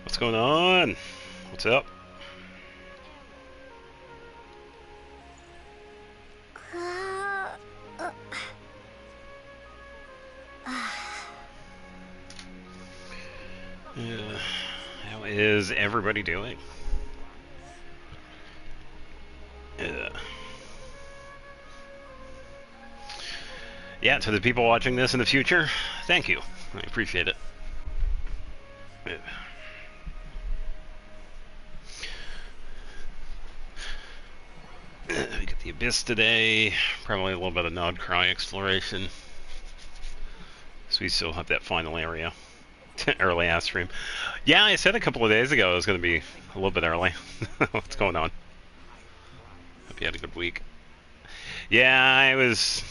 What's going on? What's up? How is everybody doing? Yeah, to the people watching this in the future, thank you. I appreciate it. We got the Abyss today. Probably a little bit of Nod Cry exploration. So we still have that final area. Early ass stream. Yeah, I said a couple of days ago it was going to be a little bit early. What's going on? Hope you had a good week. Yeah, I was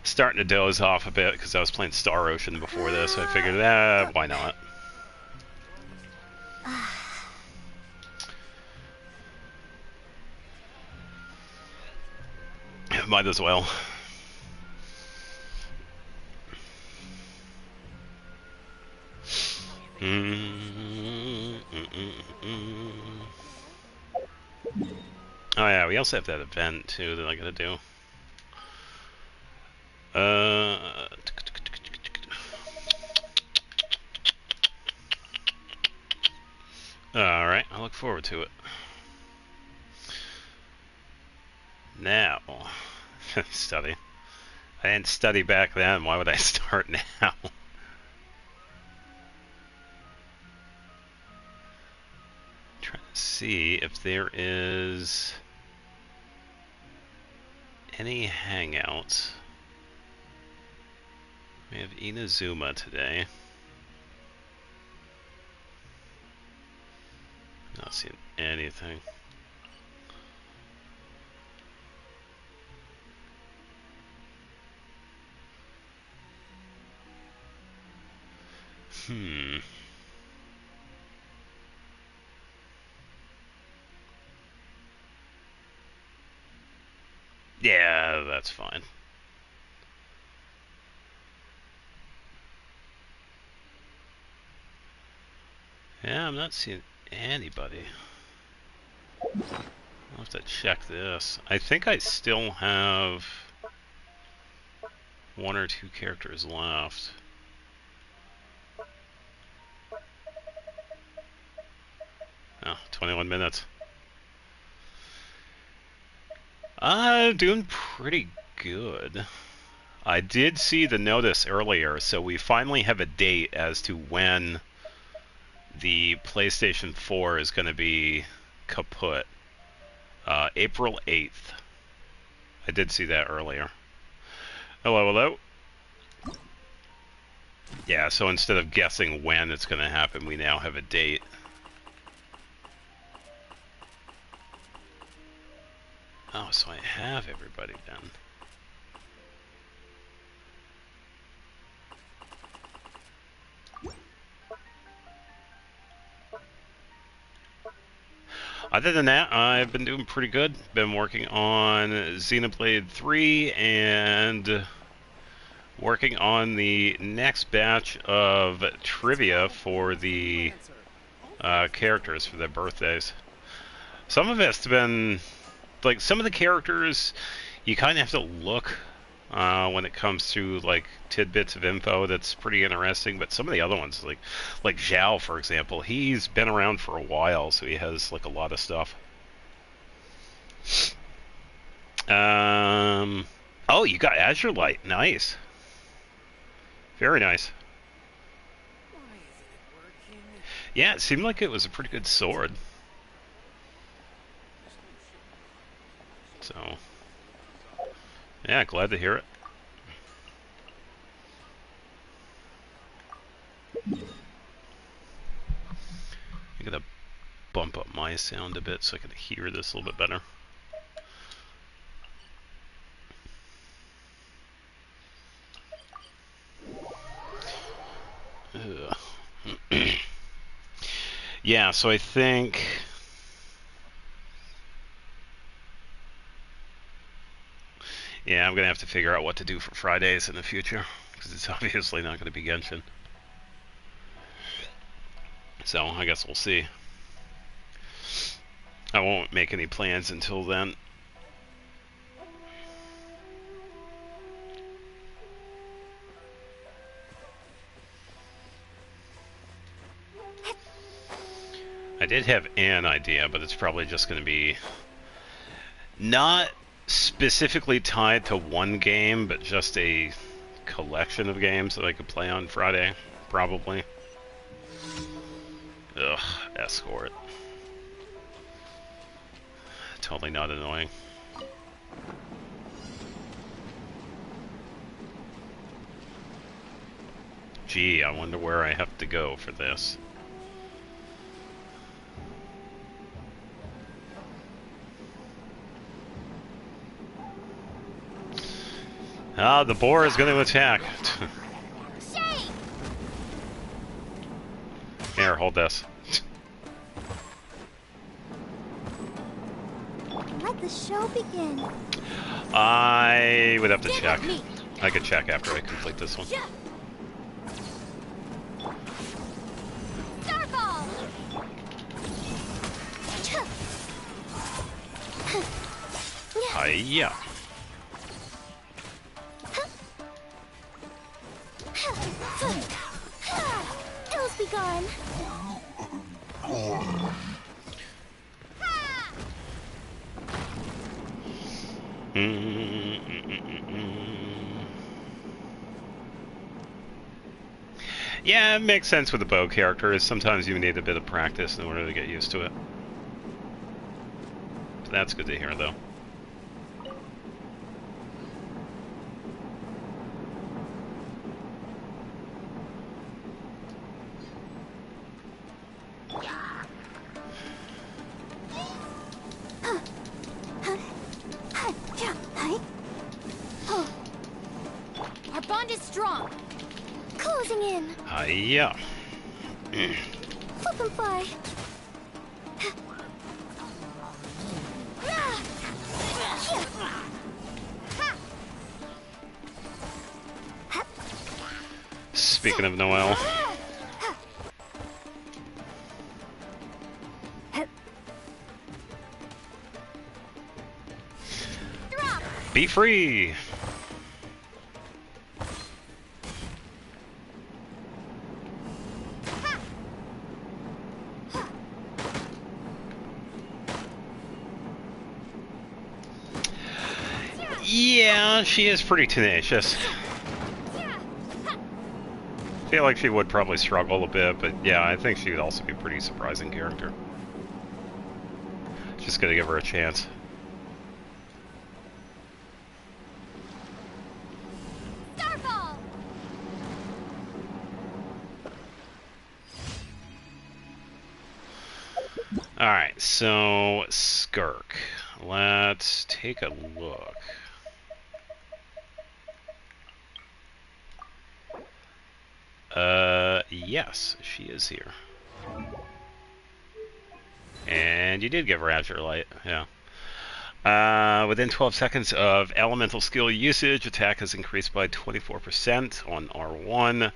starting to doze off a bit because I was playing Star Ocean before this, so I figured, why not? Might as well. Oh yeah, we also have that event too that I gotta do. Alright, I look forward to it. Now, study. I didn't study back then, why would I start now? Trying to see if there is any hangouts. We have Inazuma today. Not seeing anything. Yeah, that's fine. Yeah, I'm not seeing anybody. I'll have to check this. I think I still have one or two characters left. Oh, 21 minutes. Doing pretty good. I did see the notice earlier, so we finally have a date as to when the PlayStation 4 is going to be kaput. April 8th. I did see that earlier. Hello, hello. Yeah, so instead of guessing when it's going to happen, we now have a date. Oh, so I have everybody then. Other than that, I've been doing pretty good. Been working on Xenoblade 3 and working on the next batch of trivia for the characters for their birthdays. Some of it's been, like, some of the characters, you kind of have to look when it comes to, like, tidbits of info that's pretty interesting, but some of the other ones, like Zhao, for example, he's been around for a while, so he has, like, a lot of stuff. Oh, you got Azure Light. Nice. Very nice. Yeah, it seemed like it was a pretty good sword. So, yeah, glad to hear it. I'm gonna bump up my sound a bit so I can hear this a little bit better. Yeah, so I think yeah, I'm gonna have to figure out what to do for Fridays in the future because it's obviously not gonna be Genshin. So I guess we'll see. I won't make any plans until then. I did have an idea, but it's probably just going to be not specifically tied to one game, but just a collection of games that I could play on Friday, probably. Ugh, escort. Totally not annoying. Gee, I wonder where I have to go for this. Ah, the boar is going to attack. Here, hold this. Let the show begin. I would have to check. I could check after I complete this one. Starball! Hiya. Ills be gone. Yeah, it makes sense with the bow characters. Sometimes you need a bit of practice in order to get used to it. So that's good to hear, though. Our bond is strong. Closing in. Hiya. Flip and fly. Speaking of Noel. Be free! Yeah, she is pretty tenacious. I feel like she would probably struggle a bit, but yeah, I think she would also be a pretty surprising character. Just gotta give her a chance. Starball! Alright, so Skirk. Let's take a look. Yes, she is here. And you did give her Azure Light, yeah. Within 12 seconds of elemental skill usage, attack is increased by 24% on R1.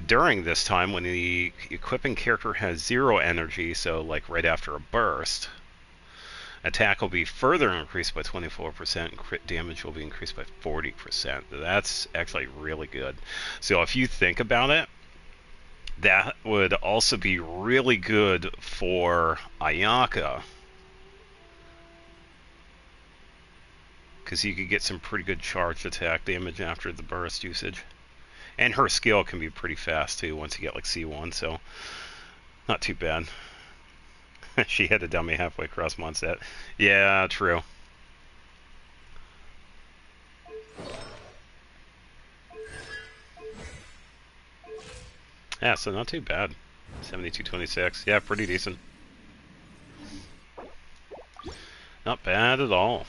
During this time, when the equipping character has 0 energy, so like right after a burst, attack will be further increased by 24%, and crit damage will be increased by 40%. That's actually really good. So if you think about it, that would also be really good for Ayaka, because you could get some pretty good charged attack damage after the burst usage. And her skill can be pretty fast too once you get like C1, so not too bad. She had to dummy halfway across Mondstadt. Yeah, true. Yeah, so not too bad. 7226. Yeah, pretty decent. Not bad at all.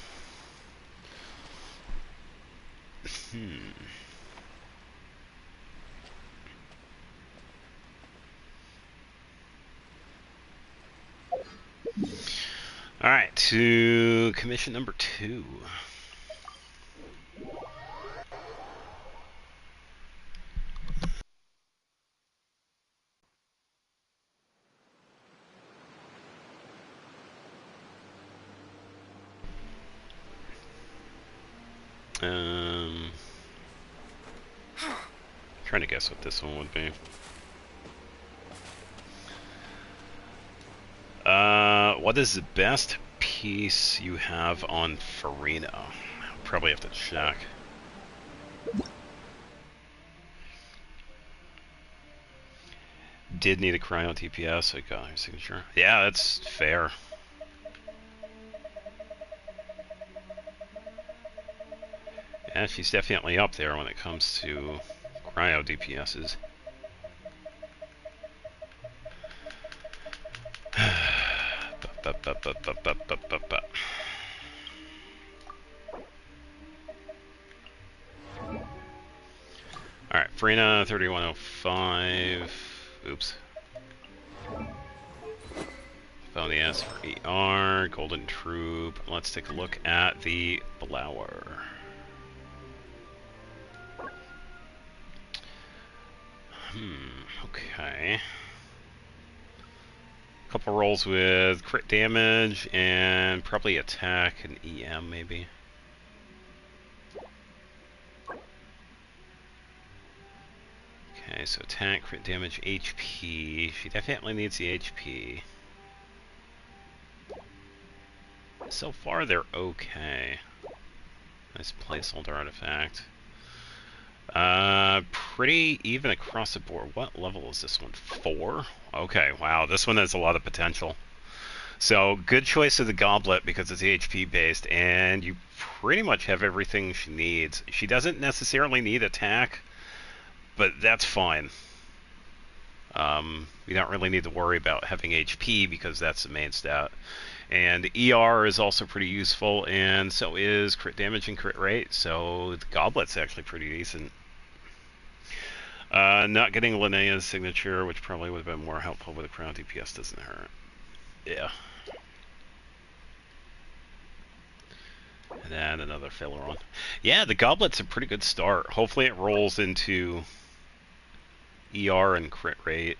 Alright, to commission number 2. Trying to guess what this one would be. What is the best piece you have on Farina? Probably have to check. Did need a cryo TPS. I got her signature. Yeah, that's fair. Yeah, she's definitely up there when it comes to cryo DPSs. Alright, Farina 3105. Oops. Found the S for ER, Golden Troop. Let's take a look at the Blower. Okay. Couple rolls with crit damage and probably attack and EM maybe. Okay, so attack, crit damage, HP. She definitely needs the HP. So far they're okay. Nice placeholder artifact. Pretty even across the board. What level is this one? 4? Okay, wow, this one has a lot of potential. So, good choice of the goblet because it's HP based, and you pretty much have everything she needs. She doesn't necessarily need attack, but that's fine. You don't really need to worry about having HP because that's the main stat. And ER is also pretty useful, and so is crit damage and crit rate, so the goblet's actually pretty decent. Not getting Linnea's signature, which probably would have been more helpful with a crown DPS, doesn't hurt. Yeah. And then another filler on. Yeah, the goblet's a pretty good start. Hopefully it rolls into ER and crit rate,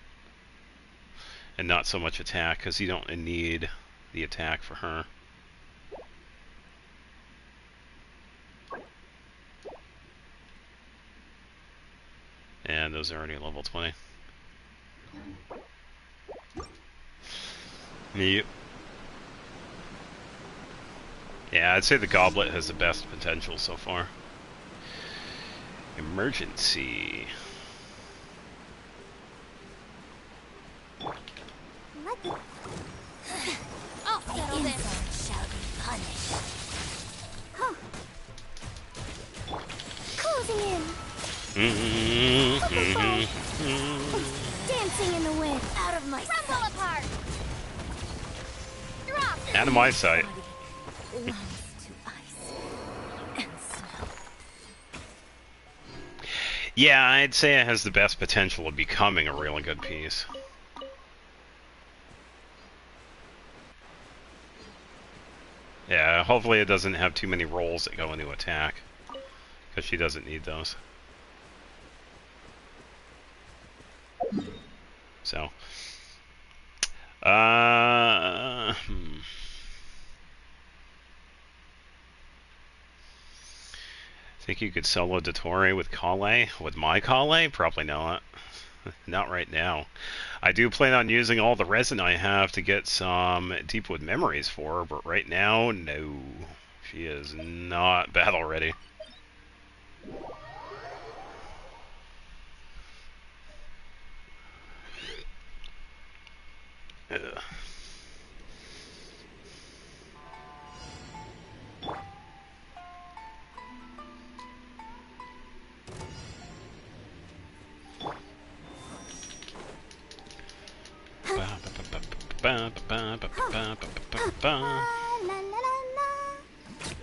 and not so much attack, because you don't need the attack for her. And those are already level 20. Yep. Yeah, I'd say the goblet has the best potential so far. Emergency. I'll settle this. Shall be punished. Huh. Closing in. Dancing in the wind. Out of my crumble apart. Drop. Out of my sight. Yeah, I'd say it has the best potential of becoming a really good piece. Yeah, hopefully it doesn't have too many rolls that go into attack, because she doesn't need those. So, think you could solo Dottore with Kale? With my Kale? Probably not. Not right now. I do plan on using all the resin I have to get some Deepwood memories for her, but right now, no. She is not battle ready. Ugh.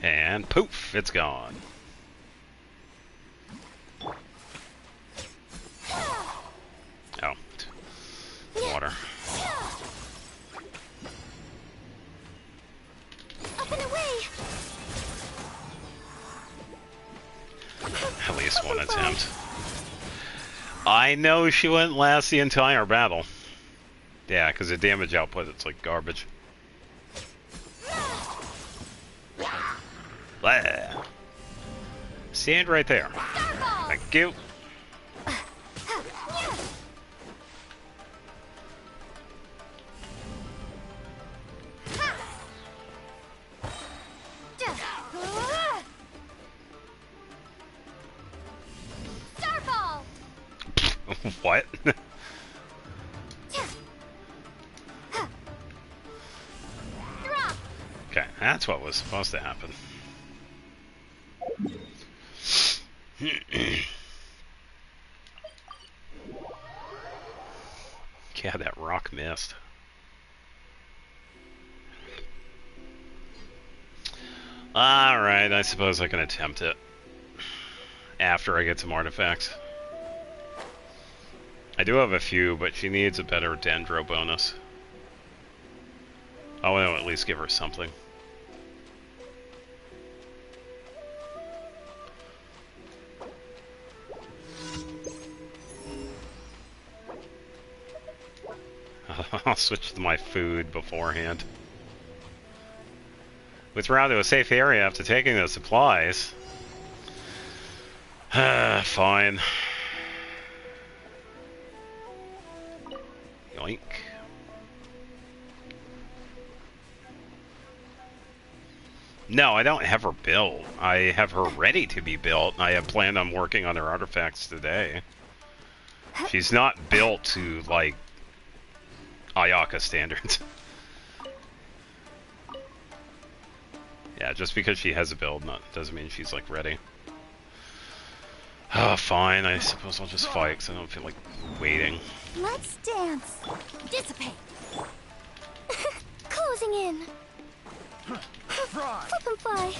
And poof, it's gone. Oh, water. Up and away. At least one attempt. I know she wouldn't last the entire battle. Yeah, because the damage output, it's like garbage. Blah. Stand right there. Starfall! Thank you. Starfall! What? Drop! Okay, that's what was supposed to happen. Yeah, that rock missed. Alright, I suppose I can attempt it. After I get some artifacts. I do have a few, but she needs a better dendro bonus. I want to at least give her something. I'll switch to my food beforehand. Withdraw to a safe area after taking the supplies. Fine. Yoink. No, I don't have her built. I have her ready to be built. I have planned on working on her artifacts today. She's not built to, like, Ayaka standards. Yeah, just because she has a build doesn't mean she's, like, ready. Oh, fine. I suppose I'll just fight because I don't feel like waiting. Let's dance. Dissipate. Closing in. Fry. Flip and fly.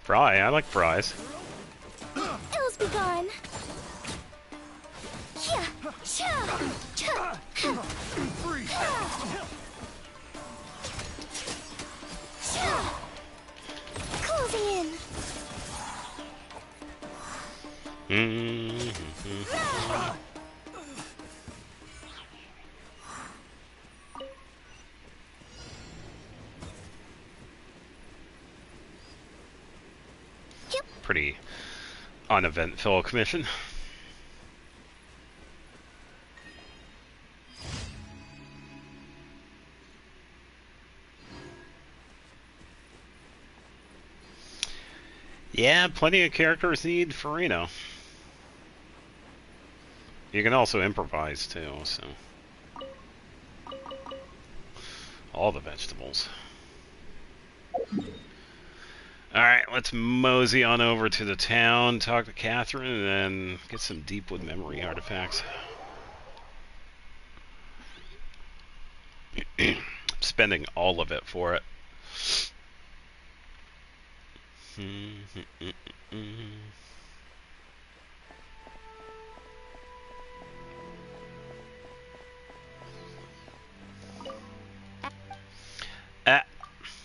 Fry, I like fries. Ills be gone. Yeah. Cha. Cha. Freeze. Cha. Closing in. Yep. Pretty uneventful commission. Yeah, plenty of characters need Farino. You can also improvise too, so. All the vegetables. Alright, let's mosey on over to the town, talk to Catherine, and then get some Deepwood memory artifacts. Spending all of it for it.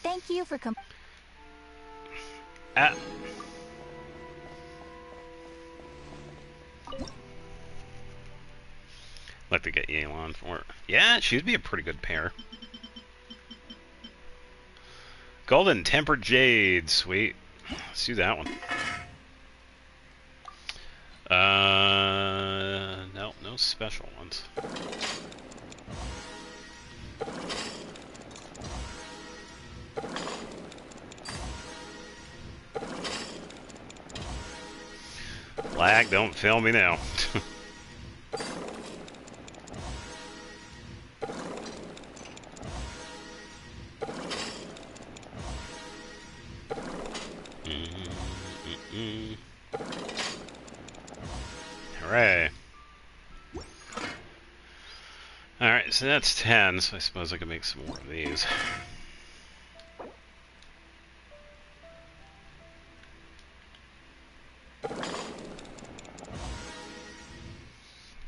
Thank you for Like to get Yelan for it. Yeah, she'd be a pretty good pair. Golden Tempered Jade, sweet. Let's do that one. No special ones. Lag, don't fail me now. Hooray. Alright, so that's 10, so I suppose I can make some more of these.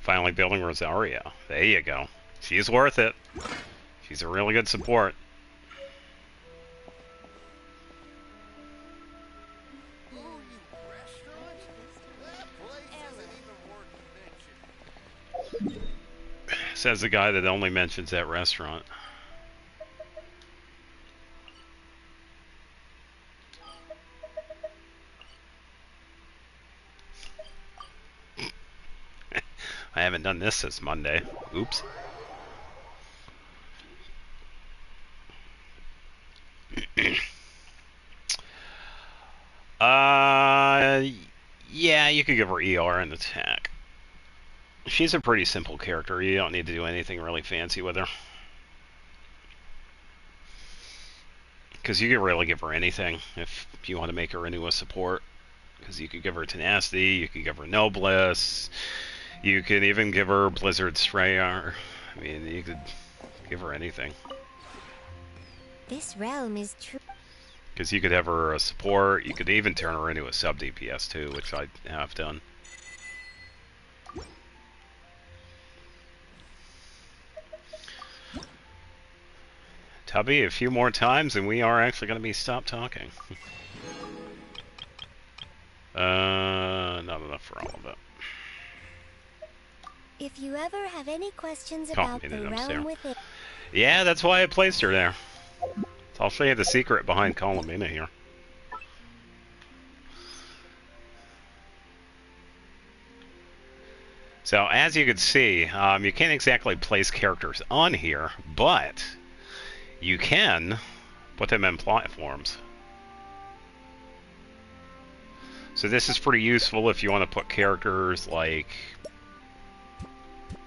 Finally building Rosario. There you go. She's worth it. She's a really good support. Says the guy that only mentions that restaurant. I haven't done this since Monday. Oops. uh, yeah, you could give her ER and attack. She's a pretty simple character. You don't need to do anything really fancy with her. Because you could really give her anything if you want to make her into a support. Because you could give her Tenacity, you could give her Noblesse, you could even give her Blizzard Strayer. I mean, you could give her anything. This realm is true. Because you could have her a support, you could even turn her into a sub DPS too, which I have done. Tubby, a few more times and we are actually going to be stopped talking. Not enough for all of it. If you ever have any questions Caught about me the that realm upstairs. within, Yeah, that's why I placed her there. So I'll show you the secret behind Colomina here. So as you can see, you can't exactly place characters on here, but you can put them in platforms. So this is pretty useful if you want to put characters like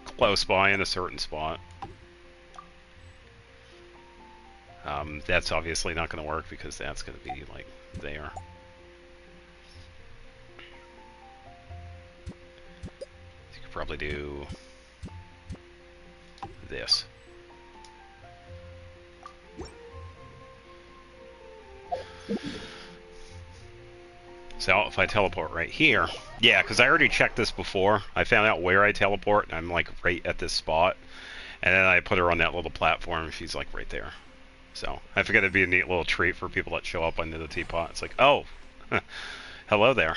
close by in a certain spot. That's obviously not going to work because that's going to be like there. You could probably do this. So if I teleport right here, yeah, because I already checked this before. I found out where I teleport, and I'm like right at this spot. And then I put her on that little platform, and she's like right there. So I figured it'd be a neat little treat for people that show up under the teapot. It's like, oh, hello there.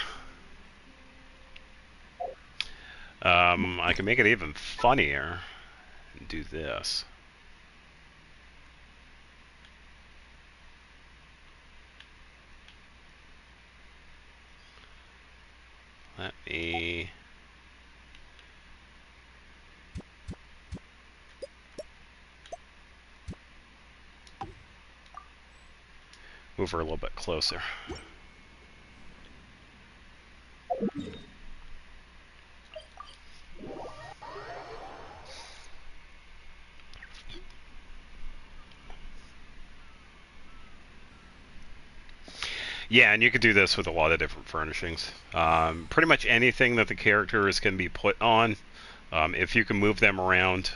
I can make it even funnier and do this. Let me... move her a little bit closer. Yeah, and you could do this with a lot of different furnishings. Pretty much anything that the characters can be put on, if you can move them around.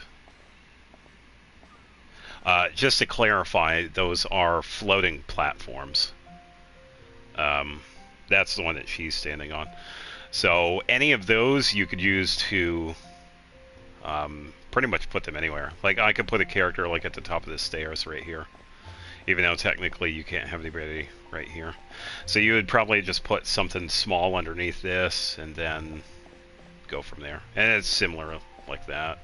Just to clarify, those are floating platforms. That's the one that she's standing on. So any of those you could use to pretty much put them anywhere. Like I could put a character like at the top of the stairs right here. Even though technically you can't have anybody right here. So you would probably just put something small underneath this and then go from there. And it's similar like that.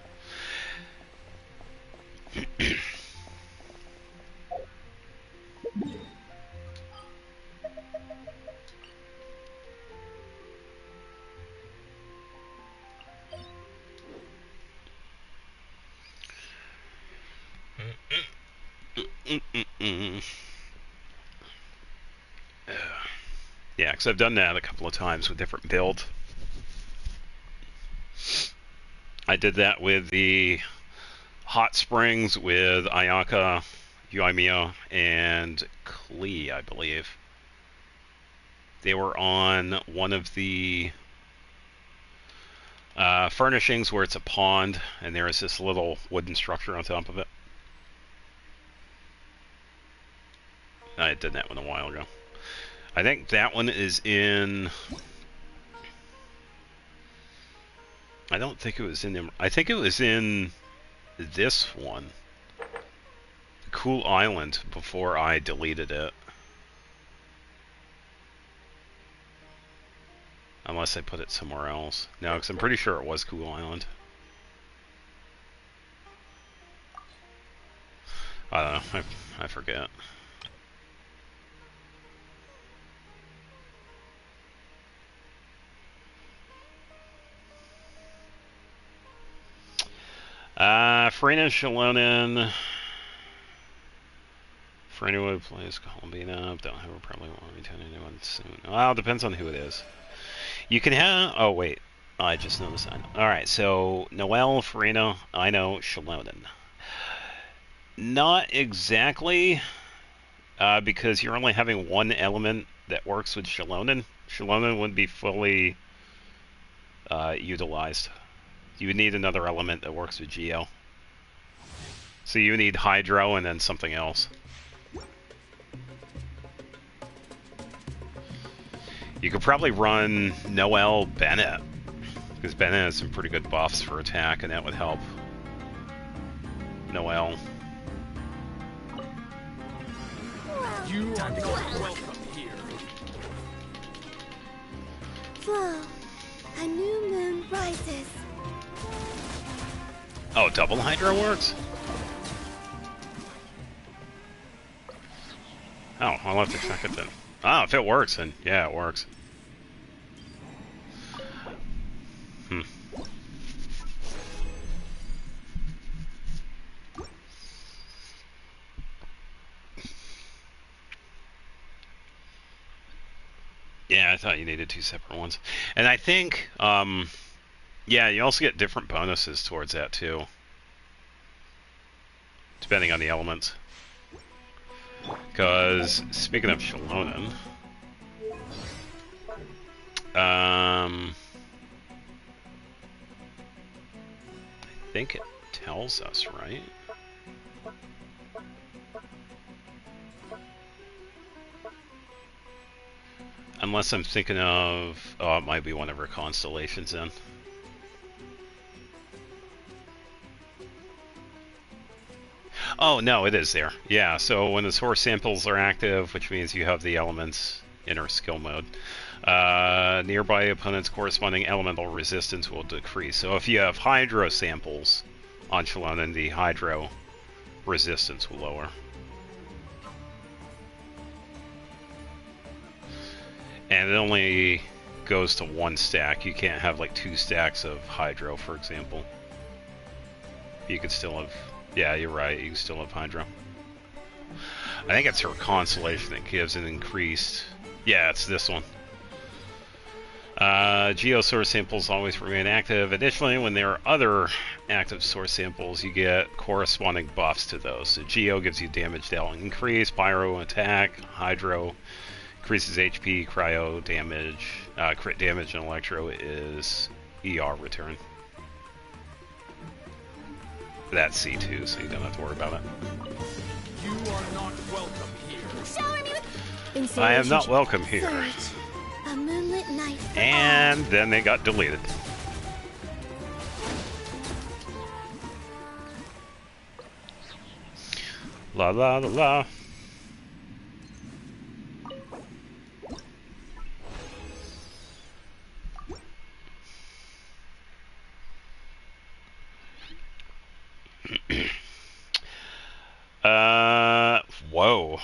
Yeah, because I've done that a couple of times with different builds. I did that with the hot springs with Ayaka, Yuimiya, and Klee, I believe. They were on one of the furnishings where it's a pond, and there is this little wooden structure on top of it. I did that one a while ago. I think that one is in... I don't think it was in... I think it was in this one. The Cool Island, before I deleted it. Unless I put it somewhere else. No, because I'm pretty sure it was Cool Island. I don't know. I forget. Frina Shalonen. For anyone who plays Columbina, don't have a probably won't return anyone soon. Well, it depends on who it is. You can have. Oh wait, I just noticed that. All right, so Noelle, Farina, I know Shalonen. Not exactly, because you're only having one element that works with Shalonen. Shalonen wouldn't be fully utilized. You would need another element that works with Geo. So you need Hydro and then something else. You could probably run Noelle Bennett, because Bennett has some pretty good buffs for attack, and that would help Noelle. You are not welcome here. Flow, a new moon rises. Oh, double Hydro works? Oh, I'll have to check it then. Oh, if it works, then yeah, it works. Yeah, I thought you needed two separate ones. And I think, yeah, you also get different bonuses towards that too, depending on the elements. Because, speaking of Shalonen, I think it tells us, right? Unless I'm thinking of, oh, it might be one of her constellations then. Oh, no, it is there. Yeah, so when the source samples are active, which means you have the elements in her skill mode, nearby opponent's corresponding elemental resistance will decrease. So if you have Hydro samples on Shalonen, the Hydro resistance will lower. And it only goes to one stack. You can't have like 2 stacks of Hydro, for example. You could still have... Yeah, you're right. You can still have Hydro. I think it's her constellation that gives an increased... Yeah, it's this one. Geo source samples always remain active. Additionally, when there are other active source samples, you get corresponding buffs to those. So Geo gives you damage that'll increase, Pyro attack, Hydro increases HP, Cryo damage, crit damage, and Electro is ER return. That's C2, so you don't have to worry about it. You are not welcome here. Shower me with... I am not welcome here. Surge, a moonlit night for And then they got deleted. La la la la. Whoa.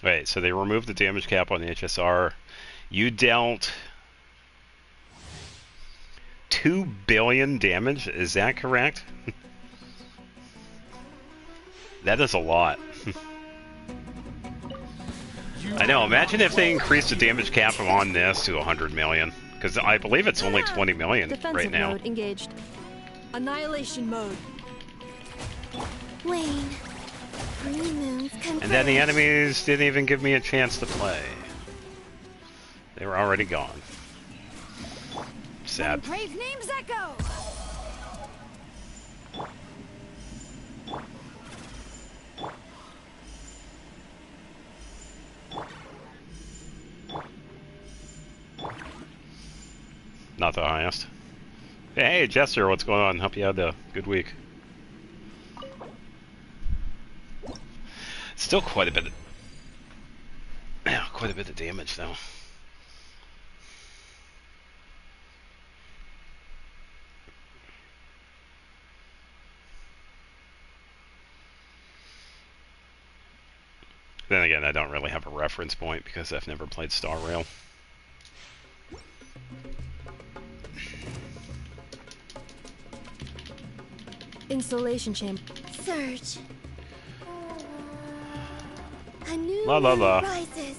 Wait, so they removed the damage cap on the HSR. You dealt 2 billion damage, is that correct? That is a lot. I know, imagine if they increased the damage cap on this to 100 million. Because I believe it's only 20 million right now. Mode engaged. Annihilation mode. Wayne. Green moons And then the enemies didn't even give me a chance to play. They were already gone. Sad. Brave names echo. Not the highest. Hey, Jester, what's going on? Hope you had a good week. Still quite a bit of, yeah, quite a bit of damage though. Then again, I don't really have a reference point because I've never played Star Rail. Insulation chamber. Surge. A new La la moon la. rises.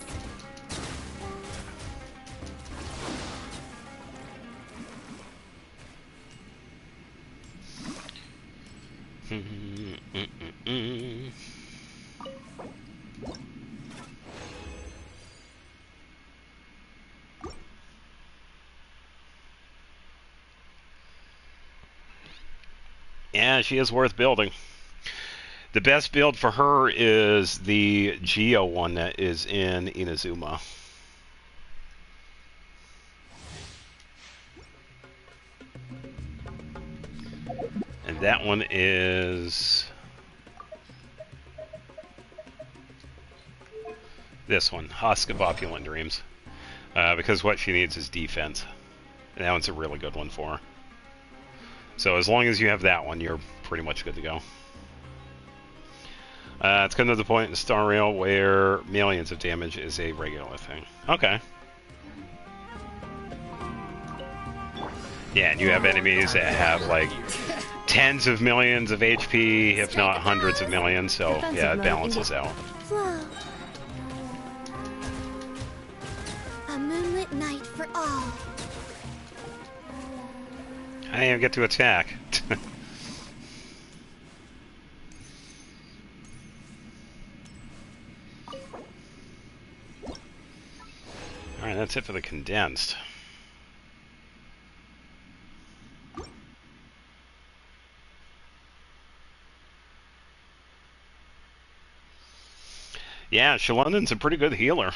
Yeah, she is worth building. The best build for her is the Geo one that is in Inazuma. And that one is this one, Husk of Opulent Dreams. Because what she needs is defense. And that one's a really good one for her. So as long as you have that one, you're pretty much good to go. It's come to the point in Star Rail where millions of damage is a regular thing. Okay. Yeah, and you have enemies that have like tens of millions of HP, if not hundreds of millions, so yeah, it balances out. Flow. A moonlit night for all. I didn't even get to attack. Alright, that's it for the condensed. Yeah, Shalonen's a pretty good healer.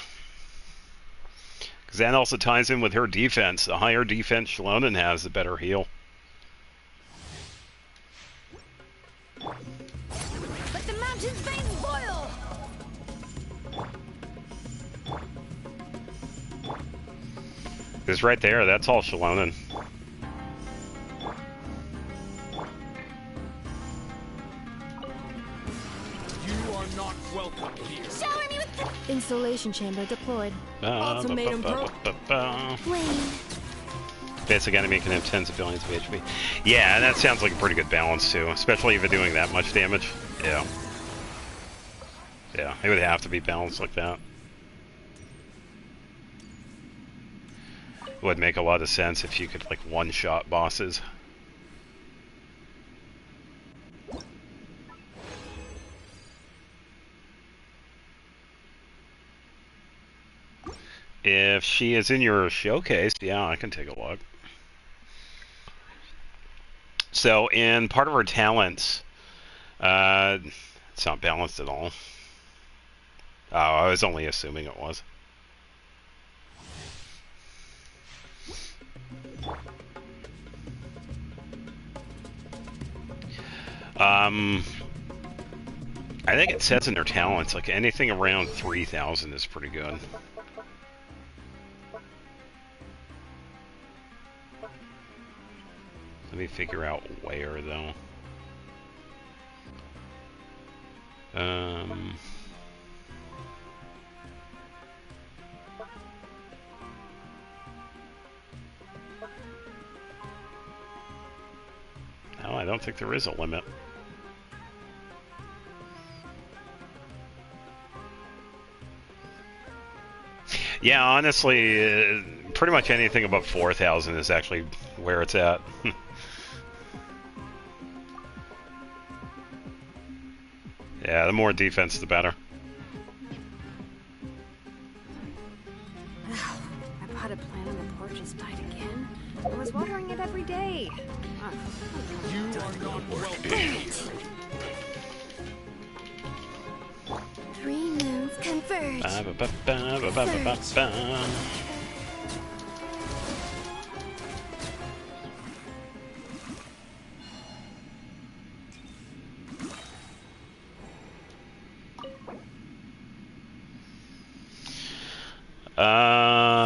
Because that also ties in with her defense. The higher defense Shalonen has, the better heal. Let the mountain's veins boil! Because right there, that's all Shalonen. You are not welcome here. Shower me with the Insulation chamber deployed. Ba, Ultimatum ba, ba, ba, ba. flame. Basic enemy can have tens of billions of HP. Yeah, and that sounds like a pretty good balance too, especially if you're doing that much damage. Yeah. Yeah, it would have to be balanced like that. It would make a lot of sense if you could like one-shot bosses. If she is in your showcase, yeah, I can take a look. So in part of her talents, it's not balanced at all. Oh, I was only assuming it was. I think it says in her talents, like anything around 3,000 is pretty good. Let me figure out where, though. No, I don't think there is a limit. Yeah, honestly, pretty much anything above 4,000 is actually where it's at. Yeah, the more defense, the better. My potted plant on the porch has died again. I was watering it every day. You are not welcome here. 3 moons converge. Ba-ba-ba-ba-ba-ba-ba-ba.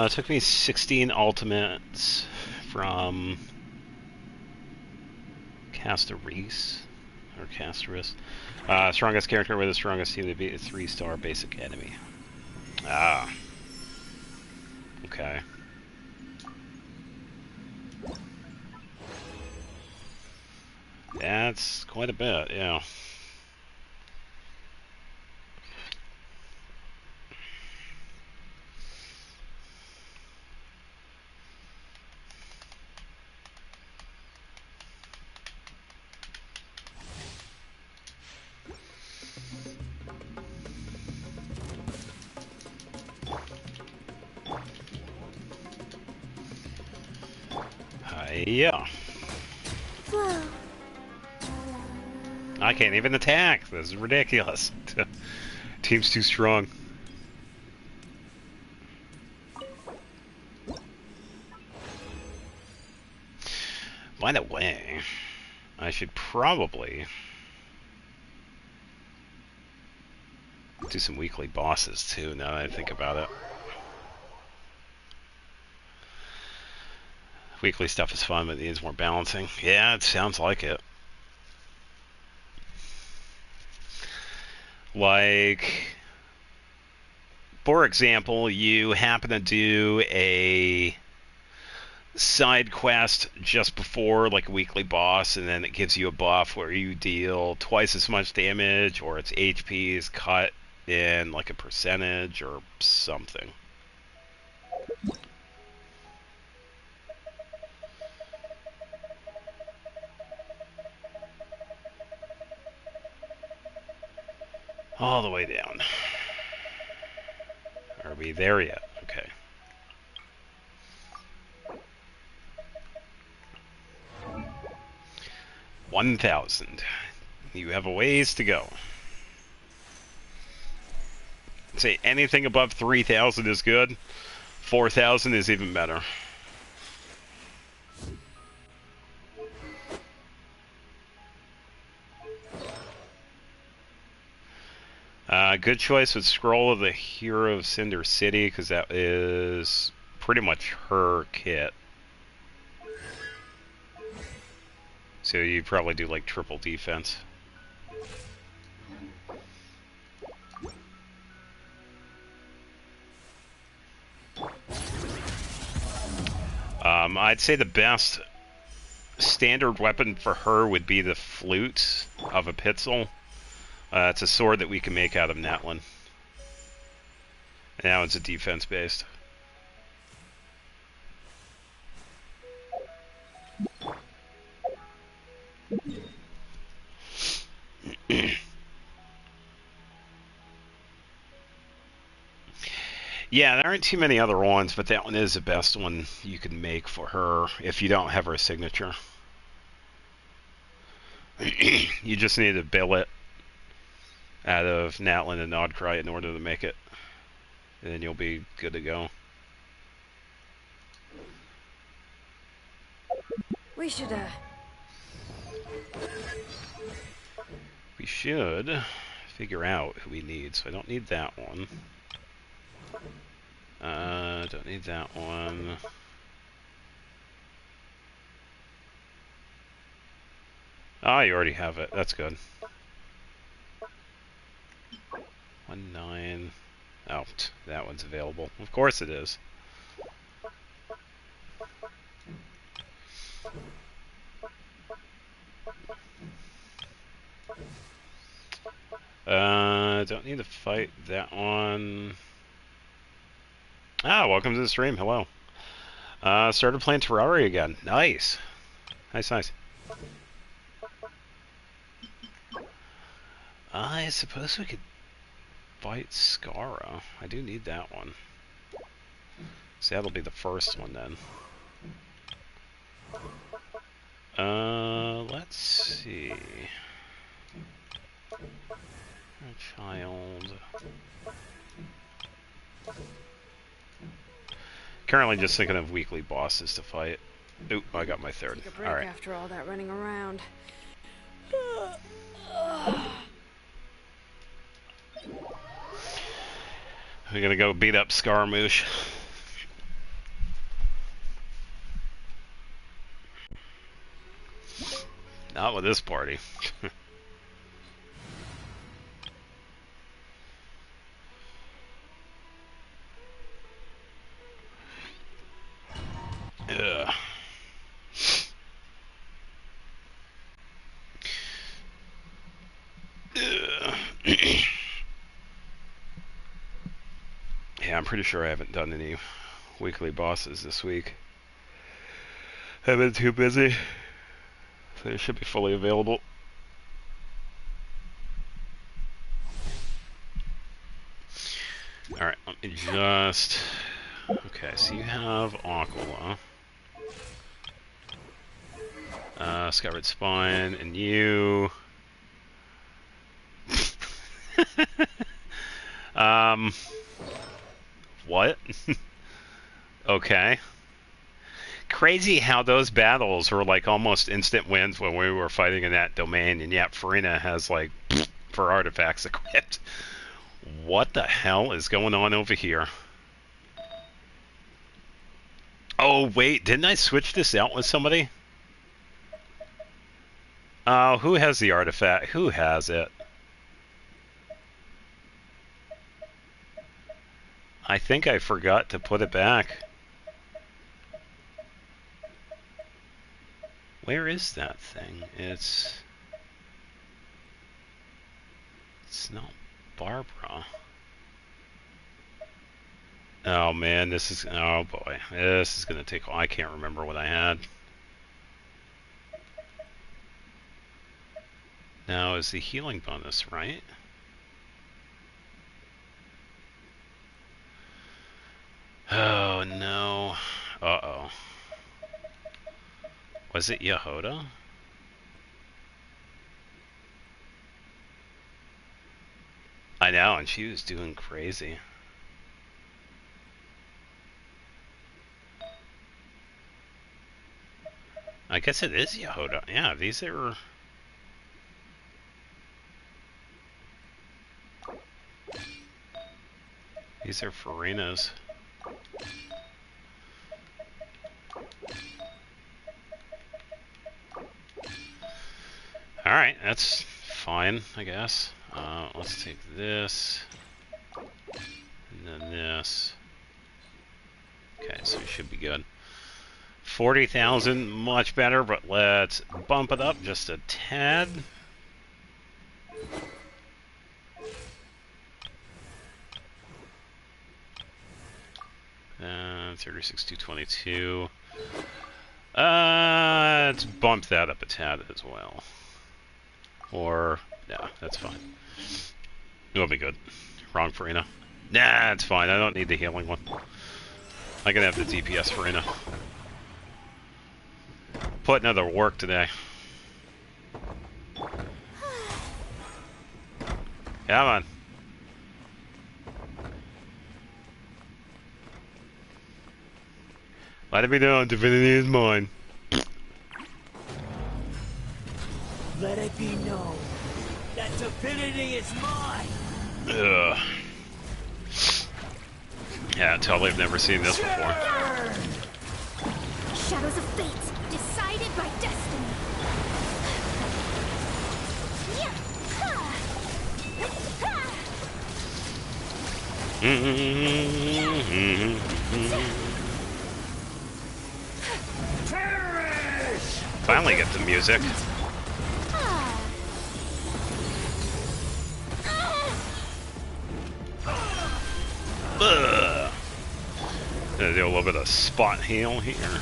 It took me 16 ultimates from Castaris or Castaris. Strongest character with the strongest team to beat a 3-star basic enemy. Ah. Okay. That's quite a bit, yeah. Yeah. Whoa. I can't even attack. This is ridiculous. Team's too strong. By the way, I should probably do some weekly bosses too, now that I think about it. Weekly stuff is fun, but it needs more balancing. Yeah, it sounds like it. Like, for example, you happen to do a side quest just before like a weekly boss, and then it gives you a buff where you deal twice as much damage, or its HP is cut in like a percentage or something. All the way down. Are we there yet? Okay. 1,000. You have a ways to go. Say anything above 3,000 is good. 4,000 is even better. Good choice with Scroll of the Hero of Cinder City, because that is pretty much her kit. So you probably do like triple defense. I'd say the best standard weapon for her would be the flute of a Pitzel. It's a sword that we can make out of Natlin. Now it's a defense based. Yeah, there aren't too many other ones, but that one is the best one you can make for her if you don't have her signature. You just need to bill it out of Natlin and Nodcry in order to make it. And then you'll be good to go. We should, We should figure out who we need. So I don't need that one. Don't need that one. Ah, you already have it. That's good. 1-9. Oh, that one's available. Of course it is. Don't need to fight that one. Ah, welcome to the stream. Hello. Started playing Terraria again. Nice. Nice, nice. I suppose we could fight Skara. I do need that one. So that'll be the first one then. Let's see. A child. Currently just thinking of weekly bosses to fight. Oop, I got my third. take a break Alright. after all that running around. We're gonna go beat up Scaramouche. Not with this party. Ugh. pretty sure I haven't done any weekly bosses this week. I've been too busy. So they should be fully available. Alright, let me just... Okay, so you have Aquila. Skyward Spine, and you... What? Okay. Crazy how those battles were like almost instant wins when we were fighting in that domain, and yet Farina has like for artifacts equipped. What the hell is going on over here? Oh wait, didn't I switch this out with somebody? Oh, who has the artifact? Who has it? I think I forgot to put it back. Where is that thing? It's not Barbara. Oh man, this is, oh boy, this is gonna take, I can't remember what I had. Now is the healing bonus, right? Oh no. Uh-oh. Was it Yehoda? I know, and she was doing crazy. I guess it is Yehoda. Yeah, these are... These are Farina's. Alright, that's fine, I guess. Let's take this. And then this. Okay, so we should be good. 40,000, much better, but let's bump it up just a tad. 36,222. Let's bump that up a tad as well. Or, yeah, that's fine. It'll be good. Wrong Farina. Nah, it's fine. I don't need the healing one. I can have the DPS Farina. Put another work today. Come on. Let it be known, divinity is mine. Let it be known that divinity is mine. Ugh. Yeah, totally. I've never seen this before. Shadows of fate, decided by destiny. Finally get the music. Ugh. Gonna do a little bit of spot heal here.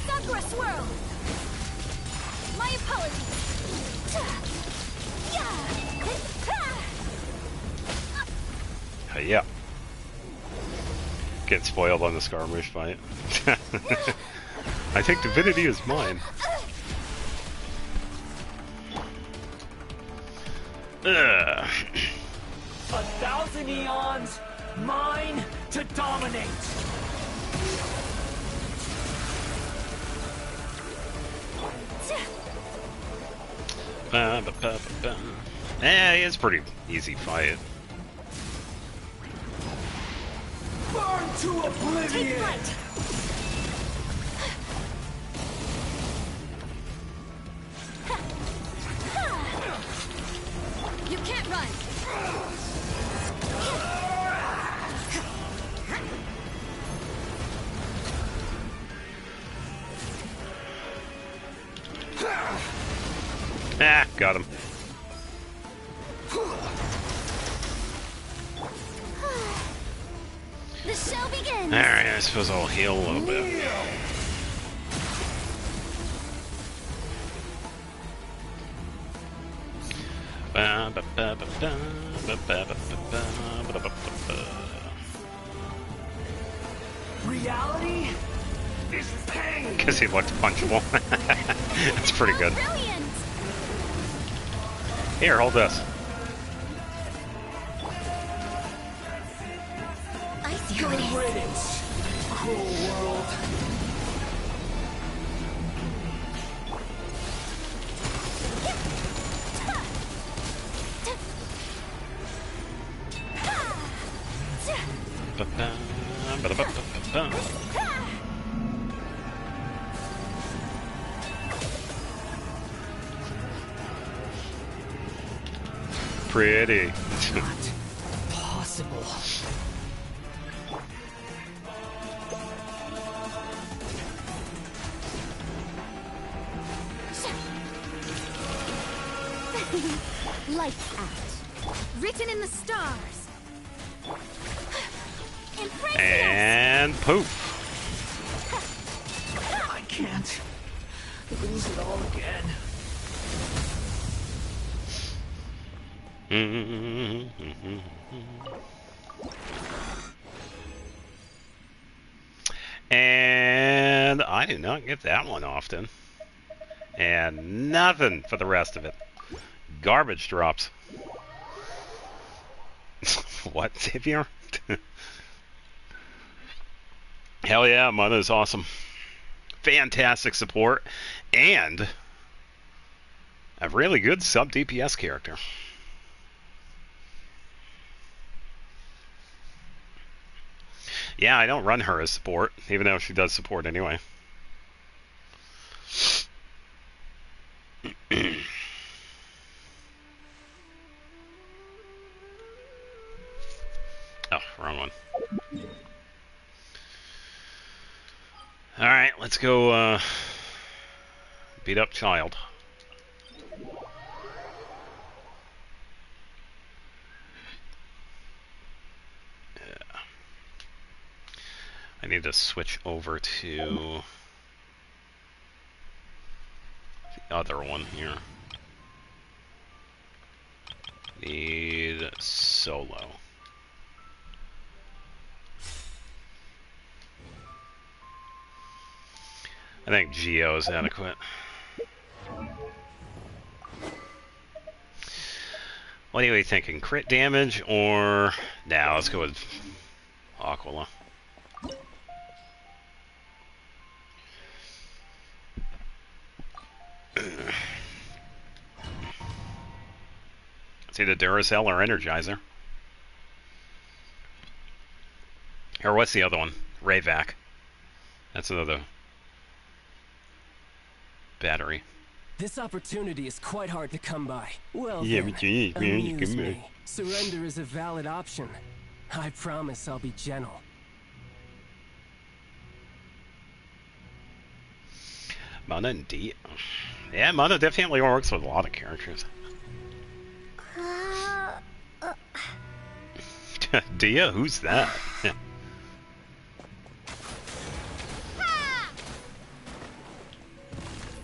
Sakura swirl. My apologies. Yeah. Get spoiled on the Skarmosh fight. I think divinity is mine. Ugh. 1,000 eons, mine to dominate. Ba, ba, ba, ba, ba. It's a pretty easy fight. Burn to oblivion. Take flight. You can't run. Ah, got him. The show begins. Alright, I suppose I'll heal a little bit. Reality is pain. Because he looked punchable. That's pretty good. Brilliant. Here, hold this. I see who it is. Riddance, cruel world. Pretty. Not possible. Lights out. Written in the stars. Impressive. And poof. I can't lose it all again. And I do not get that one often. And nothing for the rest of it. Garbage drops. What, Xavier? Hell yeah, Mana is awesome. Fantastic support. And a really good sub DPS character. Yeah, I don't run her as support, even though she does support anyway. Oh, wrong one. Alright, let's go beat up Child. I need to switch over to the other one here. Need solo. I think Geo is adequate. What are you thinking? Crit damage or... Nah, let's go with Aquila. It's either Duracell or Energizer. Or what's the other one? Rayvac. That's another battery. This opportunity is quite hard to come by. Well Yeah, then, but you amuse come me. Surrender is a valid option. I promise I'll be gentle. Mana and D. Yeah, Mana definitely works with a lot of characters. Dia? Who's that?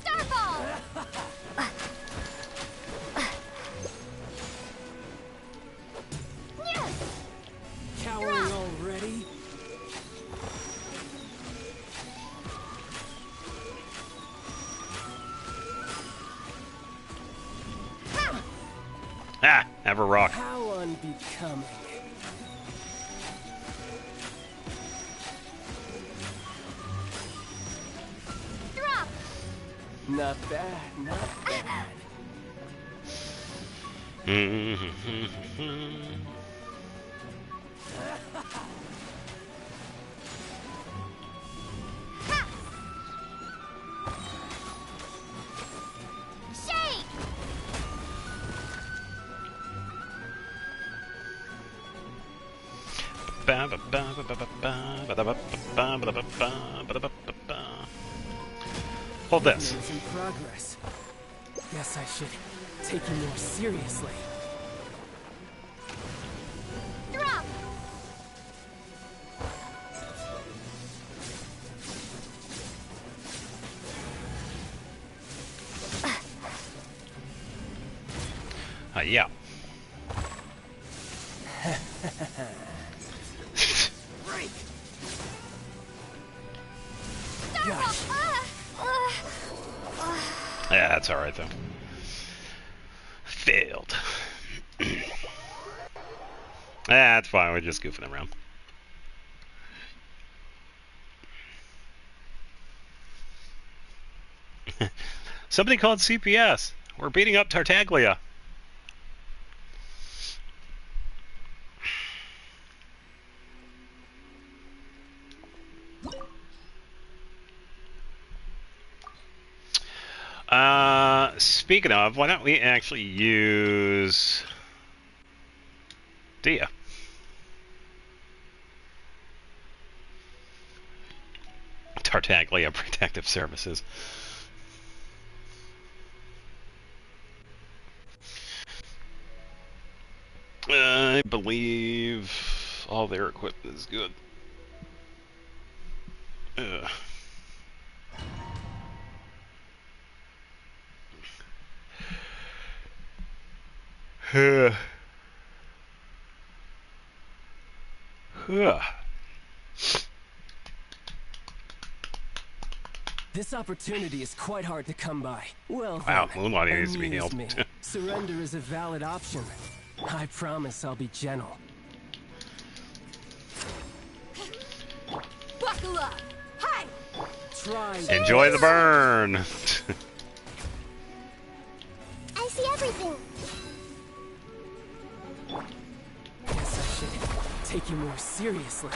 Starfall. Cowering already? Ah, have a rock. How unbecoming. Drop. Not bad, not bad. Shake. Hold this. It's in progress. Guess I should take you more seriously. Drop. Yeah. Gosh. Yeah, that's alright though. Failed. That's fine, we're just goofing around. Somebody called CPS. We're beating up Tartaglia. Speaking of, why don't we actually use Dia? Tartaglia Protective Services. I believe all their equipment is good. Ugh. This opportunity is quite hard to come by. Well, Wow, then, Moonlight needs to be amuse healed. me. Surrender is a valid option. I promise I'll be gentle. Buckle up! Hi! Try. Enjoy the burn. I see everything. Guess I should take you more seriously.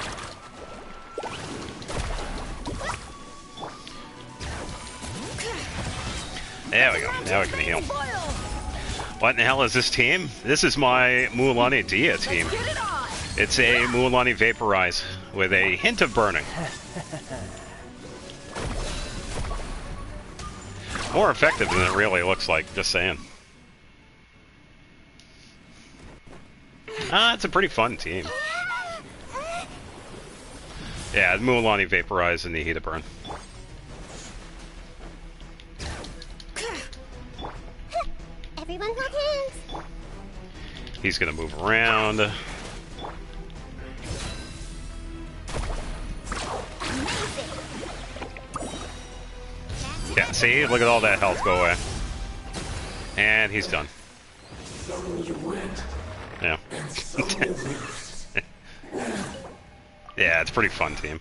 There we go. Now we can heal. What in the hell is this team? This is my Mualani Dia team. It's a Mualani Vaporize with a hint of burning. More effective than it really looks like, just saying. It's a pretty fun team. Yeah, Mualani Vaporize and the heat of burn. Everyone hold hands. He's gonna move around. Yeah, see? Look at all that health go away. And he's done. Yeah. Yeah, it's a pretty fun team.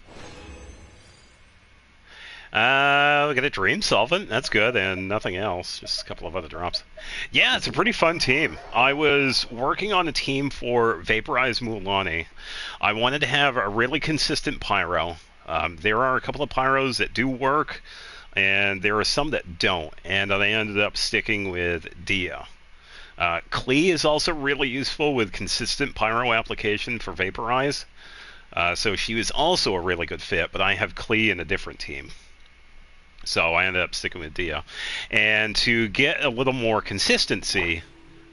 We get a Dream Solvent, that's good, and nothing else, just a couple of other drops. Yeah, it's a pretty fun team. I was working on a team for Vaporize Mualani. I wanted to have a really consistent pyro. There are a couple of pyros that do work, and there are some that don't, and I ended up sticking with Dia. Klee is also really useful with consistent pyro application for Vaporize, so she was also a really good fit, but I have Klee in a different team. So I ended up sticking with Dia. And to get a little more consistency,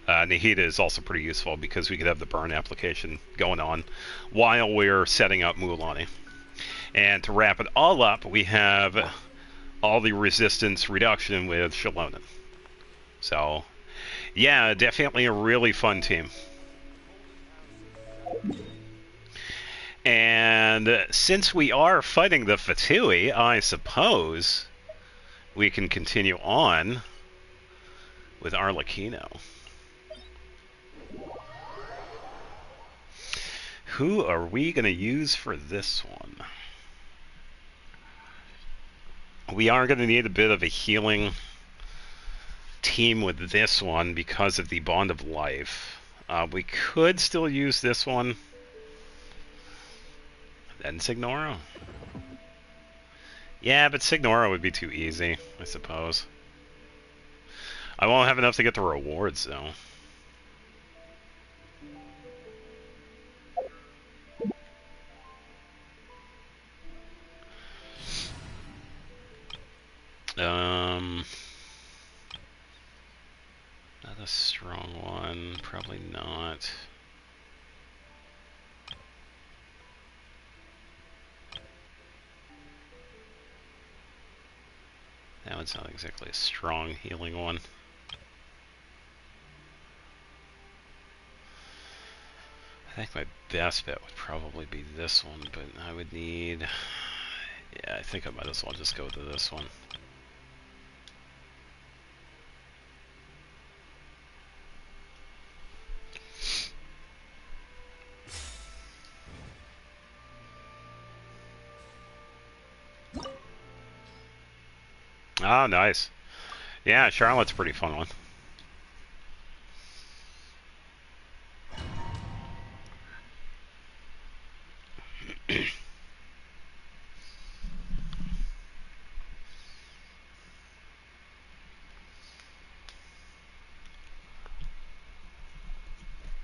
Nahida is also pretty useful because we could have the burn application going on while we're setting up Mualani. And to wrap it all up, we have all the resistance reduction with Shalonen. So, yeah, definitely a really fun team. And since we are fighting the Fatui, I suppose we can continue on with Arlecchino. Who are we going to use for this one? We are going to need a bit of a healing team with this one because of the Bond of Life. We could still use this one. Then Signora. Yeah, but Signora would be too easy, I suppose. I won't have enough to get the rewards, though. Not a strong one. Probably not. That one's not exactly a strong healing one. I think my best bet would probably be this one, but I would need... Yeah, I think I might as well just go to this one. Oh, nice. Yeah, Charlotte's a pretty fun one.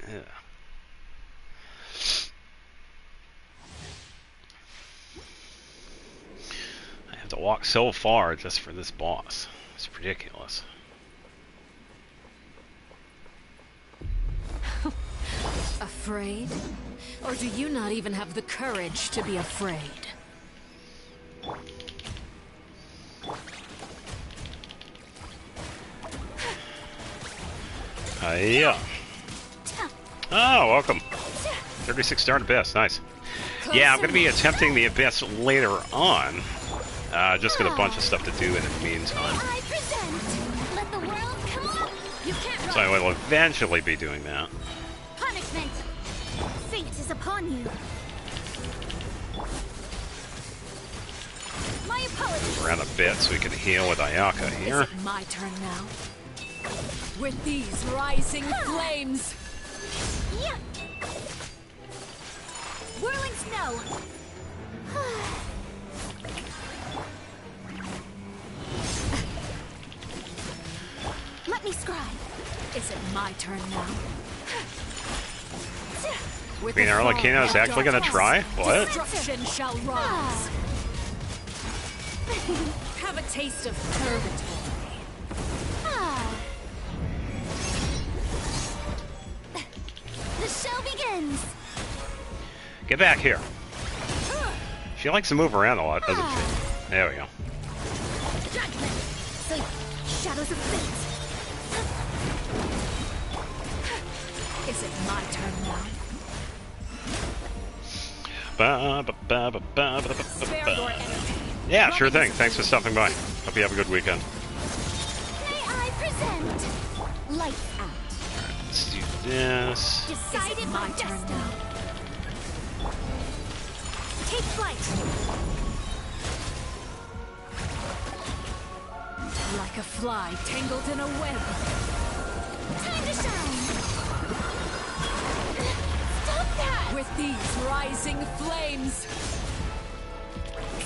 Yeah. I have to walk so far just for this boss. It's ridiculous. Afraid? Or do you not even have the courage to be afraid? Yeah. Oh, welcome. 36 star to Abyss, nice. Yeah, I'm going to be attempting the Abyss later on. Just got a bunch of stuff to do in the meantime. I present. Let the world come on. You can't So I will eventually be doing that. Punishment. Fate is upon you. My apologies. Around a bit so we can heal with Ayaka here. Is it my turn now? With these rising flames! Yeah. Whirling snow. Let me scribe. Is it my turn now? With I mean, the Arlecchino is fall of actually going to try? What? destruction shall rise. Have a taste of purgatory. Ah. The show begins. Get back here. She likes to move around a lot, doesn't she? There we go. Judgment. Sleep. Shadows of fate. Is it my turn now? Spare your energy. Yeah, sure thing. Thanks for stopping by. Hope you have a good weekend. May I present? Lights out. Let's do this. Decided My my turn destiny. now. Take flight. Like a fly tangled in a web. Time to shine. Stop that. With these rising flames.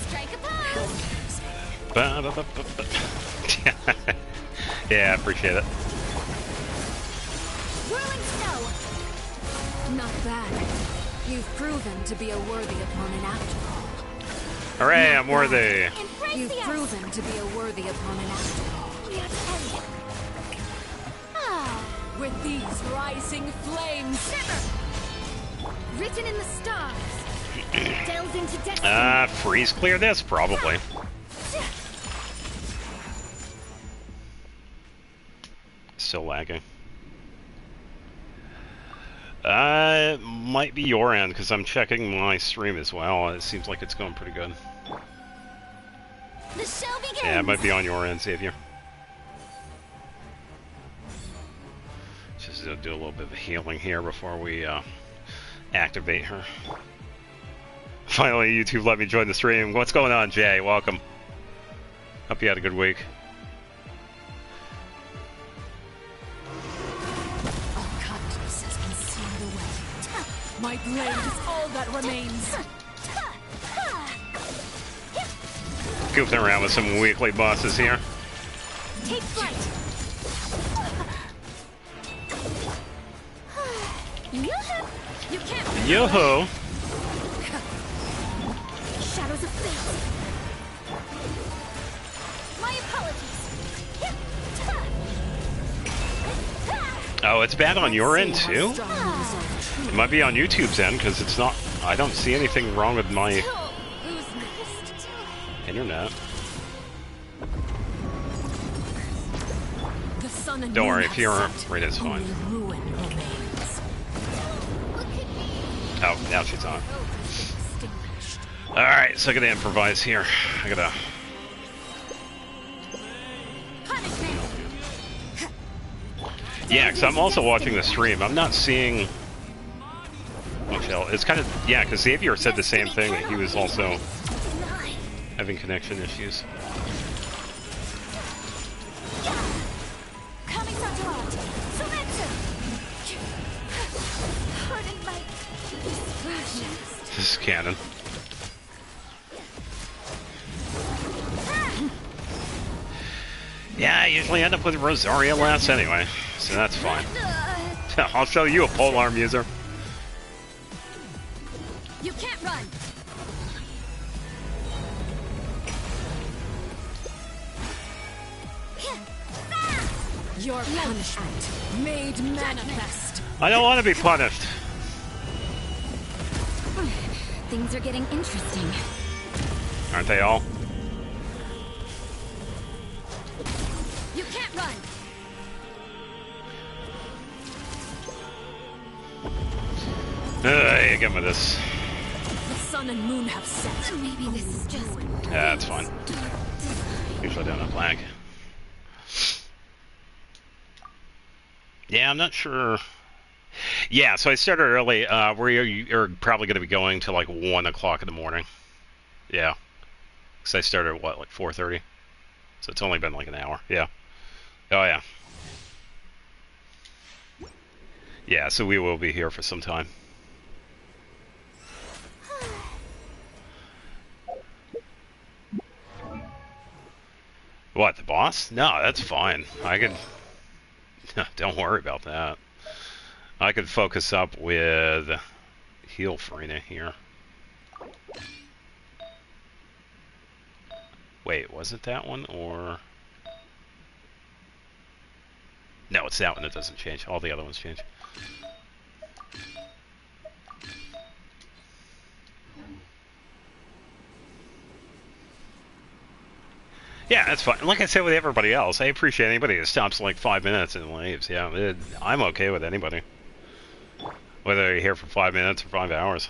Strike a pose. Yeah, appreciate it. Whirling snow. Not bad. You've proven to be a worthy opponent after all. Hooray, I'm worthy. Embrace You've the ice. proven to be a worthy opponent after all. We are ten. Ah. With these rising flames. Never. Written in the stars. Delve into destiny. Freeze clear this, probably. Still lagging. Might be your end, because I'm checking my stream as well. It seems like it's going pretty good. The show begins. Yeah, it might be on your end, Xavier. Just do a little bit of healing here before we activate her. Finally, YouTube let me join the stream. What's going on, Jay? Welcome. Hope you had a good week. Unconscious has consumed away. My blade is all that remains. Goofing around with some weekly bosses here. Take flight. You can't. Yo-ho! Shadows of fate. My apologies. Oh, it's bad on your end too? It might be on YouTube's end, because it's not... I don't see anything wrong with my Who's next? internet. The sun and Don't moon worry, have if you're set. right, it's fine. Only ruin remains. Look at me. Now she's on. Alright, so I gotta improvise here. I gotta... Yeah, because I'm also watching the stream. I'm not seeing... Michelle, it's kind of... Yeah, because Xavier said the same thing, that he was also having connection issues. This is canon. Yeah, I usually end up with Rosaria last anyway, so that's fine. I'll show you a polearm user. You can't run. Your punishment made manifest. I don't want to be punished. Things are getting interesting. Aren't they all? You can't run. You get with this. The sun and moon have set. Maybe this is just... Yeah, that's fine. Usually don't have lag. Yeah, I'm not sure. Yeah, so I started early. We're probably going to be going to like 1 o'clock in the morning. Yeah. Because I started at what, like 4:30? So it's only been like an hour. Yeah. Oh, yeah. Yeah, so we will be here for some time. What, the boss? No, that's fine. I could... Don't worry about that. I could focus up with heal Farina here. Wait, was it that one, or... No, it's that one that doesn't change. All the other ones change. Yeah, that's fine. Like I said with everybody else, I appreciate anybody that stops like 5 minutes and leaves. Yeah, I'm okay with anybody. Whether you're here for 5 minutes or 5 hours.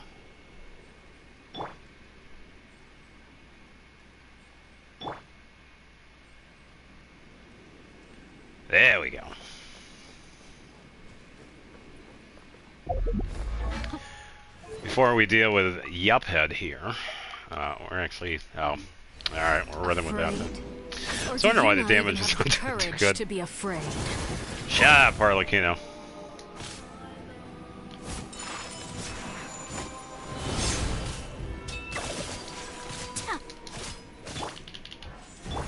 There we go. Before we deal with Yuphead here, we're actually... Oh, alright, we're running with that then. So I wonder why the damage is not too good. To be afraid. Shut up, Harlequino.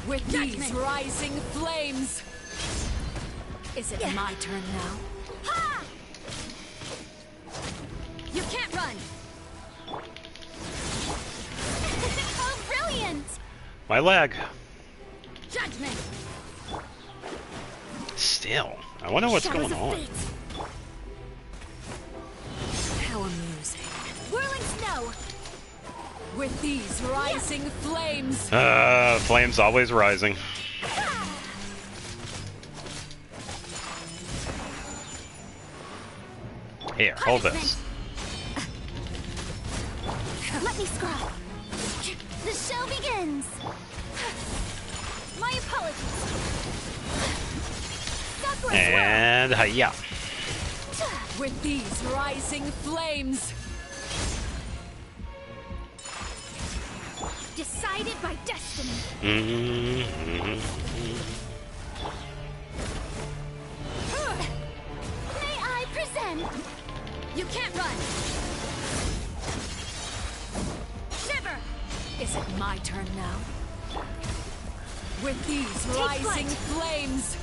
With these rising flames, is it my turn now? Ha! You can't run. Oh, brilliant! My leg. Judgment. Still, I wonder what's going on. How amusing. Whirling snow. With these rising flames. Flames always rising. Here, hold this. Let me scroll. The show begins. My apologies. And hiya. With these rising flames. Decided by destiny. May I present? You can't run. Shiver. Is it my turn now? With these Take rising flight. flames.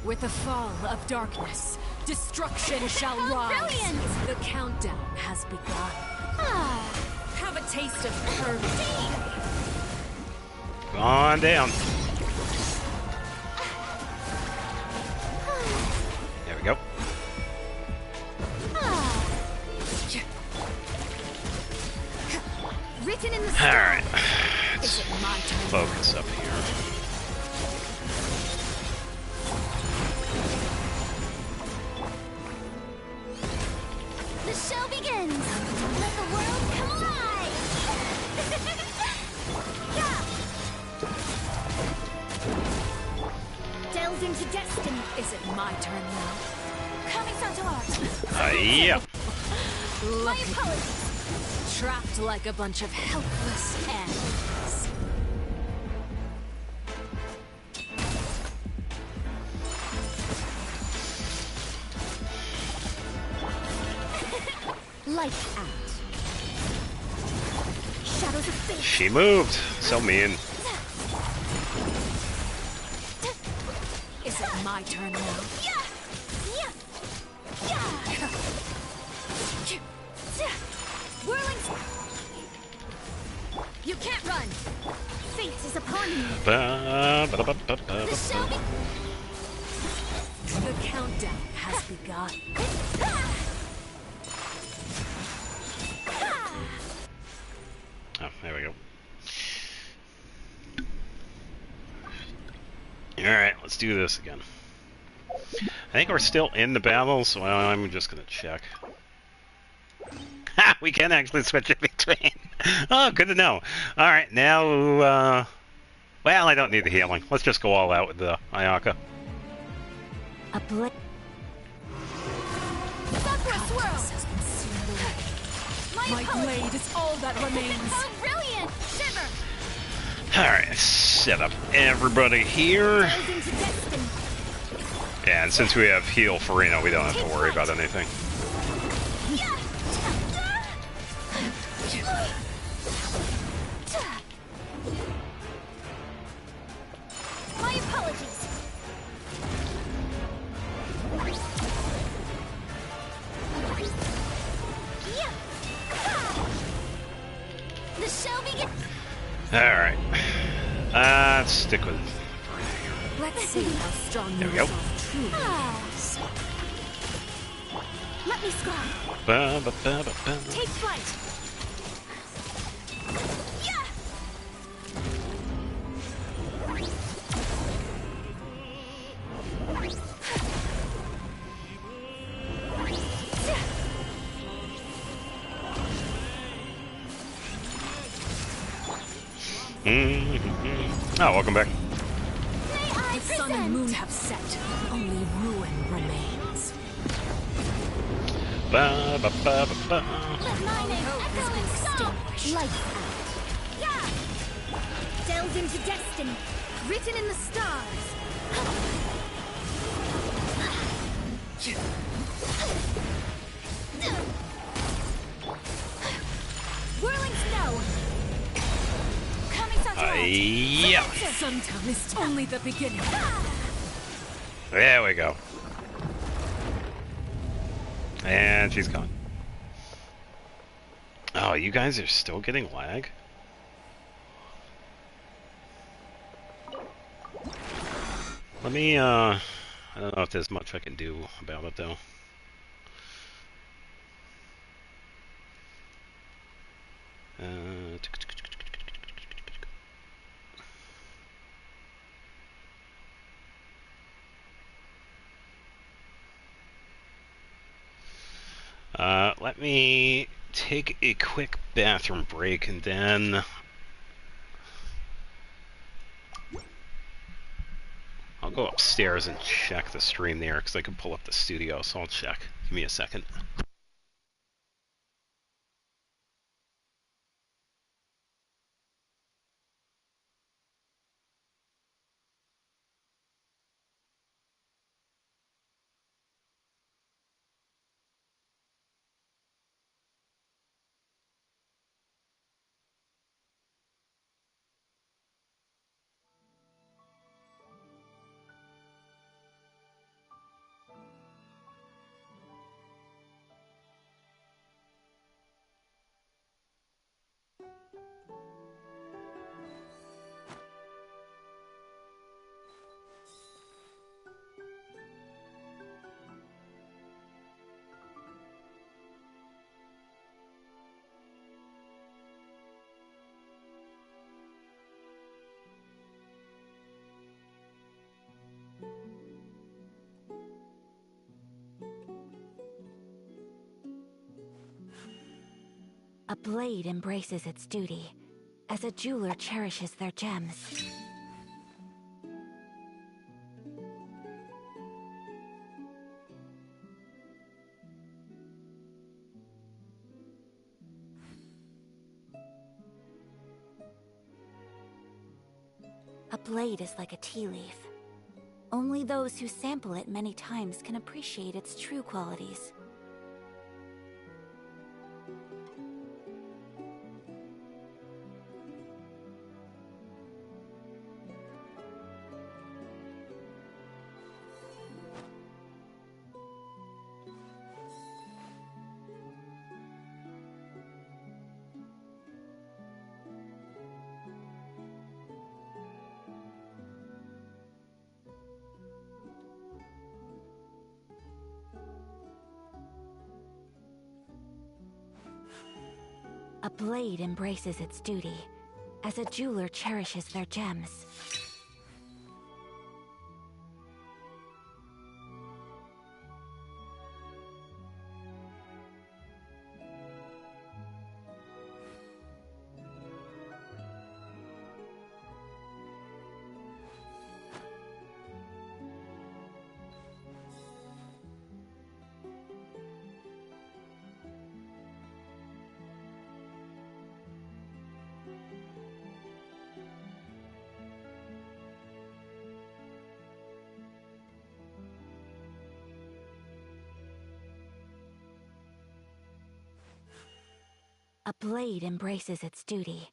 With the fall of darkness, destruction shall rise. Brilliant. The countdown has begun. Have a taste of courage. Come on down. There we go. Written in the Alright. Is it my turn? Focus up here. my turn now? Coming to art. Yeah. My apologies. Trapped like a bunch of helpless animals. Light out. Shadows of fate. She moved. So mean. Is it my turn now? Whirling. You can't run. Fate is upon you. Ba, ba, ba, ba, ba, The shall be. The countdown has begun. Oh, there we go. Alright, let's do this again. I think we're still in the battle, so I'm just gonna check. Ha! We can actually switch in between. Oh, good to know. Alright, now, well, I don't need the healing. Let's just go all out with the Ayaka. A blade. Has consumed the way. My blade is all that remains. Oh, brilliant! Shiver. Alright, set up everybody here. Delves into destiny. Yeah, and since we have heal Farina, we don't have to worry about anything. My apologies. The shall begin. Alright. Let's stick with Let's see how strong There your we go. resolve truly is. Let me scry. ba, ba, ba, ba, ba. Take flight. Mm-hmm. Oh, welcome back. May I The sun and moon have set. Only ruin remains. Ba, ba, ba, ba, ba. Let my name echo in song. Light Yeah. Delves into destiny, written in the stars. Whirling snow. Coming Yeah. Suntown is only the beginning. There we go. And she's gone. Oh, you guys are still getting lag? Let me, I don't know if there's much I can do about it, though. Let me take a quick bathroom break and then I'll go upstairs and check the stream there because I can pull up the studio, so I'll check. Give me a second. A blade embraces its duty, as a jeweler cherishes their gems. blade is like a tea leaf. Only those who sample it many times can appreciate its true qualities. A blade embraces its duty, as a jeweler cherishes their gems. A blade embraces its duty,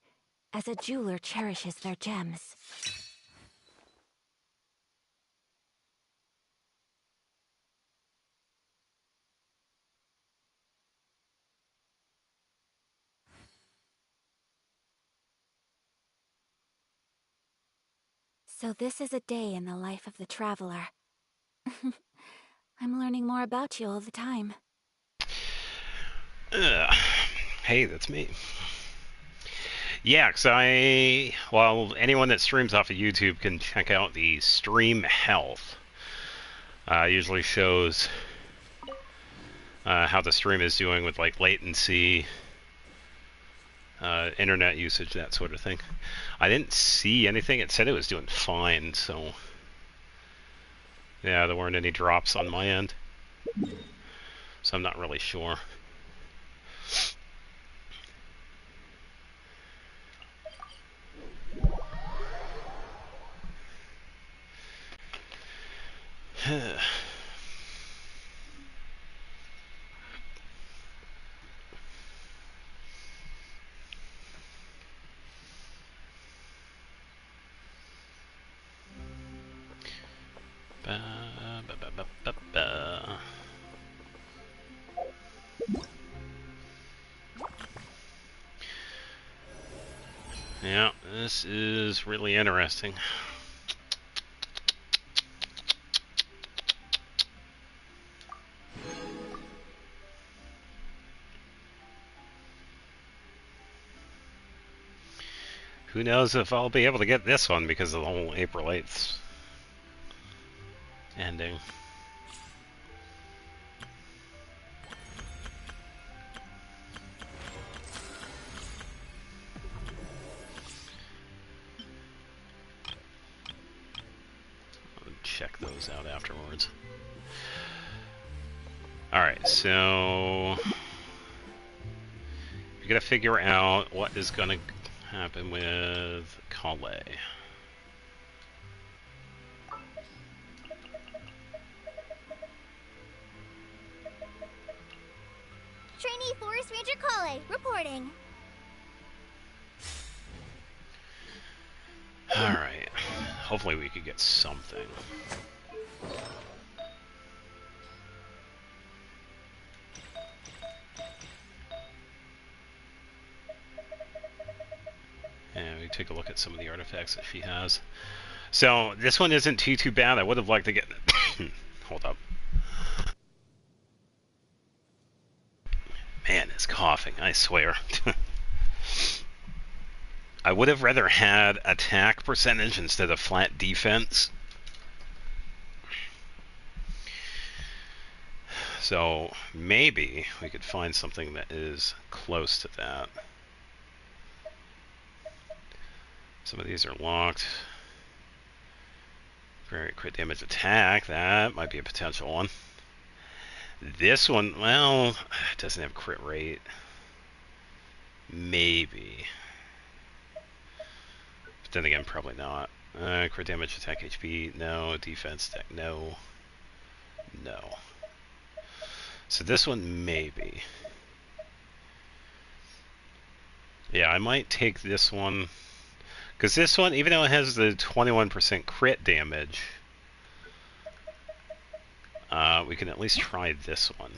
as a jeweler cherishes their gems. So this is a day in the life of the traveler. I'm learning more about you all the time. Hey, that's me. Yeah, well, anyone that streams off of YouTube can check out the stream health. Usually shows how the stream is doing with like latency, internet usage, that sort of thing. I didn't see anything. It said it was doing fine, so yeah, there weren't any drops on my end. So I'm not really sure. Yeah, this is really interesting. Who knows if I'll be able to get this one because of the whole April 8th ending. I'll check those out afterwards. Alright, so you gotta figure out what is gonna happen with Calais. Trainee Forest Ranger Kale, reporting. Alright. Hopefully we could get something. And we take a look at some of the artifacts that she has. So this one isn't too bad. I would have liked to get hold up. Man, it's coughing, I swear. I would have rather had attack percentage instead of flat defense. So maybe we could find something that is close to that. Some of these are locked. Very crit damage attack, that might be a potential one. This one, well, it doesn't have crit rate. Maybe. But then again, probably not. Crit damage, attack HP, no. Defense, attack, no. No. So this one, maybe. Yeah, I might take this one. Because this one, even though it has the 21% crit damage, we can at least try this one.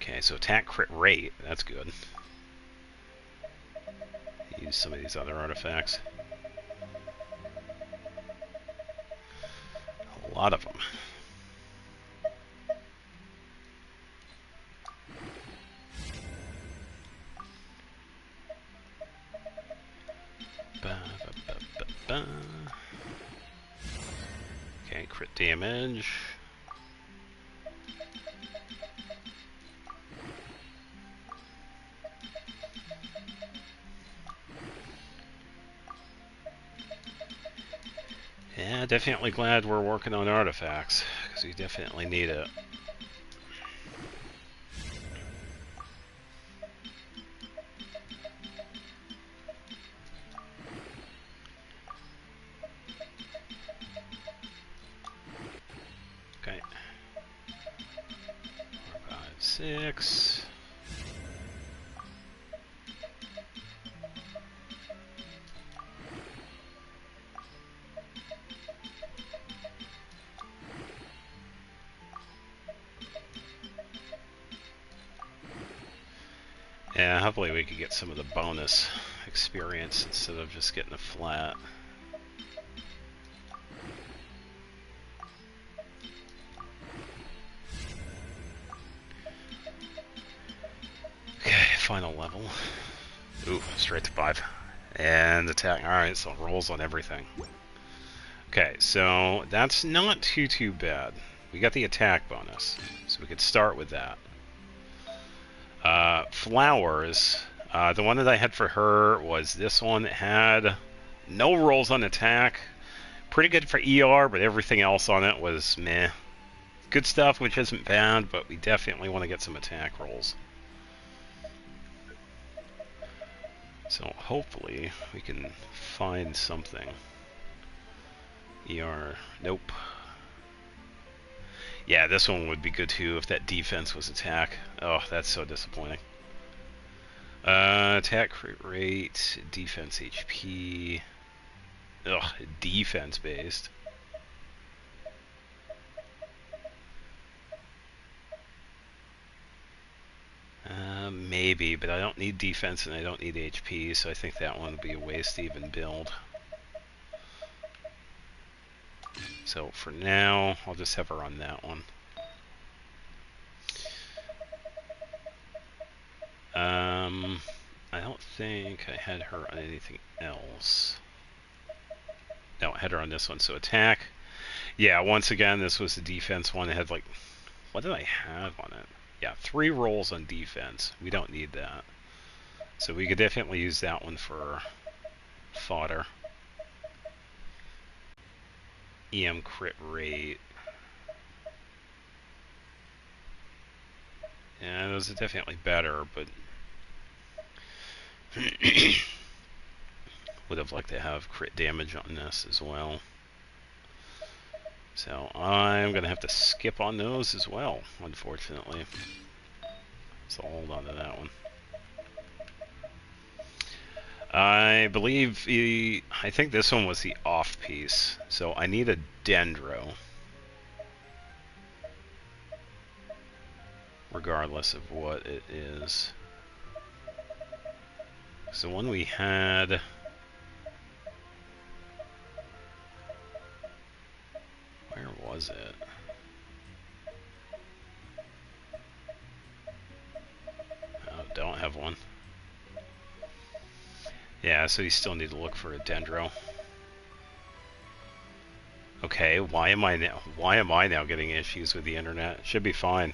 Okay, so attack crit rate, that's good. Use some of these other artifacts. A lot of them. Okay, crit damage. Yeah, definitely glad we're working on artifacts, because we definitely need it. Okay. 4, 5, 6. Yeah, hopefully we could get some of the bonus experience instead of just getting a flat. Okay, final level. Ooh, straight to 5. And attack. Alright, so rolls on everything. Okay, so that's not too bad. We got the attack bonus, so we could start with that. Flowers. The one that I had for her was this one. It had no rolls on attack. Pretty good for ER, but everything else on it was meh. Good stuff, which isn't bad, but we definitely want to get some attack rolls. So hopefully we can find something. ER, nope. Yeah, this one would be good too if that defense was attack. Oh, that's so disappointing. Attack crit rate, defense HP. Ugh, defense based. Maybe, but I don't need defense and I don't need HP, so I think that one would be a waste to even build. So for now, I'll just have her on that one. I don't think I had her on anything else. No, I had her on this one. So attack. Yeah, once again, this was the defense one. It had like, what did I have on it? Yeah, 3 rolls on defense. We don't need that. So we could definitely use that one for fodder. EM crit rate. Yeah, those are definitely better, but would have liked to have crit damage on this as well. So I'm going to have to skip on those as well, unfortunately. So I'll hold on to that one. I believe I think this one was the off piece, so I need a dendro. Regardless of what it is. So the one we had... Where was it? Oh, don't have one. Yeah, so you still need to look for a dendro. Okay, why am I now getting issues with the internet? It should be fine.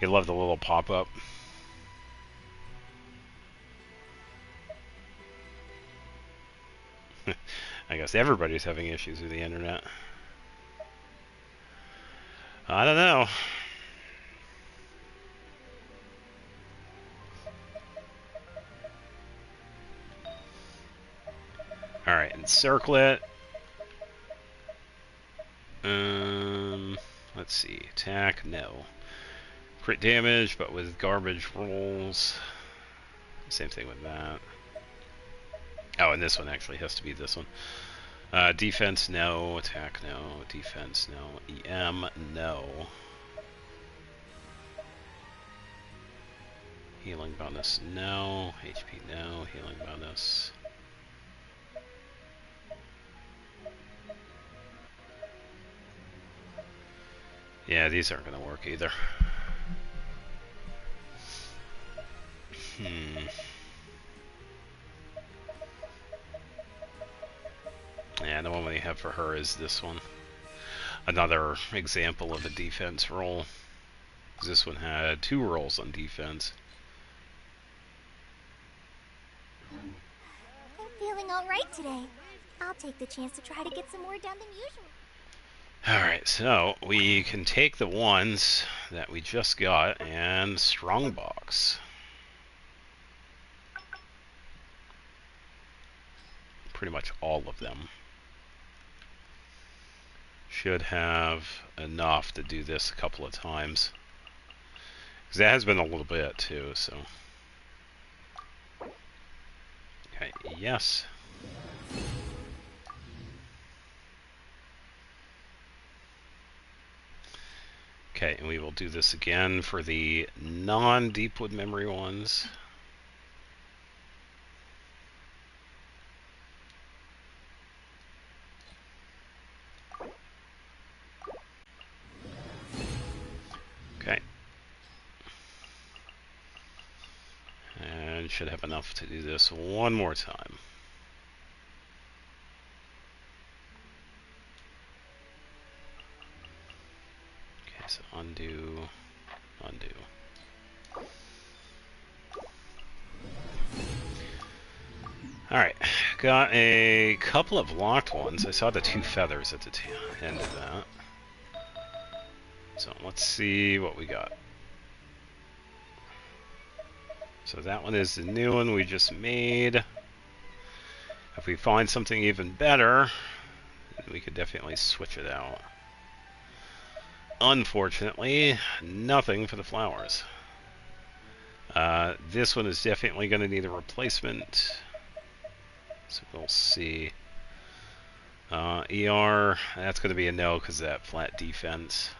You love the little pop-up. I guess everybody's having issues with the internet. I don't know. Circlet. Let's see. Attack, no. Crit damage, but with garbage rolls. Same thing with that. Oh, and this one actually has to be this one. Defense, no. Attack, no. Defense, no. EM, no. Healing bonus, no. HP, no. Healing bonus. Yeah, these aren't going to work either. Yeah, the one we have for her is this one. Another example of a defense roll. This one had 2 rolls on defense. I'm feeling alright today. I'll take the chance to try to get some more done than usual. Alright, so we can take the ones that we just got and strongbox. Pretty much all of them. Should have enough to do this a couple of times. Because that has been a little bit too, so. Okay, yes. Okay, and we will do this again for the non-Deepwood memory ones. Okay. And should have enough to do this one more time. Okay, so undo, undo. Alright, got a couple of locked ones. I saw the 2 feathers at the end of that. So let's see what we got. So that one is the new one we just made. If we find something even better, we could definitely switch it out. Unfortunately, nothing for the flowers. This one is definitely going to need a replacement. So we'll see. ER, that's going to be a no because of that flat defense.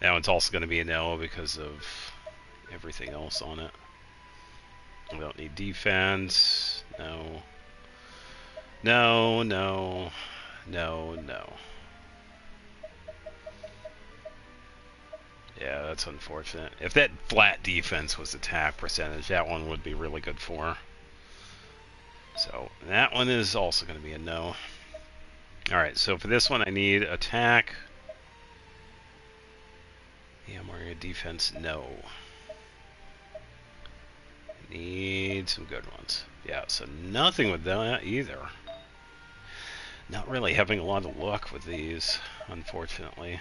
That one's also going to be a no because of everything else on it. We don't need defense. No. No, no. No, no. Yeah, that's unfortunate. If that flat defense was attack percentage, that one would be really good for her. So that one is also going to be a no. Alright, so for this one I need attack. Yeah, Mario defense, no. Need some good ones. Yeah, so nothing with that either. Not really having a lot of luck with these, unfortunately.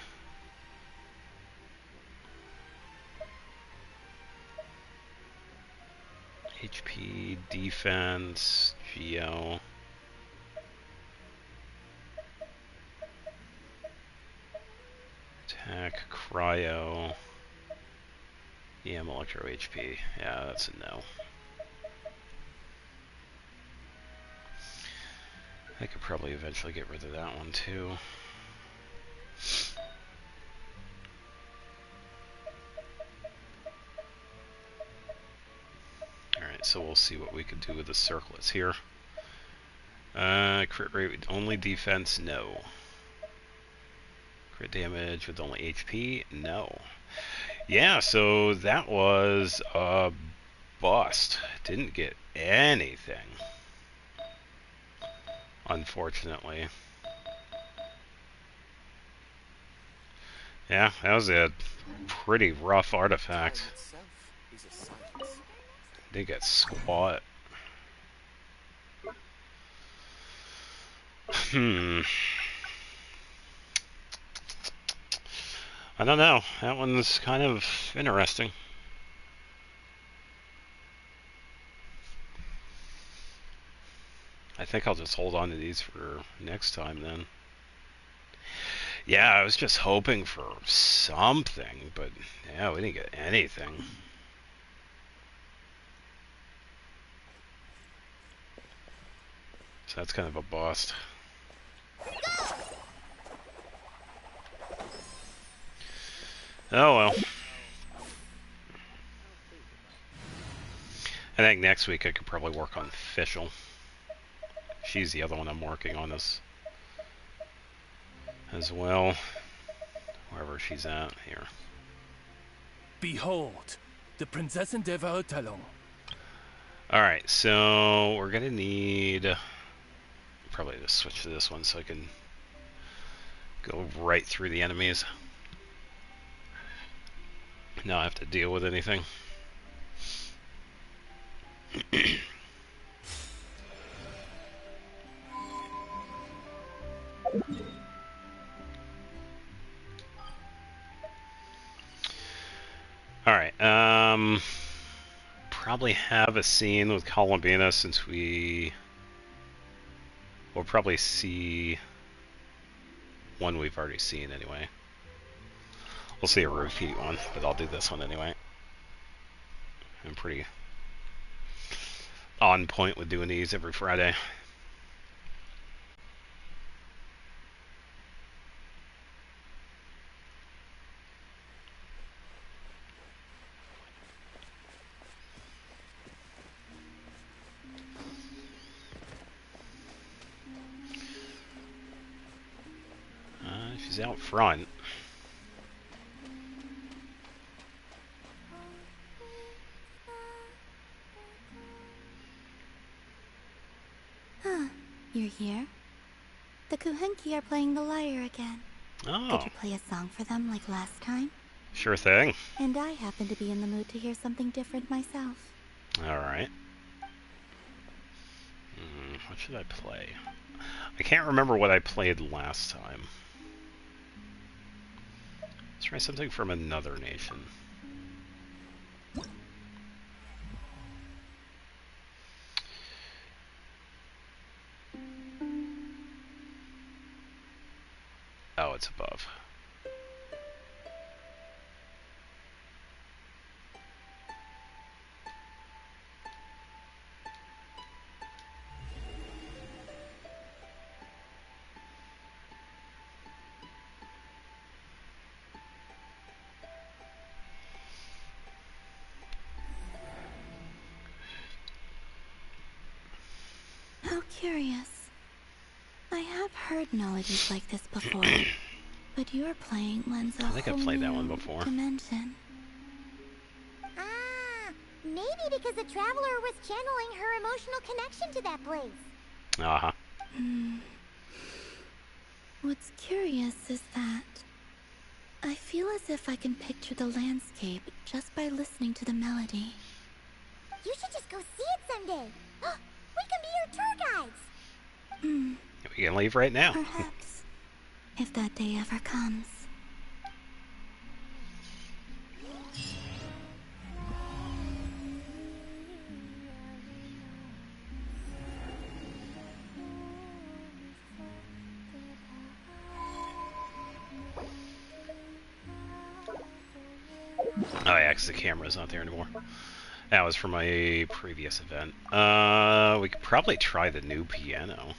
HP, defense, Geo. Attack, cryo. EM, electro, HP. Yeah, that's a no. I could probably eventually get rid of that one too. Alright, so we'll see what we can do with the circlets here. Crit rate with only defense, no. Crit damage with only HP, no. Yeah, so that was a bust. Didn't get anything, unfortunately. Yeah, that was a pretty rough artifact. They get squat. I don't know. That one's kind of interesting. I think I'll just hold on to these for next time then. Yeah, I was just hoping for something, but yeah, we didn't get anything. So that's kind of a bust. Oh well. I think next week I could probably work on Fischl. She's the other one I'm working on this as well. Wherever she's at here. Behold, the Prinzessin der Verurteilung. Alright, so we're gonna need probably to switch to this one so I can go right through the enemies. Not have to deal with anything. Alright, probably have a scene with Columbina since we'll probably see one we've already seen anyway. We'll see a repeat one, but I'll do this one anyway. I'm pretty on point with doing these every Friday. She's out front. Huh. You're here? The Kuhenki are playing the lyre again. Oh. Could you play a song for them like last time? Sure thing. And I happen to be in the mood to hear something different myself. Alright. What should I play? I can't remember what I played last time. Let's try something from another nation. Oh, it's above. How curious. I have heard melodies like this before, but your playing lends a I think I've whole played that new one before. dimension. Ah, maybe because the traveler was channeling her emotional connection to that place. Uh-huh. What's curious is that I feel as if I can picture the landscape just by listening to the melody. You should just go see it someday. We can be your tour guides. We can leave right now. Perhaps, if that day ever comes. Oh yeah, because the camera's not there anymore. That was from my previous event. We could probably try the new piano.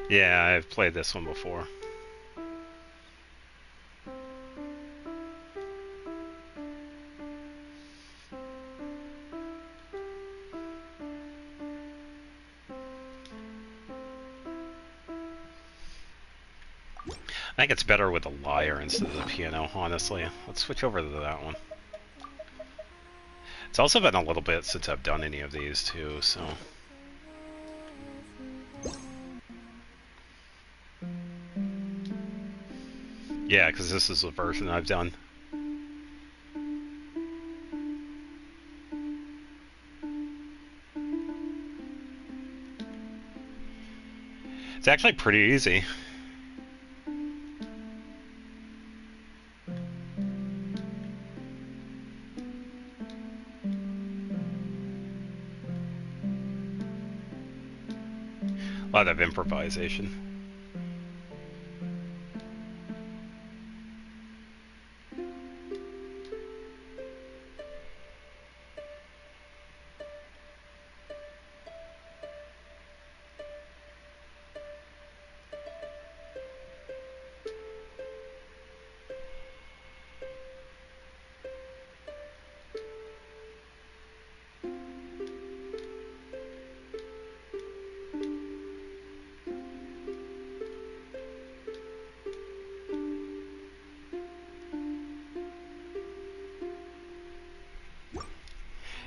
Yeah, I've played this one before. I think it's better with the lyre instead of the piano, honestly. Let's switch over to that one. It's also been a little bit since I've done any of these too, so... Yeah, because this is the version I've done. It's actually pretty easy. A lot of improvisation.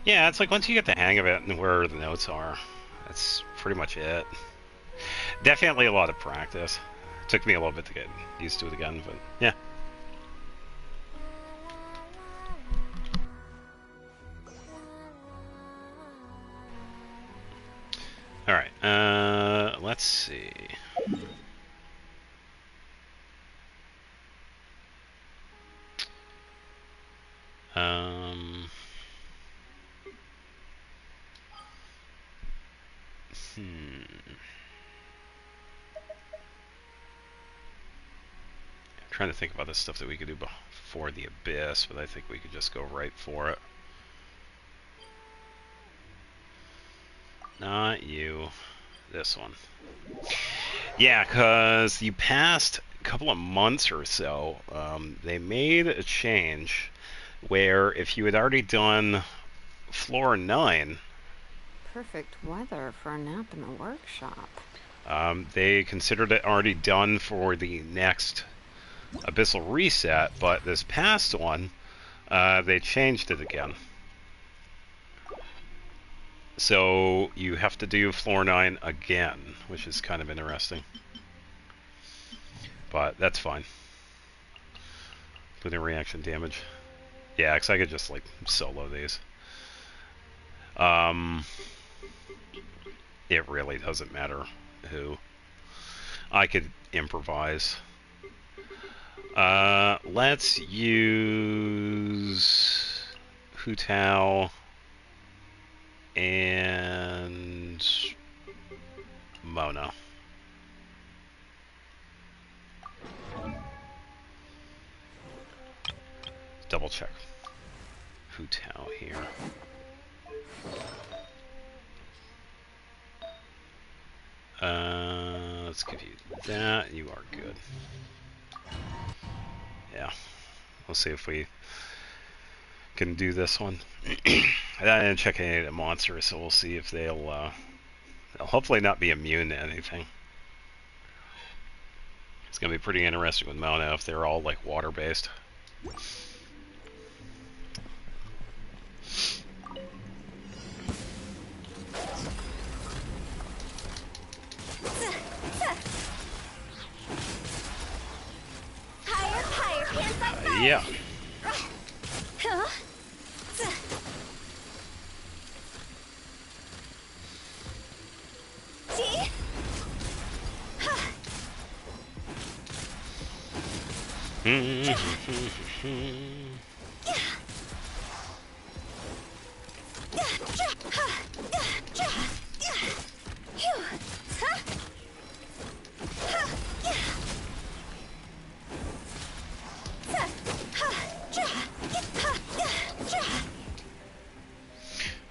Yeah, it's like once you get the hang of it and where the notes are, that's pretty much it. Definitely a lot of practice. Took me a little bit to get used to it again, but yeah. Alright, let's see. Trying to think about the stuff that we could do before the Abyss, but I think we could just go right for it. Not you. This one. Yeah, because the past couple of months or so, they made a change where if you had already done floor 9... Perfect weather for a nap in the workshop. They considered it already done for the next Abyssal reset, but this past one, they changed it again. So you have to do floor 9 again, which is kind of interesting. But that's fine. Including reaction damage. Yeah, because I could just like solo these. It really doesn't matter who. I could improvise. Let's use Hu Tao and Mona. Double check. Hu Tao here. Let's give you that. You are good. Yeah. We'll see if we can do this one. I didn't check any of the monsters, so we'll see if they'll hopefully not be immune to anything. It's going to be pretty interesting with Mona if they're all like water-based. Yeah.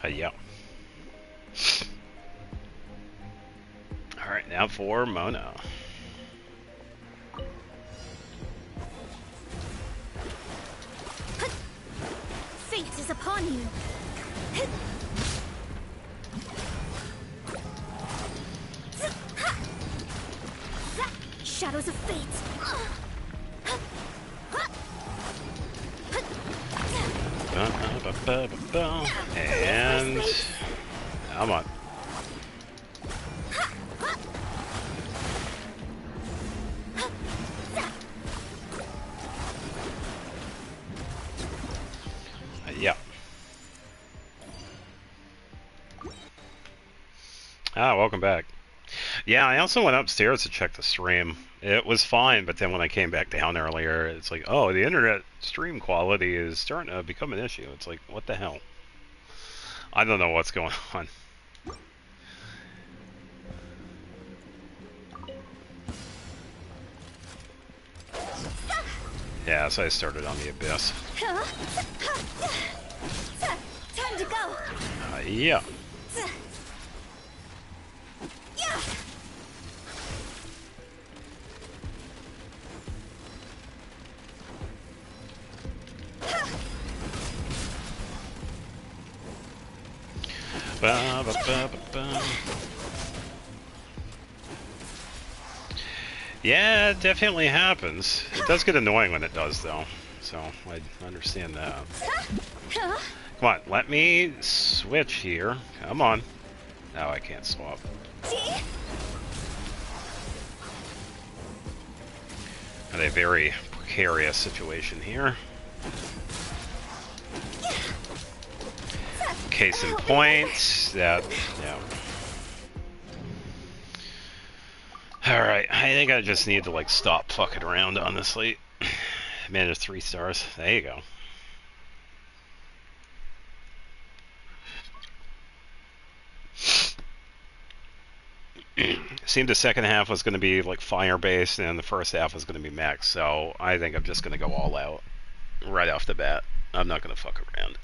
Yeah. Alright, now for Mona. Fate is upon you. Shadows of fate. And come on. Yeah. Ah, welcome back. Yeah, I also went upstairs to check the stream. It was fine, but then when I came back down earlier, it's like, oh, the internet stream quality is starting to become an issue. It's like, what the hell? I don't know what's going on. Yeah, so I started on the Abyss. Time to go. Yeah. Ba, ba, ba, ba, ba. Yeah, it definitely happens. It does get annoying when it does, though. So, I understand that. Come on, let me switch here. Come on. No, I can't swap. Got a very precarious situation here. Case in point, that, yeah. Alright, I think I just need to, like, stop fucking around, honestly. Man, there's 3 stars. There you go. Seemed the second half was going to be, like, fire-based, and the first half was going to be mech, so I think I'm just going to go all out right off the bat. I'm not going to fuck around.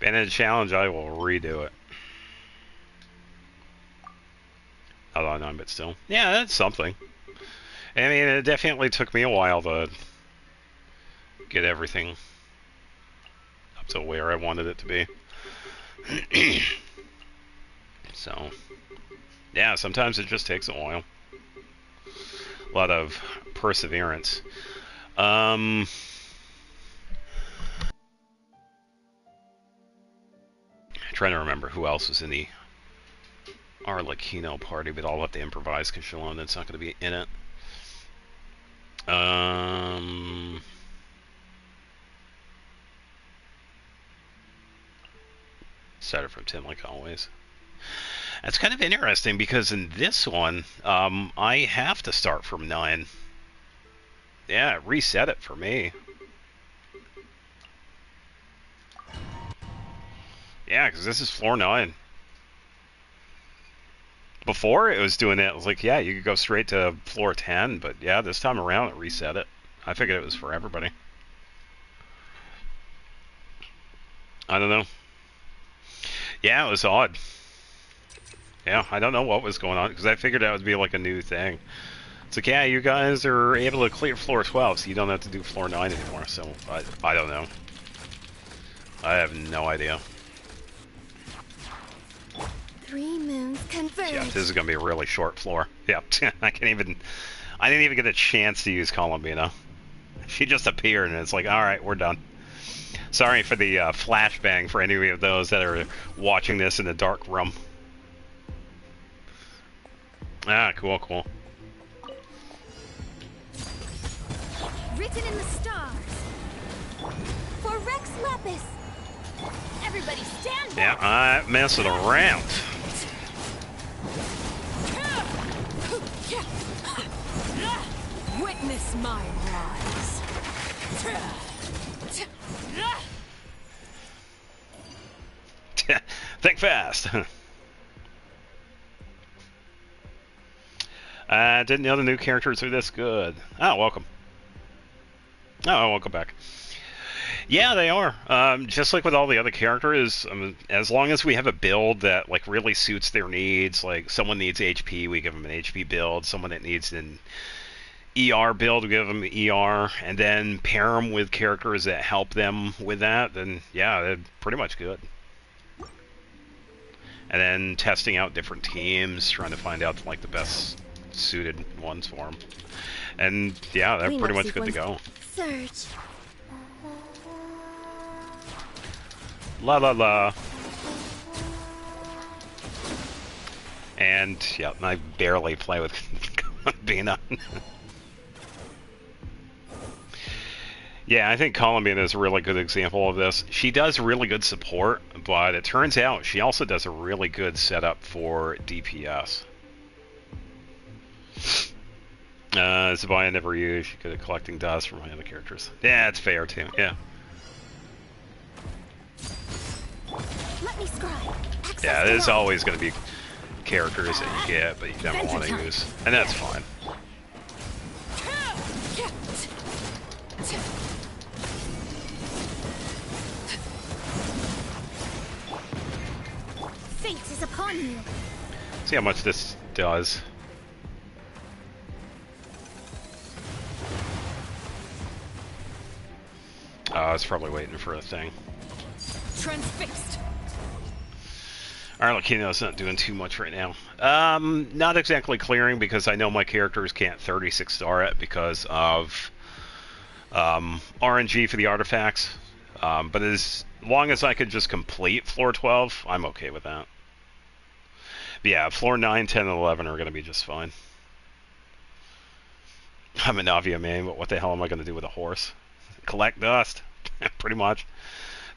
Bandit challenge, I will redo it. Not on 9, but still. Yeah, that's something. I mean, it definitely took me a while to get everything up to where I wanted it to be. So, yeah, sometimes it just takes a while. A lot of perseverance. Trying to remember who else was in the Arlecchino party, but I'll have to improvise because Shalon's not going to be in it. Started from 10 like always. That's kind of interesting because in this one, I have to start from 9. Yeah, it reset it for me. Yeah, because this is floor 9. Before it was doing it, it was like, yeah, you could go straight to floor 10, but yeah, this time around it reset it. I figured it was for everybody. I don't know. Yeah, it was odd. Yeah, I don't know what was going on, because I figured that would be like a new thing. It's like, yeah, you guys are able to clear floor 12, so you don't have to do floor 9 anymore, so I don't know. I have no idea. 3 moons confirmed. Yeah, this is going to be a really short floor. Yep, I didn't even get a chance to use Columbina. She just appeared, and it's like, alright, we're done. Sorry for the flashbang for any of those that are watching this in the dark room. Ah, cool, cool. Written in the stars. For Rex Lapis. Everybody stand Yeah, I'm messing around. Witness my rise. Think fast. Didn't know the new characters are this good. Oh, welcome. Oh, welcome back. Yeah, they are. Just like with all the other characters, as long as we have a build that like really suits their needs, like someone needs HP, we give them an HP build. Someone that needs an ER build, we give them ER, and then pair them with characters that help them with that. Then yeah, they're pretty much good. And then testing out different teams, trying to find out like the best suited ones for them. And yeah, they're pretty much good to go. Surge. La la la. And yeah, I barely play with Bina. Yeah, I think Columbian is a really good example of this. She does really good support, but it turns out she also does a really good setup for DPS. Zabaya never used. She good at collecting dust from my other characters. Yeah, it's fair too. Yeah. Let me scribe. Access Yeah, there's denied. always going to be characters that you get, but you don't want to use, and that's fine. Fate is upon you. See how much this does. I was probably waiting for a thing. Transfixed. Arlecchino's not doing too much right now. Not exactly clearing because I know my characters can't 36 star it because of RNG for the artifacts. But as long as I could just complete floor 12, I'm okay with that. But yeah, floor 9, 10, and 11 are going to be just fine. I'm a Navia main, but what the hell am I going to do with a horse? Collect dust, pretty much.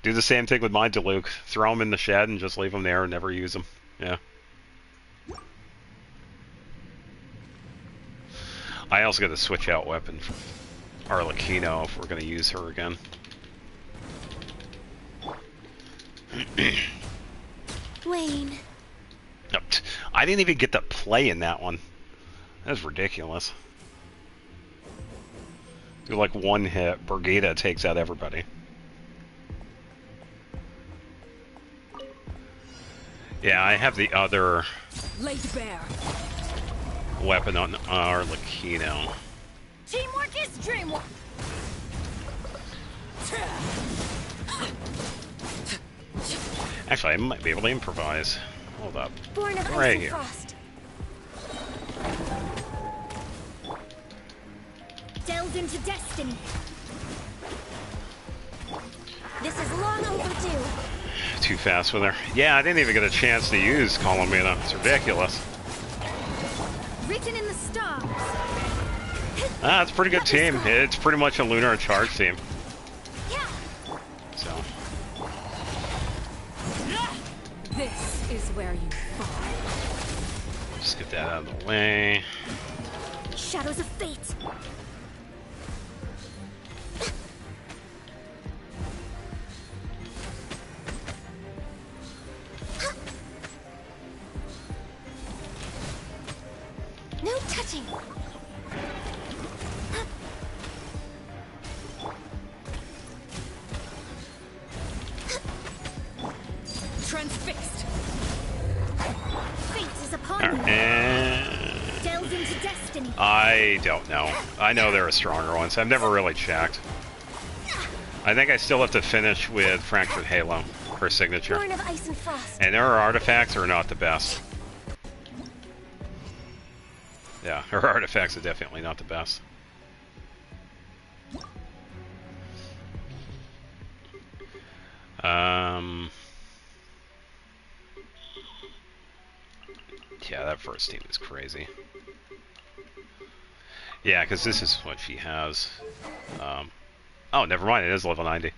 Do the same thing with my Diluc. Throw them in the shed and just leave them there and never use them. Yeah. I also got to switch out weapon for Arlecchino if we're going to use her again. Wayne. I didn't even get to play in that one. That's ridiculous. Do like one hit, Brigida takes out everybody. Yeah, I have the other Laid bare. weapon on Arlecchino. Teamwork is dreamwork. Actually, I might be able to improvise. Hold up. Born of Right ice and here. frost. Delved into destiny. This is long overdue. Too fast with her. Yeah, I didn't even get a chance to use Columina. It's ridiculous. Written in the stars. Ah, it's a pretty good team. It's pretty much a Lunar Charge team. Yeah. So, This is where you fall. just get that out of the way. Shadows of fate. No touching. Transfixed. Fate is upon Alright, you. and Delved into destiny. I don't know. I know there are stronger ones. I've never really checked. I think I still have to finish with Fractured Halo, her signature. Born of ice and frost. And her artifacts are not the best. Yeah, her artifacts are definitely not the best. Yeah, that first team is crazy. Yeah, because this is what she has. Oh, never mind, it is level 90.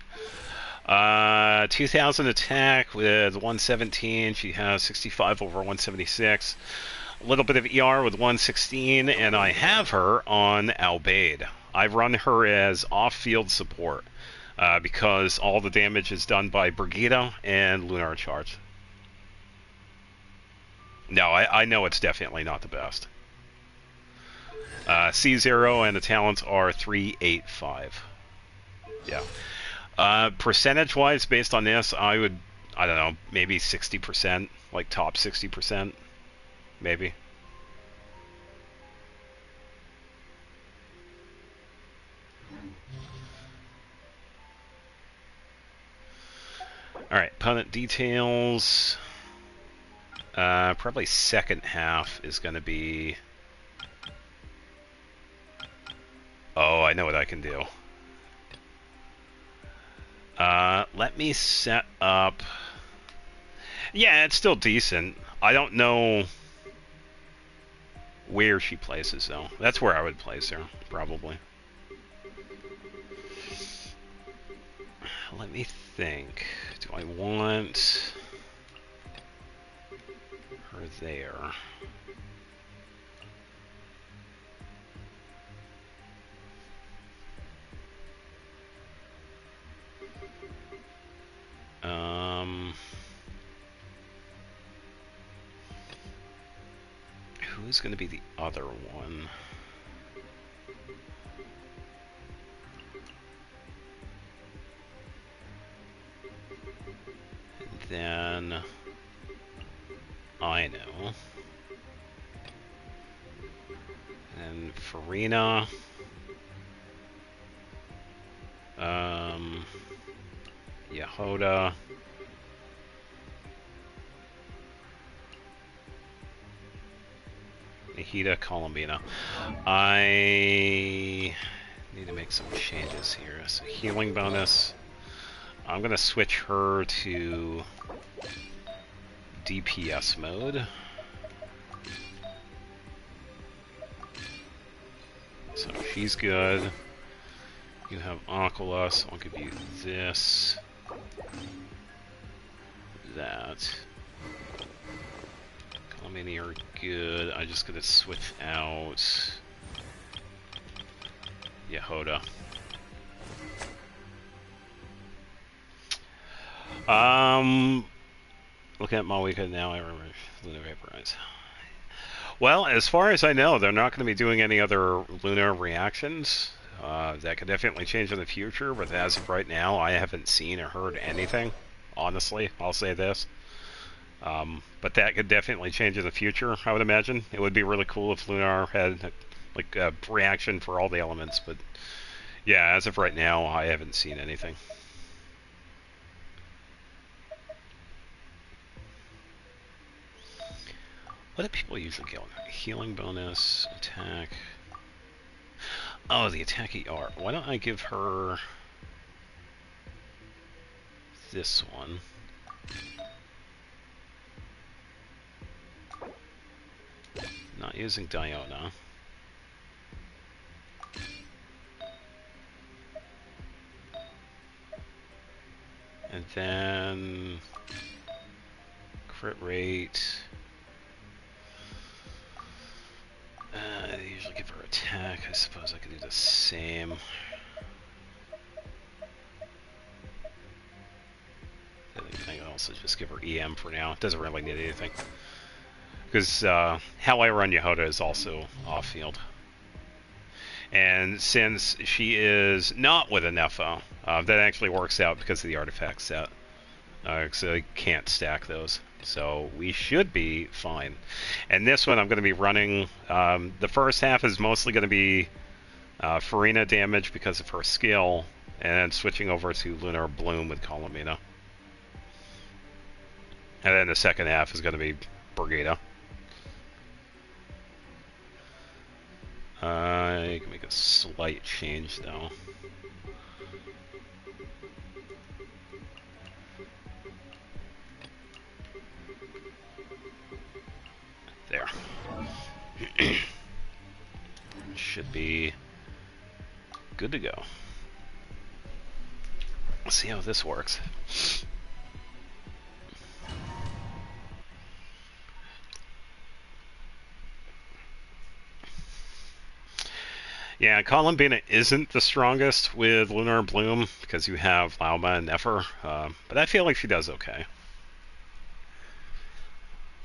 2000 attack with 117. She has 65 over 176. A little bit of ER with 116, and I have her on Albeid. I've run her as off-field support because all the damage is done by Brigida and Lunar Charge. No, I know it's definitely not the best. C0 and the talents are 385. Yeah. Percentage-wise, based on this, I don't know, maybe 60%, like top 60%, maybe. All right, opponent details. Probably second half is going to be... Oh, I know what I can do. Let me set up... Yeah, it's still decent. I don't know where she places, though. That's where I would place her, probably. let me think. Do I want her there? Who's going to be the other one? And then I know. And Farina. Yehoda. Nahida, Columbina. I need to make some changes here. So healing bonus. I'm gonna switch her to DPS mode. So she's good. You have Aquila, so I'll give you this. That. Columbina, you're good. I'm just gonna switch out Yehoda. Looking at Malika now, I remember Lunar Vaporize. Well, as far as I know, they're not going to be doing any other lunar reactions. That could definitely change in the future, but as of right now, I haven't seen or heard anything. Honestly, I'll say this. But that could definitely change in the future, I would imagine. It would be really cool if Lunar had like a reaction for all the elements, but yeah, as of right now, I haven't seen anything. What do people usually get? Healing bonus, attack. Oh, the attack ER. Why don't I give her this one? Not using Diona. And then crit rate. I usually give her attack. I suppose I could do the same. I think I'll also just give her EM for now. It doesn't really need anything. Because how I run Yehoda is also off-field. And since she is not with a Nepho, that actually works out because of the artifact set. So I can't stack those. So we should be fine. And this one I'm going to be running, the first half is mostly going to be Farina damage because of her skill, and then switching over to Lunar Bloom with Columbina. And then the second half is going to be Brigida. I can make a slight change though. There. Should be good to go. Let's see how this works. Yeah, Columbina isn't the strongest with Lunar Bloom because you have Lauma and Nefer, but I feel like she does okay.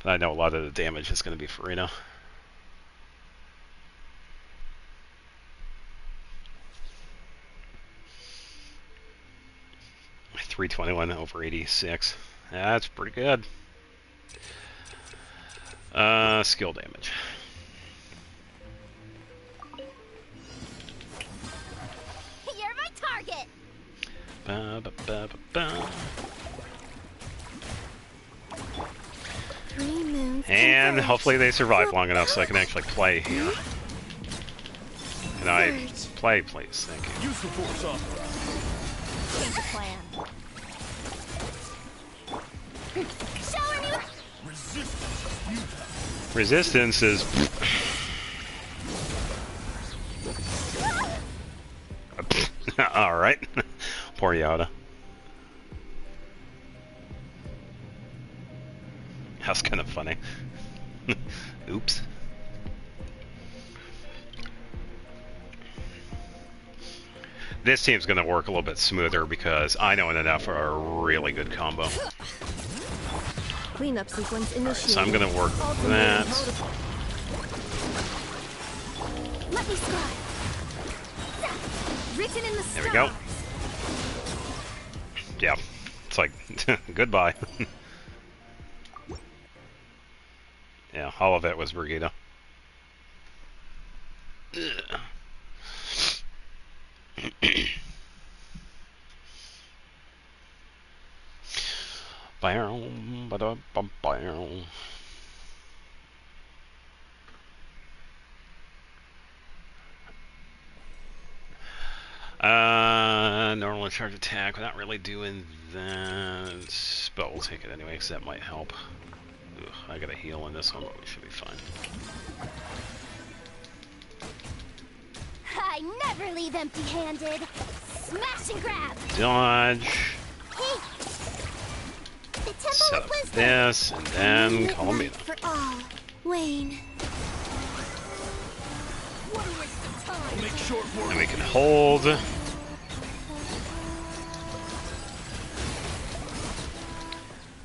But I know a lot of the damage is going to be Farina. $321 over 86. That's pretty good. Skill damage. You're my target. Ba, ba, ba, ba, ba. And hopefully they survive long enough so I can actually play here. Can I play, please? Thank you. Use the force authorized. Here's the plan. Showing you. Resistance is... Alright. Poor Yoda. That's kind of funny. Oops. This team's going to work a little bit smoother because I know enough for a really good combo. Cleanup sequence initiated. So I'm going to work that. Let me scribe. Written in the stars. There we go. Yeah. It's like, goodbye. Yeah, all of it was Brigitte. Normal charge attack without really doing that, but we'll take it anyway because that might help. Ugh, I gotta heal in this one, but we should be fine. I never leave empty-handed. Smash and grab. Dodge. Hey. The Temple Set of up Wisdom. this, and then Columbia. For all, Wayne. What a waste of time. Make short work. And we can hold.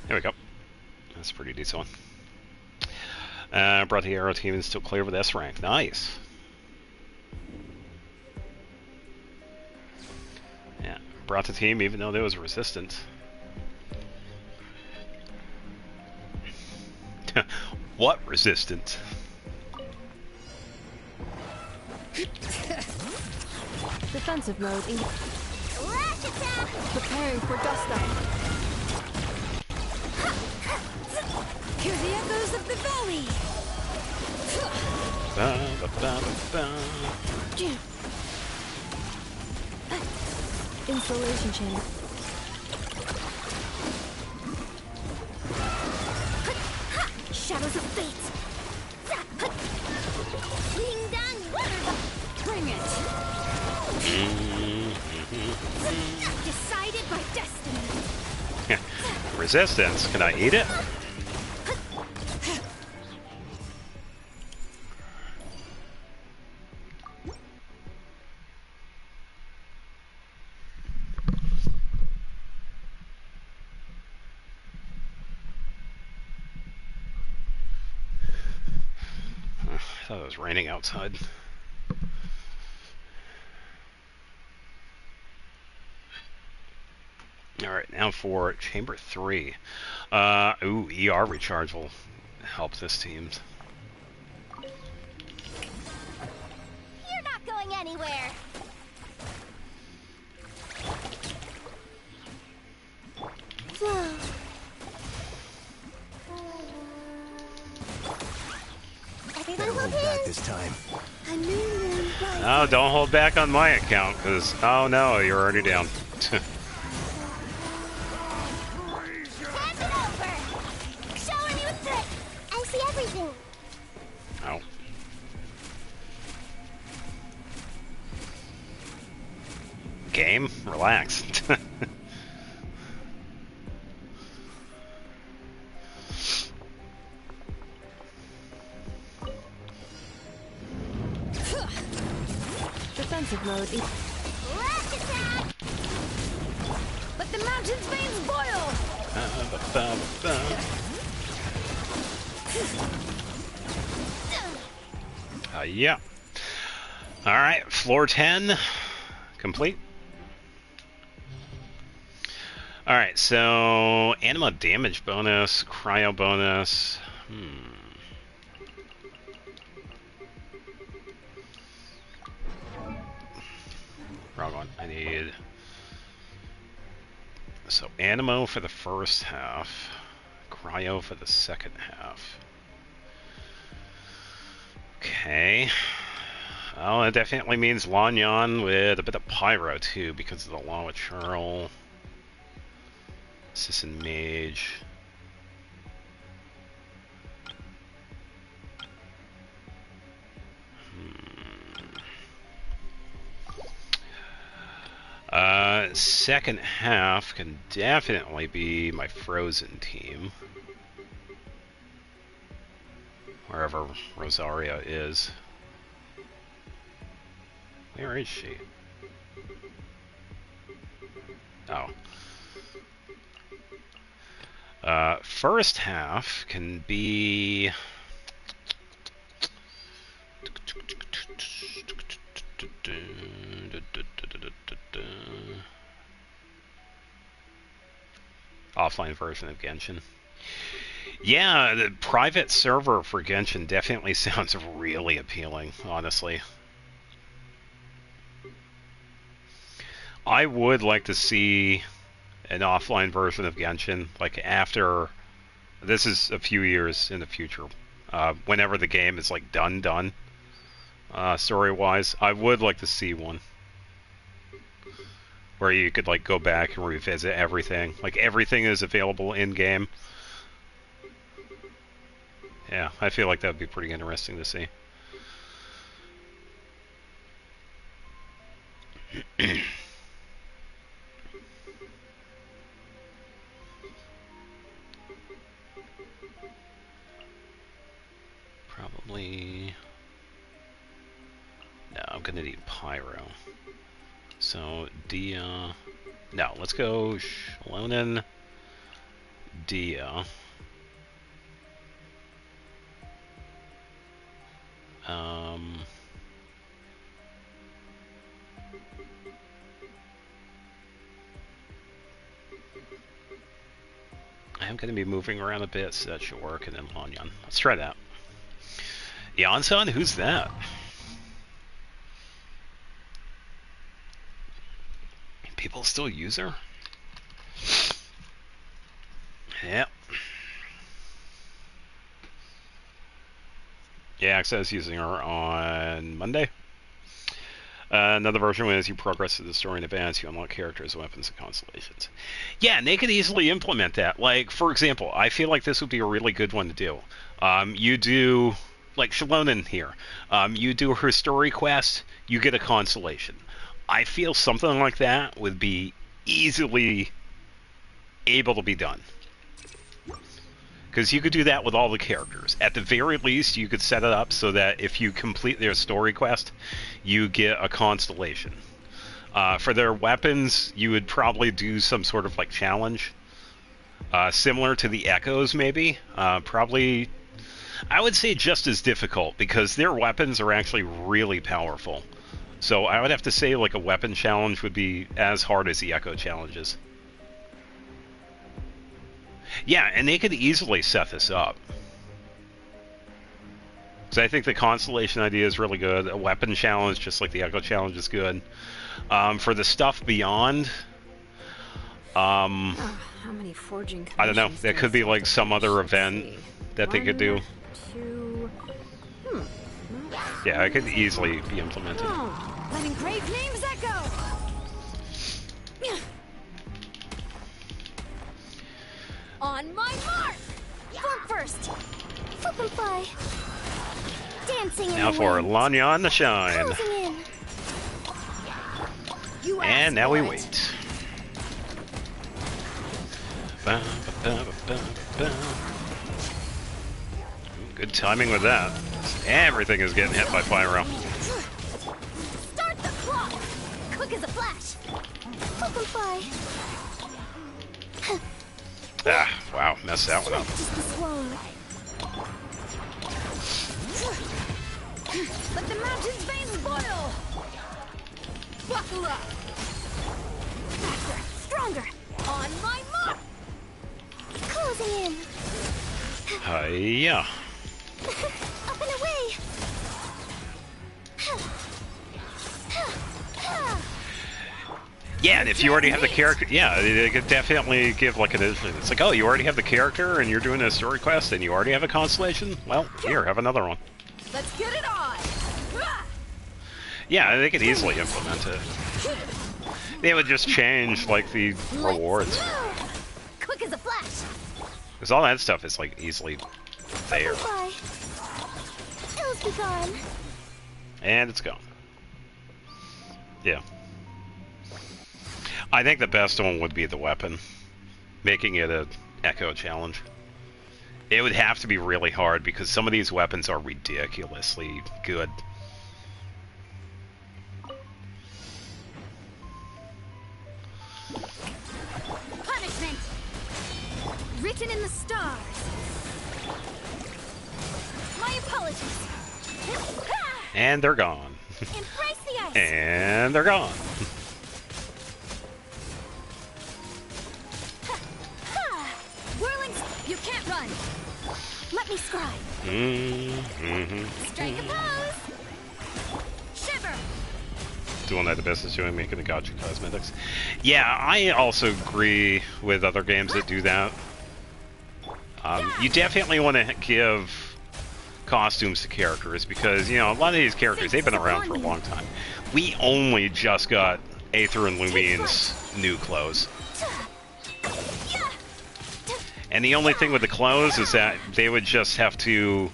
There we go. That's a pretty decent one. Brought the arrow team and still clear with S rank. Nice. Yeah, brought the team even though there was resistance. What resistance? Defensive mode. Lash attack. Preparing for dust up. Hear the echoes of the valley. Ba, ba, ba, ba, ba. Installation chamber. Shadows of fate. Bring down water. Bring it. Decided by destiny. Resistance. Can I eat it? I thought it was raining outside. Alright, now for Chamber 3. Ooh, ER recharge will help this team. You're not going anywhere. Everyone hold hands. This time. Oh, don't hold back on my account, because, oh no, you're already down. Hand it over. Showing you a trick. I see everything. Oh. Game? Relax. Defensive mode. Lash attack. Let the mountain's veins boil. Yeah. Alright, floor 10 complete. Alright, so anima damage bonus, cryo bonus. Wrong one. I need. So animo for the first half, cryo for the second half. Okay. Well, it definitely means Lanyan with a bit of pyro too, because of the Law of Churl. Assistant Mage. Second half can definitely be my Frozen team. Wherever Rosaria is. Where is she? Oh. First half can be... offline version of Genshin. Yeah, the private server for Genshin definitely sounds really appealing, honestly. I would like to see an offline version of Genshin, like after... This is a few years in the future. Whenever the game is like done, story-wise, I would like to see one. Where you could like go back and revisit everything. Like everything is available in-game. Yeah, I feel like that would be pretty interesting to see. Probably... No, I'm gonna need Pyro. So, Dia... No, let's go Shlonen, Dia. I'm going to be moving around a bit, so that should work, and then Lanyan. Let's try that. Yansan? Who's that? People still use her? Yep. Yeah, Access using her on Monday. Another version when as you progress through the story in advance, you unlock characters, weapons, and constellations. Yeah, and they could easily implement that. Like, for example, I feel like this would be a really good one to do. You do, like Shalonen here, you do her story quest, you get a constellation. I feel something like that would be easily able to be done. Because you could do that with all the characters. At the very least, you could set it up so that if you complete their story quest, you get a constellation. For their weapons, you would probably do some sort of like challenge. Similar to the Echoes, maybe. Probably, I would say just as difficult, because their weapons are actually really powerful. So I would have to say like a weapon challenge would be as hard as the Echo challenges. Yeah, and they could easily set this up. Because I think the Constellation idea is really good. A weapon challenge, just like the Echo challenge, is good. For the stuff beyond... How many forging I don't know. There could be like some other event that they could do. 2... Yeah, it could easily be implemented. Let engraved names echo! On my mark! Fork first! Flip and fly. Dancing in Now the for wind. Lanyan the Shine. Closing in. You And asked now for we it. wait. Ba, ba, ba, ba, ba. Good timing with that. Everything is getting hit by Pyro. Start the clock! Quick as a flash! Flip and fly. Ah, wow, messed that one up. Just the swallow. Let the mountain's veins boil! Buckle up! Faster! Stronger! On my mark! Closing in. Hiya. Up and away. Yeah, and if you already have the character, yeah, they could definitely give like an. It's like, oh, you already have the character, and you're doing a story quest, and you already have a constellation. Well, here, have another one. Let's get it on! Yeah, they could easily implement it. They would just change like the rewards, Quick as a flash! because all that stuff is like easily there, Fly. Ills be gone. and it's gone. Yeah. I think the best one would be the weapon, making it a Echo challenge. It would have to be really hard because some of these weapons are ridiculously good. Punishment! Written in the stars. My apologies. And they're gone. Embrace the ice. And they're gone. Whirling, you can't run. Let me scribe. Strike a pose. Shiver. Doing that the best is doing making the gotcha cosmetics. Yeah, I also agree with other games that do that. You definitely want to give costumes to characters because, you know, a lot of these characters, they've been around for a long time. We only just got Aether and Lumine's new clothes. And the only thing with the clothes is that they would just have to,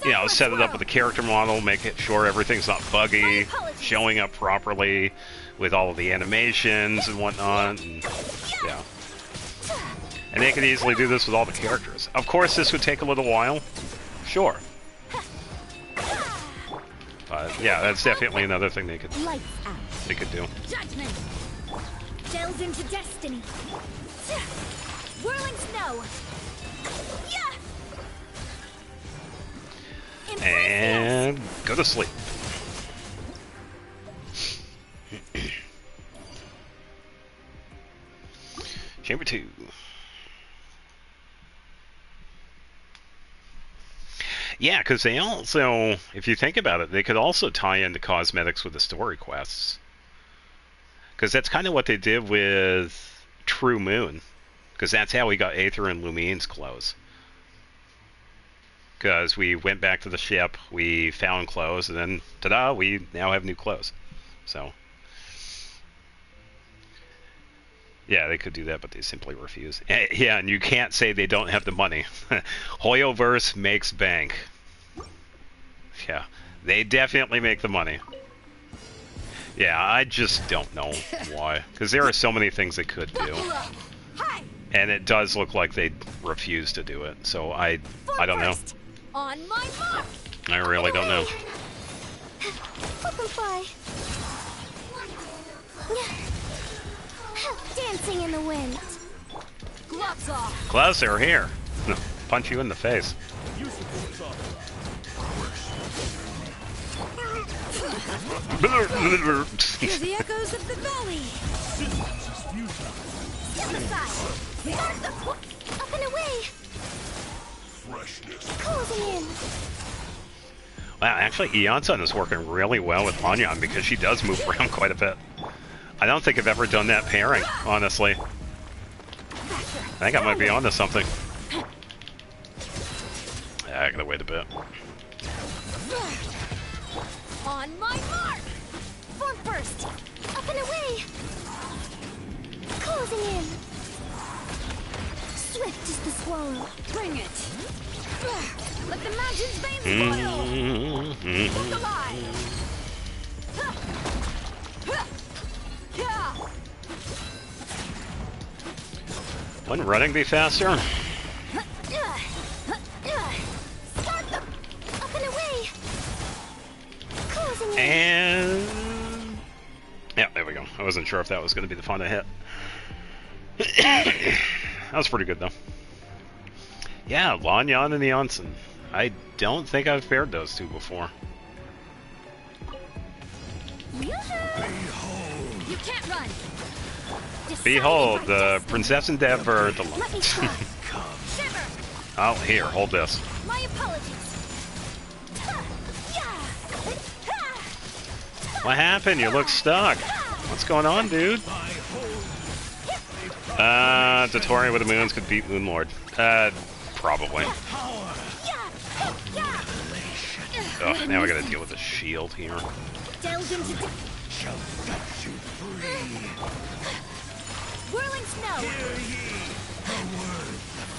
you know, set it up with a character model, make it sure everything's not buggy, showing up properly with all of the animations and whatnot. And, yeah. And they could easily do this with all the characters. Of course, this would take a little while. Sure. But, yeah, that's definitely another thing they could do. Judgment. Delves into destiny. Whirling snow. And go to sleep. Chamber 2. Yeah, because they also, if you think about it, they could also tie into cosmetics with the story quests. Because that's kind of what they did with True Moon. Because that's how we got Aether and Lumine's clothes. Because we went back to the ship, we found clothes, and then, ta-da, we now have new clothes. So, yeah, they could do that, but they simply refuse. Yeah, and you can't say they don't have the money. Hoyoverse makes bank. Yeah, they definitely make the money. Yeah, I just don't know why. Because there are so many things they could do. And it does look like they refuse to do it. So I don't know. On my mark. I really don't know. Butterfly. Dancing in the wind. Gloves off. Gloves are here. Punch you in the face. Hear the echoes of the valley. Step aside. Up and away. Closing in. Wow, actually, Eonsun is working really well with Hanyan because she does move around quite a bit. I don't think I've ever done that pairing, honestly. I think I might be onto something. Yeah, I gotta wait a bit. On my mark. Form first. Up and away. Closing in. Swift is the swallow. Bring it. Let the mountain's veins boil. Look alive. Wouldn't running be faster? Start them. Up and away. Closing in. And yeah, there we go. I wasn't sure if that was going to be the final hit. That was pretty good, though. Yeah, Lanyan and Eonsun. I don't think I've paired those two before. You can't run. Behold, the Princess Endeavor, the Let me try. Shiver. Oh, here, hold this. My apologies. What happened? You look stuck. What's going on, dude? Dotori with the moons could beat Moonlord. Probably. Oh, now I gotta deal with the shield here. Delve into whirling snow.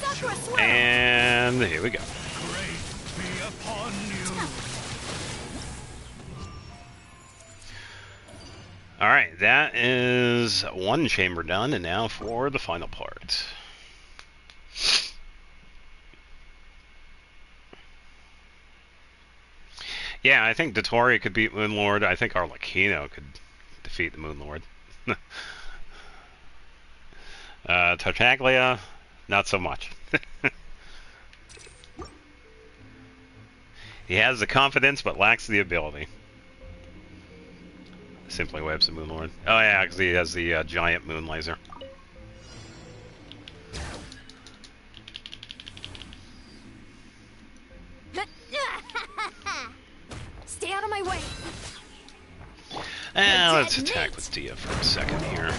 Sakura swirl. And here we go. Alright, that is one chamber done, and now for the final part. Yeah, I think Dottore could beat Moonlord. I think Arlecchino could defeat the Moonlord. Tartaglia, not so much. He has the confidence, but lacks the ability. Simply wipes the Moonlord. Oh yeah, because he has the giant moon laser. Stay out of my way. Let's attack with Dia for a second here.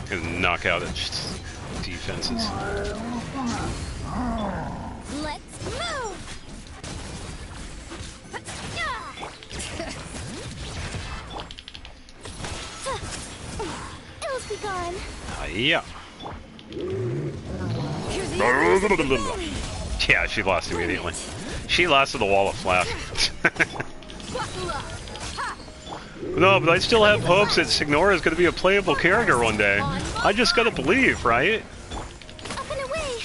Gonna knock out its defenses. Let's move. Ills be gone. Yeah. Yeah, she lost immediately. She lost to the wall of flash. No, but I still have hopes that Signora is going to be a playable character one day. I just gotta believe, right? Up and away.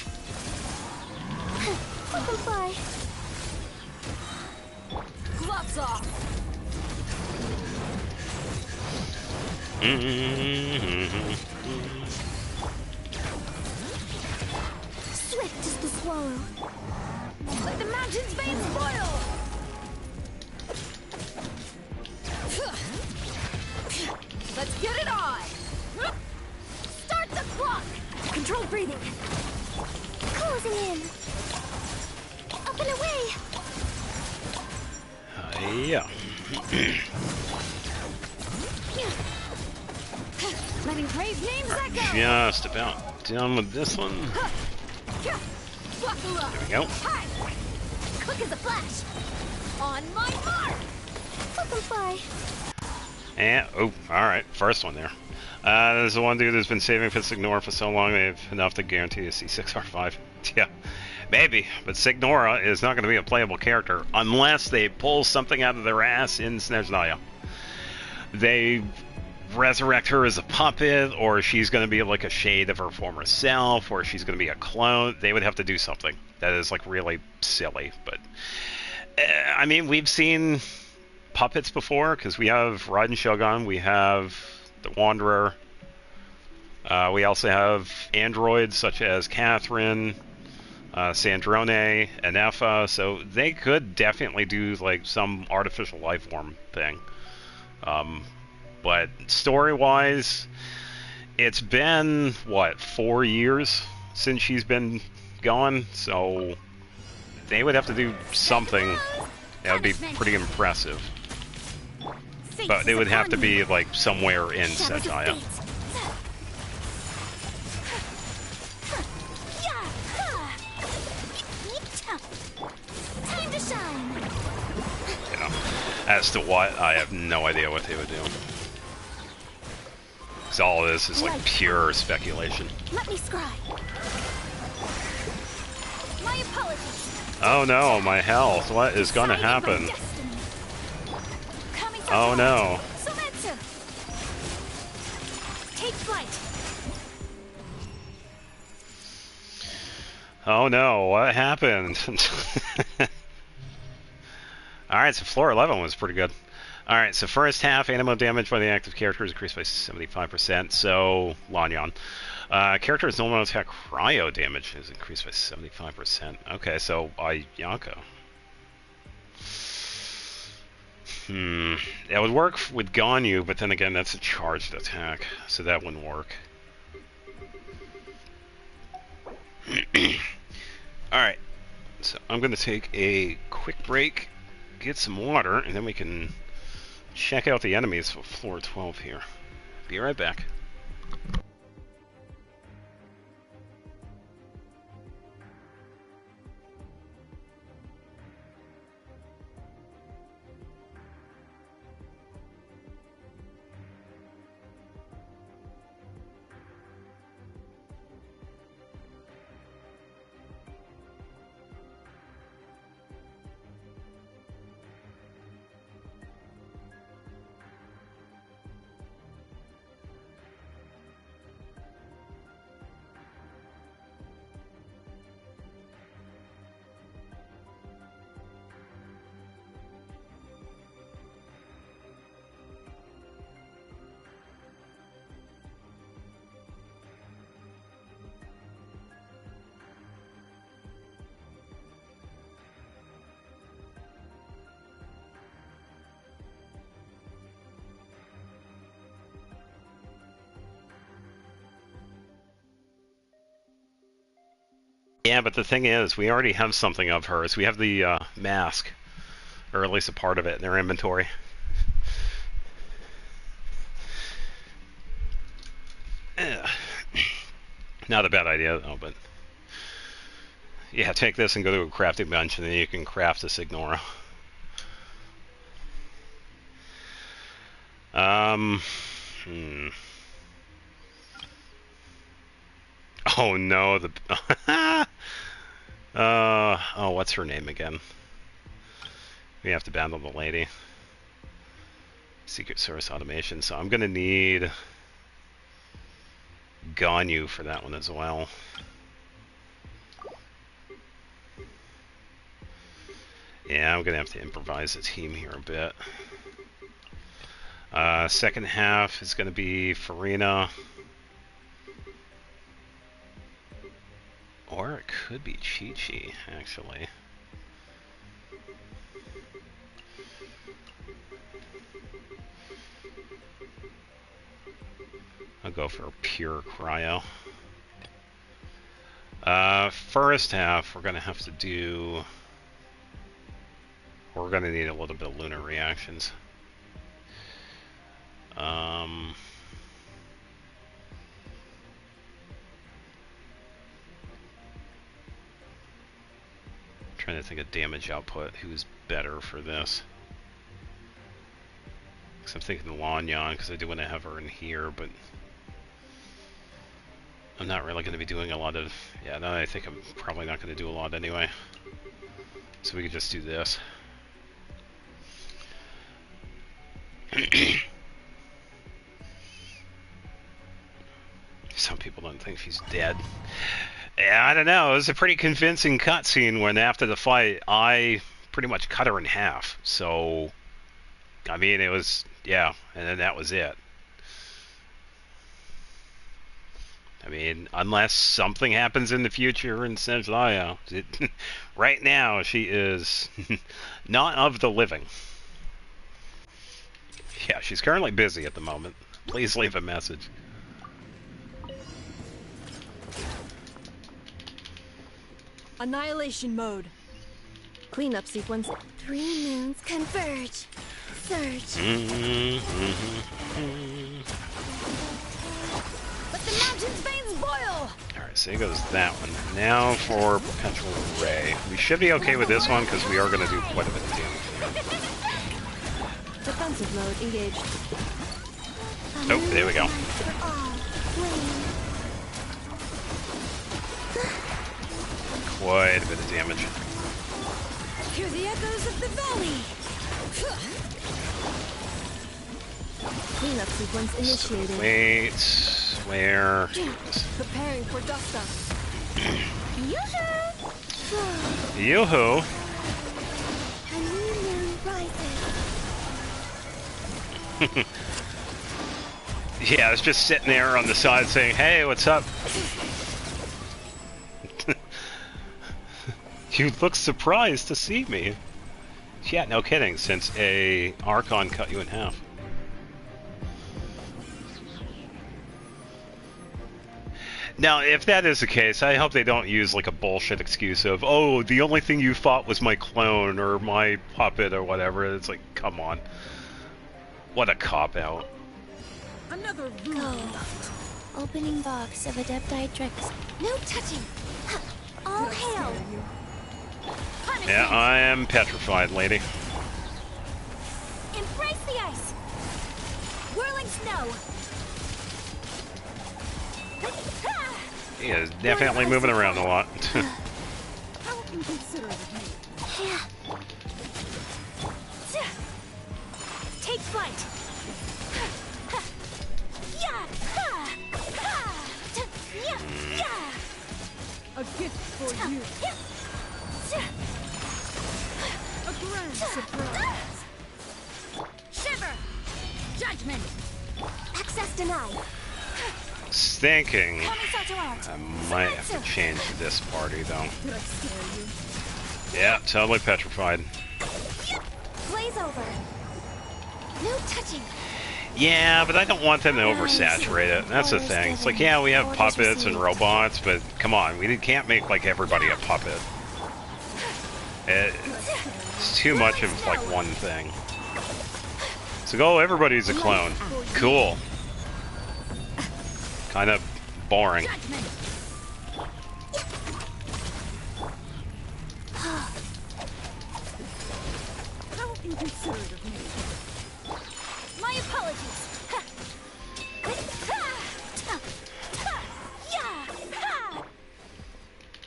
Let them fly. Gloves off. Swift as the swallow. Let the mountain's veins boil. Let's get it on. Start the clock. Control breathing. Closing in. Up and away. Yeah. Letting brave names echo. Just about done with this one. Buckle up. There we go. Hi. Quick as a flash. On my mark. Let them fly. And, oh, alright, first one there. There's the one dude who's been saving for Signora for so long, they have enough to guarantee a C6R5. Yeah, maybe, but Signora is not going to be a playable character unless they pull something out of their ass in Snezhnaya. They resurrect her as a puppet, or she's going to be like a shade of her former self, or she's going to be a clone. They would have to do something that is like really silly, but I mean, we've seen puppets before, because we have Raiden Shogun, we have the Wanderer, we also have androids such as Catherine, Sandrone, and Effa, so they could definitely do like some artificial life form thing. But story-wise, it's been, what, 4 years since she's been gone, so they would have to do something that would be pretty impressive. But it would have to be, like, somewhere in Snezhnaya. Time to shine. You know, as to what, I have no idea what they would do. Because all of this is, like, pure speculation. Let me scry. My apologies. Oh no, my health. What is gonna happen? Oh no. Sometsu. Take flight. Oh no, what happened? Alright, so floor 11 was pretty good. Alright, so first half, animal damage by the active character is increased by 75%, so Lanyan. Character's normal attack cryo damage is increased by 75%. Okay, so Ayaka. That would work with Ganyu, but then again, that's a charged attack, so that wouldn't work. Alright, so I'm going to take a quick break, get some water, and then we can check out the enemies for floor 12 here. Be right back. Yeah, but the thing is, we already have something of hers. We have the mask, or at least a part of it in their inventory. Not a bad idea, though, but... Yeah, take this and go to a crafting bench, and then you can craft a Signora. Oh no, the... oh, what's her name again? We have to battle the lady. Secret Source Automation, so I'm gonna need... Ganyu for that one as well. Yeah, I'm gonna have to improvise the team here a bit. Second half is gonna be Farina. Or it could be Chi-Chi, actually. I'll go for pure cryo. First half, we're gonna have to do... We're gonna need a little bit of lunar reactions. Trying to think of damage output. Who's better for this? Because I'm thinking Lanyan, because I do want to have her in here, but I'm not really going to be doing a lot of... Yeah, no, I think I'm probably not going to do a lot anyway. So we could just do this. Some people don't think she's dead. Yeah, I don't know. It was a pretty convincing cutscene when after the fight, I pretty much cut her in half. So, I mean, it was, yeah, and then that was it. I mean, unless something happens in the future and says, oh yeah, right now she is not of the living. Yeah, she's currently busy at the moment. Please leave a message. Annihilation mode. Cleanup sequence. 3 moons converge. Surge. Let the mountain's veins boil! Alright, so here goes that one. Now for Perpetual Ray. We should be okay with this one because we are going to do quite a bit of damage. Defensive mode engaged. Oh, there we go. Quite a bit of damage. Hear the echoes of the valley! Cleanup sequence initiated. Wait, where? Preparing for dust up. Yoo-hoo! Yoo-hoo! A new moon rises. Yeah, it's just sitting there on the side saying, hey, what's up? You look surprised to see me. Yeah, no kidding, since a Archon cut you in half. Now, if that is the case, I hope they don't use like a bullshit excuse of, oh, the only thing you fought was my clone or my puppet or whatever. It's like, come on. What a cop-out. Another room. Go. Opening box of Adepti Tricks. No touching. All hail. Yeah, I am petrified, lady. Embrace the ice! Whirling snow! He is definitely moving around a lot. How inconsiderate of me. Take flight! A gift for you. A grand surprise. Shiver! Judgment! Access denied. Thinking Kamisato out! I might have to change this party though. Did I scare you? Yeah, totally petrified. Blaze over. No touching. Yeah, but I don't want them to oversaturate it. That's the thing. It's like, yeah, we have puppets and robots, but come on, we can't make like everybody a puppet. It's too much of like one thing. So go, everybody's a clone. Cool. Kind of boring. How inconsiderate of me. My apologies.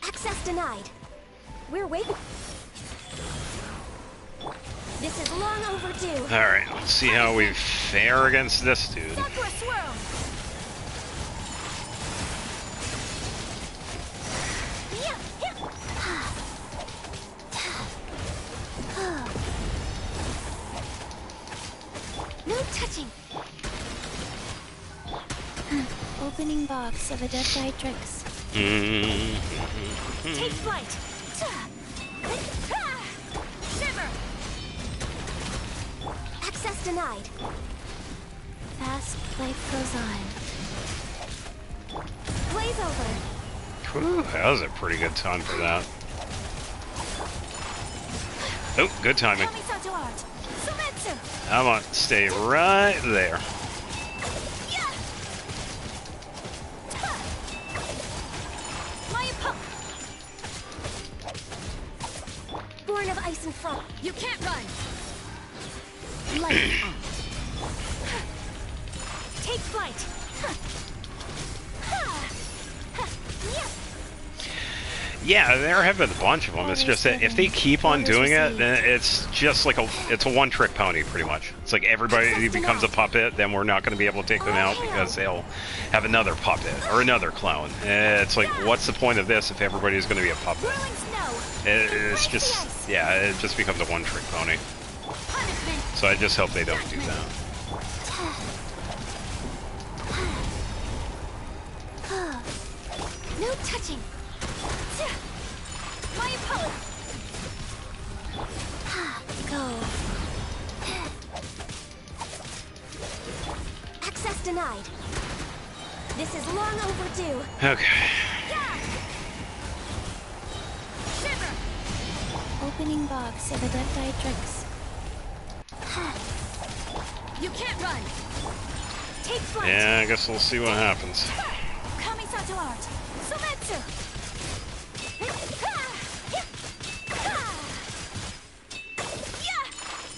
Access denied. We're waiting. This is long overdue. Alright, let's see how we fare against this dude. Sakura swirl. No touching. Opening box of Adepti-Trix. Take flight. Shiver. Access denied. Fast life goes on. Blaze over. Whew, that was a pretty good time for that. Oh, good timing. Kamisato art. Sumetsu. I'm gonna stay right there. Born of ice and frost. You can't run. Light out. Take flight. Yeah, there have been a bunch of them. It's just that if they keep on doing it, then it's just like it's a one-trick pony, pretty much. It's like everybody becomes a puppet, then we're not going to be able to take them out because they'll have another puppet or another clone. It's like, what's the point of this if everybody's going to be a puppet? It's just, yeah, it just becomes a one-trick pony. So I just hope they don't do that. No touching. My opponent. Go. Access denied. This is long overdue. Okay. Shiver. Opening box of Adepti-Trix. You can't run. Take flight. Yeah, I guess we'll see what happens. Kamisato art. Sumetsu.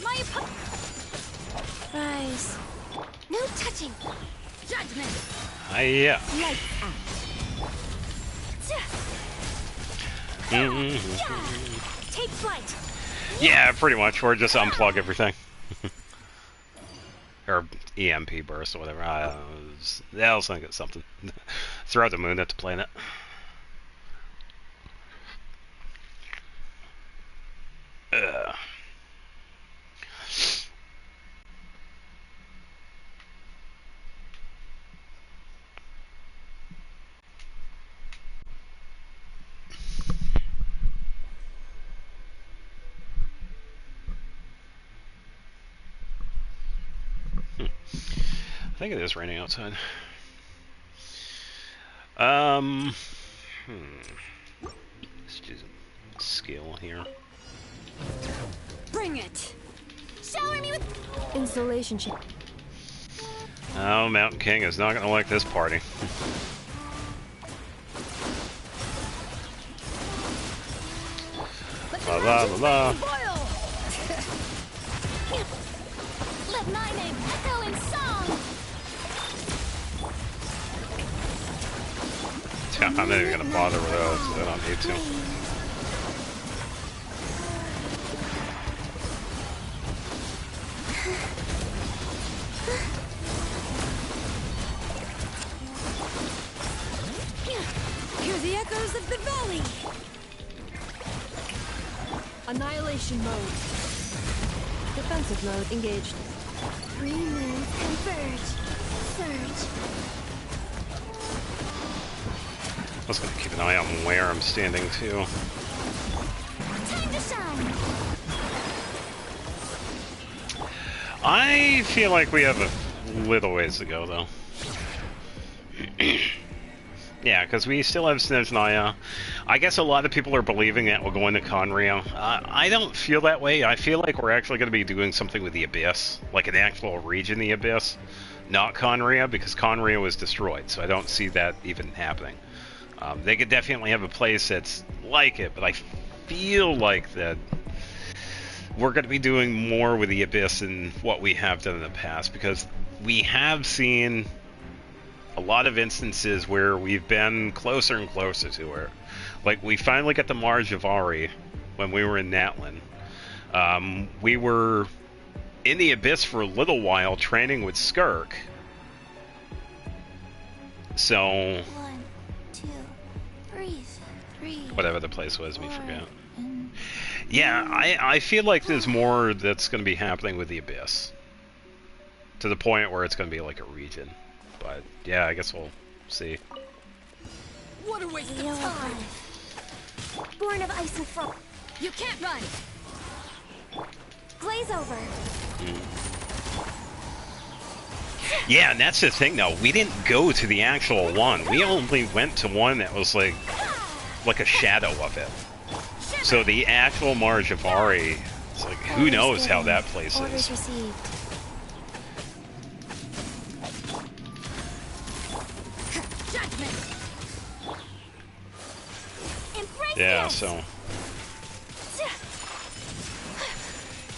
My opponent. Rise. No touching. Judgment. Yeah. Light out. Take flight. Yeah, pretty much. Or just unplug everything. Or EMP burst or whatever. I was thinking something. Throw the moon at the planet. I think it is raining outside. Let's do some skill here. Bring it. Shower me with Installation check. Oh, Mountain King is not going to like this party. La la la la. Let my name echo in song. I'm not even going to bother with those. I don't need to. Hear the echoes of the valley. Annihilation mode. Defensive mode engaged. Three moons converge. Surge. I was going to keep an eye on where I'm standing, too. Time to shine. I feel like we have a little ways to go, though. Yeah, because we still have Snezhnaya. I guess a lot of people are believing that we'll go into Conria. I don't feel that way. I feel like we're actually going to be doing something with the Abyss, like an actual region, the Abyss, not Conria, because Conria was destroyed, so I don't see that even happening. They could definitely have a place that's like it, but I feel like that we're going to be doing more with the Abyss than what we have done in the past, because we have seen a lot of instances where we've been closer and closer to her. Like, we finally got the Marjavari when we were in Natlin. We were in the Abyss for a little while training with Skirk. So... 1, 2, 3. Whatever the place was, we forgot. Yeah, I feel like there's more that's going to be happening with the Abyss. To the point where it's going to be like a region. But, yeah, I guess we'll see. What a waste of Wheel time! of Life. Born of ice and frost. You can't run. Glaze over. Yeah, and that's the thing, though. We didn't go to the actual one. We only went to one that was like a shadow of it. So the actual Marjavari, it's like, who knows how that place Orders is. received. Judgment. Embrace Yeah, it. so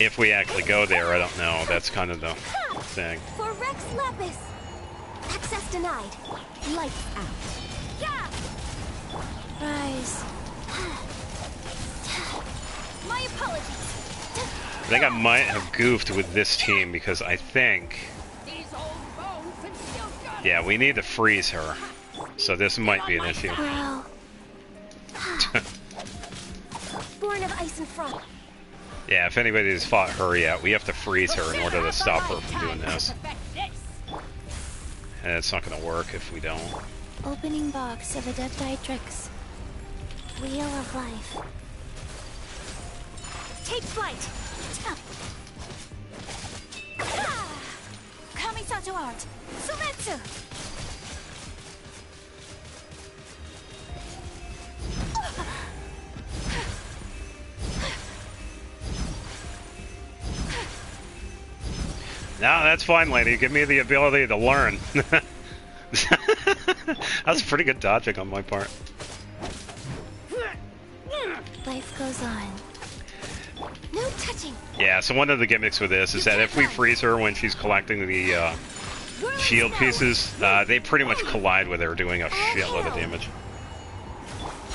if we actually go there, I don't know. That's kind of the thing. For Rex Lapis. Access denied. Lights out. Yeah. Rise. My apologies. I think I might have goofed with this team because I think, These old bones can still go. yeah, we need to freeze her. So this might be an issue. Well. Born of ice and frost. Yeah, if anybody's fought her yet, we have to freeze her in order to stop her from doing this. And it's not going to work if we don't. Opening box of Adeptitrix. Wheel of Life. Take flight! Kamisato art! Sumetsu! No, that's fine, lady. Give me the ability to learn. That's pretty good dodging on my part. Life goes on. No touching! Yeah, so one of the gimmicks with this is that if we freeze her when she's collecting the shield pieces, they pretty much collide with her, doing a shitload of damage.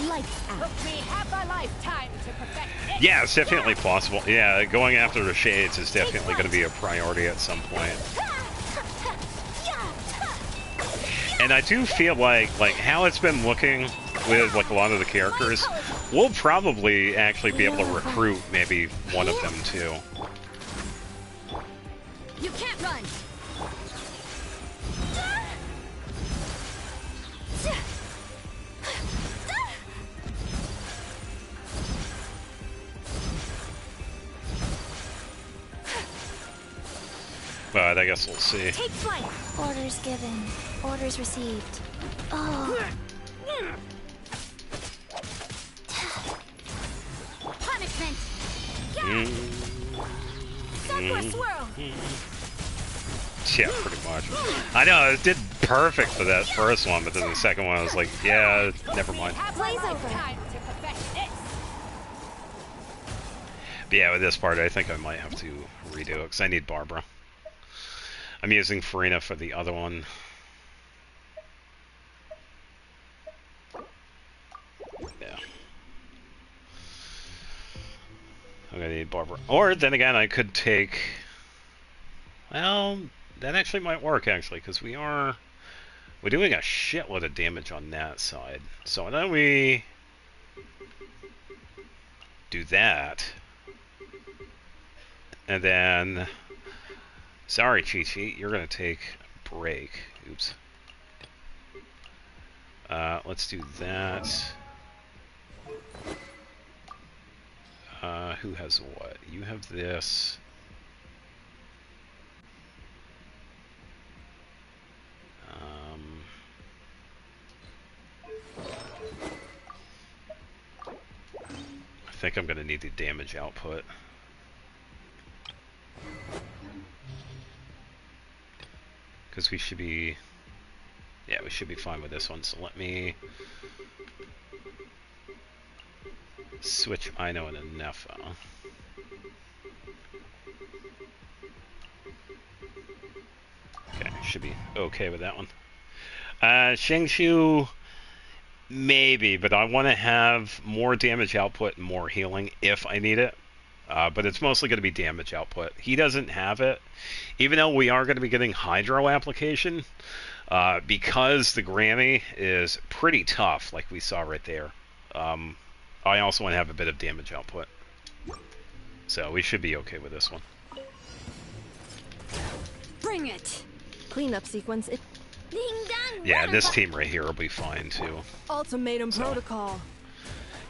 Lights out. We have a lifetime to perfect it. Yeah, it's definitely possible. Yeah, going after the shades is definitely going to be a priority at some point. And I do feel like how it's been looking with like a lot of the characters, we'll probably actually be able to recruit maybe one of them too. You can't run. But I guess we'll see. Take flight! Orders given. Orders received. Oh. Punishment. Sunburst swirl! Yeah, pretty much. I know, it did perfect for that first one, but then the second one I was like, yeah, never mind. Have a Blaze over. lifetime to perfect it. But yeah, with this part, I think I might have to redo it, because I need Barbara. I'm using Farina for the other one. Yeah. I'm gonna need Barbara. Or, then again, I could take... Well, that actually might work, actually, because we're doing a shitload of damage on that side. So then we do that. And then... Sorry, Chi-Chi, you're going to take a break. Oops. Let's do that. Who has what? You have this. think I'm going to need the damage output. Because we should be... Yeah, we should be fine with this one. So let me switch Ino and Nepha. Okay, should be okay with that one. Shengshu, maybe, but I want to have more damage output and more healing if I need it. But it's mostly going to be damage output. He doesn't have it, even though we are going to be getting Hydro application, because the Granny is pretty tough, like we saw right there. I also want to have a bit of damage output. So we should be okay with this one. Bring it. Cleanup sequence. Yeah, this team right here will be fine too. Ultimatum protocol.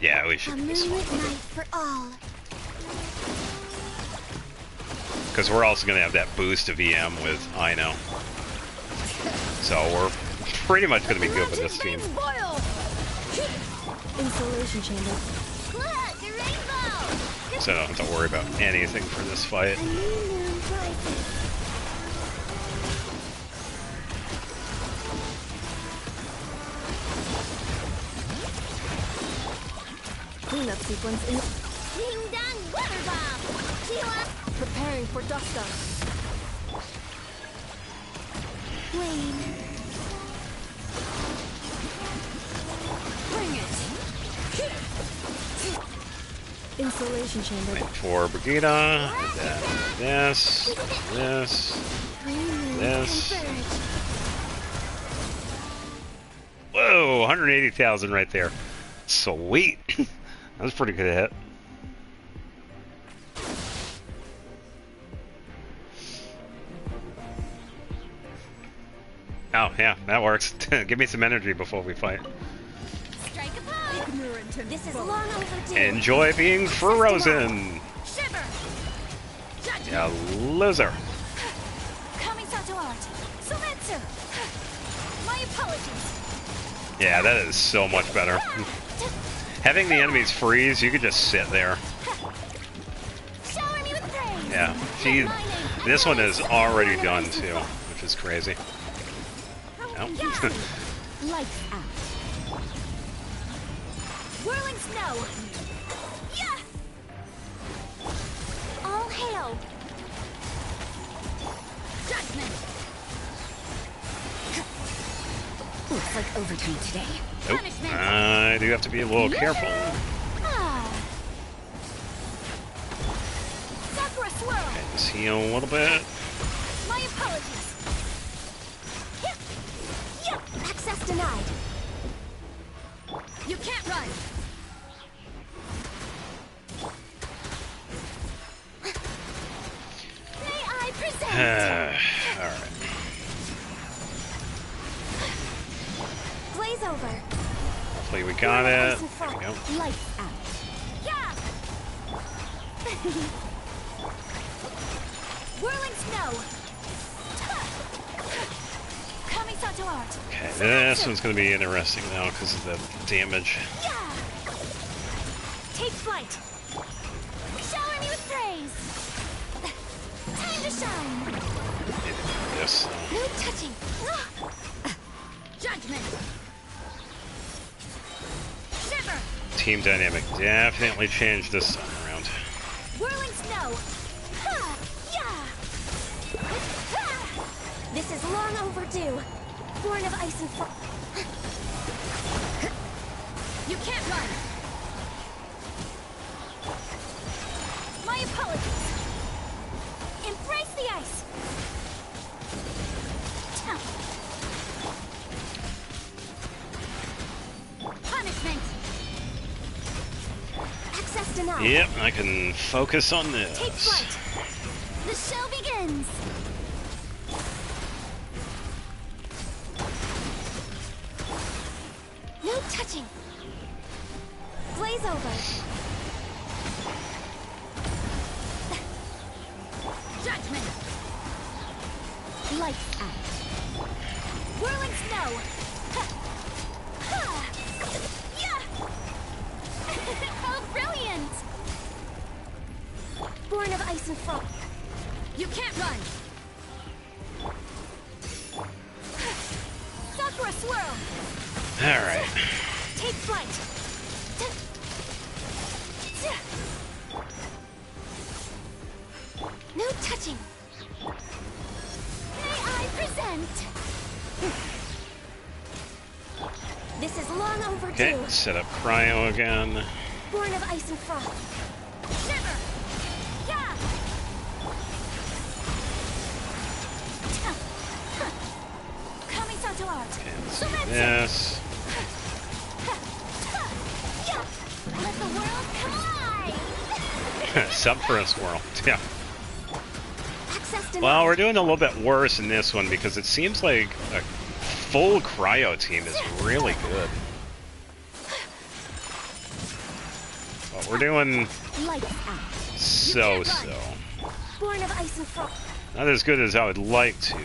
Yeah, we should A do this moonlit one. night for all. Because we're also going to have that boost of EM with Ino. So we're pretty much going to be good with this team. Boil. Insulation chamber. Look, a rainbow. So I don't have to worry about anything for this fight. A new moon rises. Cleanup sequence in. Ding dong, weather bomb. Sheila. Preparing for dust up. Flame. Bring it. Insulation chamber. Wait for Brigida. Then this. This. Whoa, 180,000 right there. Sweet. That was pretty good hit. Oh, yeah, that works. Give me some energy before we fight. Strike a pose. Ignorant and This is long overdue. Enjoy being frozen. Shiver. Judgment. Yeah, loser. Coming to art. Sumetsu. My apologies. Yeah, that is so much better. Having the enemies freeze, you could just sit there. Shower me with praise. Yeah, she. This one is already done too, which is crazy. Oh. Lights out. Whirling snow. Yeah. All hail. Judgment. Looks like overtime today. Nope. I do have to be a little careful. Ah. Sakura swirl. Okay, just heal a little bit. My apologies. Yeah. Access denied. You can't run. May I present? Alright. Blaze over. Hopefully we got it. There we go. Lights out. Yeah. Whirling snow. Coming to art. Okay, this one's going to be interesting now because of the damage. Yeah. Take flight. Shower me with praise. Time to shine. Yes. No touching. Judgment. Shiver. Team dynamic definitely changed this time around. Whirling snow. Ha! Yeah. Ha! This is long overdue. Born of ice and fire. You can't run. My apologies. Embrace the ice. Punishment. Access denied. Yep, I can focus on Take this. flight. The show begins. No touching. Blaze over. Judgment. Lights out. Whirling snow. Ha! Ha! Yeah! Oh, brilliant! Fly. All right. Take flight. No touching. May I present? This is long overdue. Okay, set up cryo again. Born of ice and frost. Shiver. Yeah. Coming to art. And this. Let the world collide. Sub for a swirl. Yeah. Access denied. Well, we're doing a little bit worse in this one because it seems like a full cryo team is really good. But we're doing Lights out. so-so. Born of ice and frost. Not as good as I would like to,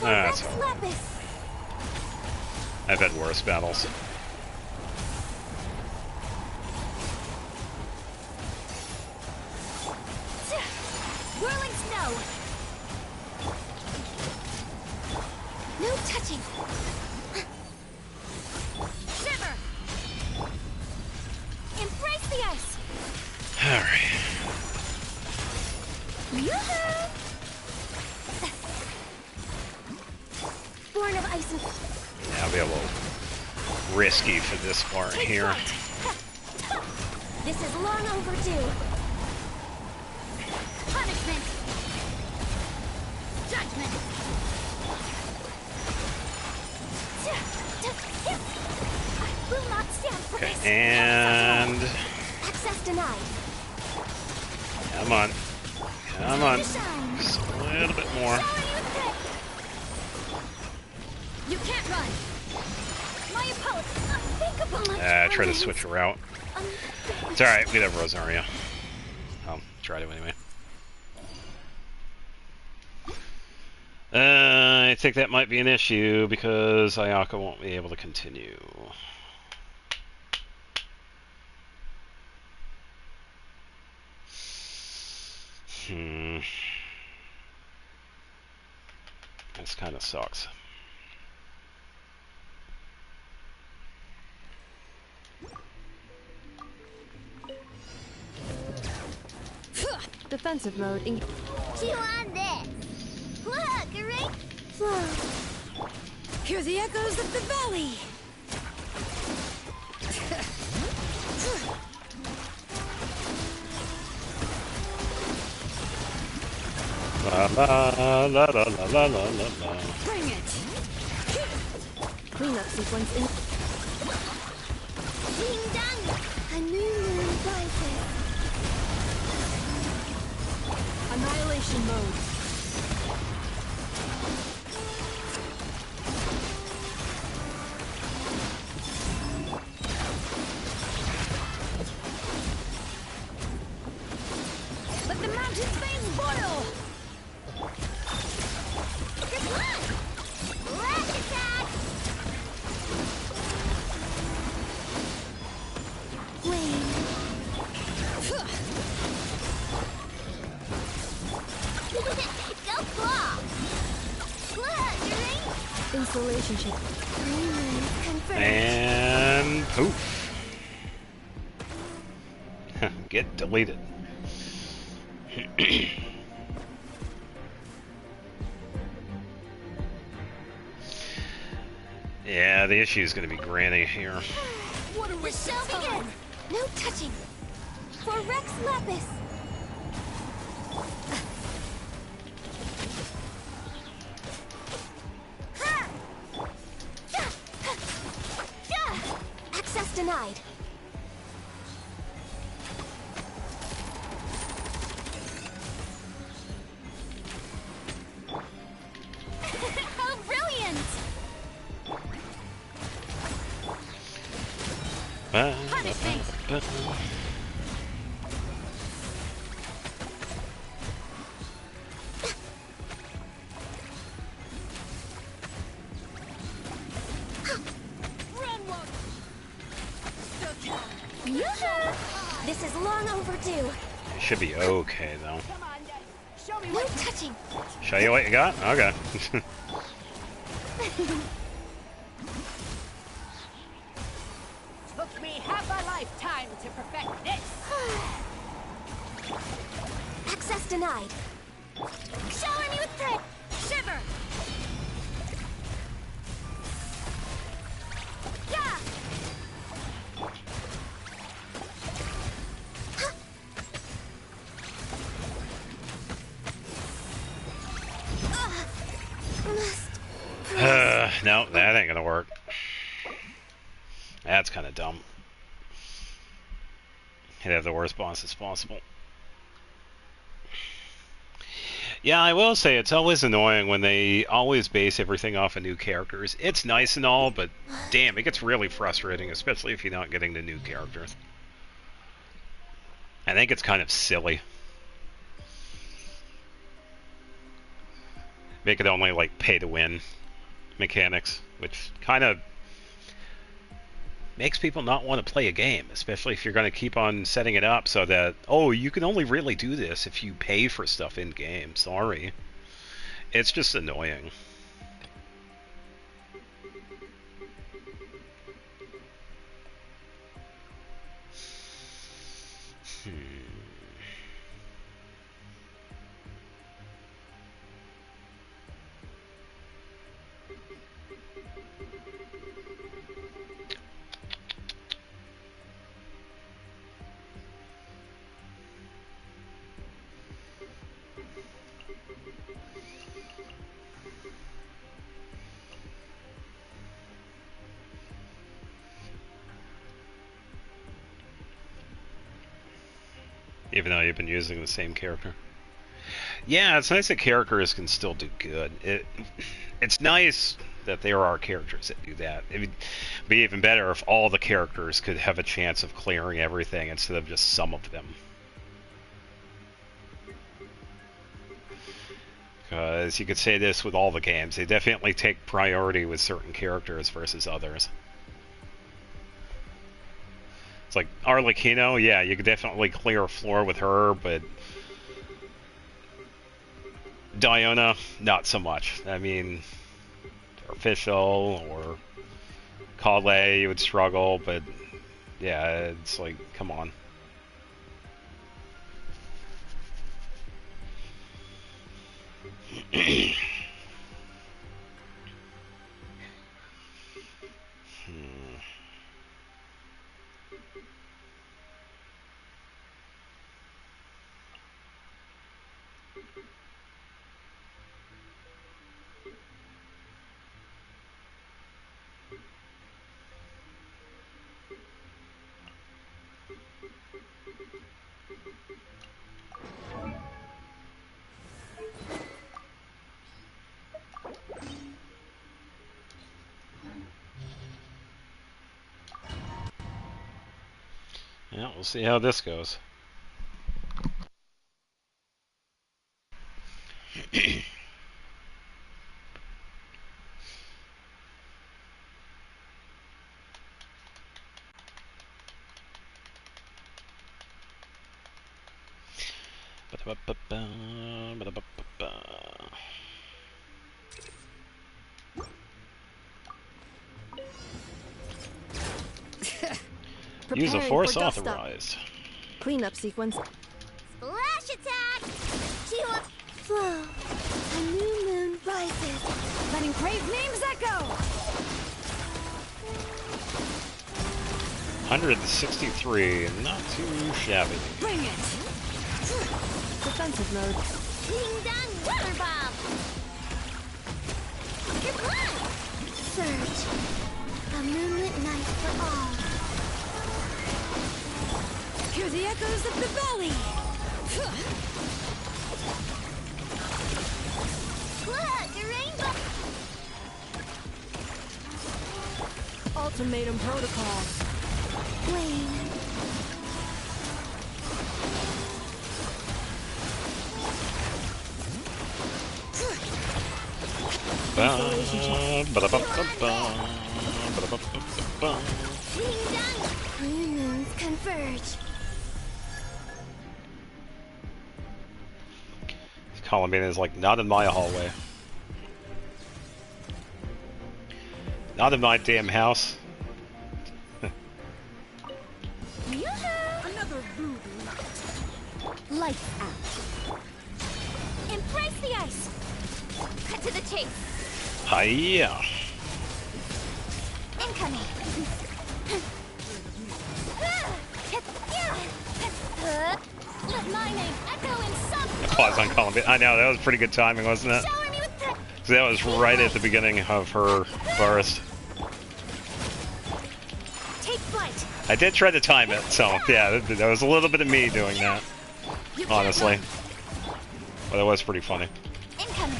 but that's all right. Lapis. I've had worse battles. Whirling snow. No touching. Shiver. Embrace the ice. All right. Yoo-hoo! Born of ice and That'll be a little risky for this part Take here. flight. This is long overdue. Punishment. Judgment. I will not stand for Okay, this. and Access denied. come on. Come on. To shine. Just a little bit more. You can't run. My opponent, unthinkable. Try to switch her out. It's alright, we could have Rosaria. I'll try to anyway. I think that might be an issue because Ayaka won't be able to continue. This kind of sucks. Defensive mode. Chew on this. Look, a right flow. Hear the echoes of the valley. La la la la la la la la. Bring it. Cleanup sequence in. Ding dong. A new moon rises. Annihilation mode. Let the mountain's veins boil. Good luck. Last attack. Flame. Go claw. Look, right? Installation ship. Confirmed. And poof. Get deleted. Yeah, the issue is going to be Granny here. What are we shall begin? No touching. For Rex Lapis. Access denied. How brilliant! Punishment. Yoo-hoo! This is long overdue. It should be okay, though. No touching. Show you what you got? Okay. lifetime to perfect this. Access denied. Shower me with praise. Shiver. Yeah. No, that ain't gonna work. That's kind of dumb. He'd have the worst bosses possible. Yeah, I will say it's always annoying when they always base everything off of new characters. It's nice and all, but damn, it gets really frustrating, especially if you're not getting the new characters. I think it's kind of silly. Make it only like pay to win mechanics, which kind of makes people not want to play a game, especially if you're going to keep on setting it up so that, oh, you can only really do this if you pay for stuff in game. Sorry. It's just annoying. Even though you've been using the same character. Yeah, it's nice that characters can still do good. It's nice that there are characters that do that. It would be even better if all the characters could have a chance of clearing everything instead of just some of them. Because you could say this with all the games. They definitely take priority with certain characters versus others. It's like Arlecchino, yeah, you could definitely clear a floor with her, but Diona, not so much. I mean, Official or Kale, you would struggle, but yeah, it's like, come on. Yeah, we'll see how this goes. Use a force authorized. Cleanup sequence. Splash attack. Sheila. Flow. A new moon rises. Letting brave names echo. 163, not too shabby. Bring it. Defensive mode. Ding dong water bomb. Kerplunk. Surge. A moonlit night for all. Hear the echoes of the valley. Look, a rainbow. Ultimatum protocol. Wane. Ding dong. New moons converge. Columbine is like, not in my hallway. Not in my damn house. Lights out. Embrace the ice. Cut to the chase. Hiya. Incoming. Let my name echo in some. Pause on Columbia. I know, that was pretty good timing, wasn't it? Shower me with the. So that was right at the beginning of her burst. Take flight. I did try to time it, so yeah, that was a little bit of me doing that, You can't honestly. run. But it was pretty funny. Incoming.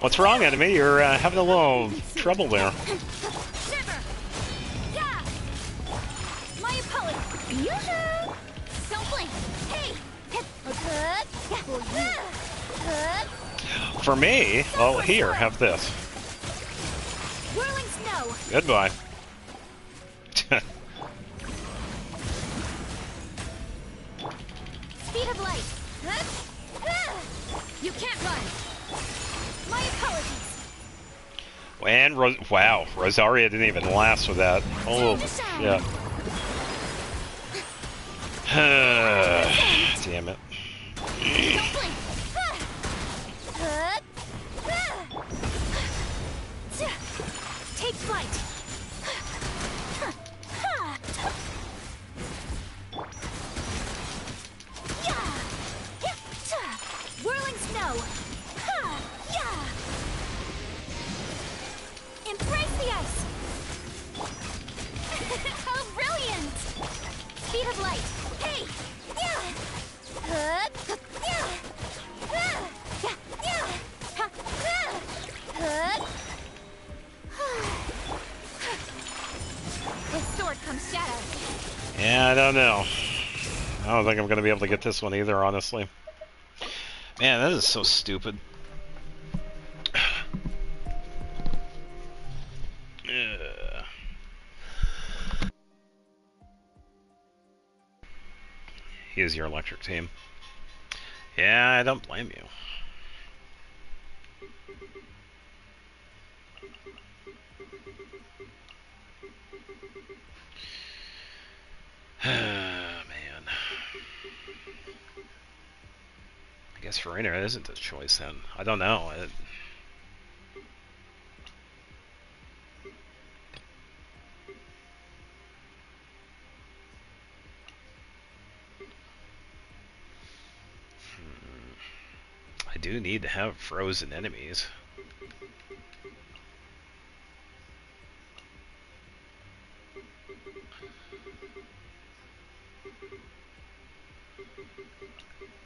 What's wrong, enemy? You're having a little trouble there. Shiver. Yeah. My apologies. Yoo-hoo. Don't blink. Hey. For me, well, here, have this. Whirling snow. Goodbye. Speed of light. You can't run. My apologies. And wow, Rosaria didn't even last with that. Oh, yeah. Damn it. Don't blink. Take flight. Whirling snow. Embrace the ice. How brilliant! Speed of light. Hey. With sword comes shadow. Yeah, I don't know. I don't think I'm going to be able to get this one either, honestly. Man, that is so stupid. Ugh. Here's your electric team. Yeah, I don't blame you. Man. I guess Farina isn't a choice then. I don't know. I do need to have frozen enemies.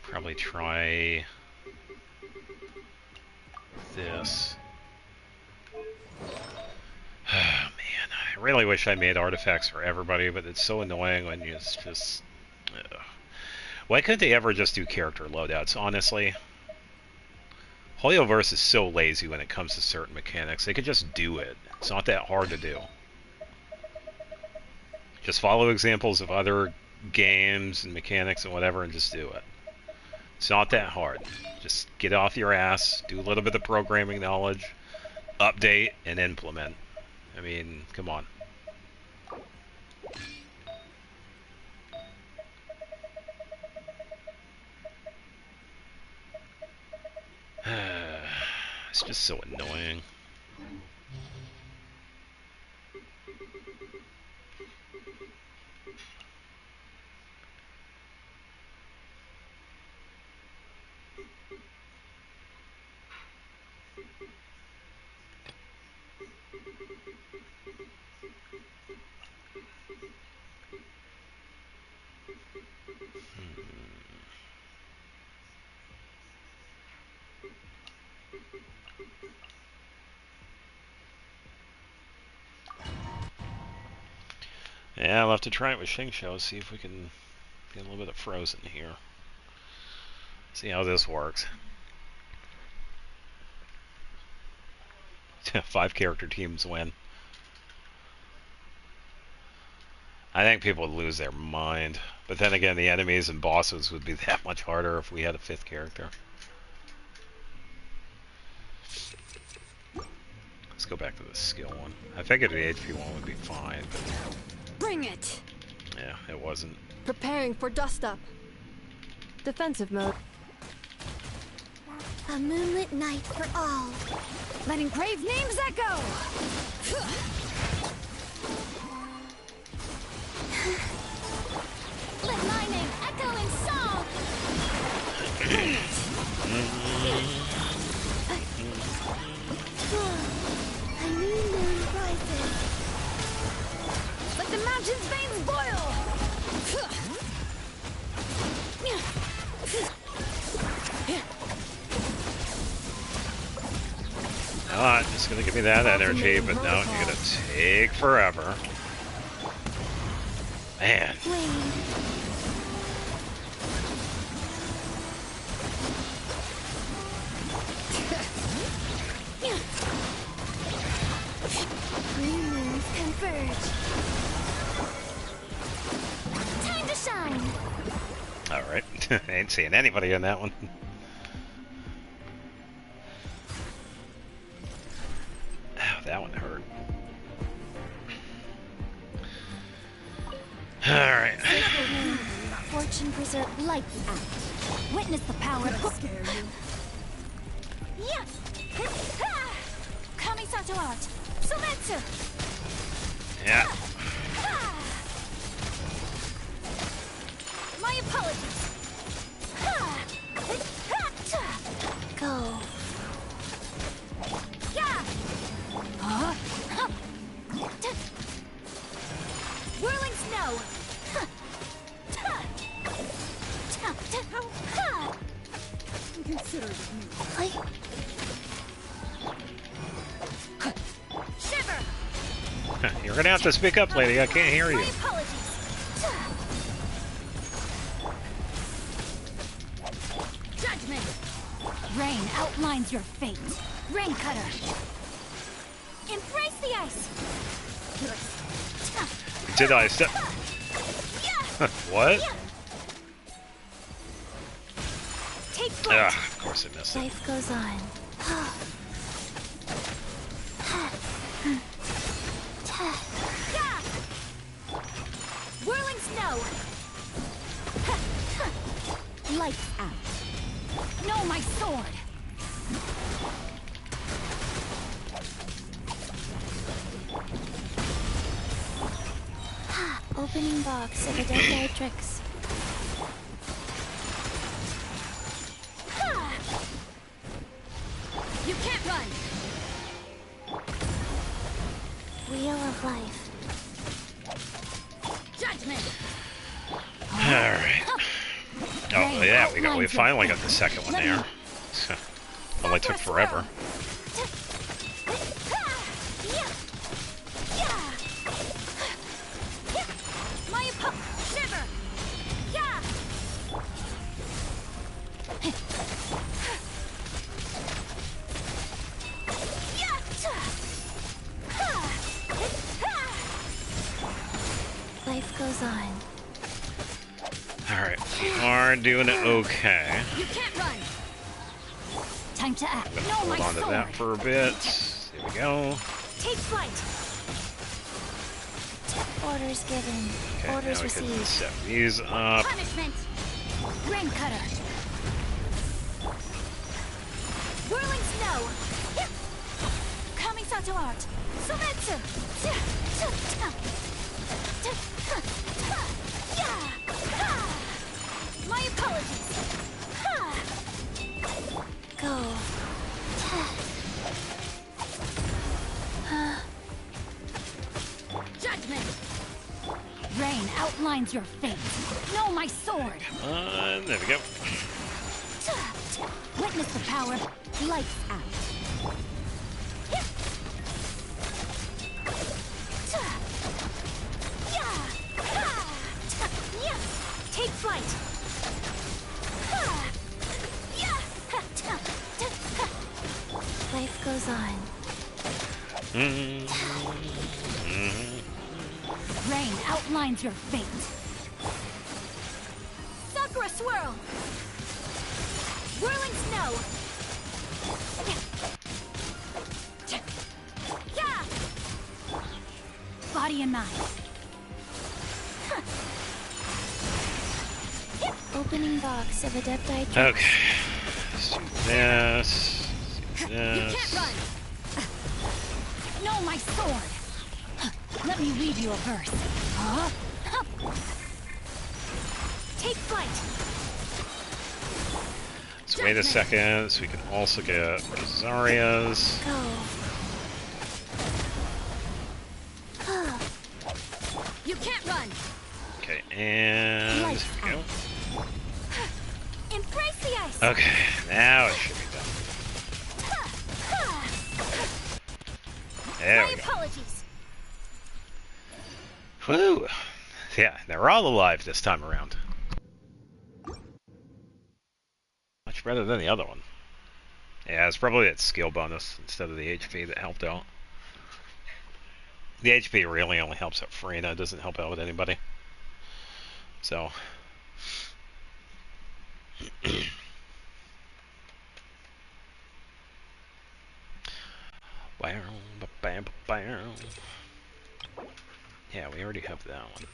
Probably try this. Man, I really wish I made artifacts for everybody, but it's so annoying when you just... Why couldn't they ever just do character loadouts, honestly? Hoyoverse is so lazy when it comes to certain mechanics. They could just do it. It's not that hard to do. Just follow examples of other games and mechanics and whatever and just do it. It's not that hard. Just get off your ass, do a little bit of programming knowledge, update, and implement. I mean, come on. It's just so annoying. Yeah, I'll have to try it with Shingshou, see if we can get a little bit of frozen here. See how this works. 5 character teams win. I think people would lose their mind. But then again, the enemies and bosses would be that much harder if we had a 5th character. Let's go back to the skill one. I figured the HP one would be fine, but... Bring it. Yeah, it wasn't. Preparing for dust up. Defensive mode. A moonlit night for all. Letting brave names echo! Let my name echo in song! A new moon rises. Let the mountain's veins boil! Not it's gonna give me that energy, but no, you're gonna take forever. Man. New moons converge. Time to shine! Alright. Ain't seeing anybody in that one. Ow, that one hurt. Alright. Fortune preserve. Lights out. Witness the power of... Scare you. Yeah! Kamisato art! Sometsu! Yeah. My apologies! Go. Yeah! Whirling snow! Consider it me. Like, Shiver! You're gonna have to speak up, lady. I can't hear My you. apologies! Judgment! Rain outlines your fate. Rain cutter! Embrace the ice! Did I step? What? Take flight! Of course I missed it. life goes on. Yeah! Whirling snow! Lights out. No, my sword! Opening box of Adept tricks. You can't run! Wheel of life. Judgment! Alright. Oh yeah, we finally got the second one there. Only took forever. My shiver! Yeah! Life goes on. Alright, we are doing it okay. You can't run! Time to act. I'm gonna No, hold my on to sword! that for a bit. Here we go. Take flight! Orders given. Okay, Orders now we can received. set these up. Punishment! Rain cutter! Whirling snow! Kamisato art! Sometsu! My apologies! Go. Judgment! Rain outlines your fate. No, my sword! There we go. Witness the power. Lights out. Take flight. Life goes on. Rain outlines your fate. Sakura swirl. Whirling snow. Yeah. Body and mind. Opening box of Adepti. Okay. Let's do this. Let's do You can't this. run! No, my sword! Let me read you a verse. Huh? Take flight! Let's wait a second so we can also get Rosaria's. Go. You can't run! Okay, and Light here we go. Embrace the ice! Okay, now it should be done. There My we go. apologies! Woo! Yeah, they're all alive this time around. Much better than the other one. Yeah, it's probably that skill bonus instead of the HP that helped out. The HP really only helps out Farina, it doesn't help out with anybody. So. Yeah, we already have that one.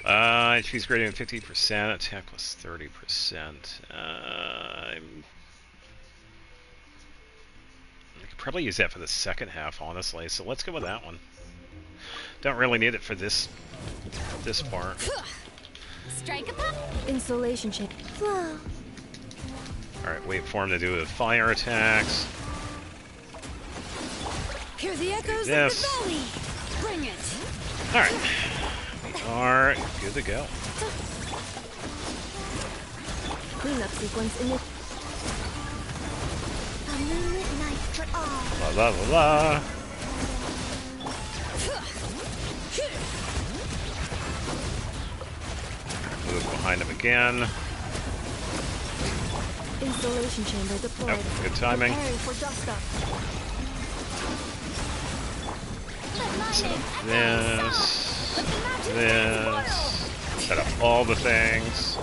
HP's greater than 50%, attack plus 30%. I could probably use that for the second half, honestly, so let's go with that one. Don't really need it for this part. Strike a pop! Insulation chain. Whoa. Alright, wait for him to do the fire attacks. Hear the echoes Yes. of the valley! Bring it! Alright. We are good to go. Cleanup sequence in it. A moonlit night for all. La la la la. Move behind him again. Installation chamber deployed. Oh, good timing. Preparing for dust up. This. Set up all the things.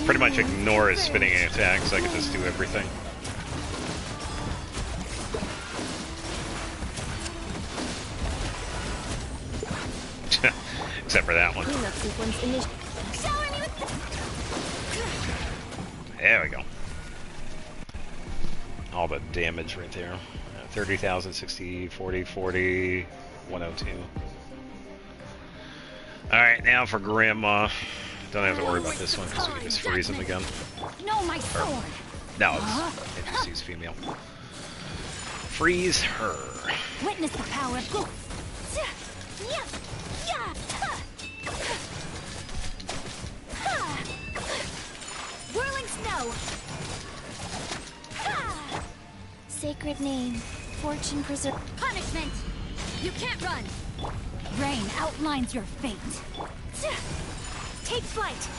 Pretty much ignore his spinning attacks. I can just do everything. Except for that one. Cleanup sequence initial. There we go. All the damage right there. 30,000, 60, 40, 40, 102. Alright, now for Grandma. Don't have to worry about this one because we can just freeze him again. No, my sword! No, it's NPC's female. Freeze her. Witness the power of go. Whirling snow. Sacred name. Fortune preserve. Punishment. You can't run. Rain outlines your fate. Take flight.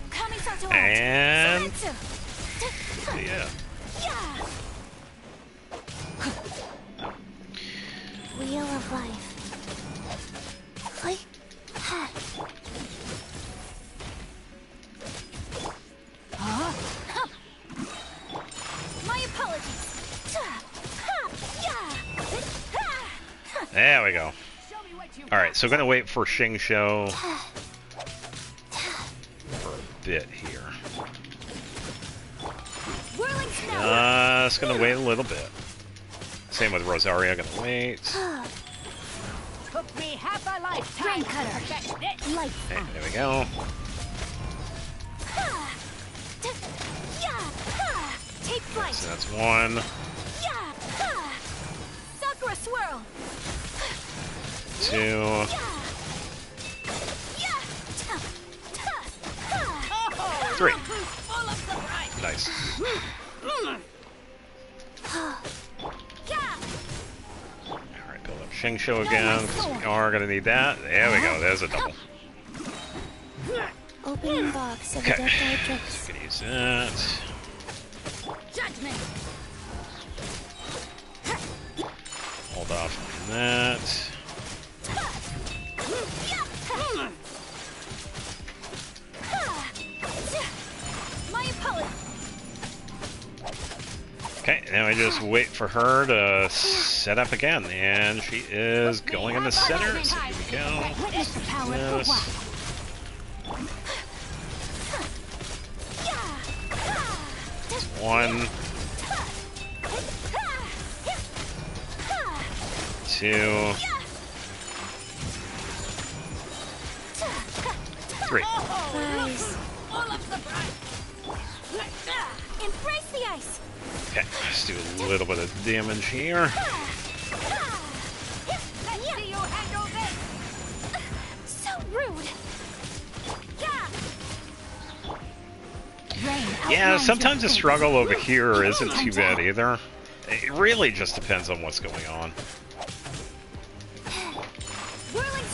Kamisato. And yeah. Wheel of life. Like. My apologies. There we go. Alright, so gonna wait for Xing Shou for a bit here. Whirling snow. Just gonna wait a little bit. Same with Rosaria, gonna wait. Took me half a lifetime. Rain cutter. Light. Okay, there we go. Take flight. So that's one. Sakura swirl. 2. 3. Nice. Alright, build up Xing Shou again, because we are going to need that. There we go, there's a double. Opening box of Okay. Adepti Drips. Gonna use that. Judgment. Hold off on that. My apologies. Okay, now I just wait for her to set up again, and she is going in the center, so here we go. Witness the power of Yes. the wild. 1, 2, 3. Guys, Embrace the ice. Okay, let's do a little bit of damage here. Let's see you handle this. So rude. Yeah, sometimes the struggle over here isn't too bad either. It really just depends on what's going on.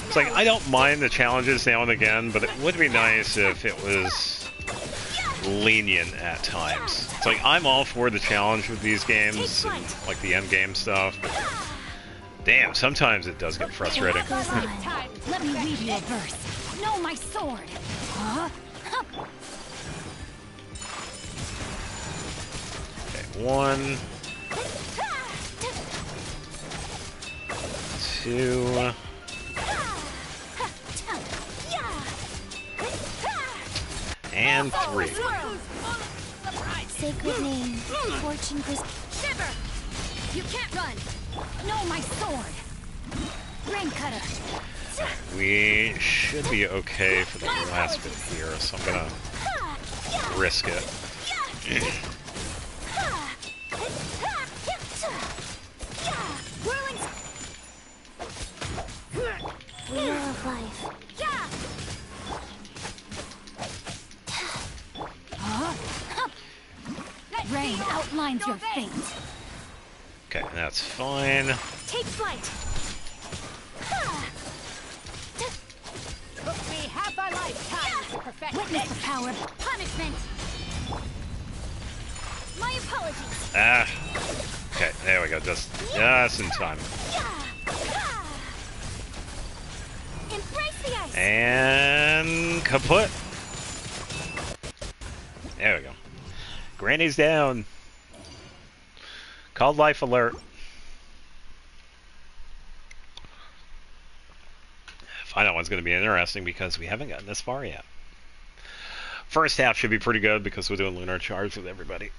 It's like, I don't mind the challenges now and again, but it would be nice if it was lenient at times. It's like, I'm all for the challenge with these games, and, like the end game stuff, but damn, sometimes it does get frustrating. Let me read you a verse. Know my sword. Okay, 1, 2, and 3. sacred name, fortune Shiver! You can't run. Know my sword. Rain cutter. We should be okay for the last bit here, so I'm gonna risk it. wheel of life. Rain outlines your fate. Okay, that's fine. Take flight. Took me half a lifetime to perfect. Witness the power of punishment. My apologies. Ah. Okay, there we go. Just in time. Embrace the ice. And kaput. There we go. Granny's down. Called life alert. Final one's going to be interesting because we haven't gotten this far yet. First half should be pretty good because we're doing lunar charge with everybody.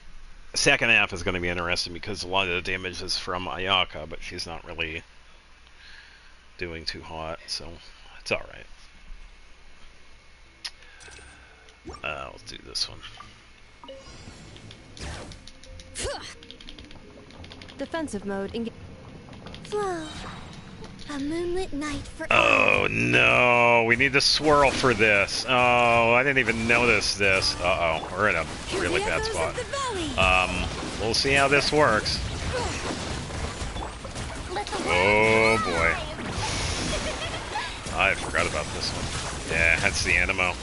Second half is going to be interesting because a lot of the damage is from Ayaka, but she's not really doing too hot, so it's alright. Let's do this one. Defensive mode. Flow. A moonlit night for Oh no, we need the swirl for this. Oh, I didn't even notice this. Uh-oh, we're in a really bad spot. We'll see how this works. Oh boy. I forgot about this one. Yeah, that's the animo.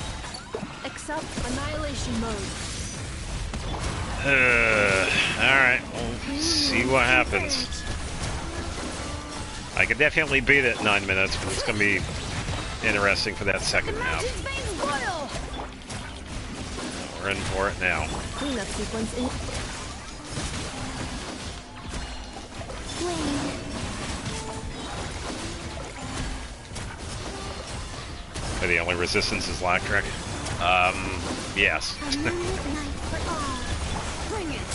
Accept annihilation mode. Alright, we'll see what happens. I could definitely beat it in 9 minutes, but it's going to be interesting for that second half. We're in for it now. Cleanup sequence in. Okay, the only resistance is electric. Yes. a moonlit night for all. Bring it.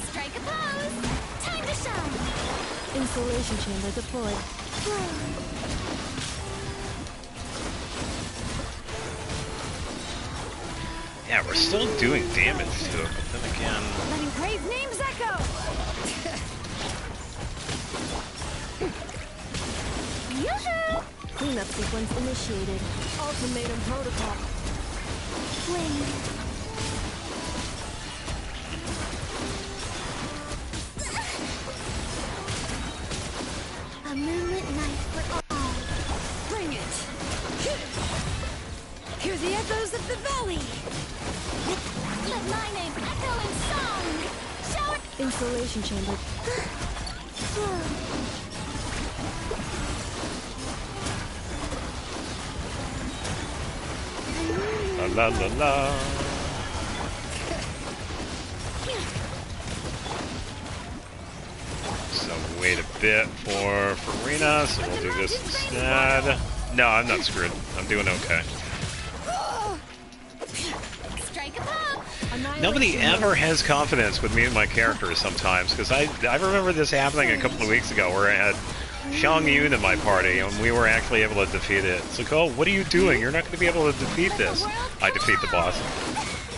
Strike a pose. Time to shine. Insulation chamber deployed. Yeah, we're still doing damage to it, but then again... Letting brave names echo. Yoo-hoo! Cleanup sequence initiated. Ultimatum protocol. Flame. A moonlit night for all. Bring it. Hear the echoes of the valley. Let my name echo in song. Show it. Insulation chamber. Flow. La la la la. So wait a bit for Farina, so we'll do this instead. No, I'm not screwed. I'm doing okay. Nobody ever has confidence with me and my characters sometimes, because I remember this happening a couple of weeks ago where I had Xiang Yun in my party and we were actually able to defeat it. It's like, oh, what are you doing? You're not going to be able to defeat this. I defeat the boss.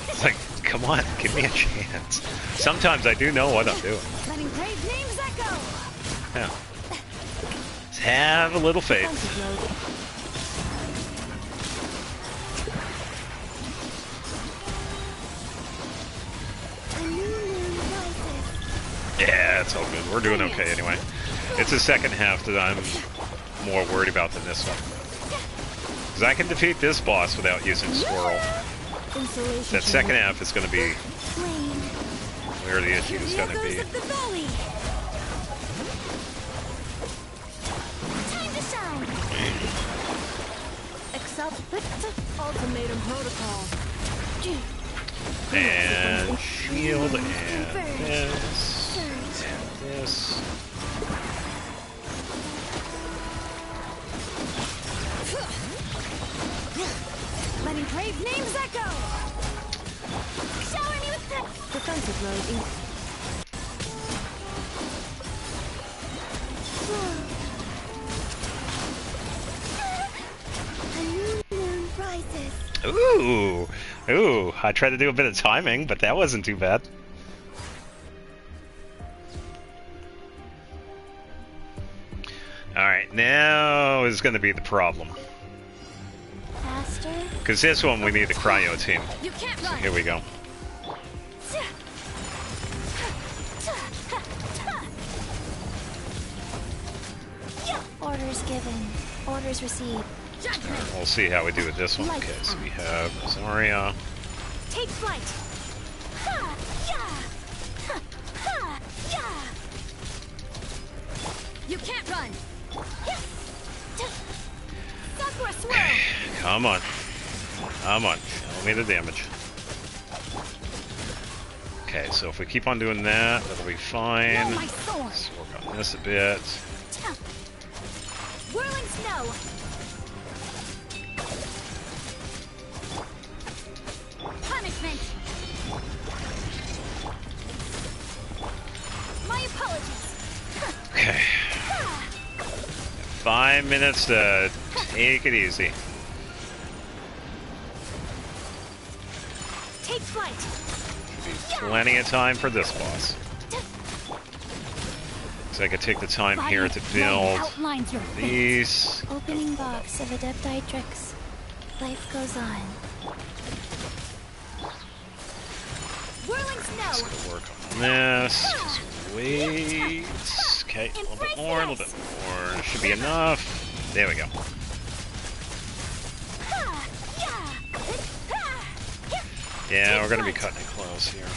It's like, come on, give me a chance. Sometimes I do know what I'm doing. Letting brave names echo. Yeah. Just have a little faith. Yeah, it's all good. We're doing okay anyway. It's the second half that I'm more worried about than this one. Because I can defeat this boss without using Squirrel. That second half is going to be where the issue is going to be. Time to shine. Accept ultimatum protocol. And shield and this and this. Letting brave names echo. Shower me with the Defensive mode. A new moon rises. Ooh! Ooh! I tried to do a bit of timing, but that wasn't too bad. Alright, now is going to be the problem. Faster. Because this one we need the cryo team. You can't run. Here we go. Orders given. Orders received. Judgment. We'll see how we do with this one. Okay, so we have Zarya. Take flight. Ha! Yeah! Ha! Ha! Yeah! You can't run. Sakura swirl. Come on. Come on. Show me the damage. Okay, so if we keep on doing that, that'll be fine. Blow my sword. Let's work on this a bit. Whirling snow. Punishment. My apologies. Okay. 5 minutes to take it easy. Take flight. Be plenty of time for this boss. So I could take the time here to build outlines your these. Opening box of Adeptitrix. Life goes on. Whirling snow. Just gonna work on this. Just wait. Okay, a little bit more, a little bit more. Should be enough. There we go. Yeah, we're gonna be cutting it close here.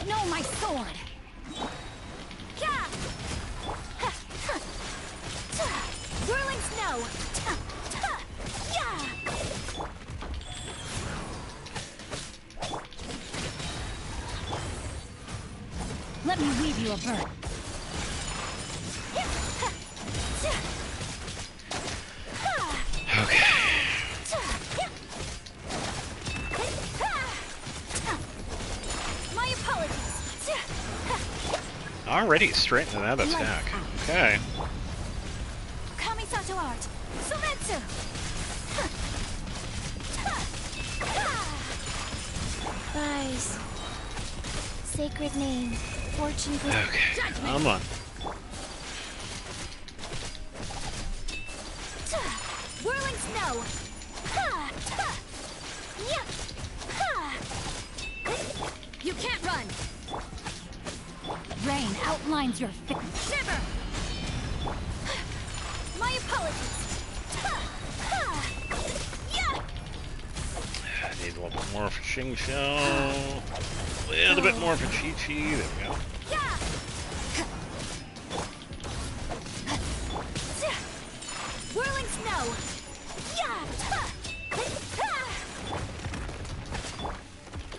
No, my sword. Whirling snow. Let me weave you a bird. Okay. My apologies. Already straight into that attack. Okay. Kamisato art. Sumetsu. Rise. Sacred name. Fortune. Okay. Come on. Whirling snow. You can't run. Rain outlines your face. Shiver. My apologies. I need a little bit more for Xing Xiao. A little bit more for Chi Chi. There we go. Whirling snow.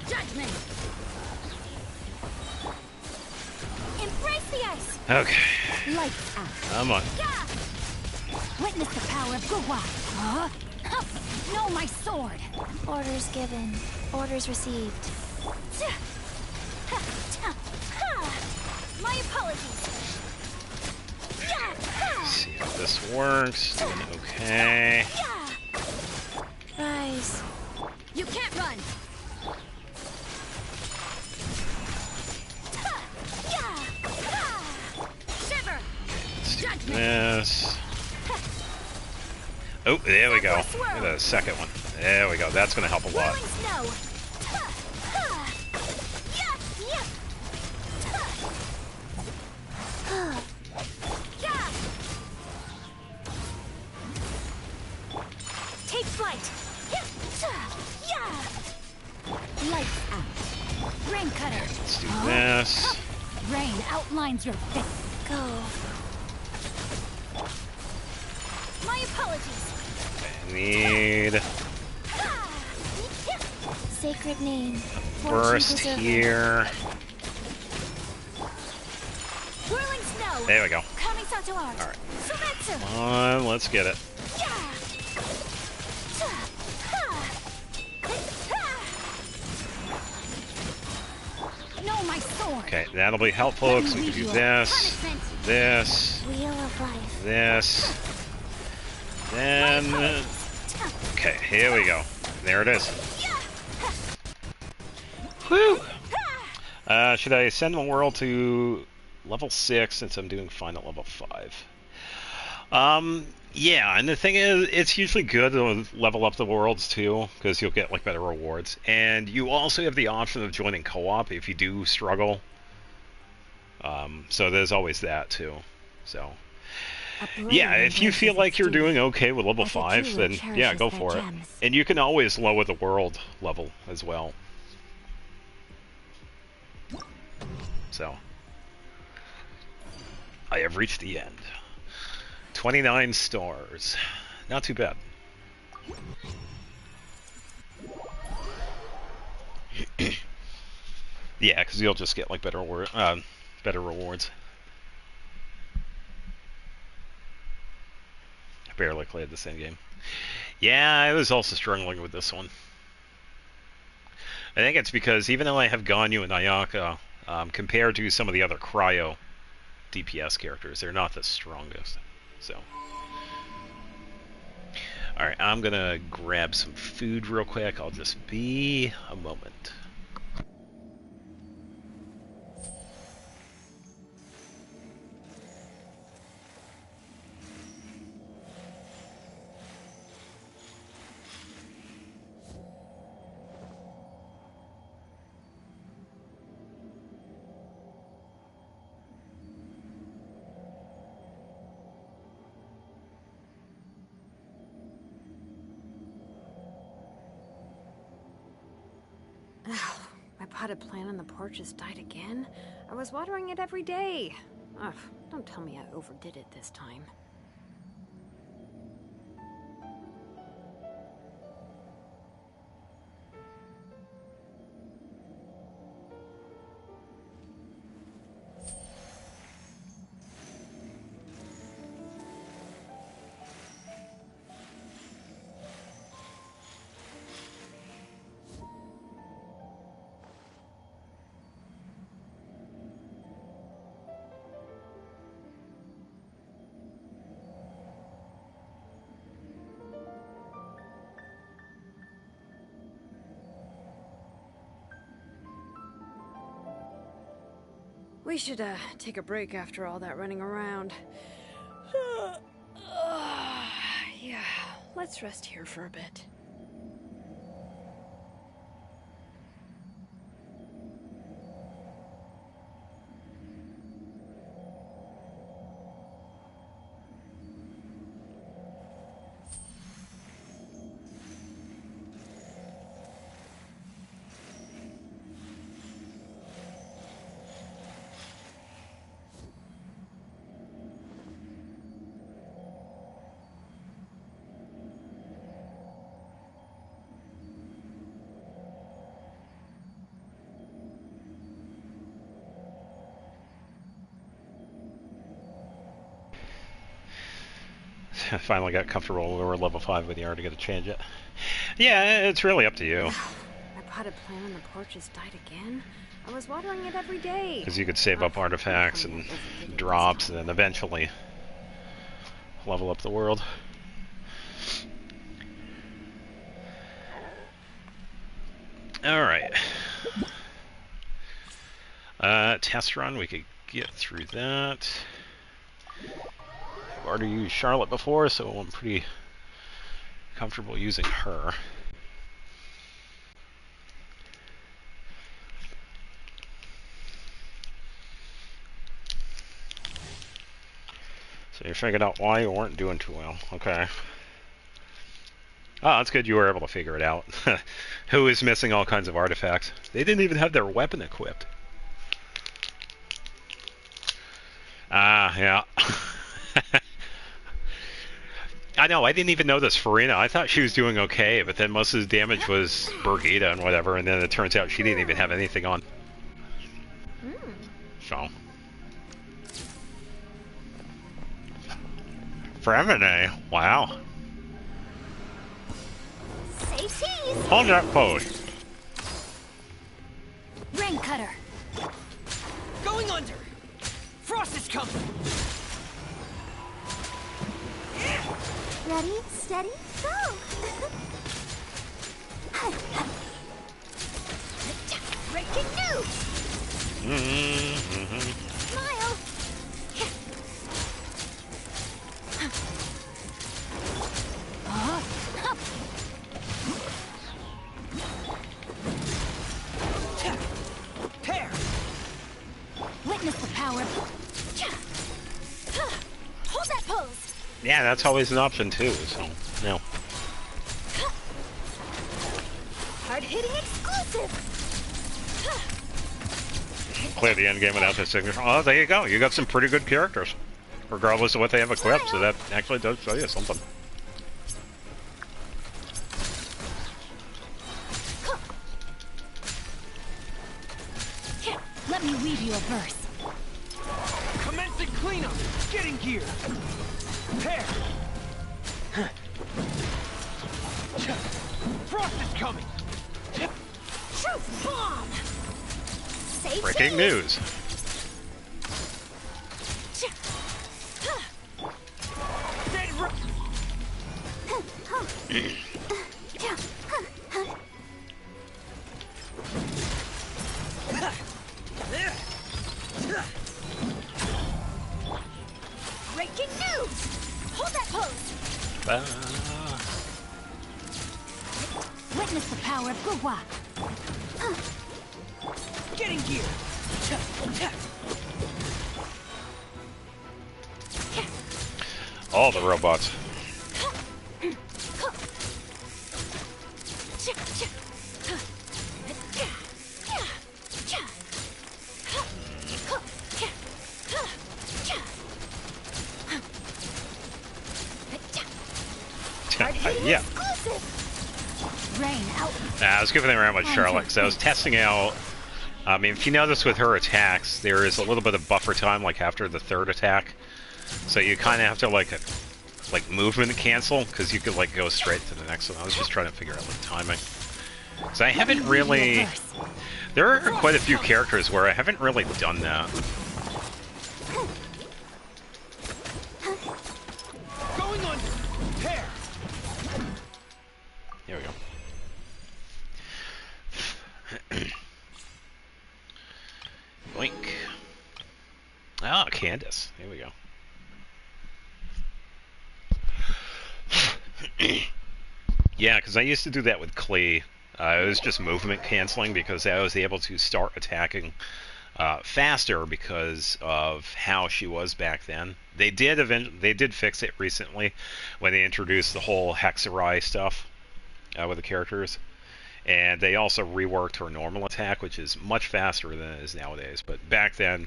Judgment. Embrace the ice. Okay. Lights out. Come on. Witness the power of Guwa. No, my sword! Orders given. Orders received. My apologies! See if this works. Doing okay. Rise. You can't run! Shiver! Let's do this. Oh, there we go. Look at the second one. There we go. That's going to help a lot. Whirling snow! Take flight! Lights out. Rain cutter. Let's do this. Rain outlines your face. Go. My apologies. I need Sacred name. burst here. Whirling snow. There we go. Kamisato art. All right. Sumetsu. Come on, let's get it. No, my sword. Okay, that'll be helpful because we can do this, this, Wheel of life. this, then... Okay, here we go. There it is. Whew! Should I send the world to level 6 since I'm doing fine at level 5? Yeah, and the thing is, it's usually good to level up the worlds too, because you'll get like better rewards. And you also have the option of joining co-op if you do struggle. So there's always that too. So yeah, if you feel like you're doing okay with level 5, then yeah, go for it. And you can always lower the world level as well. So I have reached the end. 29 stars. Not too bad. Yeah, because you'll just get like better rewards. I barely played the same game. Yeah, I was also struggling with this one. I think it's because even though I have Ganyu and Ayaka, compared to some of the other Cryo DPS characters, they're not the strongest. So, alright, I'm gonna grab some food real quick. I'll just be a moment. My potted plant on the porch has died again. I was watering it every day. Ugh, don't tell me I overdid it this time. We should, take a break after all that running around. Yeah, let's rest here for a bit. I finally got comfortable. We were level 5 with the art to get to change it. Yeah, it's really up to you. My potted plant on the porch has died again. I was watering it every day. Because you could save up artifacts and drops, and then eventually level up the world. Alright. Test run, we could get through that. I've already used Charlotte before, so I'm pretty comfortable using her. So you figured out why you weren't doing too well. Okay. Oh, that's good you were able to figure it out. Who is missing all kinds of artifacts? They didn't even have their weapon equipped. Ah, yeah. I know, I didn't even notice Farina. I thought she was doing okay, but then most of the damage was Birgitta and whatever, and then it turns out she didn't even have anything on. So. Fremine, wow. Say cheese! Hold that pose. Rain cutter. Going under! Frost is coming! Ready, steady, go! Breaking news! Smile! Tear! Witness the power. Hold that pose! Yeah, that's always an option too, so, no. Hard-hitting exclusive! Clear the end game without the signature. Oh, there you go. You got some pretty good characters, regardless of what they have equipped, so that actually does show you something. Let me weave you a verse. Commencing cleanup! Getting gear! Tear! Frost is coming! Truth bomb! Say Breaking cheese! news. Dead ro- Breaking news! Hold that pose! Witness the power of Gugwa. Getting gear! All the robots. Yeah. Rain out. Nah, I was giving them around with Charlotte, because I was testing out. I mean, if you notice with her attacks, there is a little bit of buffer time, like after the third attack. So you kind of have to like movement cancel, because you could like go straight to the next one. I was just trying to figure out the timing. Because I haven't really. There are quite a few characters where I haven't really done that. Going under! Tear! Here we go. Boink. Ah, Candace. Here we go. Yeah, because I used to do that with Klee. It was just movement canceling because I was able to start attacking faster because of how she was back then. They did fix it recently when they introduced the whole Hexarai stuff with the characters. And they also reworked her normal attack, which is much faster than it is nowadays. But back then,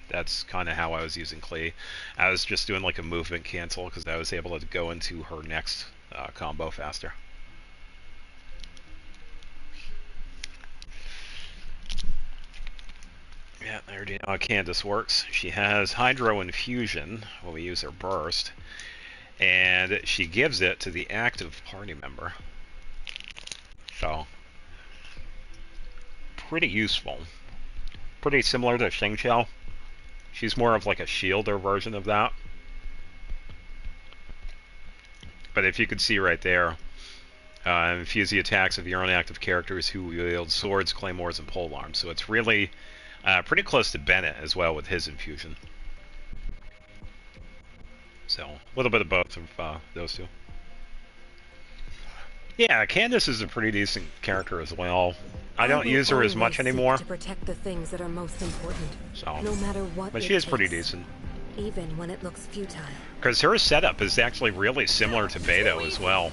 that's kind of how I was using Klee. I was just doing like a movement cancel because I was able to go into her next combo faster. Yeah, I already know how Candace works. She has Hydro Infusion when we use her burst. and she gives it to the active party member. So, pretty useful. Pretty similar to Xingqiu. She's more of like a shielder version of that. But if you could see right there, infuse the attacks of your own active characters who wield swords, claymores, and polearms. So it's really pretty close to Bennett as well with his infusion. So a little bit of both of those two. Yeah, Candace is a pretty decent character as well. I don't use her as much anymore. To protect the things that are most important. So, no matter what. but she is pretty decent. Even when it looks futile. Because her setup is actually really similar to Beto as well.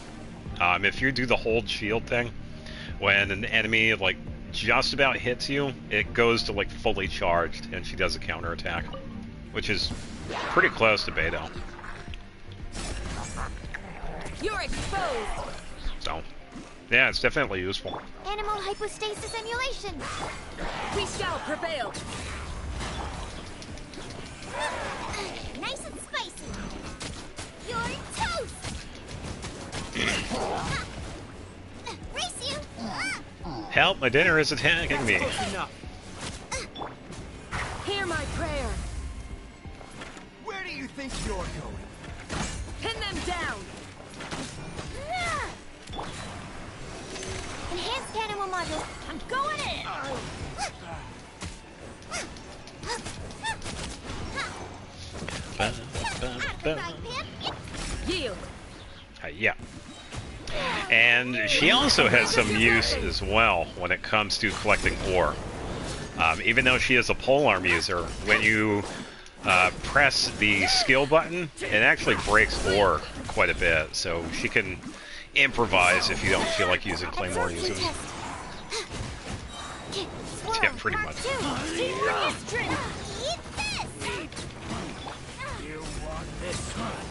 If you do the hold shield thing, when an enemy like just about hits you, it goes to like fully charged, and she does a counterattack, which is pretty close to Beto. You're exposed. So, yeah, it's definitely useful. Animal hypostasis emulation. We shall prevail. Nice and spicy. You're toast. Race you. Help! My dinner is attacking me. Enough. Hear my prayer. Where do you think you're going? Pin them down. Enhanced animal module. I'm going in. Yield. Yeah. And she also has some use as well when it comes to collecting ore. Even though she is a polearm user, when you press the skill button, it actually breaks ore quite a bit, so she can improvise if you don't feel like using claymore users. Yeah, pretty much. You want this one?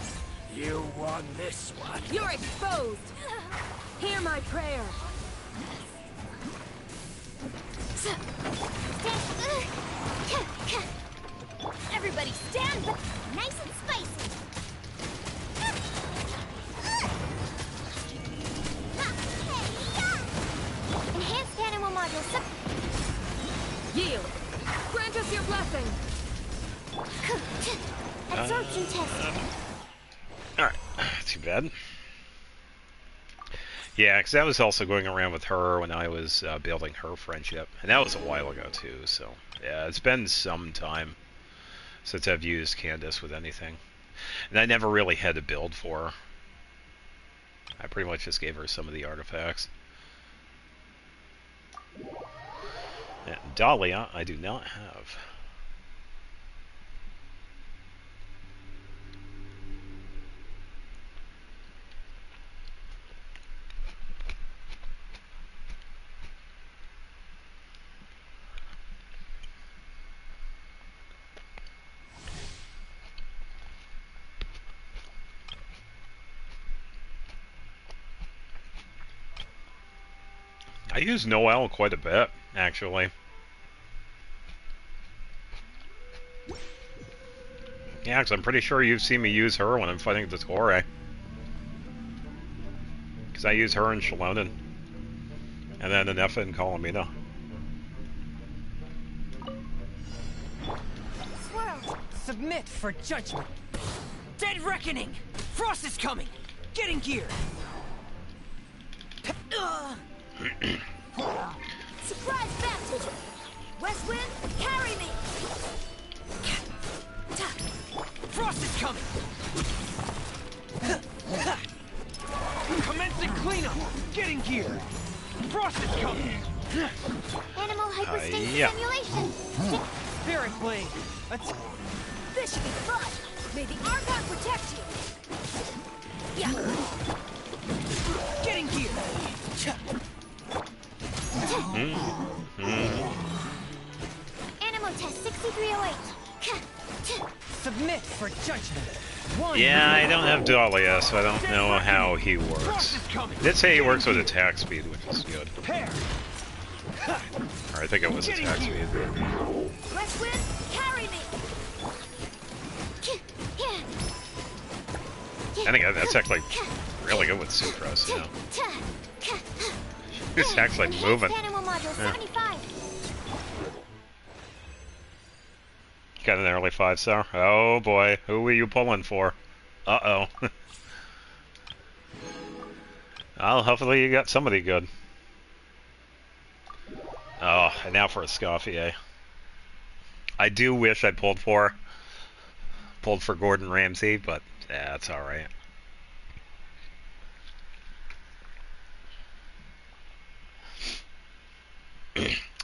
You want this one? You're exposed. Hear my prayer. Everybody stand, but nice and spicy. Enhanced animal module. Yield. Grant us your blessing. Absorption test. Alright, too bad. Yeah, because I was also going around with her when I was building her friendship. And that was a while ago, too, so... Yeah, it's been some time since I've used Candace with anything. And I never really had to build for her. I pretty much just gave her some of the artifacts. And Dahlia, I do not have. I use Noel quite a bit, actually. Yeah, because I'm pretty sure you've seen me use her when I'm fighting the Torre. Because I use her in Shalonen. And then Anefa and Colomina. Swirl. Submit for judgment. Dead reckoning! Frost is coming! Get in gear! Surprise baptism. West Wind, carry me. Frost is coming! Commencing cleanup! Get in gear! Frost is coming! Animal hypostasis yeah. emulation. Spirit Blade! Let's... This should be fun. May the Argon protect you. Yeah. Get in gear! Animal test 6308. Submit for judgment! One Yeah, I don't have Dahlia, so I don't know how he works. He did say he works with attack speed, which is good. pair! Or I think it was Get in attack gear. speed. West Wind, carry me. I think that's actually really good with Sucrose, yeah. It's actually moving. Yeah. Got an early 5-star. Oh boy, who are you pulling for? Uh-oh. Well, hopefully you got somebody good. Oh, and now for a Scoffier. I do wish I pulled for Gordon Ramsay, but yeah, it's alright.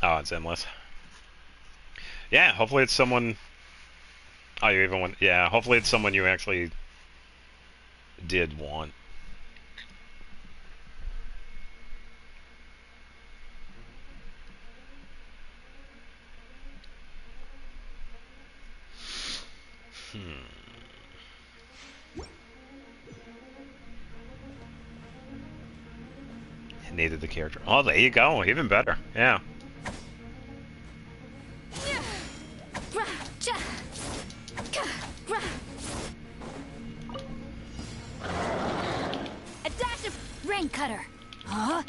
Oh, it's endless. Yeah, hopefully it's someone... Oh, you even want... Yeah, hopefully it's someone you actually did want. Needed the character. Oh, there you go. Even better. Yeah. A dash of rain cutter. Huh?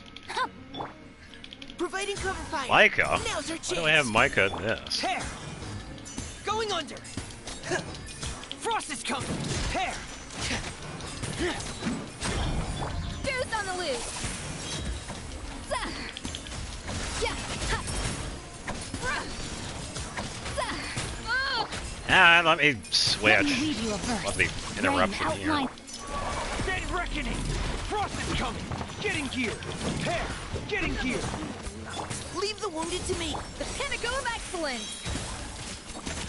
Providing cover fire. Micah? Now's our Why chance. do I have Micah in this? Hair. Going under. Frost is coming. Hair. Goose on the loose. Ah, let me switch. Let me leave you a verse. Love the interruption Rain here. outline. Dead reckoning. Frost is coming. Getting gear. Hair. Getting gear. Leave the wounded to me. The pinnacle of excellence.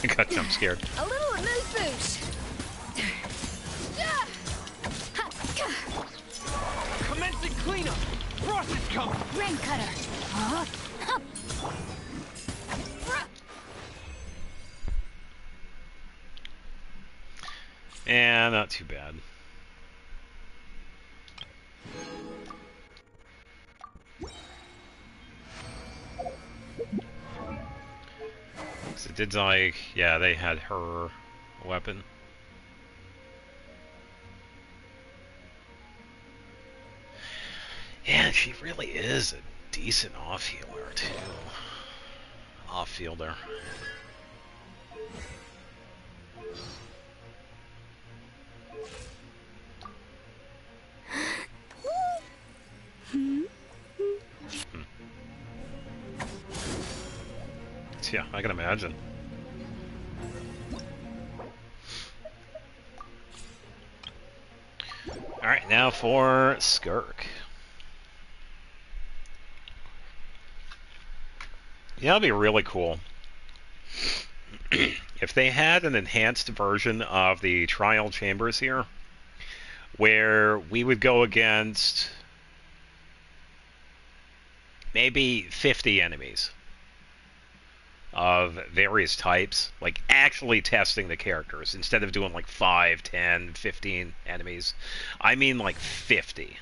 I got jump scared. A little amuse bouche. Commencing cleanup. Frost is coming. Rain cutter. Huh? Yeah, not too bad. So it did like, yeah, they had her weapon. Yeah, she really is a decent off-healer, too. Off-fielder. Yeah, I can imagine. Alright, now for Skirk. Yeah, that'd be really cool. If they had an enhanced version of the trial chambers here, where we would go against maybe 50 enemies of various types, like actually testing the characters instead of doing like 5, 10, 15 enemies. I mean like 50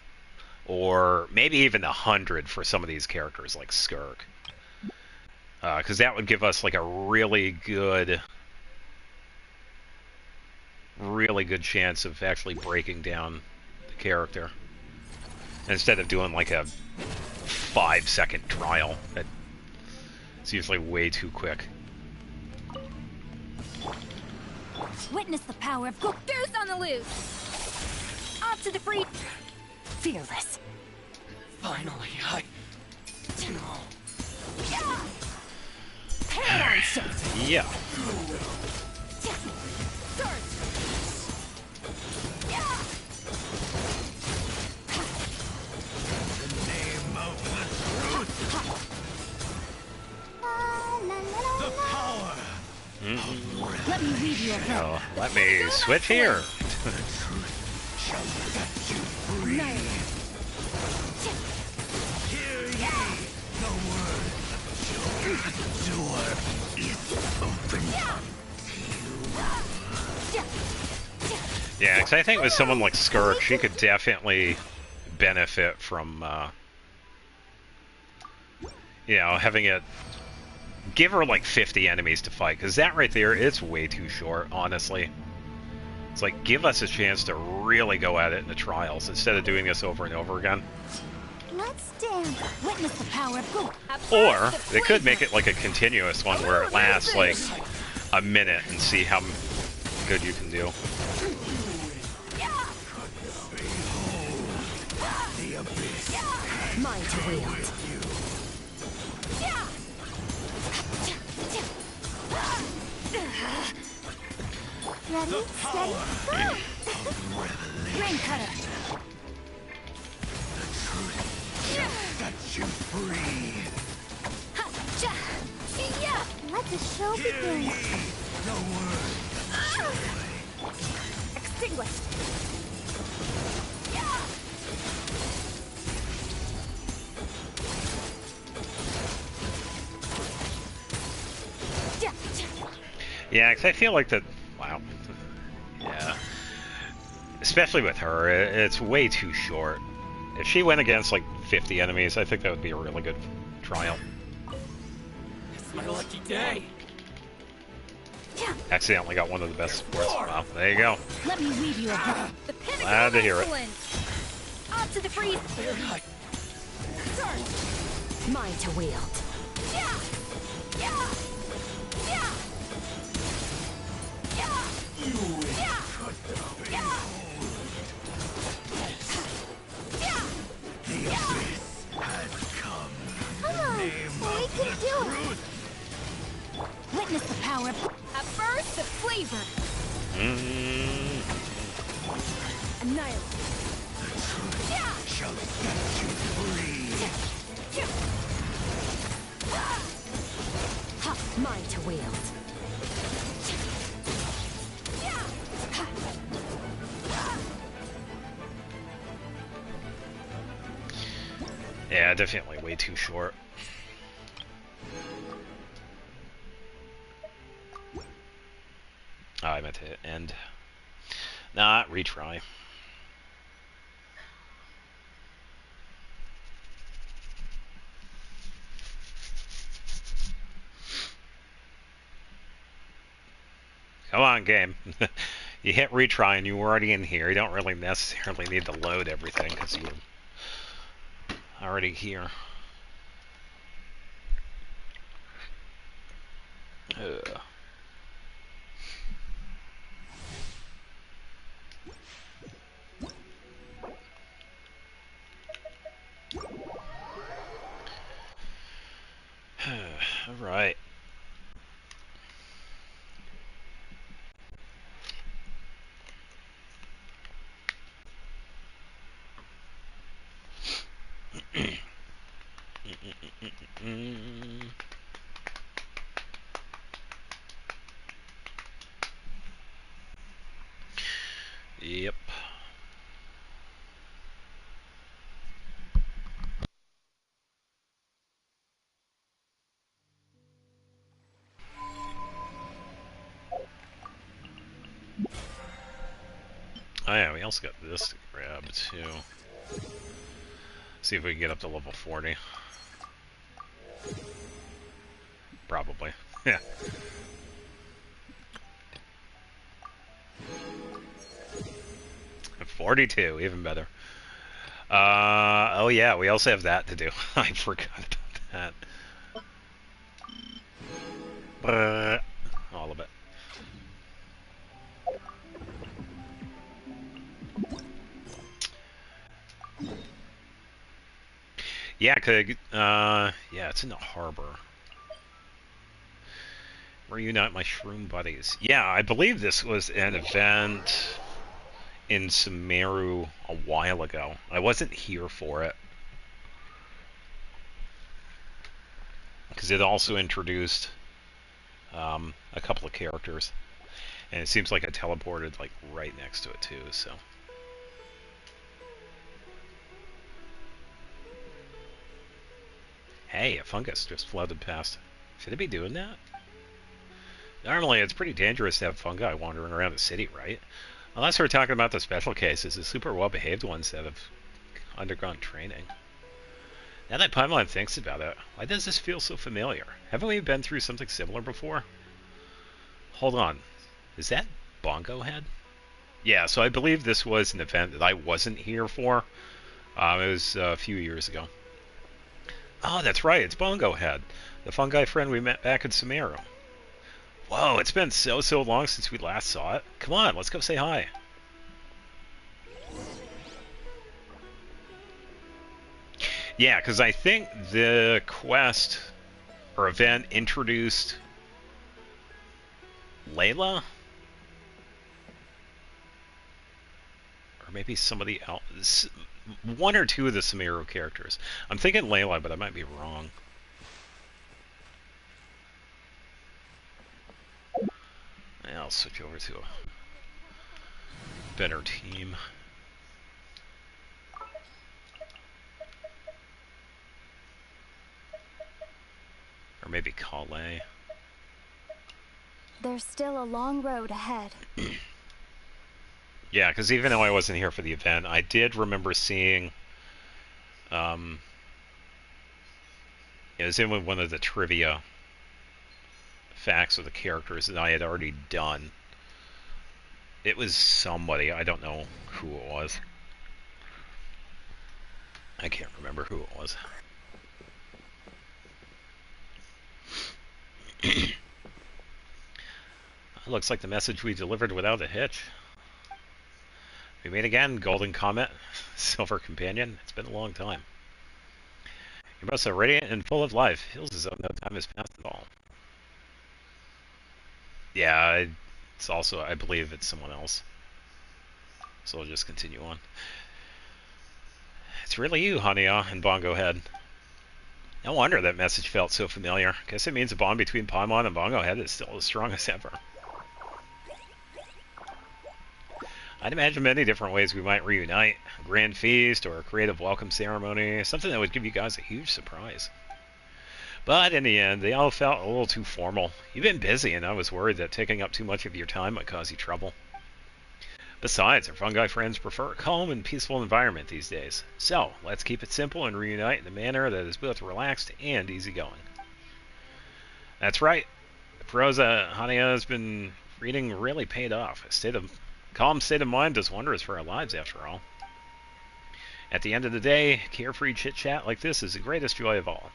or maybe even 100 for some of these characters like Skirk, because that would give us like a really good chance of actually breaking down the character instead of doing like a 5-second trial. It's usually way too quick. Witness the power of Goose on the loose. Off to the free. Fearless. Finally, Head on something. Yeah. Start. Let me read you a verse. Oh, let me switch here. Yeah, because I think with someone like Skirk, she could definitely benefit from, you know, having it... Give her like 50 enemies to fight, because that right there, it's way too short, honestly. It's like, give us a chance to really go at it in the trials instead of doing this over and over again. Let's dance. Witness the power of go. Or they could make it like a continuous one where it lasts like a minute and see how good you can do. Mine to wield. Ready, steady, go! Rain cutter. Set you free. Let the show begin. No word. Extinguished. Yeah, because I feel like that. Wow. Yeah. Especially with her, it's way too short. If she went against like 50 enemies, I think that would be a really good trial. It's my lucky day. Accidentally got one of the best sports. Well, there you go. Let me weave you a bow. The pinnacle Glad of to hear it. excellence. On to the freeze. Mine to wield. Come on, we can do it. Witness the power of a burst of flavor. Annihilate. Shall set you free. Mine to wield. Yeah, definitely way too short. Oh, I meant to end. Nah, retry. Come on, game. You hit retry and you were already in here. You don't really necessarily need to load everything because you're already here. Ugh. All right. Yep. Oh yeah, we also got this to grab too. See if we can get up to level 40. Probably. Yeah. $42, even better. Oh yeah, we also have that to do. I forgot about that. All of it. Yeah, yeah, it's in the harbor. Reunite my shroom buddies. Yeah, I believe this was an event in Sumeru a while ago. I wasn't here for it. Because it also introduced a couple of characters. And it seems like I teleported like right next to it too, so. Hey, a fungus just floated past. Should it be doing that? Normally, it's pretty dangerous to have fungi wandering around the city, right? Unless we're talking about the special cases, the super well-behaved ones that have undergone training. Now that Paimon thinks about it, why does this feel so familiar? Haven't we been through something similar before? Hold on. Is that Bongo Head? Yeah, so I believe this was an event that I wasn't here for. It was a few years ago. Oh, that's right, it's Bongo Head, the fungi friend we met back in Sumeru. Whoa, it's been so long since we last saw it. Come on, let's go say hi. Yeah, because I think the quest or event introduced Layla? Or maybe somebody else. One or two of the Sumeru characters. I'm thinking Layla, but I might be wrong. I'll switch over to a better team. Or maybe Calais. There's still a long road ahead. Yeah, because even though I wasn't here for the event, I did remember seeing... it was in one of the trivia facts of the characters that I had already done. It was somebody, I don't know who it was. I can't remember who it was. Looks like the message we delivered without a hitch. We meet again, Golden Comet, Silver Companion. It's been a long time. You're both so radiant and full of life. Feels as though no time has passed at all. Yeah, it's also, I believe it's someone else. So I'll just continue on. It's really you, Hania and Bongo Head. No wonder that message felt so familiar. Guess it means the bond between Paimon and Bongo Head is still as strong as ever. I'd imagine many different ways we might reunite. A grand feast or a creative welcome ceremony. Something that would give you guys a huge surprise. But in the end, they all felt a little too formal. You've been busy, and I was worried that taking up too much of your time might cause you trouble. Besides, our fungi friends prefer a calm and peaceful environment these days. So, let's keep it simple and reunite in a manner that is both relaxed and easygoing. That's right. The prose Hania has been reading really paid off. Calm state of mind does wonders for our lives, after all. At the end of the day, carefree chit-chat like this is the greatest joy of all.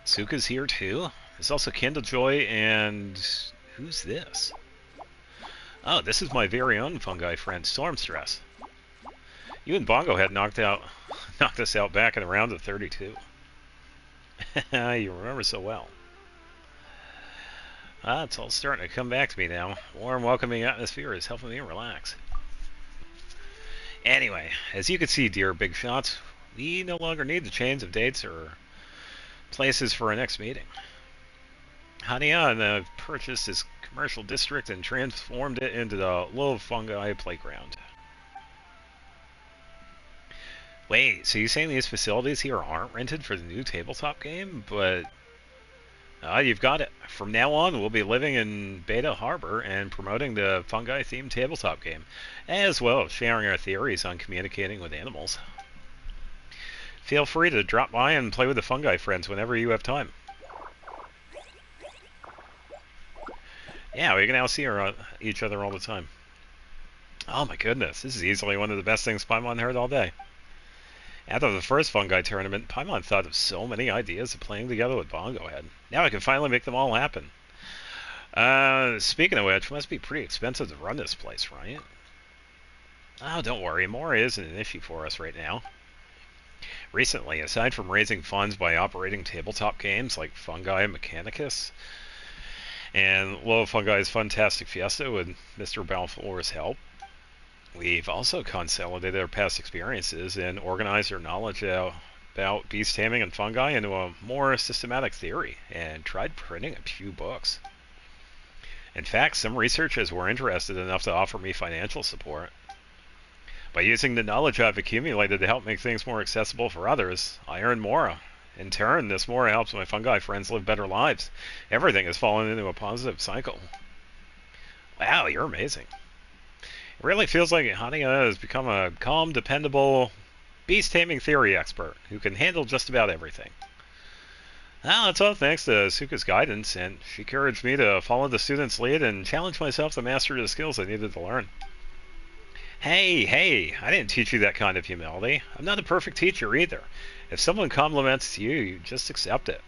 Suka's here too. There's also Kindle Joy and... who's this? Oh, this is my very own fungi friend, Stormstress. You and Bongo had knocked us out back in the round of 32. You remember so well. It's all starting to come back to me now. Warm, welcoming atmosphere is helping me relax. Anyway, as you can see, dear Big Shots, we no longer need the chains of dates or places for our next meeting. Hania and I purchased this commercial district and transformed it into the Low Fungi Playground. Wait, so you're saying these facilities here aren't rented for the new tabletop game? But... you've got it. From now on, we'll be living in Beta Harbor and promoting the fungi-themed tabletop game, as well as sharing our theories on communicating with animals. Feel free to drop by and play with the fungi friends whenever you have time. Yeah, we can now see each other all the time. Oh my goodness, this is easily one of the best things Paimon heard all day. After the first fungi tournament, Paimon thought of so many ideas of playing together with Bongo Head. Now I can finally make them all happen. Speaking of which, it must be pretty expensive to run this place, right? Oh, don't worry, Mora isn't an issue for us right now. Recently, aside from raising funds by operating tabletop games like Fungi Mechanicus and Low Fungi's Funtastic Fiesta with Mr. Balfour's help, we've also consolidated our past experiences and organized our knowledge about beast taming and fungi into a more systematic theory, and tried printing a few books. In fact, some researchers were interested enough to offer me financial support. By using the knowledge I've accumulated to help make things more accessible for others, I earn more. In turn, this more helps my fungi friends live better lives. Everything has fallen into a positive cycle. Wow, you're amazing. It really feels like Hania has become a calm, dependable, beast-taming theory expert who can handle just about everything. Well, it's all thanks to Suka's guidance, and she encouraged me to follow the student's lead and challenge myself to master the skills I needed to learn. Hey, I didn't teach you that kind of humility. I'm not a perfect teacher either. If someone compliments you, you just accept it.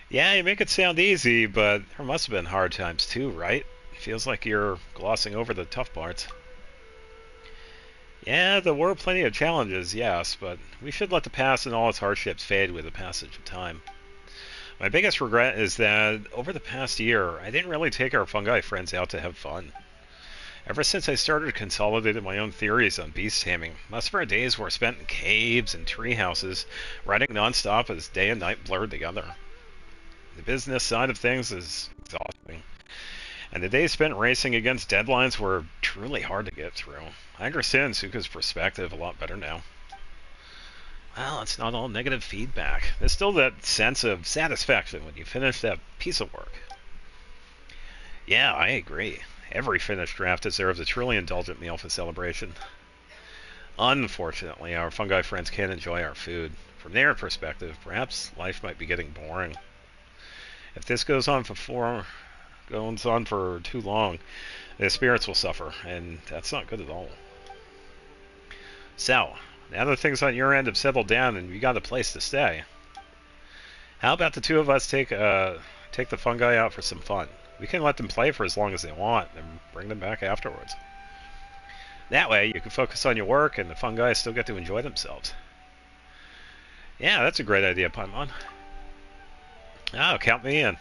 Yeah, you make it sound easy, but there must have been hard times too, right? Feels like you're glossing over the tough parts. Yeah, there were plenty of challenges, yes, but we should let the past and all its hardships fade with the passage of time. My biggest regret is that over the past year, I didn't really take our fungi friends out to have fun. Ever since I started consolidating my own theories on beast taming, most of our days were spent in caves and tree houses, riding nonstop as day and night blurred together. The business side of things is exhausting, and the days spent racing against deadlines were truly hard to get through. I understand Suka's perspective a lot better now. Well, it's not all negative feedback. There's still that sense of satisfaction when you finish that piece of work. Yeah, I agree. Every finished draft deserves a truly indulgent meal for celebration. Unfortunately, our fungi friends can't enjoy our food. From their perspective, perhaps life might be getting boring. If this goes on for too long, their spirits will suffer, and that's not good at all. So, now that things on your end have settled down and you got a place to stay, how about the two of us take the fungi out for some fun? We can let them play for as long as they want and bring them back afterwards. That way, you can focus on your work and the fungi still get to enjoy themselves. Yeah, that's a great idea, Paimon. Oh, count me in.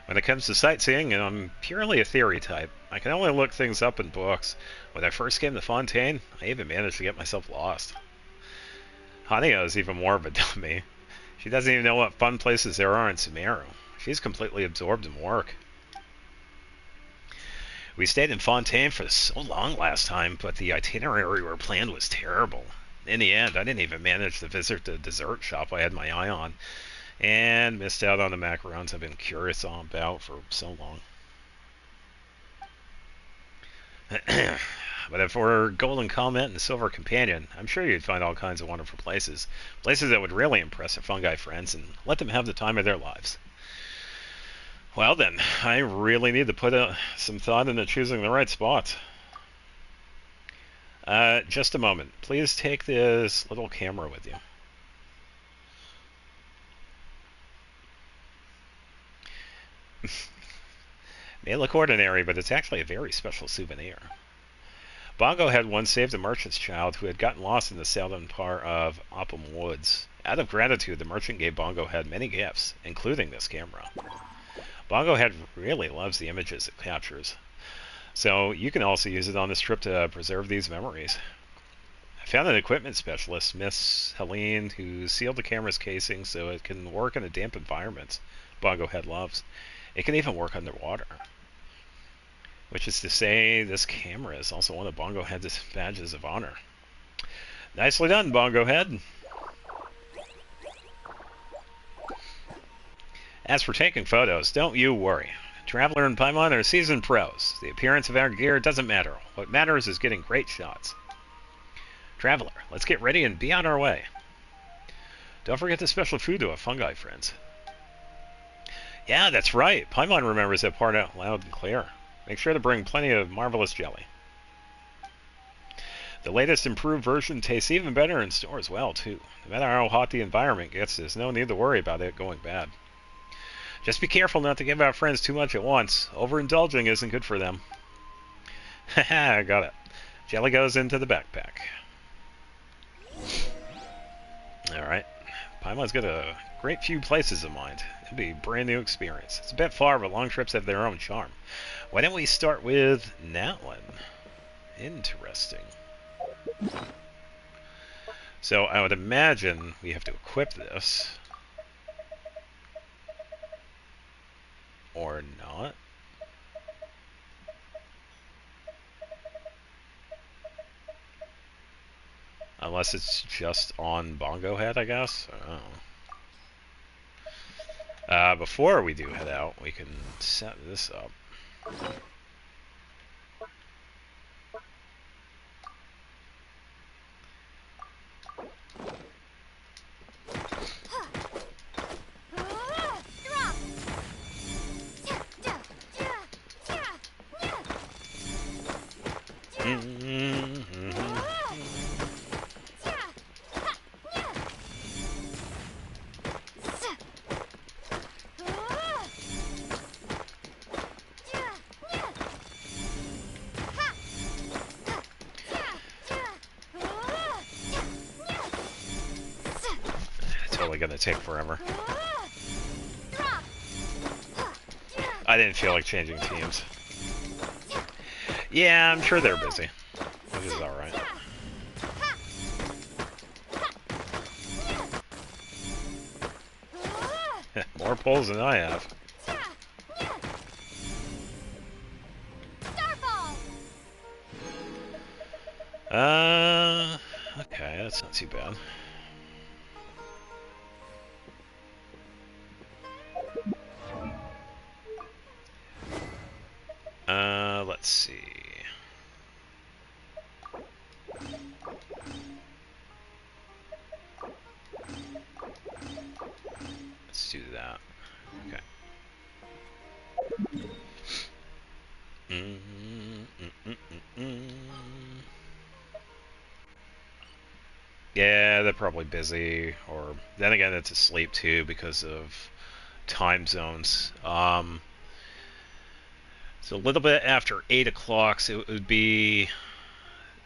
When it comes to sightseeing, I'm purely a theory type. I can only look things up in books. When I first came to Fontaine, I even managed to get myself lost. Hania is even more of a dummy. She doesn't even know what fun places there are in Sumeru. She's completely absorbed in work. We stayed in Fontaine for so long last time, but the itinerary we planned was terrible. In the end, I didn't even manage to visit the dessert shop I had my eye on, and missed out on the macarons I've been curious about for so long. But if we're Golden Comet and Silver Companion, I'm sure you'd find all kinds of wonderful places. Places that would really impress our fungi friends and let them have the time of their lives. Well then, I really need to put some thought into choosing the right spots. Just a moment. Please take this little camera with you. May look ordinary, but it's actually a very special souvenir. Bongo had once saved a merchant's child who had gotten lost in the southern part of Opham Woods. Out of gratitude, the merchant gave Bongo Head many gifts, including this camera. Bongo Head really loves the images it captures, so you can also use it on this trip to preserve these memories. I found an equipment specialist, Miss Helene, who sealed the camera's casing so it can work in a damp environment Bongo Head loves. It can even work underwater. Which is to say, this camera is also one of Bongo Head's badges of honor. Nicely done, Bongo Head. As for taking photos, don't you worry. Traveler and Paimon are seasoned pros. The appearance of our gear doesn't matter. What matters is getting great shots. Traveler, let's get ready and be on our way. Don't forget the special food to our fungi friends. Yeah, that's right. Paimon remembers that part out loud and clear. Make sure to bring plenty of marvelous jelly. The latest improved version tastes even better in store as well, too. No matter how hot the environment gets, there's no need to worry about it going bad. Just be careful not to give our friends too much at once. Overindulging isn't good for them. Haha, got it. Jelly goes into the backpack. Alright. Paimon's got a great few places in mind. It'll be a brand new experience. It's a bit far, but long trips have their own charm. Why don't we start with Natlin? Interesting. So I would imagine we have to equip this. Or not. Unless it's just on Bongo Head, I guess. Oh. Before we do head out, we can set this up. totally gonna take forever. I didn't feel like changing teams. Yeah, I'm sure they're busy. Which is alright. More pulls than I have. Okay, that's not too bad. Let's see. Let's do that. Okay. Yeah, they're probably busy, or then again, it's asleep too because of time zones. So a little bit after 8 o'clock, so it would be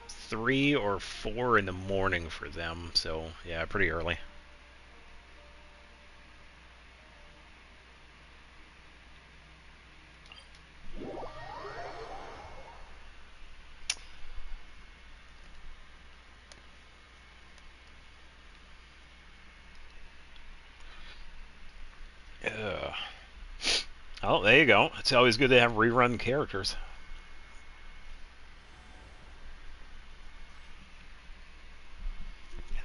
3 or 4 in the morning for them. So yeah, pretty early. Yeah. Oh, there you go. It's always good to have rerun characters.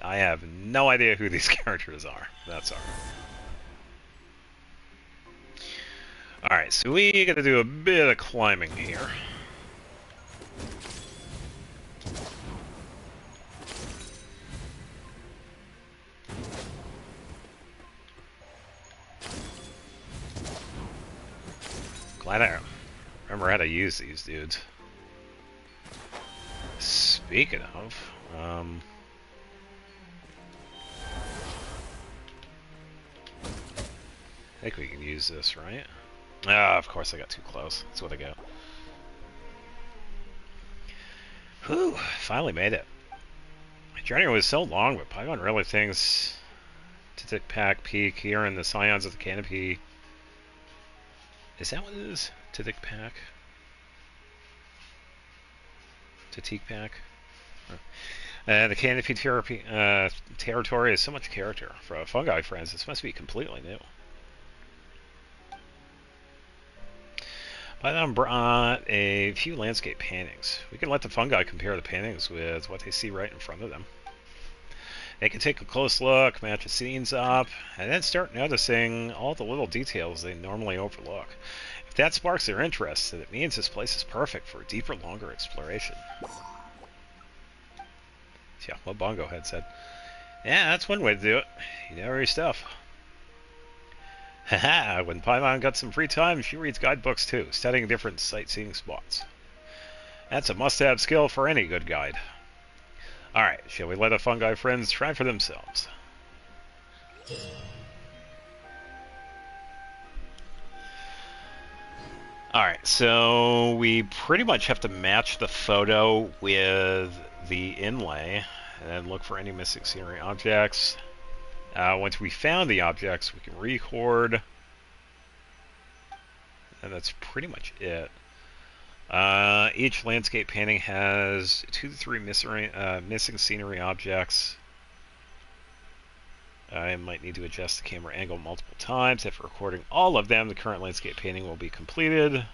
I have no idea who these characters are. That's alright. Alright, so we gotta do a bit of climbing here. Glad I remember how to use these dudes. Speaking of, I think we can use this, right? Ah, of course I got too close. That's what I got. Whew, finally made it. My journey was so long, but Paimon really thinks Titikpak Peak here in the Scions of the Canopy. Is that what it is? Titikpak? Titikpak? The Canopy territory has so much character. For fungi friends, this must be completely new. Python brought a few landscape paintings. We can let the fungi compare the paintings with what they see right in front of them. They can take a close look, match the scenes up, and then start noticing all the little details they normally overlook. If that sparks their interest, then it means this place is perfect for deeper, longer exploration. Yeah, what Bongo Head said. Yeah, that's one way to do it. You know your stuff. Haha, when Paimon got some free time, she reads guidebooks too, studying different sightseeing spots. That's a must-have skill for any good guide. Alright, shall we let our fungi friends try for themselves? Alright, so we pretty much have to match the photo with the inlay, and then look for any missing scenery objects. Once we found the objects, we can record, and that's pretty much it. Each landscape painting has 2 to 3 missing scenery objects. I might need to adjust the camera angle multiple times. After recording all of them, the current landscape painting will be completed,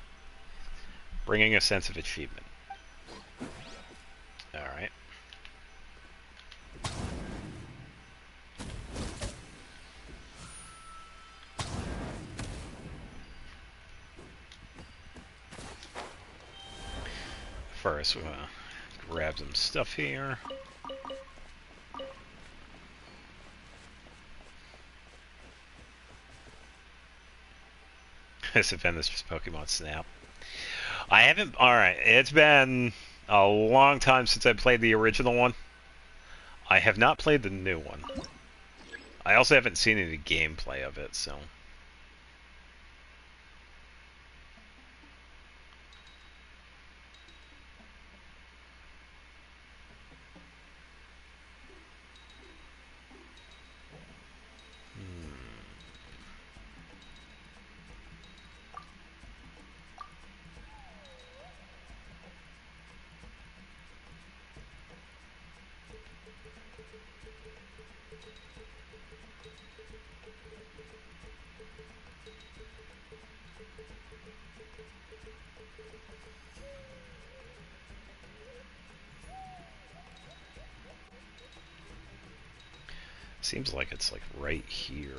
bringing a sense of achievement. Alright. First, we're gonna grab some stuff here. This event is just Pokemon Snap. I haven't. Alright, it's been a long time since I played the original one. I have not played the new one. I also haven't seen any gameplay of it, so. Seems like it's like right here.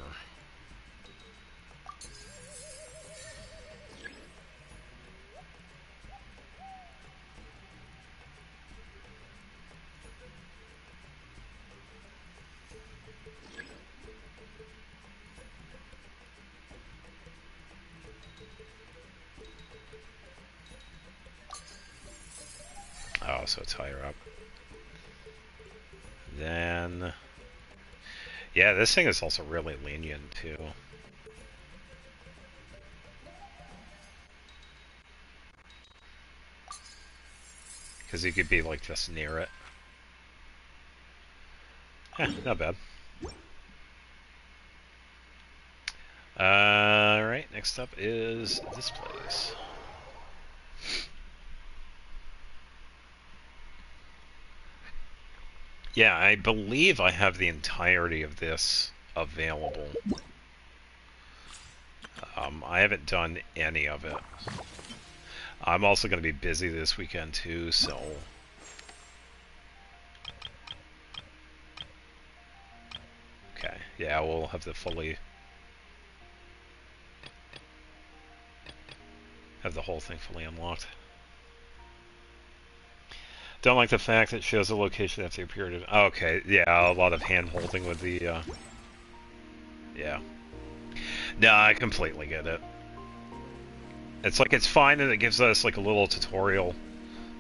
Oh, so it's higher up. Then... yeah, this thing is also really lenient, too. Because you could be, like, just near it. Not bad. Alright, next up is this place. Yeah, I believe I have the entirety of this available. I haven't done any of it. I'm also going to be busy this weekend too, so... okay, yeah, we'll have the whole thing fully unlocked. Don't like the fact that it shows the location after a period of... okay, yeah, a lot of hand-holding with the, yeah. No, I completely get it. It's like, it's fine that it gives us, like, a little tutorial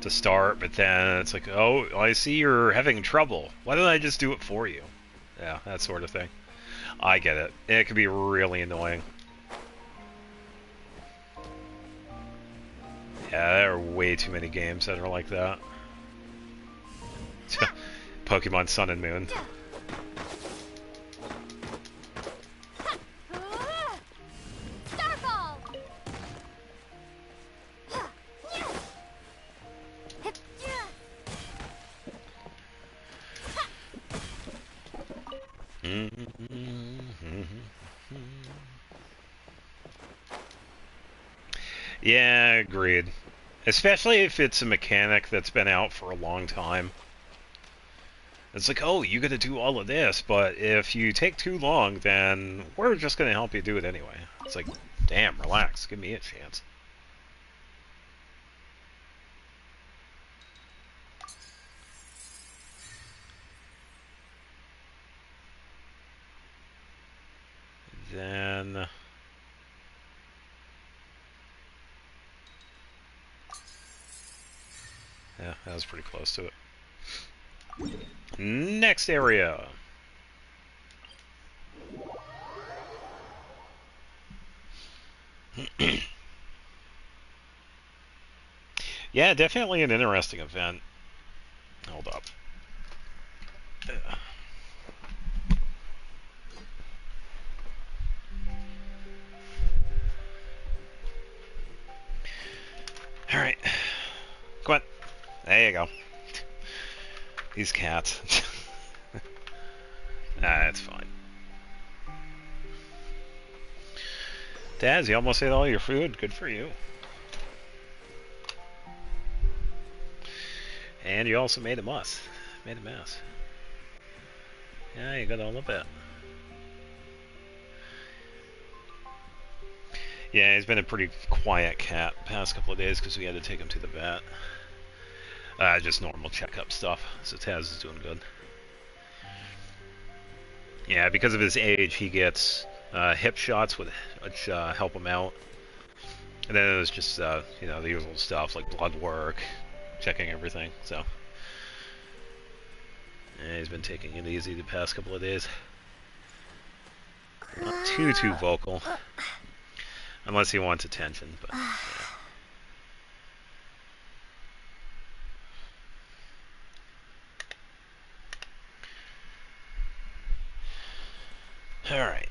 to start, but then it's like, oh, I see you're having trouble. Why don't I just do it for you? Yeah, that sort of thing. I get it. It can be really annoying. Yeah, there are way too many games that are like that. Pokemon Sun and Moon. Starfall! Yeah, agreed. Especially if it's a mechanic that's been out for a long time. It's like, oh, you gotta do all of this, but if you take too long, then we're just gonna help you do it anyway. It's like, damn, relax, give me a chance. Then... yeah, that was pretty close to it. Next area. Yeah, definitely an interesting event. Hold up. Alright. Come on. There you go. These cats. That's fine. Daz, you almost ate all your food. Good for you. And you also made a mess. Made a mess. Yeah, you got all of it. Yeah, he's been a pretty quiet cat the past couple of days because we had to take him to the vet. Just normal checkup stuff. So Taz is doing good. Yeah, because of his age, he gets hip shots, which help him out. And then it was just, you know, the usual stuff like blood work, checking everything. So, yeah, he's been taking it easy the past couple of days. Not too vocal, unless he wants attention. But yeah. All right.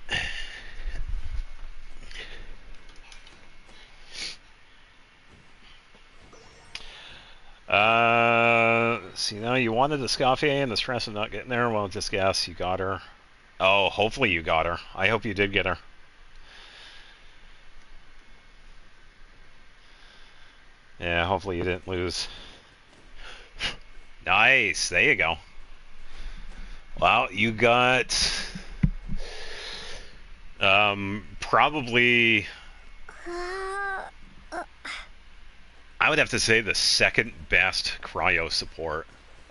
See, now you wanted the Scafe and the stress of not getting there. Well, just guess you got her. Oh, hopefully you got her. I hope you did get her. Yeah, hopefully you didn't lose. Nice. There you go. Well, you got probably I would have to say the second best cryo support.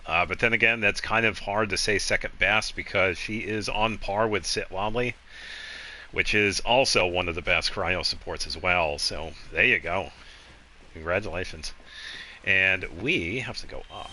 But then again, that's kind of hard to say second best because she is on par with Sitlali, which is also one of the best cryo supports as well. So there you go. Congratulations. And we have to go up.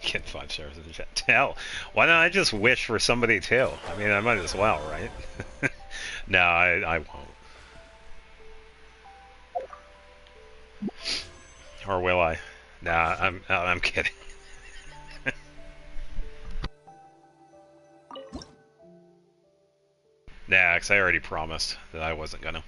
Get 5 stars in the chat. Hell, why don't I just wish for somebody too? I mean, I might as well, right? No, I won't. Or will I? Nah, I'm kidding. Nah, 'cause I already promised that I wasn't gonna.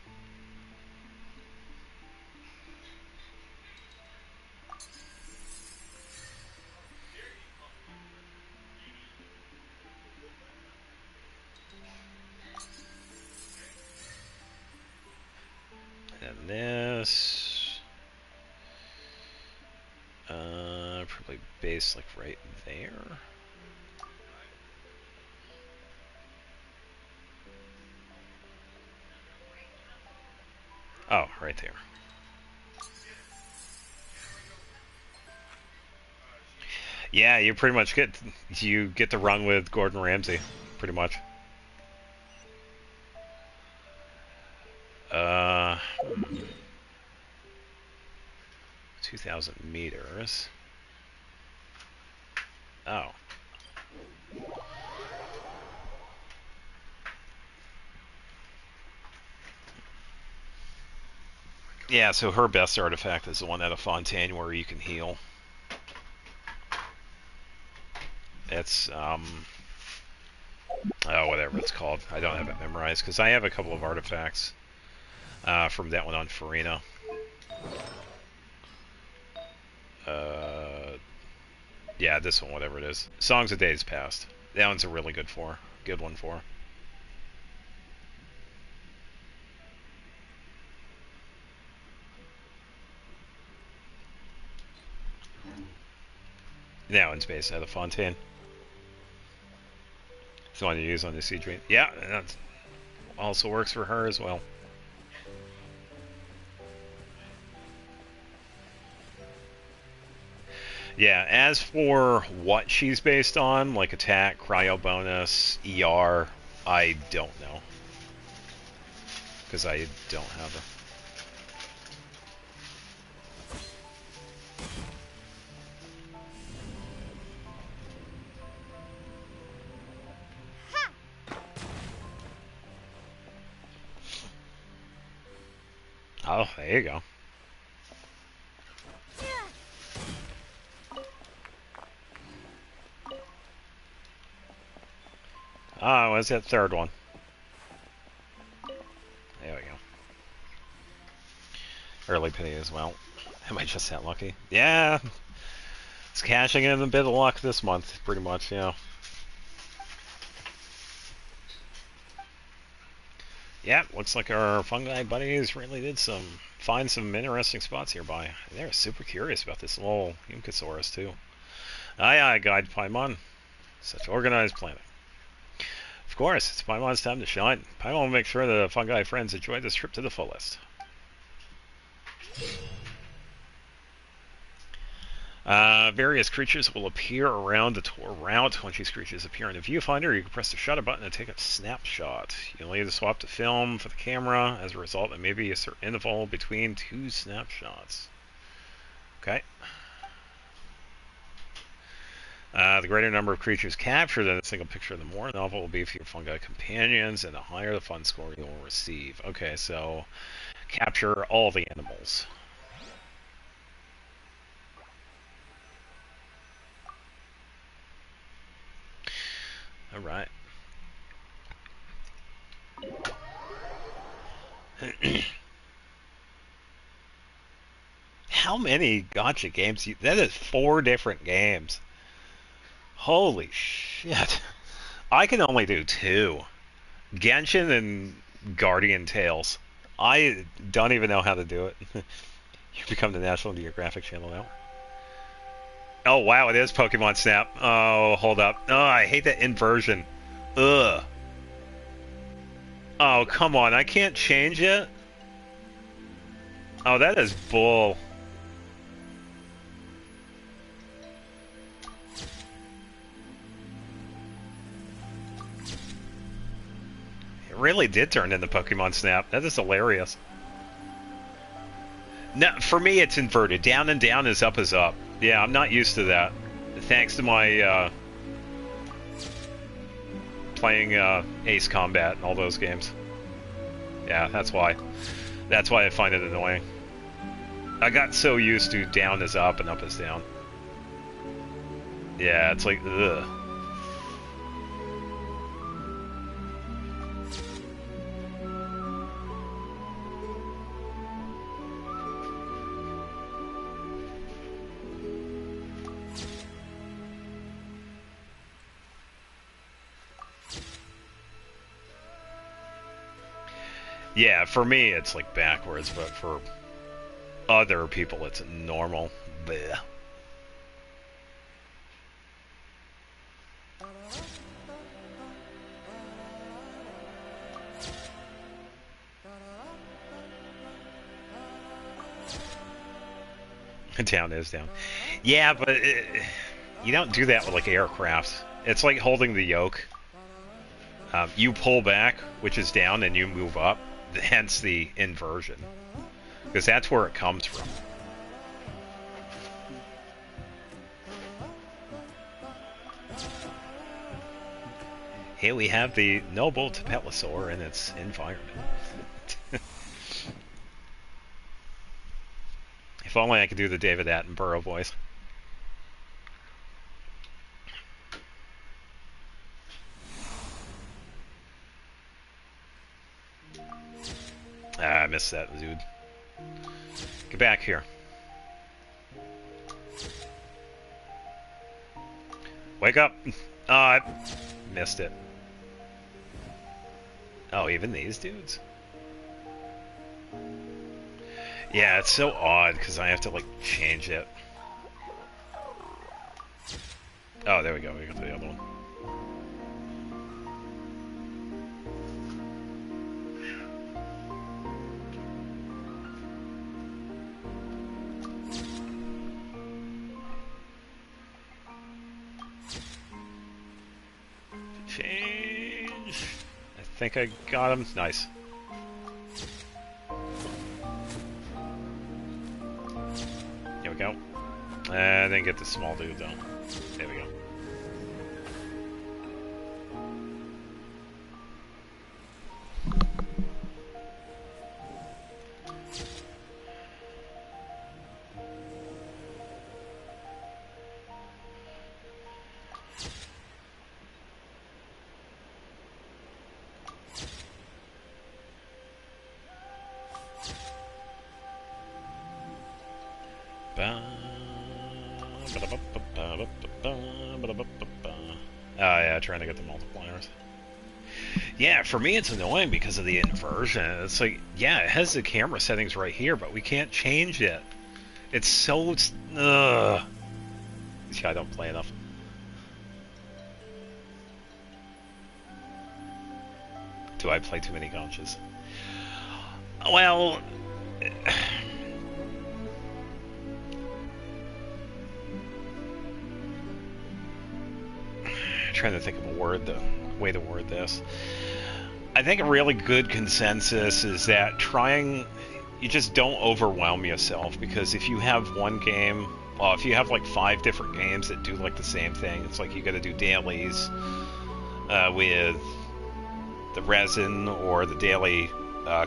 And this... probably base like right there. Oh, right there. Yeah, you pretty much get to run with Gordon Ramsay, pretty much. 2,000 meters. Oh. Yeah, so her best artifact is the one at a Fontaine where you can heal. It's, oh, whatever it's called. I don't have it memorized, because I have a couple of artifacts from that one on Farina. Yeah, this one, whatever it is. Songs of Days Past. That one's a really good one for. That one's based out of Fontaine. It's the one you use on the Siege Raid. Yeah, that also works for her as well. Yeah, as for what she's based on, like attack, cryo bonus, ER, I don't know. Because I don't have her. Oh, there you go. Ah, what's that third one? There we go. Early pity as well. Am I just that lucky? Yeah. It's cashing in a bit of luck this month, pretty much, yeah. Yeah, looks like our fungi buddies really did find some interesting spots hereby. They're super curious about this little Yunkasaurus too. Aye aye, Guide Paimon. Such organized planning. Of course, it's Paimon's time to shine. Paimon will make sure the fungi friends enjoy this trip to the fullest. Various creatures will appear around the tour route. Once these creatures appear in the viewfinder, you can press the shutter button and take a snapshot. You'll need to swap to film for the camera. As a result, there may be a certain interval between 2 snapshots. Okay. The greater number of creatures captured in a single picture, the more novel will be for your fungi companions, and the higher the fun score you'll receive. Okay, so capture all the animals. Alright. How many gotcha games? That is 4 different games. Holy shit. I can only do 2. Genshin and Guardian Tales. I don't even know how to do it. You become the National Geographic Channel now. Oh wow, it is Pokemon Snap. Oh, hold up. Oh, I hate that inversion. Ugh. Oh, come on. I can't change it? Oh, that is bull. It really did turn into Pokemon Snap. That is hilarious. No, for me, it's inverted. Down and down is up is up. Yeah, I'm not used to that. Thanks to my playing Ace Combat and all those games. Yeah, that's why. That's why I find it annoying. I got so used to down is up and up is down. Yeah, it's like, ugh. Yeah, for me it's like backwards, but for other people it's normal. Blech. Down is down. Yeah, but you don't do that with like aircraft. It's like holding the yoke. You pull back, which is down, and you move up. Hence the inversion. Because that's where it comes from. Here we have the noble Tapetlosaur in its environment. If only I could do the David Attenborough voice. Ah, I missed that, dude. Get back here. Wake up! I missed it. Oh, even these dudes? Yeah, it's so odd because I have to like change it. Oh, there we go. We got the other one. Change. I think I got him. Nice. Here we go. And then get the small dude though. There we go. Yeah, trying to get the multipliers. Yeah, for me it's annoying because of the inversion. It's like, yeah, it has the camera settings right here, but we can't change it. It's so... ugh. Yeah, I don't play enough. Do I play too many gotchas? Well... trying to think of a word, the way to word this. I think a really good consensus is that you just don't overwhelm yourself, because if you have one game, well, if you have like 5 different games that do like the same thing, it's like you got to do dailies with the resin or the daily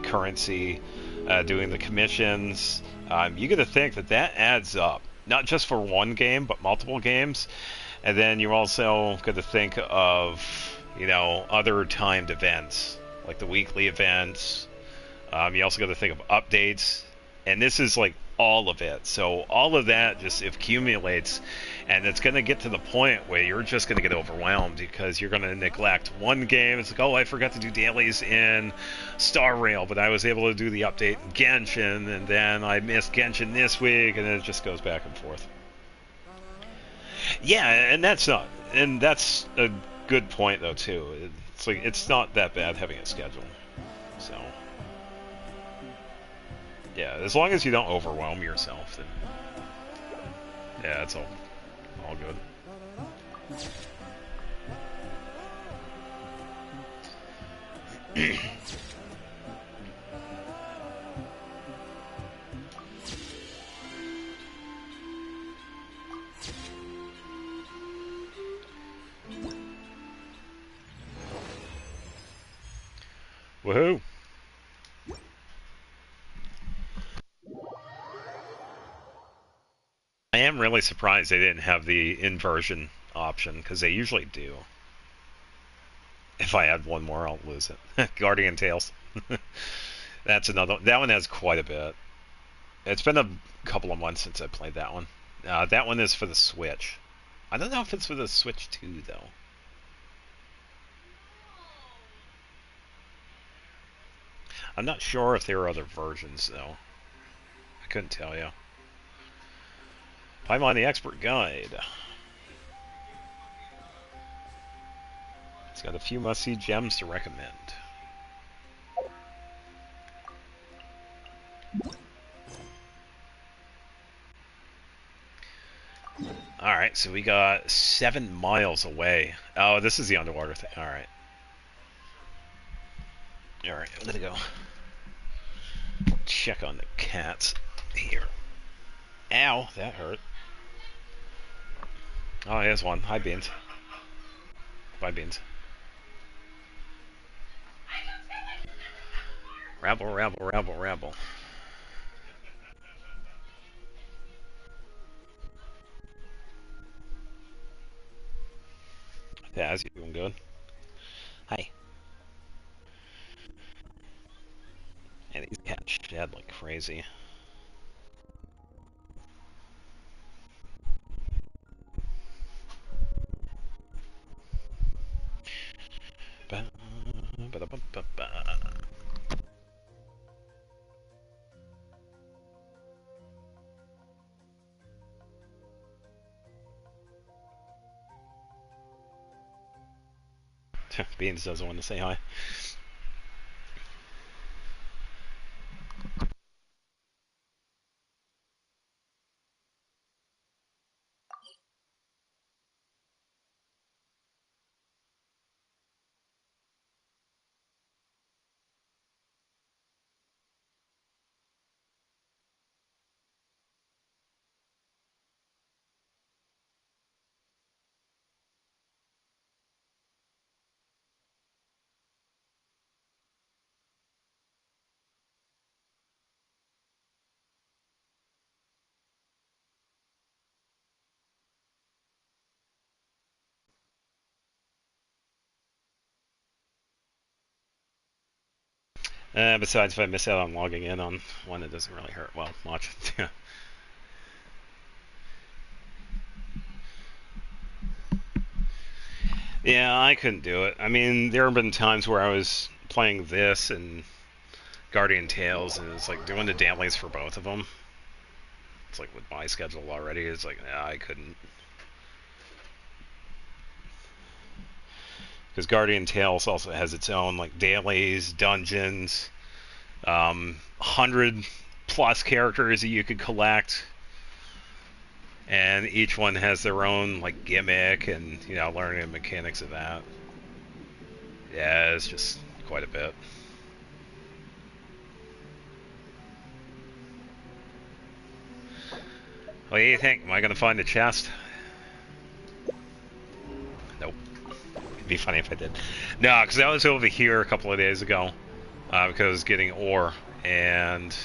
currency, doing the commissions. You got to think that adds up, not just for one game, but multiple games. And then you're also going to think of, you know, other timed events. like the weekly events. You also got to think of updates, and this is like all of it. So all of that just accumulates, and it's going to get to the point where you're just going to get overwhelmed because you're going to neglect one game. It's like, oh, I forgot to do dailies in Star Rail, but I was able to do the update in Genshin, and then I missed Genshin this week, and it just goes back and forth. Yeah, and that's a good point though too. It's like it's not that bad having a schedule. So yeah, as long as you don't overwhelm yourself, then yeah, it's all good. Woohoo! I am really surprised they didn't have the inversion option, because they usually do. If I add one more, I'll lose it. Guardian Tales. That's another. That one has quite a bit. It's been a couple of months since I played that one. That one is for the Switch. I don't know if it's for the Switch 2, though. I'm not sure if there are other versions, though. I couldn't tell you. I'm on the expert guide. It's got a few must-see gems to recommend. Alright, so we got 7 miles away. Oh, this is the underwater thing. Alright. Alright, I'm gonna go check on the cats here. Ow, that hurt. Oh, here's one. Hi, Beans. Bye, Beans. Rabble, rabble, rabble, rabble. Yeah, how's you doing? Good. Hi. And these cats shed like crazy. Ba, ba, ba, ba, ba. Beans doesn't want to say hi. Besides, if I miss out on logging in on one, it doesn't really hurt well much. Yeah, I couldn't do it. I mean, there have been times where I was playing this and Guardian Tales, and it's like doing the dailies for both of them. It's like with my schedule already, it's like, nah, I couldn't. Because Guardian Tales also has its own like dailies, dungeons, 100 plus characters that you could collect, and each one has their own like gimmick and learning the mechanics of that. Yeah, it's just quite a bit. What do you think? Am I gonna find the chest? Nope. It'd be funny if I did. No, because I was over here a couple of days ago because I was getting ore, and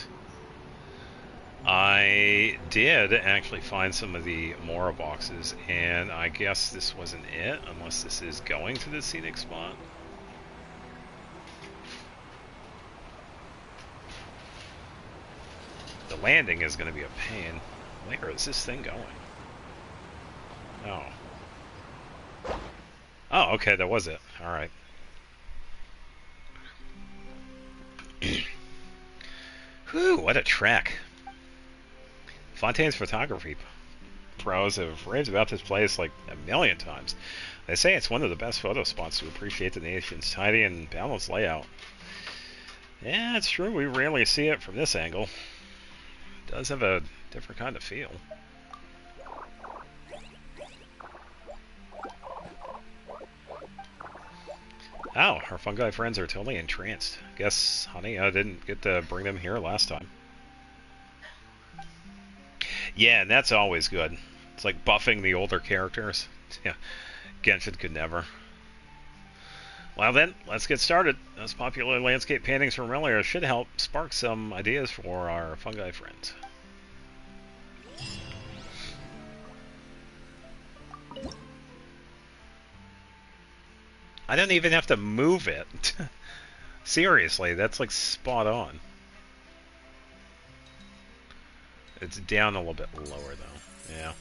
I did actually find some of the Mora boxes, and I guess this wasn't it, unless this is going to the scenic spot. Landing is going to be a pain. Where is this thing going? Oh. Oh, okay, that was it. Alright. Whew, what a trek. Fontaine's photography pros have raved about this place like a million times. They say it's one of the best photo spots to appreciate the nation's tidy and balanced layout. Yeah, it's true, we rarely see it from this angle. It does have a different kind of feel. Oh, our fungi friends are totally entranced. Guess, honey, I didn't get to bring them here last time. Yeah, and that's always good. It's like buffing the older characters. Yeah, Genshin could never. Well then, let's get started. Those popular landscape paintings from earlier should help spark some ideas for our fungi friends. I don't even have to move it. Seriously, that's like spot on. It's down a little bit lower though. Yeah.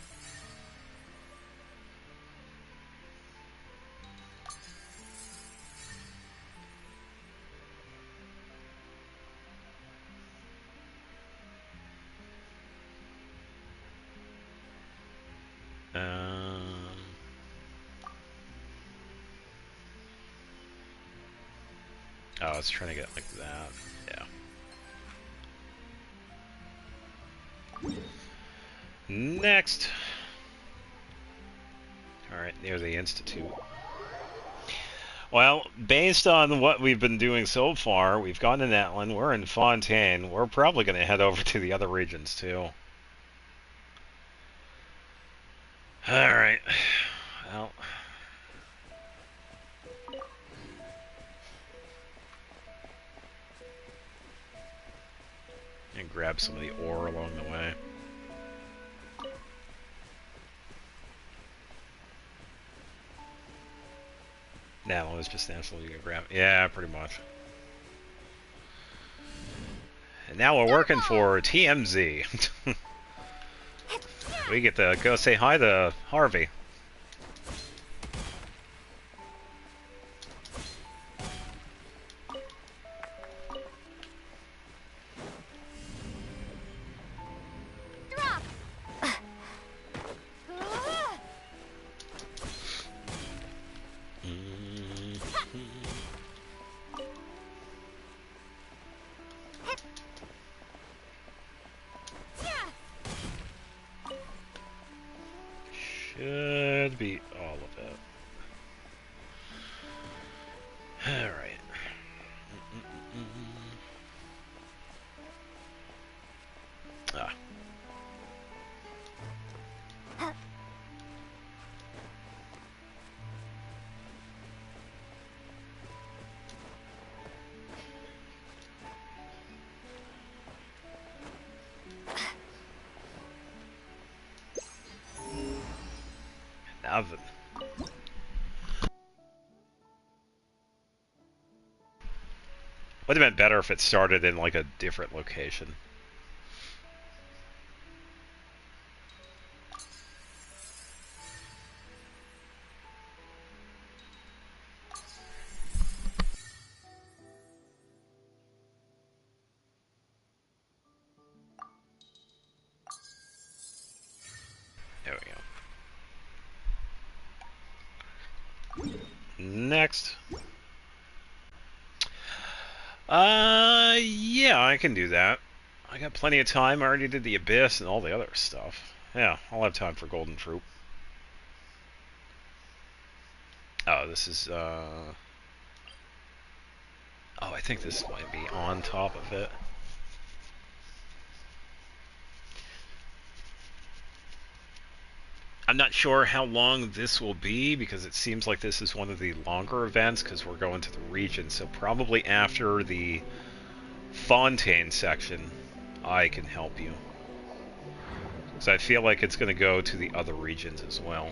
Oh, I was trying to get like that. Yeah. Next. Alright, near the Institute. Well, based on what we've been doing so far, we've gone to Natlan, we're in Fontaine, we're probably going to head over to the other regions too. Alright. Well. And grab some of the ore along the way. Natlan is just absolutely gonna grab. Yeah, pretty much. And now we're working for TMZ. We get to go say hi to Harvey. Should be all of it. Alright. Ah. Oven. Would have been better if it started in like a different location. There we go. Next. Yeah, I can do that. I got plenty of time. I already did the Abyss and all the other stuff. Yeah, I'll have time for Golden Fruit. Oh, this is, oh, I think this might be on top of it. I'm not sure how long this will be because it seems like this is one of the longer events because we're going to the region. So probably after the Fontaine section, I can help you. So I feel like it's going to go to the other regions as well.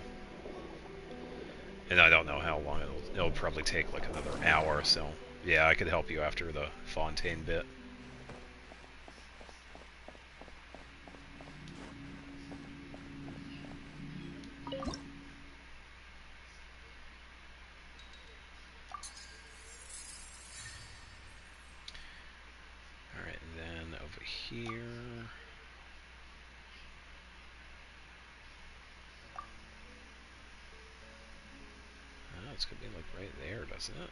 And I don't know how long it'll probably take like another hour. So yeah, I could help you after the Fontaine bit. here. Oh, it's gonna be like right there, doesn't it?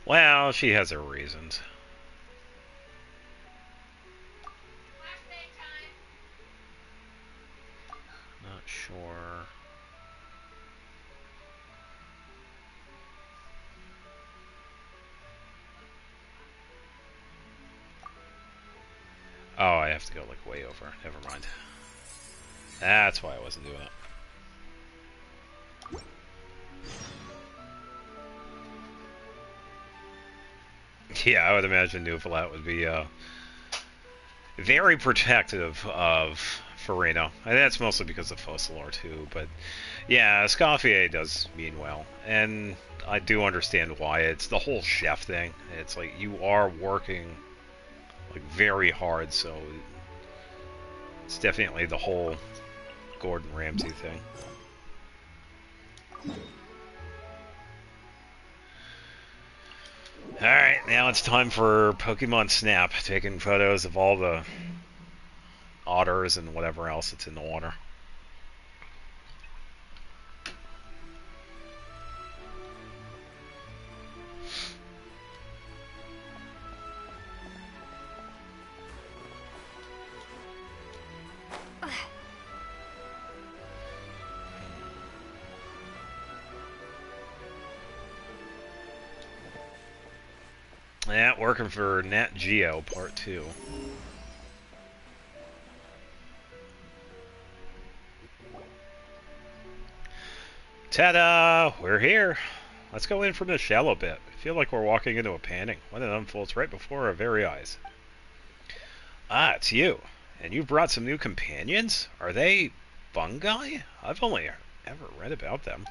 Well, she has her reasons. Not sure. Oh, I have to go like way over. Never mind. That's why I wasn't doing it. Yeah, I would imagine Nuvalat would be very protective of Farina. And that's mostly because of Fossilor too, but yeah, Escoffier does mean well. And I do understand why. It's the whole chef thing. It's like you are working like very hard, so it's definitely the whole Gordon Ramsay thing. Alright, now it's time for Pokemon Snap, taking photos of all the otters and whatever else that's in the water. Yeah, working for Nat Geo Part 2. Ta-da! We're here. Let's go in from the shallow bit. I feel like we're walking into a painting. One that unfolds right before our very eyes. Ah, it's you. And you've brought some new companions? Are they fungi? I've only ever read about them.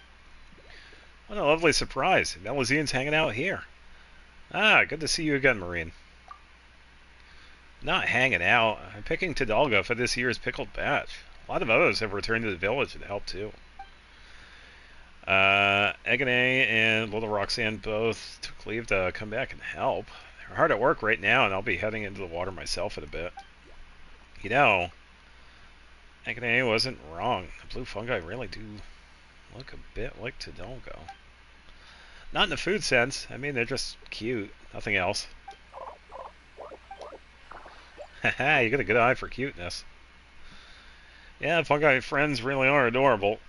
What a lovely surprise. Melazine's hanging out here. Ah, good to see you again, Marine. Not hanging out. I'm picking Tidalga for this year's pickled batch. A lot of others have returned to the village and helped too. Egane and Little Roxanne both took leave to come back and help. They're hard at work right now, and I'll be heading into the water myself in a bit. You know, Egane wasn't wrong. The blue fungi really do look a bit like Tidalgo. Not in the food sense. I mean, they're just cute. Nothing else. Haha, you got a good eye for cuteness. Yeah, fungi friends really are adorable.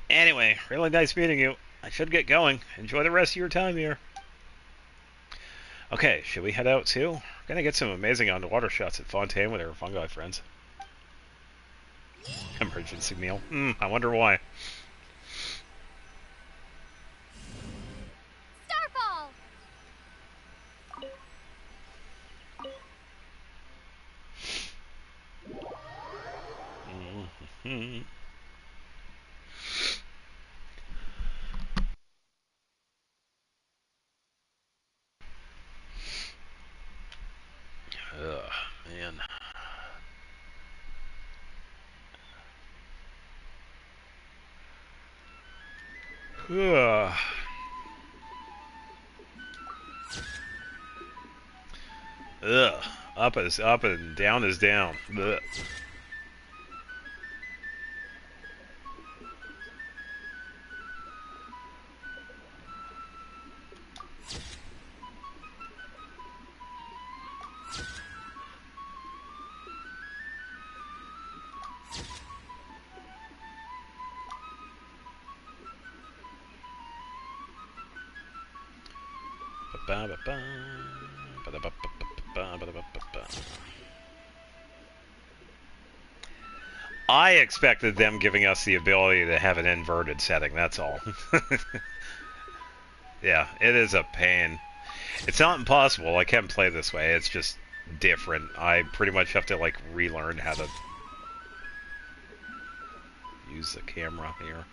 Anyway, really nice meeting you. I should get going. Enjoy the rest of your time here. Okay, should we head out too? We're gonna get some amazing underwater shots at Fontaine with our fungi friends. Emergency meal. I wonder why. Starfall! Ugh, man. Ugh. Ugh. Up is up and down is down. Ugh. I expected them giving us the ability to have an inverted setting, that's all. Yeah, it is a pain. It's not impossible, I can play this way, it's just different. I pretty much have to like relearn how to use the camera here.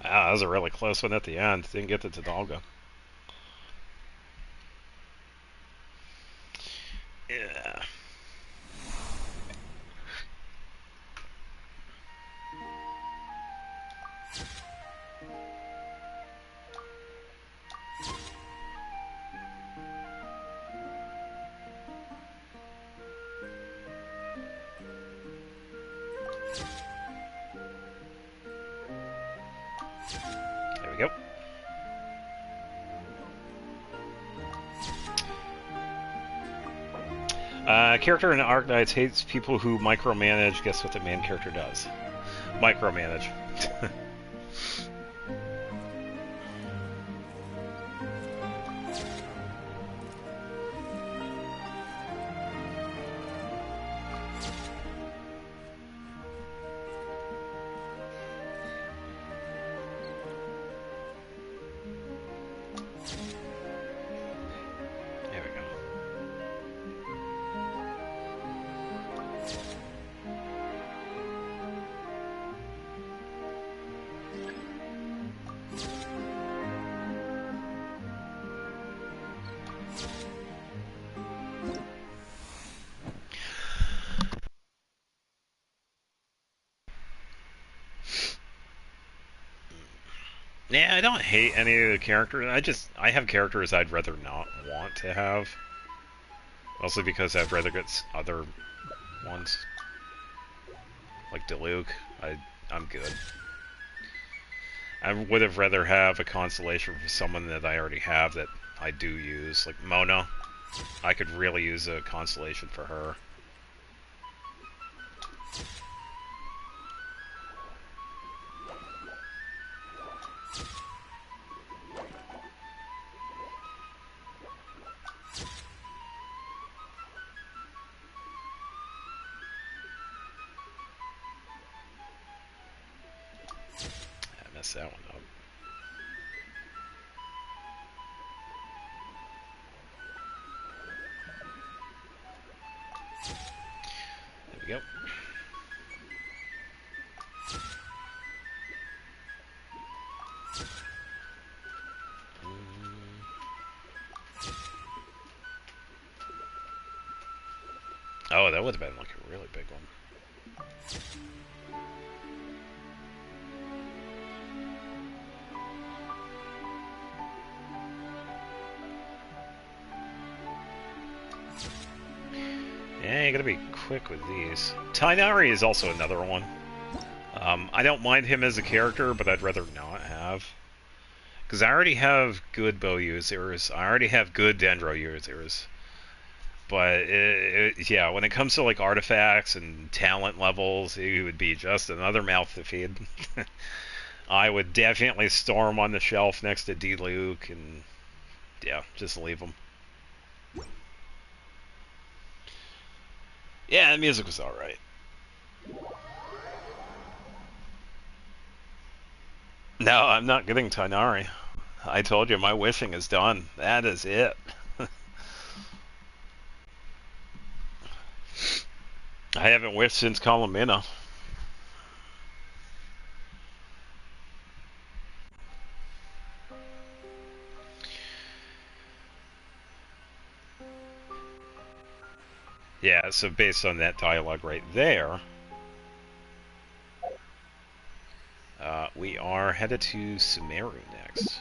Ah, that was a really close one at the end. Didn't get to Tadalga. Yeah. There we go. Character in Arknights hates people who micromanage. Guess what the main character does? Micromanage. There we go. Yeah, I don't hate any of the characters. I have characters I'd rather not want to have. Mostly because I'd rather get other ones. Like Diluc. I'm good. I would have rather have a constellation for someone that I already have that I do use. Like Mona. I could really use a constellation for her. I messed that one up. There we go. Oh, that would have been like a really big one. Yeah, you gotta be quick with these. Tainari is also another one. I don't mind him as a character, but I'd rather not have. Because I already have good bow users, I already have good dendro users. But, yeah, when it comes to like artifacts and talent levels, it would be just another mouth to feed. I would definitely store him on the shelf next to Diluc, and yeah, just leave him. Yeah, the music was alright. No, I'm not getting Tainari. I told you, my wishing is done. That is it. I haven't wished since Colomina. Yeah, so based on that dialogue right there, we are headed to Sumeru next.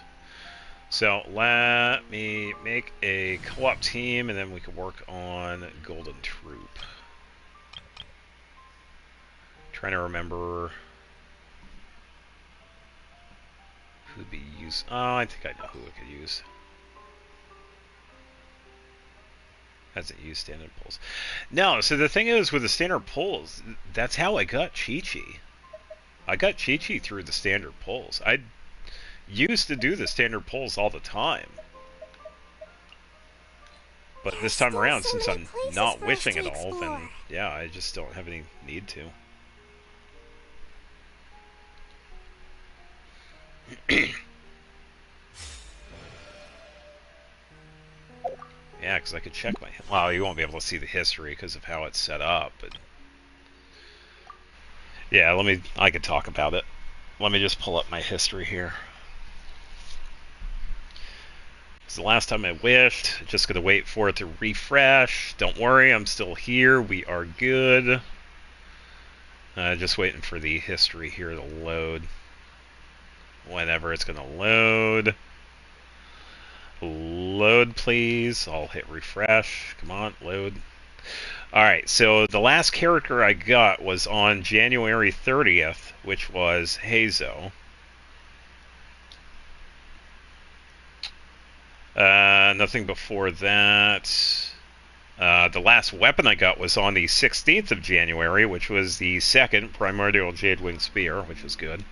So let me make a co-op team, and then we can work on Golden Troop. Trying to remember who'd be used. Oh, I think I know who we could use. Hasn't used standard pulls. No, so the thing is with the standard pulls, that's how I got Chi-Chi. I got Chi-Chi through the standard pulls. I used to do the standard pulls all the time. But this time around, since I'm not wishing at all, then yeah, I just don't have any need to. because I could check my... Well, you won't be able to see the history because of how it's set up, but... Yeah, I could talk about it. Let me just pull up my history here. It's the last time I wished. Just gonna wait for it to refresh. Don't worry, I'm still here. We are good. Just waiting for the history here to load. Whenever it's gonna load. Load, please. I'll hit refresh. Come on, load. Alright, so the last character I got was on January 30th, which was Hazo. Nothing before that. The last weapon I got was on the 16th of January, which was the second Primordial Jadewing Spear, which was good.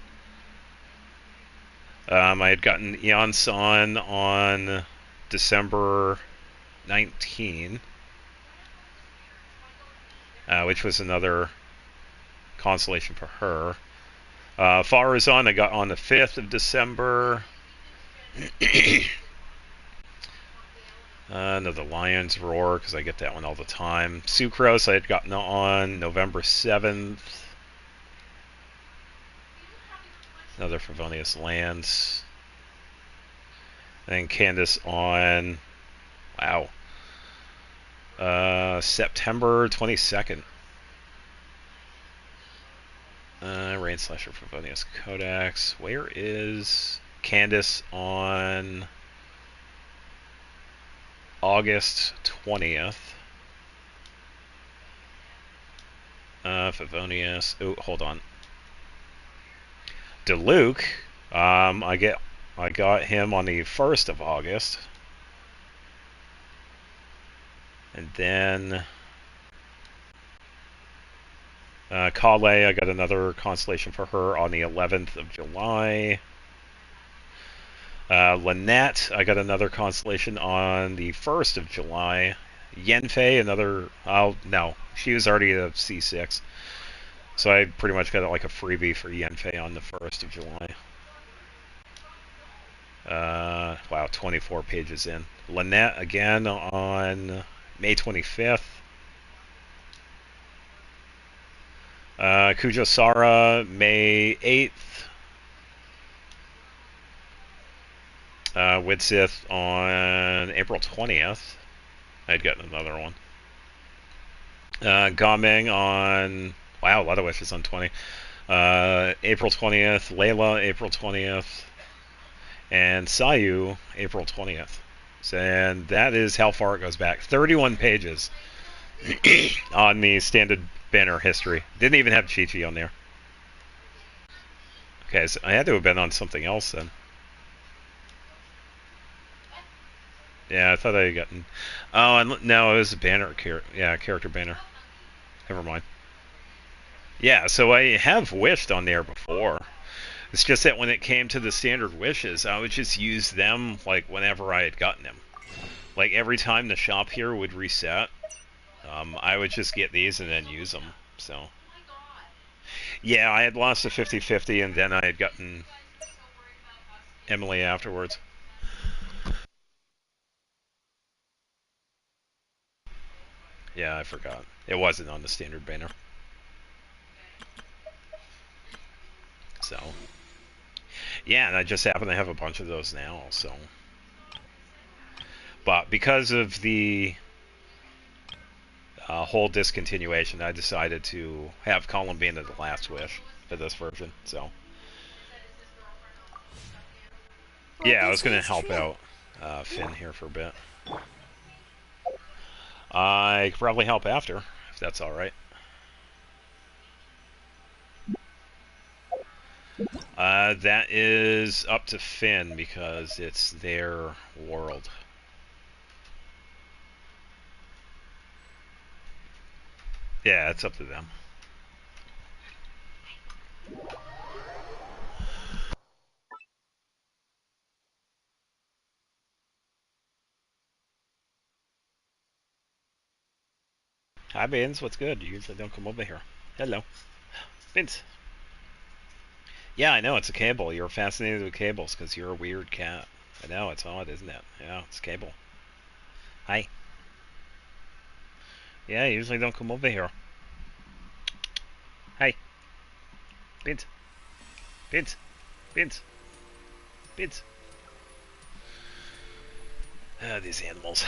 I had gotten Eon-san on December 19, which was another consolation for her. Farazan I got on the 5th of December. Another Lion's Roar, because I get that one all the time. Sucrose I had gotten on November 7th. Another Favonius Lance. And Candace on... Wow. September 22nd. Rain Slasher Favonius Codex. Where is Candace on... August 20th. Favonius. Oh, hold on. DeLuke. I got him on the 1st of August. And then Kale, I got another constellation for her on the 11th of July. Lynette, I got another constellation on the 1st of July. Yenfei, another... Oh, no. She was already a C6. So I pretty much got like a freebie for Yenfei on the 1st of July. Wow, 24 pages in. Lynette, again, on May 25th. Kujosara, May 8th. Widsith on April 20th. I'd gotten another one. Gameng on... Wow, a lot of wishes on 20. April 20th. Layla, April 20th. And Sayu, April 20th. And that is how far it goes back. 31 pages on the standard banner history. Didn't even have Chi-Chi on there. Okay, so I had to have been on something else then. Yeah, I thought I had gotten... Oh, and no, it was a banner. Character banner. Never mind. Yeah, so I have wished on there before. It's just that when it came to the standard wishes, I would just use them like whenever I had gotten them. Like every time the shop here would reset, I would just get these and then use them. So yeah, I had lost a 50-50 and then I had gotten Emily afterwards. Yeah, I forgot. It wasn't on the standard banner. So yeah, and I just happen to have a bunch of those now, so. But because of the whole discontinuation, I decided to have Columbine the last wish for this version, so. Yeah, I was going to help out Finn here for a bit. I could probably help after, if that's alright. That is up to Finn, because it's their world. Yeah, it's up to them. Hi, Vince. What's good? You usually don't come over here. Hello. Vince. Yeah, I know. It's a cable. You're fascinated with cables because you're a weird cat. I know. It's odd, isn't it? Yeah, it's cable. Hi. Yeah, you usually don't come over here. Hey. Bint. Bint. Bint. Bint. Ah, these animals.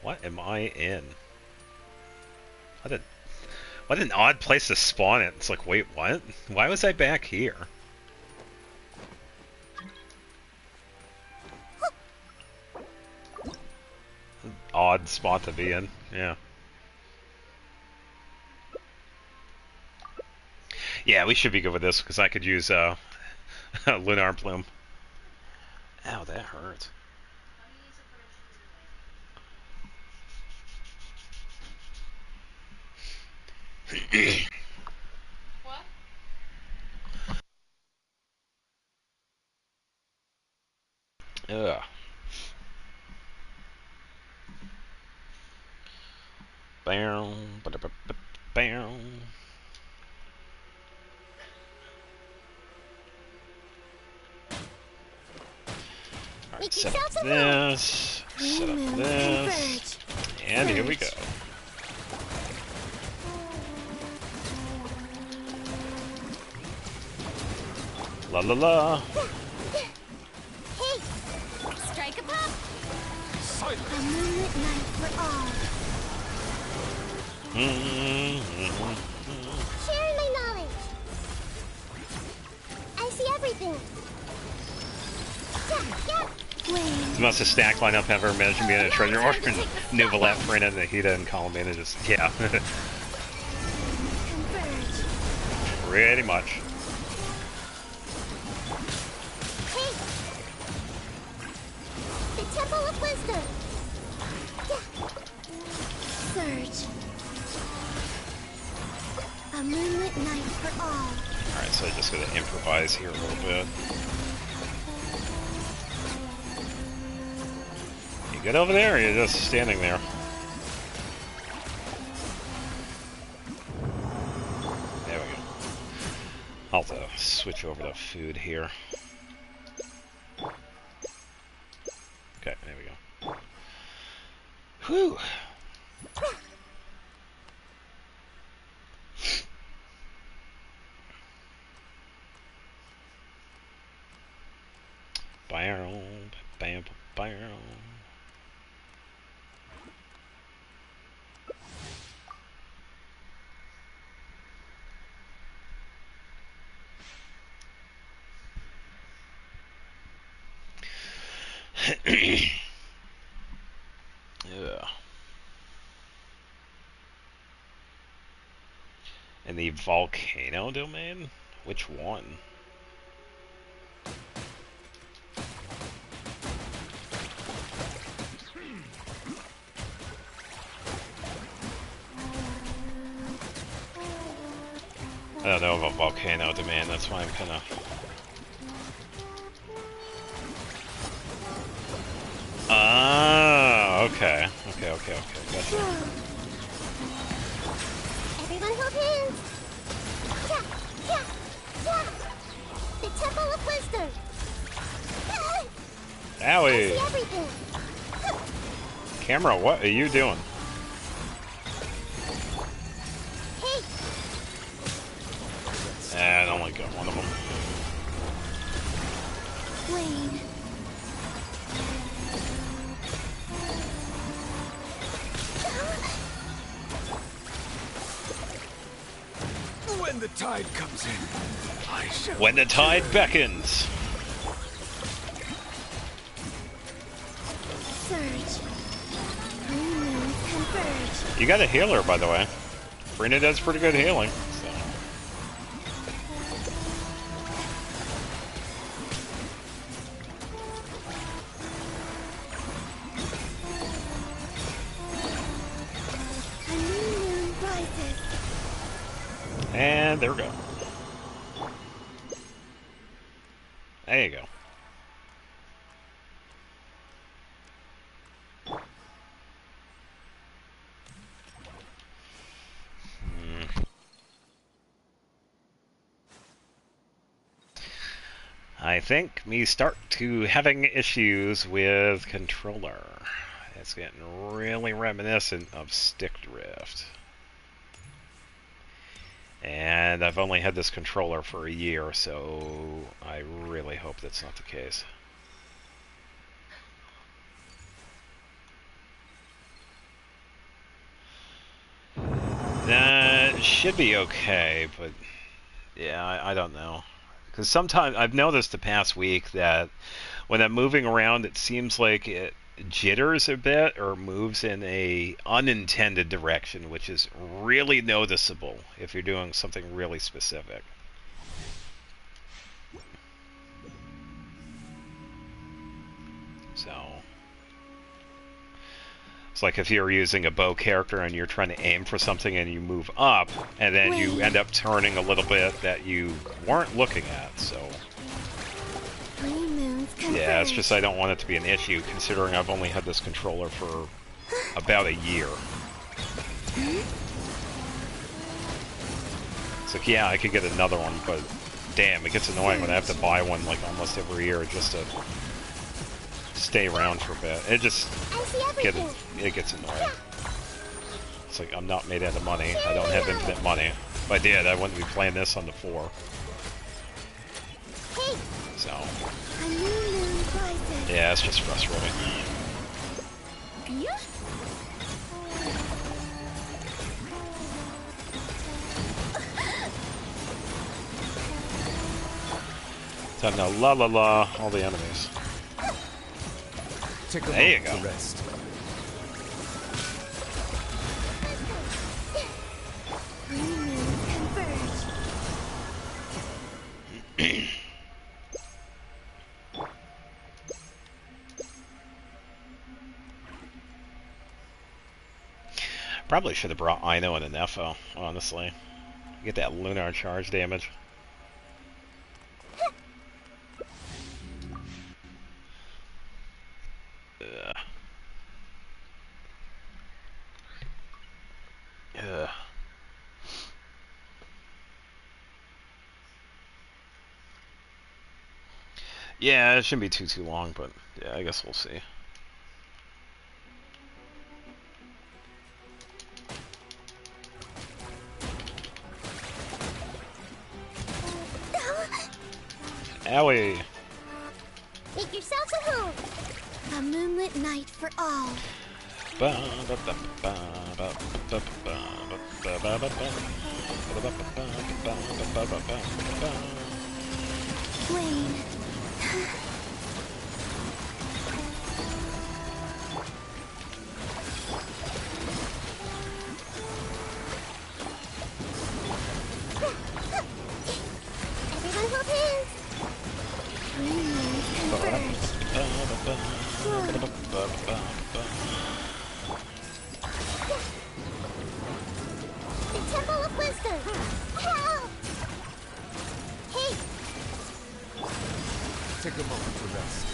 What am I in? What an odd place to spawn it. It's like, wait, what? Why was I back here? Odd spot to be in, yeah. Yeah, we should be good with this, because I could use Lunar Plume. Ow, that hurt. What? Ugh. Bow, bow. Alright, set up this, set up this, and here we go. La la la. Hey! Strike a pop! Silence! A moonlit night for all. Sharing my knowledge. I see everything. It's the most stacked lineup I've ever managed to be in a treasure order. Nuvalet, Frina, Nahida, and Column just, yeah. Pretty much. Hey! The Temple of Wisdom. Surge. A moonlit night for all. Alright, so I just gotta improvise here a little bit. You good over there, or you're just standing there? There we go. I'll have to switch over to food here. Okay, there we go. Whew! Bam, bam, bam. Yeah. In the volcano domain? Which one? I don't know about volcano domain, that's why I'm kinda... Ah, okay. Okay, gotcha. Everyone hold hands. The Temple of Wisdom. I see Owie! everything. Camera, what are you doing? Hey! I only got one of them. Wayne. When the tide comes in, I shall... When the tide beckons! Surge. New moons converge. You got a healer, by the way. Frina does pretty good healing. So. A new moon rises. And there we go. There you go. I think me start to having issues with controller. It's getting really reminiscent of Stick Drift. And I've only had this controller for a year, so I really hope that's not the case. That should be okay, but yeah, I don't know. Because sometimes I've noticed the past week that when I'm moving around, it seems like it jitters a bit or moves in a unintended direction, which is really noticeable if you're doing something really specific. So it's like if you're using a bow character and you're trying to aim for something and you move up and then you end up turning a little bit that you weren't looking at. So yeah, it's just I don't want it to be an issue considering I've only had this controller for about a year. It's like, yeah, I could get another one, but damn, it gets annoying when I have to buy one like almost every year just to stay around for a bit. It just it gets annoying. It's like I'm not made out of money. I don't have infinite money. If I did, I wouldn't be playing this on the 4. So yeah, it's just frustrating. Time to la la la all the enemies. There you go. Rest. Probably should have brought Ino and an Nepho, honestly. Get that lunar charge damage. Ugh. Ugh. Yeah, it shouldn't be too long, but yeah, I guess we'll see. Owie! Make yourselves at home. A moonlit night for all. Wayne. Everyone hold hands. Green moons converge. The Temple of Wisdom. Help! Hey! Take a moment to rest.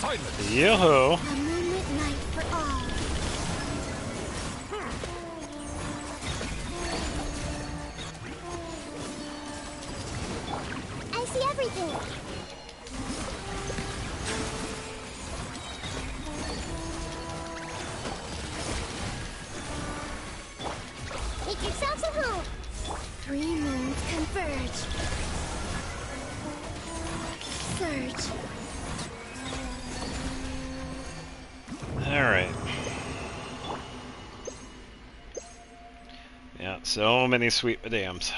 Silence! Yoo-hoo! A moonlit night for all. I see everything. Make yourselves at home. 3 moons converge. Surge. Alright. Yeah, so many sweet madams.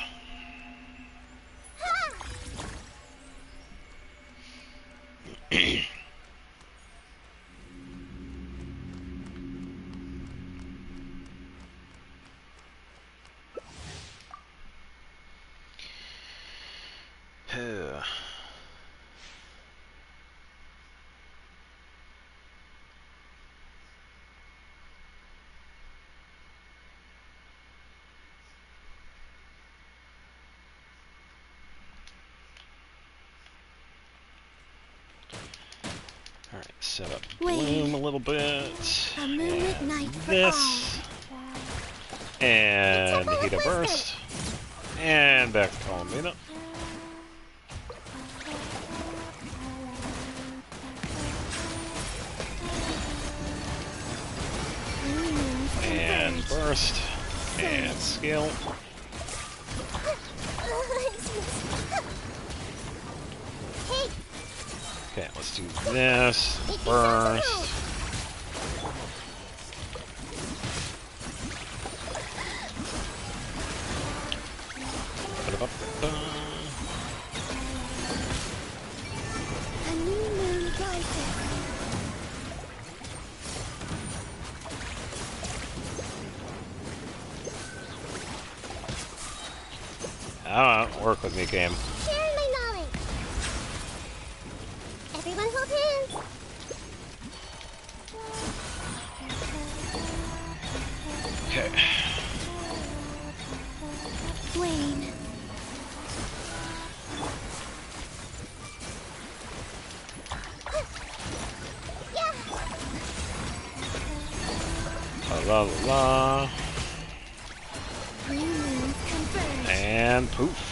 Alright, set up Bloom a little bit. A moonlit night for This. And Heat of Burst. And back to Palomino. burst. And skill. Okay, let's do this. Burst. A new moon rises. I don't work with me, game. Sharing my knowledge. Everyone hold hands. Okay. Wayne. La la la. Three moons converge. And poof.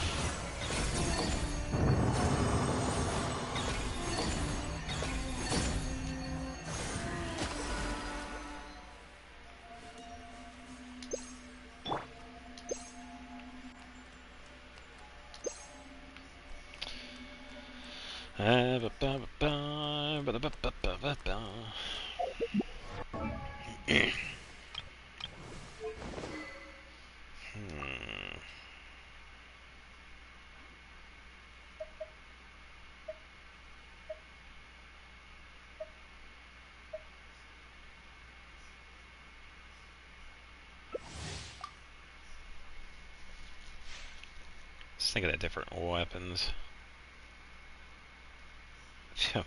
Just thinking of different weapons.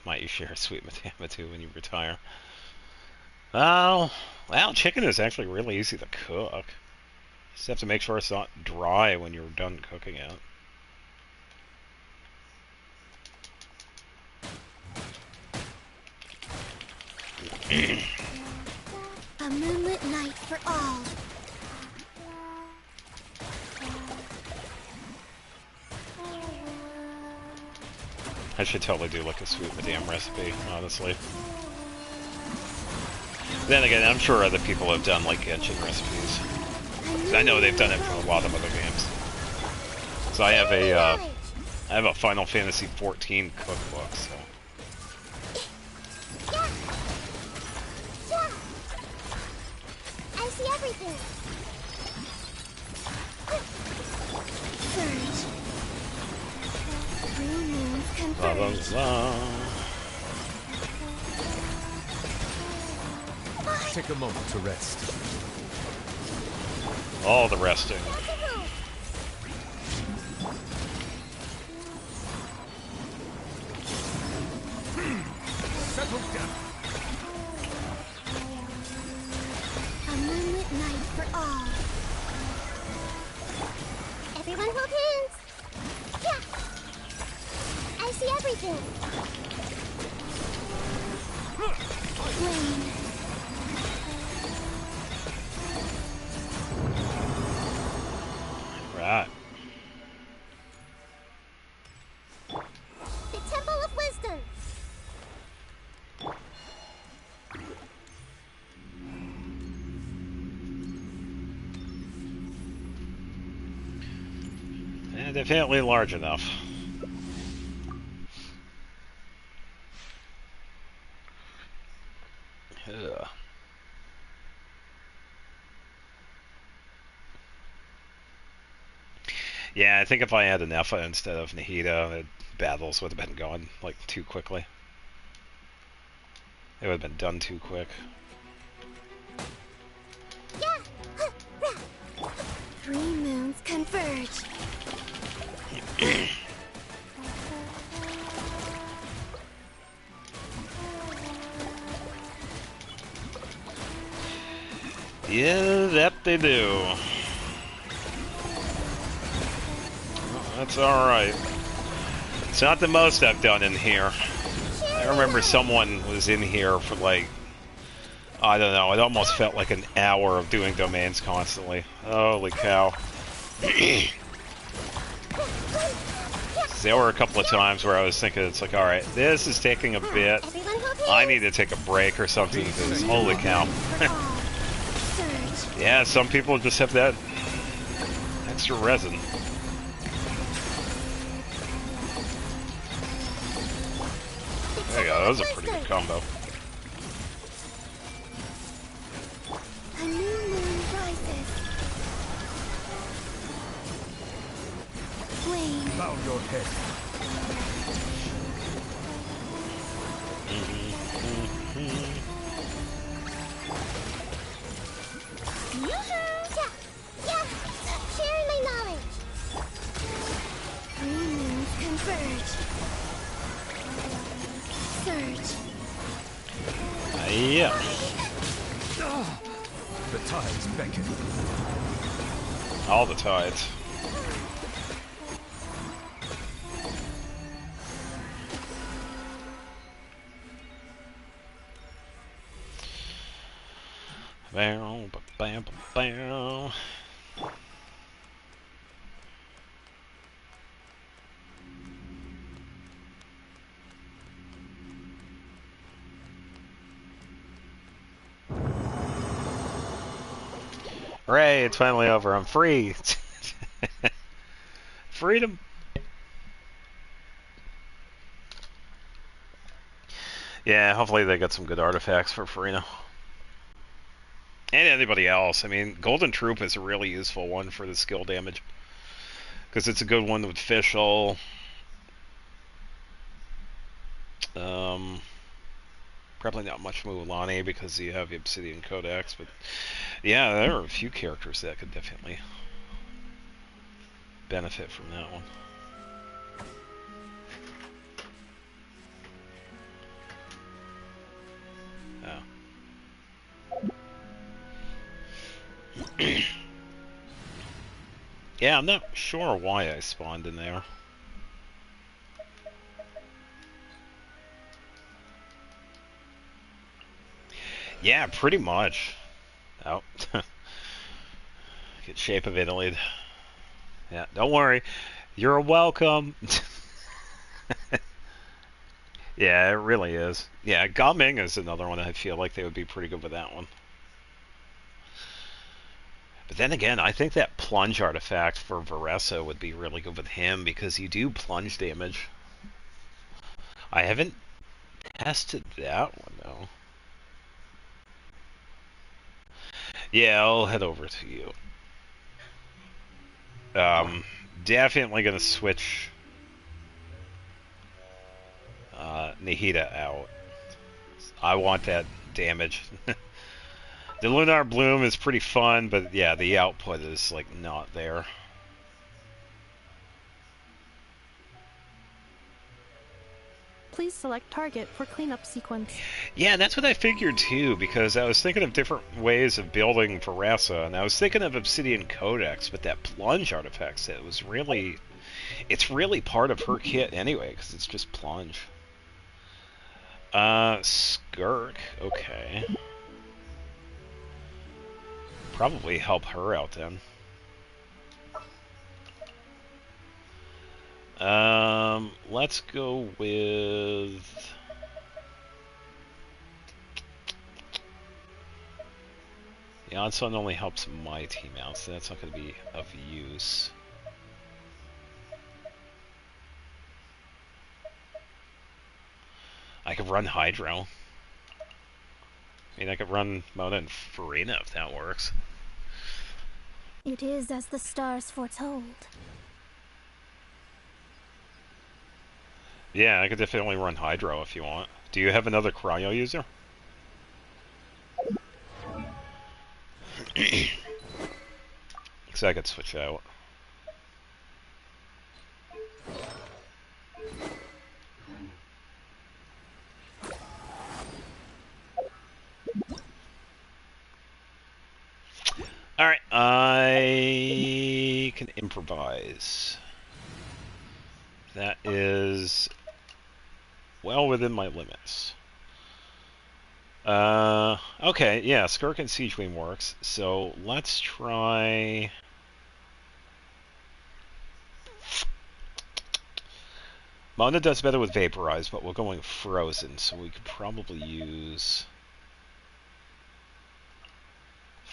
Might you share a sweet matama too when you retire? Oh, well, chicken is actually really easy to cook. Just have to make sure it's not dry when you're done cooking it. A moonlit night for all. I should totally do like a sweet madame recipe, honestly. Then again, I'm sure other people have done like Genshin recipes. 'Cause I know they've done it for a lot of other games. So I have a Final Fantasy XIV cookbook. So. Yeah. Yeah. I see everything. Surge. Three moons La la converge. la. Take a moment to rest. All the resting. Settle down. A moonlit night for all. Everyone hold hands. Yeah. I see everything. Wayne. Right. The Temple of Wisdom. Definitely large enough. Ugh. Yeah, I think if I had an Alpha instead of Nahida, the battles would have been gone like too quickly. It would have been done too quick. Yeah. Three moons converge. Yeah, that they do. Well, that's alright. It's not the most I've done in here. I remember someone was in here for like, I don't know, it almost felt like an hour of doing domains constantly. Holy cow. There were a couple of times where I was thinking, it's like, alright, this is taking a bit. Everyone hold hands. I need to take a break or something, because holy cow. Surge. Yeah, some people just have that extra resin. There you go, that was a pretty good combo. A new moon rises. Flame. Bow your head. Sharing my knowledge. Three moons converge. Surge. Yeah. The tides beckon. All the tides. Bow, bow, bow, bow. Hooray, it's finally over. I'm free. Freedom. Yeah, hopefully they got some good artifacts for Farina. And anybody else. I mean, Golden Troop is a really useful one for the skill damage. Because it's a good one with Fischl. Probably not much Mulan because you have the Obsidian Codex, but yeah, there are a few characters that could definitely benefit from that one. Oh. Yeah, I'm not sure why I spawned in there. Yeah, pretty much. Oh. Get Shape of Italy. Yeah, don't worry. You're welcome. Yeah, it really is. Yeah, Gaming is another one I feel like they would be pretty good with that one. But then again, I think that plunge artifact for Varessa would be really good with him because you do plunge damage. I haven't tested that one though. Yeah, I'll head over to you. Definitely gonna switch Nahida out. I want that damage. The Lunar Bloom is pretty fun, but yeah, the output is like not there. Please select target for cleanup sequence. Yeah, that's what I figured too, because I was thinking of different ways of building Varessa, and I was thinking of Obsidian Codex, but that plunge artifact set was really... It's really part of her kit anyway, because it's just plunge. Skirk, okay. Probably help her out then. Let's go with... Yansun only helps my team out, so that's not going to be of use. I could run Hydro. I mean, I could run Mona and Farina if that works. It is as the stars foretold. Yeah, I could definitely run Hydro if you want. Do you have another cryo user? Because I could switch out. Alright, I can improvise. That is well within my limits. Okay, yeah, Skirk and Siege Wing works. So let's try... Mona does better with Vaporize, but we're going Frozen, so we could probably use...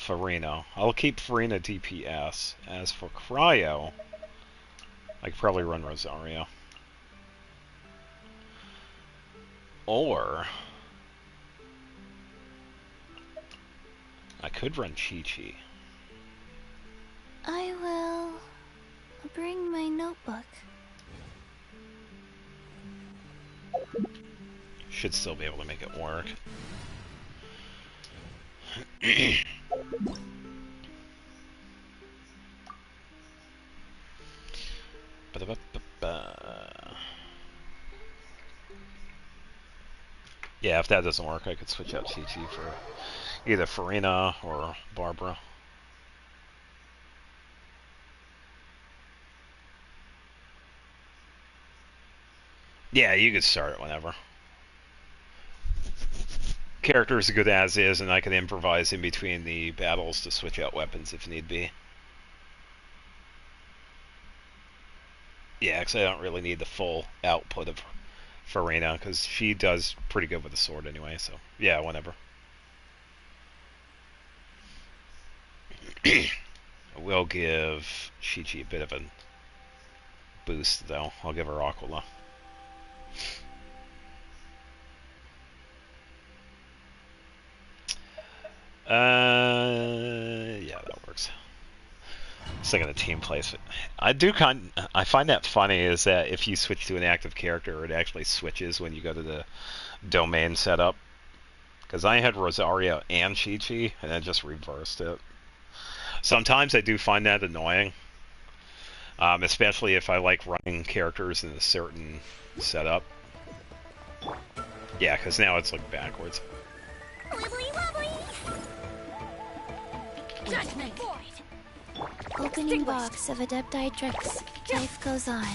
Farina. I'll keep Farina DPS. As for Cryo, I could probably run Rosario. Or I could run Chi-Chi. I will bring my notebook. Should still be able to make it work. Yeah, if that doesn't work, I could switch out Chi-Chi for either Farina or Barbara. Yeah, you could start it whenever. Character is good as is, and I can improvise in between the battles to switch out weapons if need be. Yeah, because I don't really need the full output of Farina, because she does pretty good with the sword anyway, so yeah, whenever. I will give Chi-Chi a bit of a boost, though. I'll give her Aquila. Yeah, that works. Second the team place. I find that funny is that if you switch to an active character, it actually switches when you go to the domain setup. Because I had Rosario and Chi-Chi, and then just reversed it. Sometimes I do find that annoying. Especially if I like running characters in a certain setup. Yeah, because now it's like backwards. Wibbly wobbly. Judgment. Opening box of Adepti tricks. Life goes on.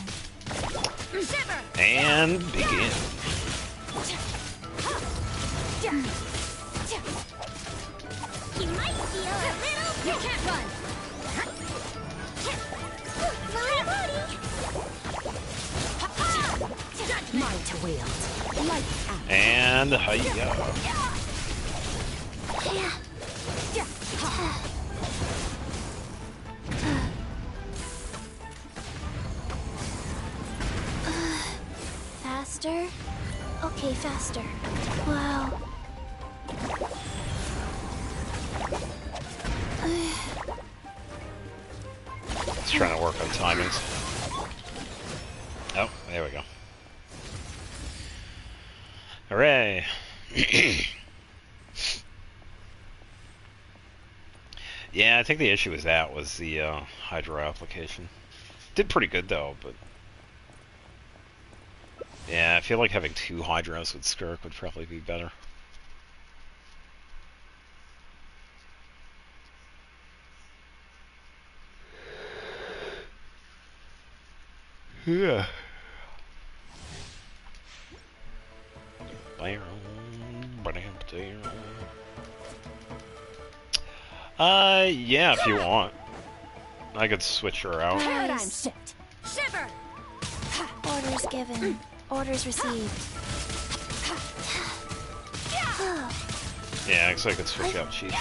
And begin. You might feel a little. You can't run. Mine to wield. Light out. And hiya. Faster? Okay, faster. Wow. Just trying to work on timings. Oh, there we go. Hooray! Yeah, I think the issue with that was the Hydro application. Did pretty good though, but yeah, I feel like having 2 Hydros with Skirk would probably be better. Yeah. Yeah, if you want. I could switch her out. Paradigm shift. Shiver. Orders given. Orders received. Yeah, because I could switch out Chi-Chi.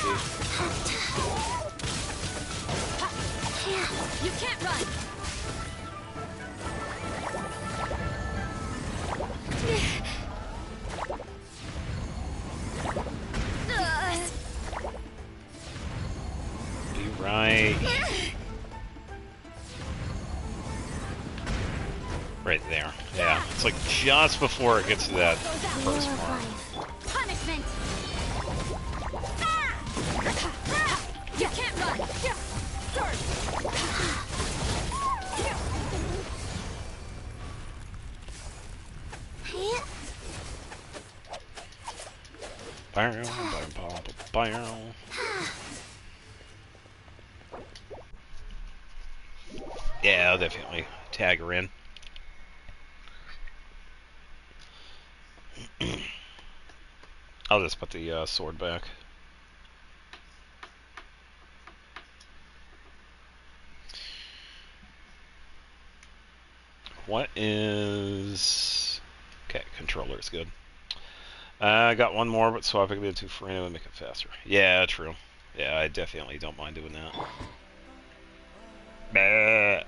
You can't run. Be right. Right there. Yeah, it's like just before it gets to that first part. Punishment. You can't run. Yeah, I'll definitely tag her in. I'll just put the sword back. What is... Okay, controller's good. I got one more, but swapping the 2 Farina would make it faster. Yeah, true. Yeah, I definitely don't mind doing that. Bah.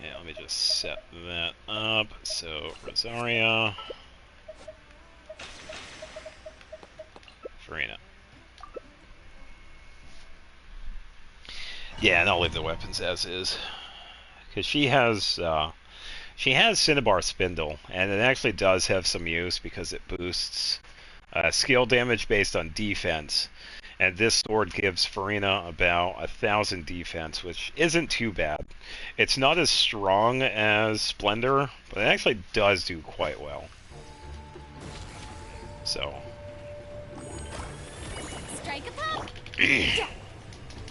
Yeah, let me just set that up. So, Rosaria. Farina. Yeah, and I'll leave the weapons as is. Because she has Cinnabar Spindle, and it actually does have some use because it boosts skill damage based on defense. And this sword gives Farina about 1,000 defense, which isn't too bad. It's not as strong as Splendor, but it actually does do quite well. So. Strike a pop.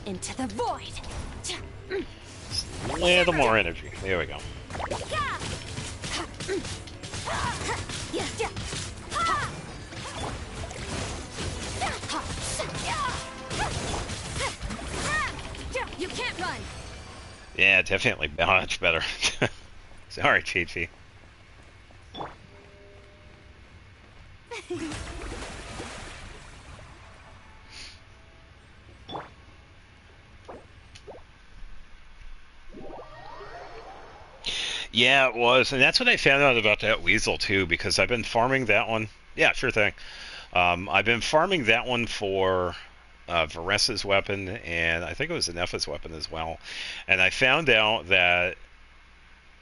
Into the void. A little more energy. There we go. You can't run. Yeah, definitely much better. Sorry, Chi-Chi. Yeah, it was, and that's what I found out about that weasel too, because I've been farming that one. Yeah, sure thing. I've been farming that one for Varessa's weapon, and I think it was Anepha's weapon as well. And I found out that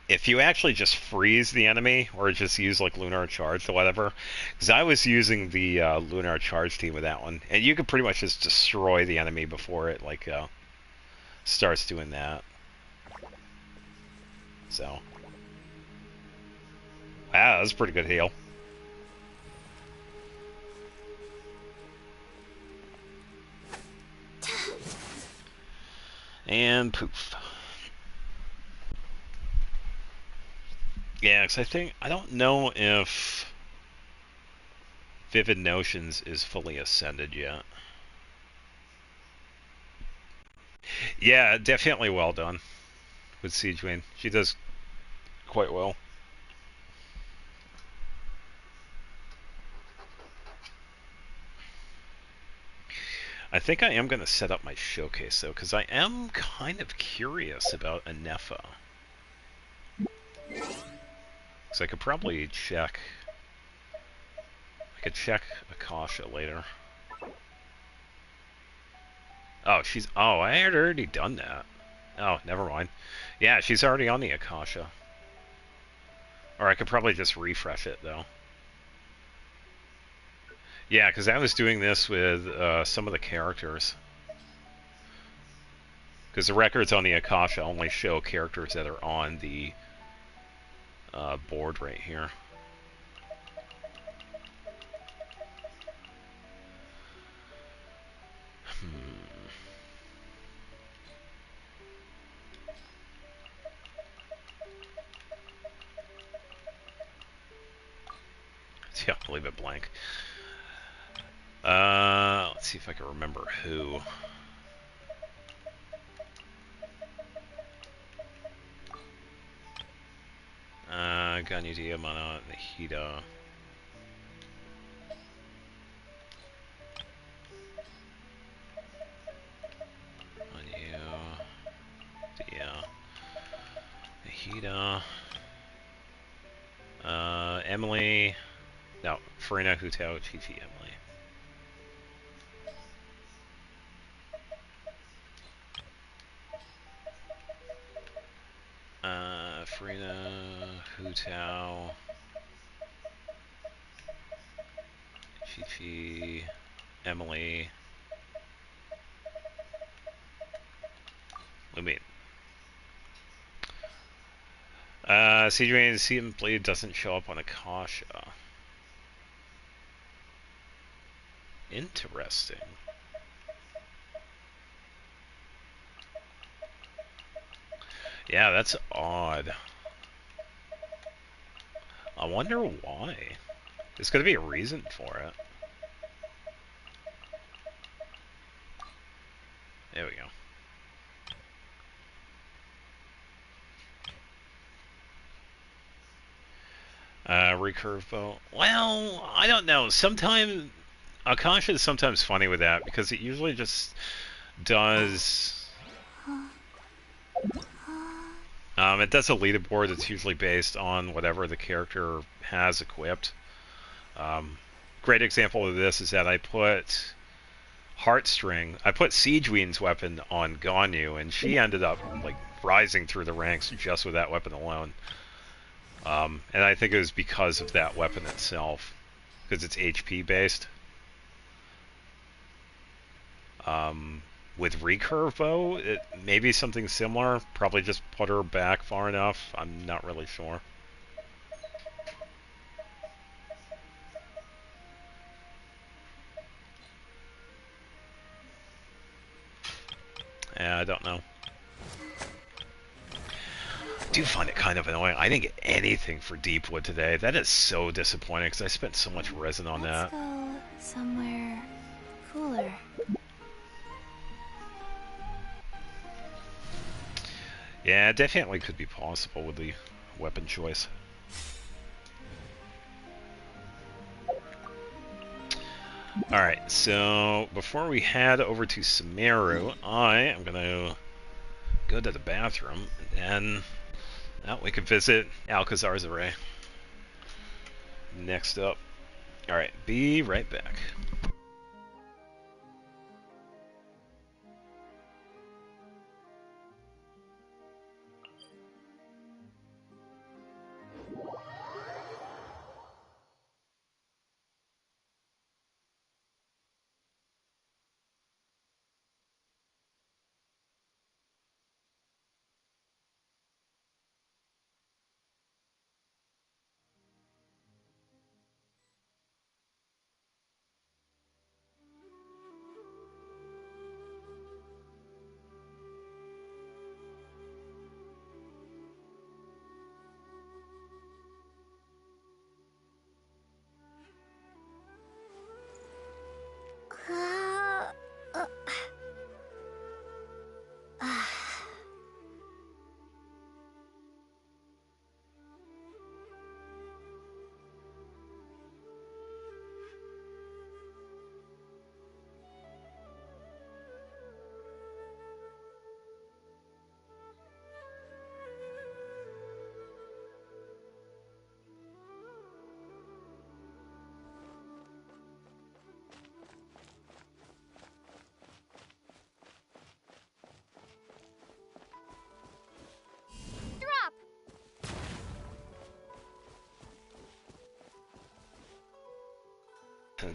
if you actually just freeze the enemy, or just use like Lunar Charge or whatever, because I was using the Lunar Charge team with that one, and you could pretty much just destroy the enemy before it like starts doing that. So. Wow, that's a pretty good heal. And poof. Yeah, because I don't know if Vivid Notions is fully ascended yet. Yeah, definitely well done with Siege Wayne. She does quite well. I think I am going to set up my showcase, though, because I am kind of curious about Anefa. Because I could probably check... I could check Akasha later. Oh, she's... Oh, I had already done that. Oh, never mind. Yeah, she's already on the Akasha. Or I could probably just refresh it, though. Yeah, because I was doing this with some of the characters. Because the records on the Akasha only show characters that are on the board right here. Yeah, I'll leave it blank. Let's see if I can remember who. Ganyudia, Mana, Nahida. Anu, Dia, Nahida. Emily. No, Farina, Hutao, Chi-Chi, Emily. Farina, Hutao, Chi-Chi, Emily. Lumine. Siege simply doesn't show up on Akasha. Interesting. Yeah, that's odd. I wonder why. There's gotta be a reason for it. There we go. Recurve bow. Well, I don't know. Sometimes Akasha is sometimes funny with that because it usually just does. It does a leaderboard that's usually based on whatever the character has equipped. Great example of this is that I put Siege Queen's weapon on Ganyu, and she ended up like rising through the ranks just with that weapon alone. And I think it was because of that weapon itself, because it's HP based. With recurve bow, it may be something similar. Probably just put her back far enough. I'm not really sure. Yeah, I don't know. I do find it kind of annoying. I didn't get anything for Deepwood today. That is so disappointing because I spent so much resin on that. Let's go somewhere cooler. Yeah, it definitely could be possible with the weapon choice. Alright, so before we head over to Sumeru, I am going to go to the bathroom, and then we can visit Alcazar's Array. Next up. Alright, be right back.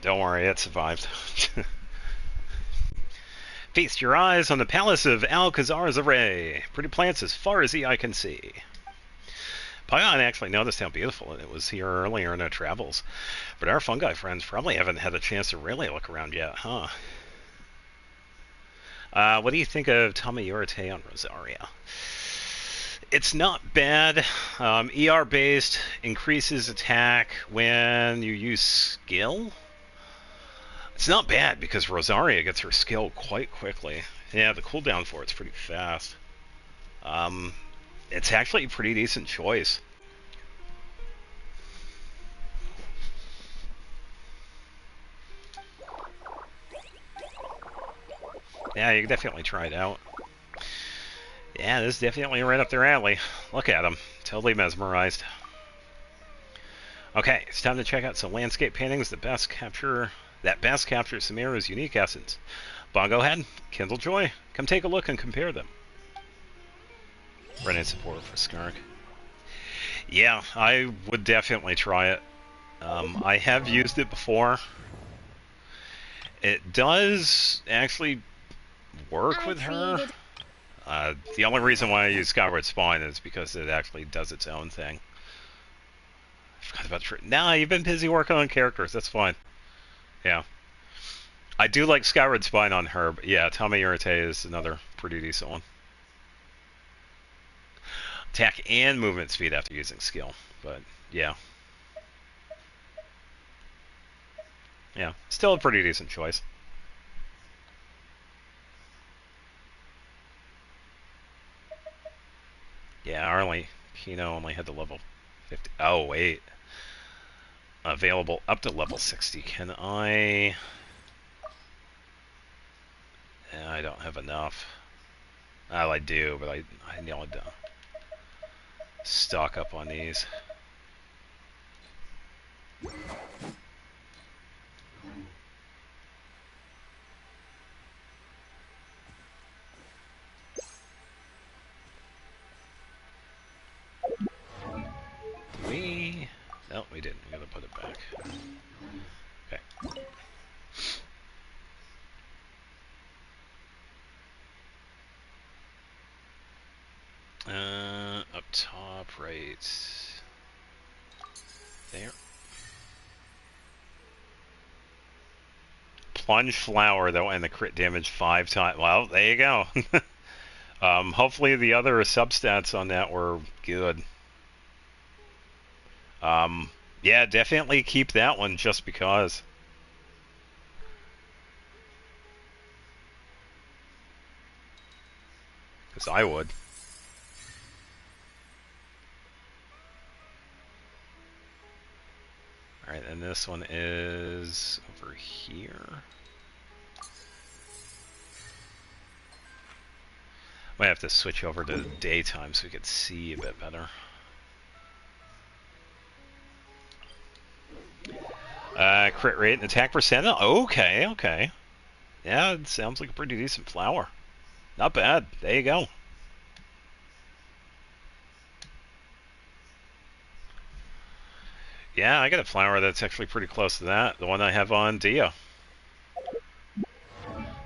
Don't worry, it survived. Feast your eyes on the palace of Alcazar's Array. Pretty plants as far as the eye can see. Payan actually noticed how beautiful it was here earlier in our travels, but our fungi friends probably haven't had a chance to really look around yet, huh? What do you think of Tamayurite on Rosaria? It's not bad. ER based, increases attack when you use skill. It's not bad because Rosaria gets her skill quite quickly. Yeah, the cooldown for it's pretty fast. It's actually a pretty decent choice. Yeah, you can definitely try it out. Yeah, this is definitely right up their alley. Look at them. Totally mesmerized. Okay, it's time to check out some landscape paintings that best capture Sumeru's unique essence. Bongo Head, Kindle Joy, come take a look and compare them. Rented support for Skark. Yeah, I would definitely try it. I have used it before. It does actually work with her. The only reason why I use Skyward Spine is because it actually does its own thing. I forgot about Nah, you've been busy working on characters. That's fine. Yeah. I do like Skyward Spine on her, but yeah, Tamayurite is another pretty decent one. Attack and movement speed after using skill, but yeah. Yeah, still a pretty decent choice. Yeah, Kino only had the level 50. Oh, wait. available up to level 60. Can I... I don't have enough. Well, I do, but I need to stock up on these. We... No, we didn't. We gotta put it back. Okay. Up top, right there. Plunge flower, though, and the crit damage 5 times. Well, there you go. Hopefully the other substats on that were good. Yeah, definitely keep that one just because. Because I would. Alright, and this one is over here. Might have to switch over to daytime so we could see a bit better. Crit rate and attack percent. Okay, okay. Yeah, it sounds like a pretty decent flower. Not bad. There you go. Yeah, I got a flower that's actually pretty close to that. The one I have on Dia.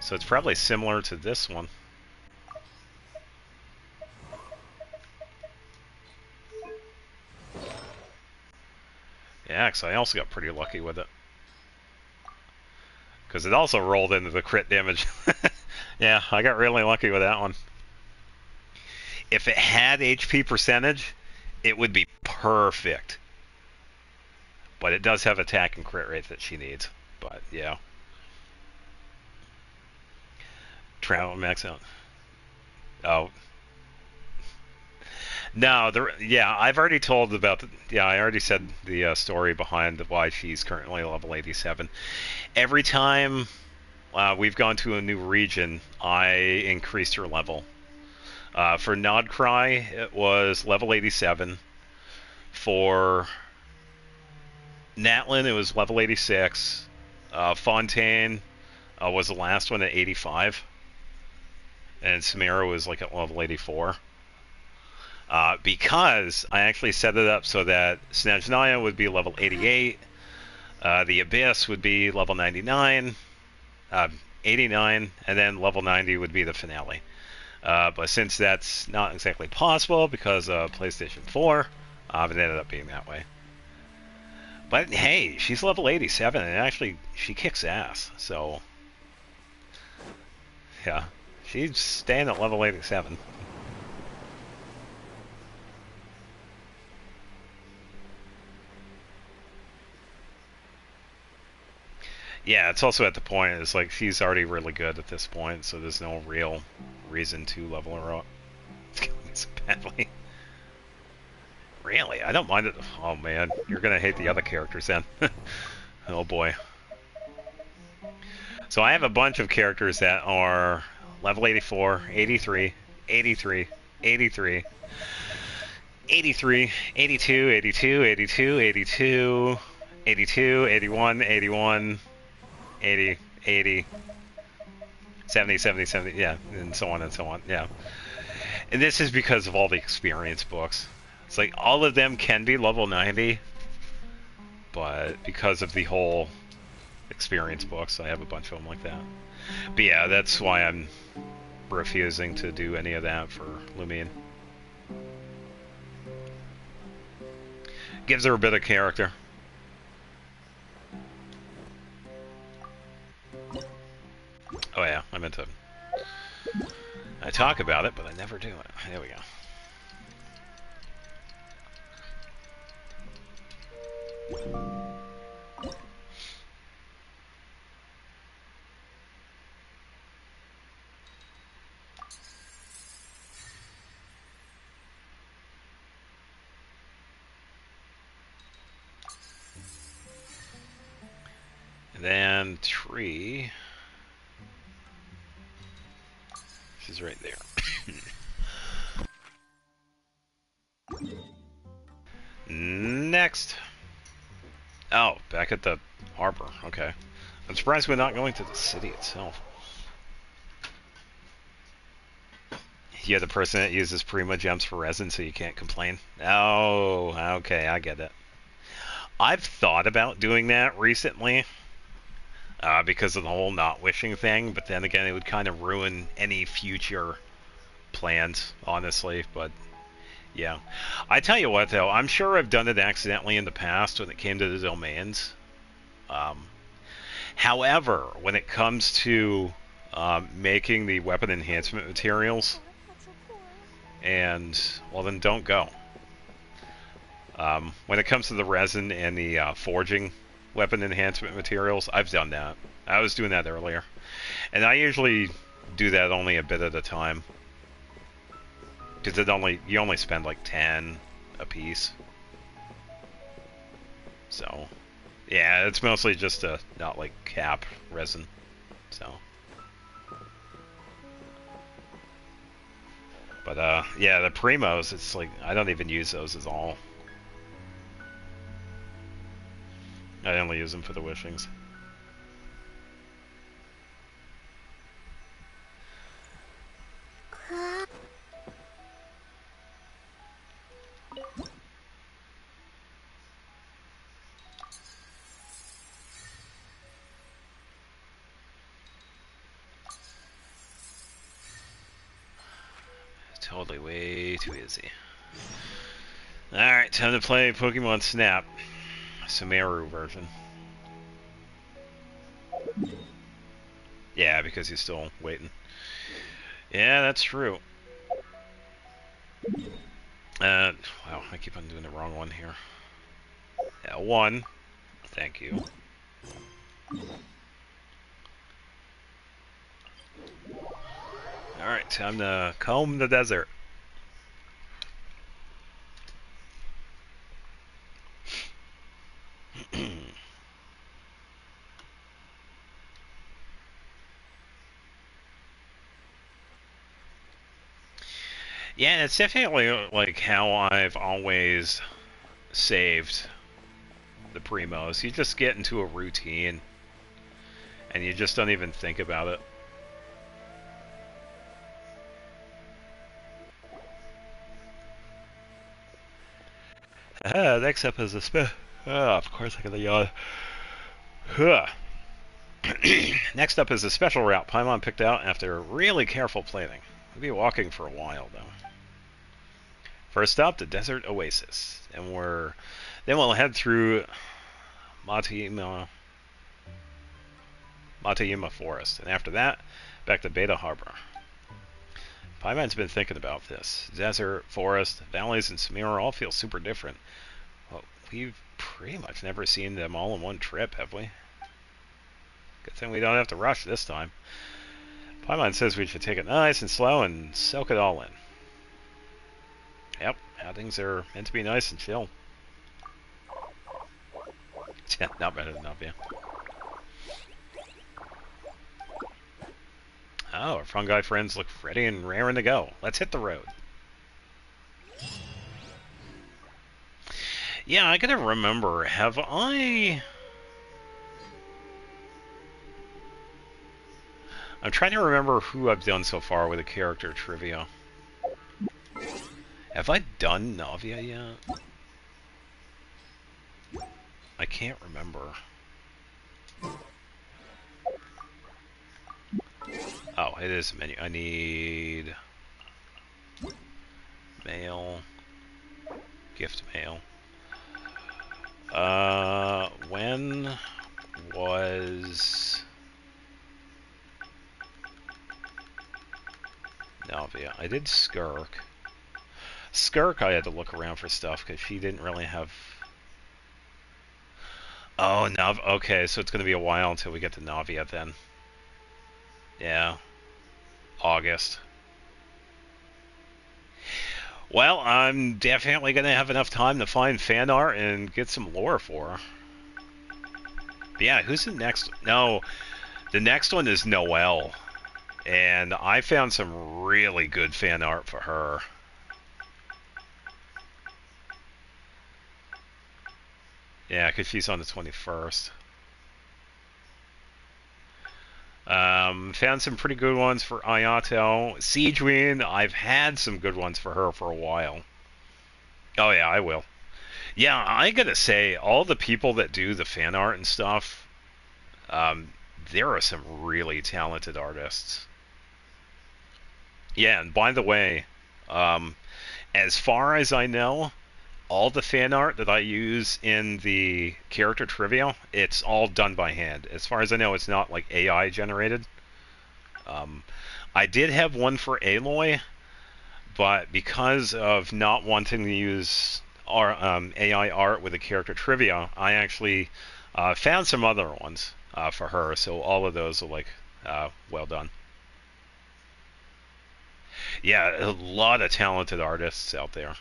So it's probably similar to this one. Yeah, because I also got pretty lucky with it. Because it also rolled into the crit damage. Yeah, I got really lucky with that one. If it had HP percentage, it would be perfect. But it does have attack and crit rate that she needs. But, yeah. Travel max out. Oh. No, yeah, I've already told about the, yeah, I already said the story behind why she's currently level 87. Every time we've gone to a new region, I increased her level. For Nodcry, it was level 87. For Natlin, it was level 86. Fontaine was the last one at 85. And Samira was like at level 84. Because I actually set it up so that Snezhnaya would be level 88, the Abyss would be level 99, 89, and then level 90 would be the finale. But since that's not exactly possible because of PlayStation 4, it ended up being that way. But hey, she's level 87, and actually she kicks ass, so yeah, she's staying at level 87. Yeah, it's also at the point, it's like she's already really good at this point, so there's no real reason to level her up. It's killing me so badly. Really? I don't mind it. Oh man, you're gonna hate the other characters then. Oh boy. So I have a bunch of characters that are level 84, 83, 83, 83, 83, 82, 82, 82, 82, 82, 81, 81, 80, 80, 70, 70, 70, yeah, and so on and so on, yeah. And this is because of all the experience books. It's like all of them can be level 90, but because of the whole experience books, I have a bunch of them like that. But yeah, that's why I'm refusing to do any of that for Lumine. Gives her a bit of character. Oh yeah, I meant to. I talk about it, but I never do it. There we go. then tree. She's right there. Next. Oh, back at the harbor. Okay. I'm surprised we're not going to the city itself. You're the person that uses Prima gems for resin, so you can't complain. Oh, okay, I get it. I've thought about doing that recently because of the whole not wishing thing, but then again, it would kind of ruin any future plans, honestly. But yeah, I tell you what, though, I'm sure I've done it accidentally in the past when it came to the domains. However, when it comes to making the weapon enhancement materials, and, well, then don't go. When it comes to the resin and the forging weapon enhancement materials, I've done that. I was doing that earlier. And I usually do that only a bit at a time. Because you only spend like 10 a piece. So, yeah, it's mostly just a, not like cap resin. So. But, yeah, the Primos, it's like, I don't even use those at all. I only use them for the wishings. Totally way too easy. Alright, time to play Pokemon Snap. Sumeru version. Yeah, because he's still waiting. Yeah, that's true. Wow, I keep on doing the wrong one here. L1. Thank you. Alright, time to comb the desert. Yeah, it's definitely like how I've always saved the Primos. You just get into a routine and you just don't even think about it. Next up is a of course I gotta yawn. Next up is a special route Paimon picked out after really careful planning. We'll be walking for a while though. First up, the Desert Oasis, and then we'll head through Matayima Forest, and after that, back to Beta Harbor. Paimon's been thinking about this. Desert, forest, valleys, and Sumeru all feel super different. Well, we've pretty much never seen them all in one trip, have we? Good thing we don't have to rush this time. Paimon says we should take it nice and slow and soak it all in. Yep, outings are meant to be nice and chill. Yeah, not better than Navia. Oh, our fungi friends look ready and raring to go. Let's hit the road. Yeah, I gotta remember, have I... I'm trying to remember who I've done so far with the character trivia. Have I done Navia yet? I can't remember. Oh, it is a menu. I need mail, gift mail. When was Navia? I did Skirk. Skirk, I had to look around for stuff because she didn't really have. Oh, okay, so it's going to be a while until we get to Navia then. Yeah. August. Well, I'm definitely going to have enough time to find fan art and get some lore for her. Yeah, who's the next? No, the next one is Noelle. And I found some really good fan art for her. Yeah, because she's on the 21st. Found some pretty good ones for Ayato. Siegeween, I've had some good ones for her for a while. Oh yeah, I will. Yeah, I gotta say, all the people that do the fan art and stuff, there are some really talented artists. Yeah, and by the way, as far as I know, all the fan art that I use in the character trivia, it's all done by hand. As far as I know, it's not like AI generated. I did have one for Aloy, but because of not wanting to use AI art with the character trivia, I actually found some other ones for her. So all of those are like well done. Yeah, a lot of talented artists out there.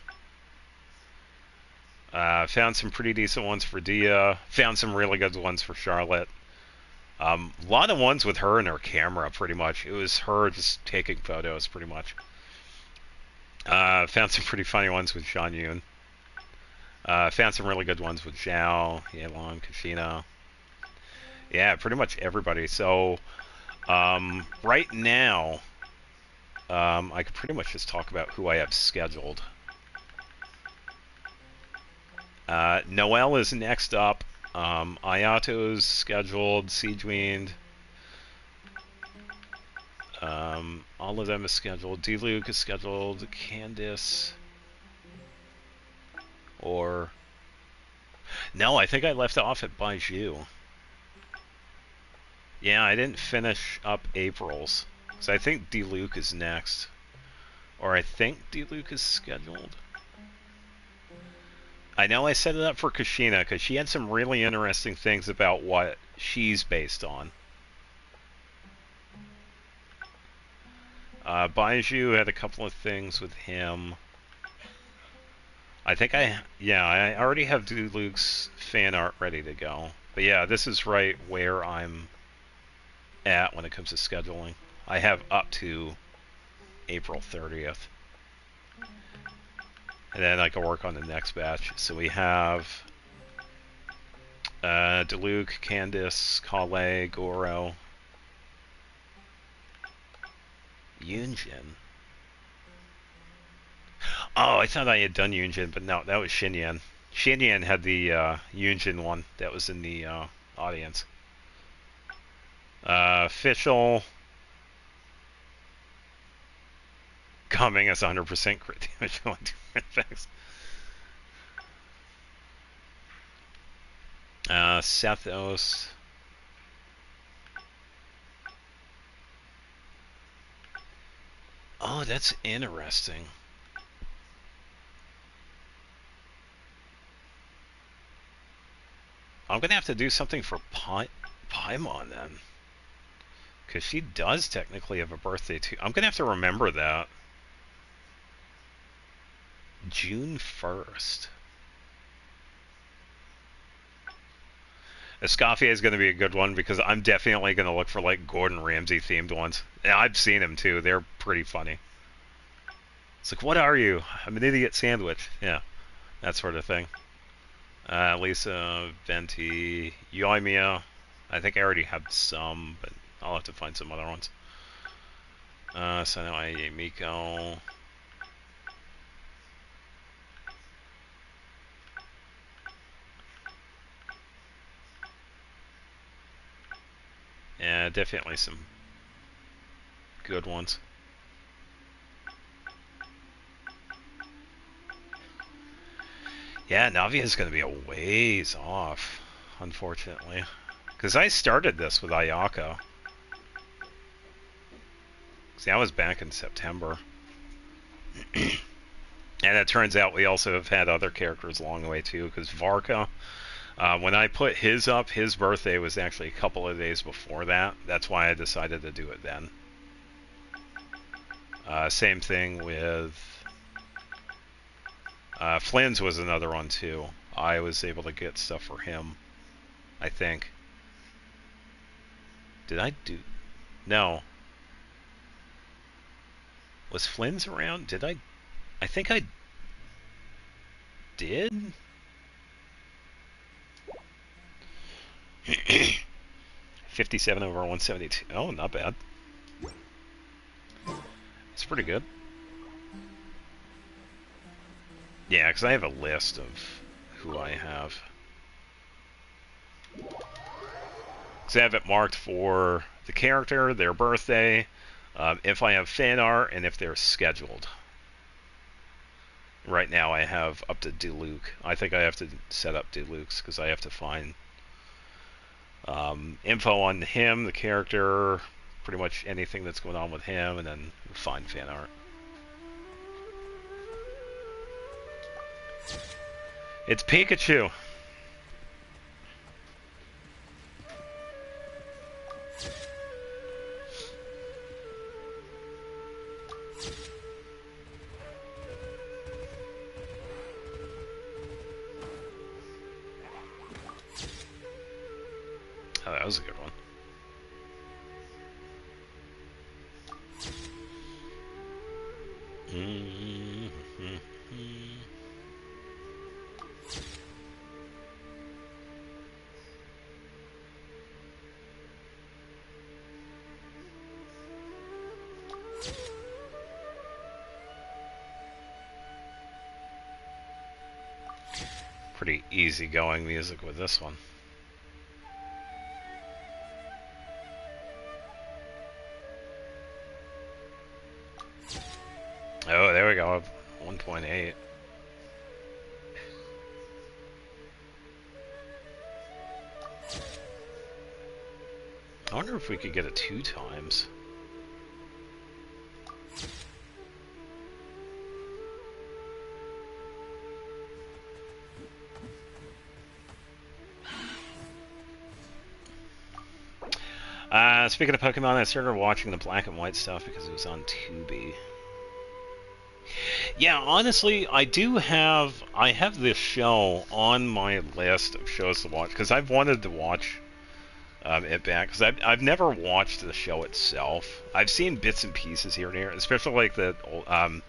Found some pretty decent ones for Dia. Found some really good ones for Charlotte. A lot of ones with her and her camera, pretty much. It was her just taking photos, pretty much. Found some pretty funny ones with Shan Yun. Found some really good ones with Zhao, Yelon, Kashina. Yeah, pretty much everybody. So, right now, I could pretty much just talk about who I have scheduled. Noelle is next up. Ayato's scheduled. Siegeween. All of them is scheduled. D-Luke is scheduled. Candice. Or... No, I think I left off at Baiju. Yeah, I didn't finish up April's. So I think D-Luke is next. Or I think D-Luke is scheduled. I know I set it up for Kashina because she had some really interesting things about what she's based on. Baiju had a couple of things with him. I think I already have D-Luke's fan art ready to go. But yeah, this is right where I'm at when it comes to scheduling. I have up to April 30th. And then I can work on the next batch. So we have Diluc, Candice, Kale, Goro, Yunjin. Oh, I thought I had done Yunjin, but no, that was Xinyan. Xinyan had the Yunjin one that was in the audience. Official coming as 100% crit damage. Effects. Sethos. Oh, that's interesting. I'm gonna have to do something for Paimon then. Because she does technically have a birthday too. I'm gonna have to remember that. June 1st. Escoffier is going to be a good one because I'm definitely going to look for like Gordon Ramsay themed ones. And I've seen them too. They're pretty funny. It's like, what are you? I'm an idiot sandwich. Yeah, that sort of thing. Lisa, Venti, Yoimiya. I think I already have some, but I'll have to find some other ones. Sanoi Miko. Yeah, definitely some good ones. Yeah, Navia is going to be a ways off, unfortunately. Because I started this with Ayaka. See, I was back in September. And it turns out we also have had other characters along the way, too. Because Varka, when I put his up, his birthday was actually a couple of days before that. That's why I decided to do it then. Same thing with... Flynn's was another one, too. I was able to get stuff for him, I think. Did I do... No. Was Flynn's around? Did I... I think I did? 57 over 172. Oh, not bad. It's pretty good. Yeah, because I have a list of who I have. Because I have it marked for the character, their birthday, if I have fan art, and if they're scheduled. Right now I have up to Diluc. I think I have to set up Diluc's because I have to find info on him, the character, pretty much anything that's going on with him, and then find fan art. It's Pikachu! Oh, that was a good one. Pretty easygoing music with this one. Oh, there we go. 1.8. I wonder if we could get it 2 times. Speaking of Pokemon, I started watching the black and white stuff because it was on Tubi. Yeah, honestly, I have this show on my list of shows to watch because I've wanted to watch it back because I've never watched the show itself. I've seen bits and pieces here and there, especially like the what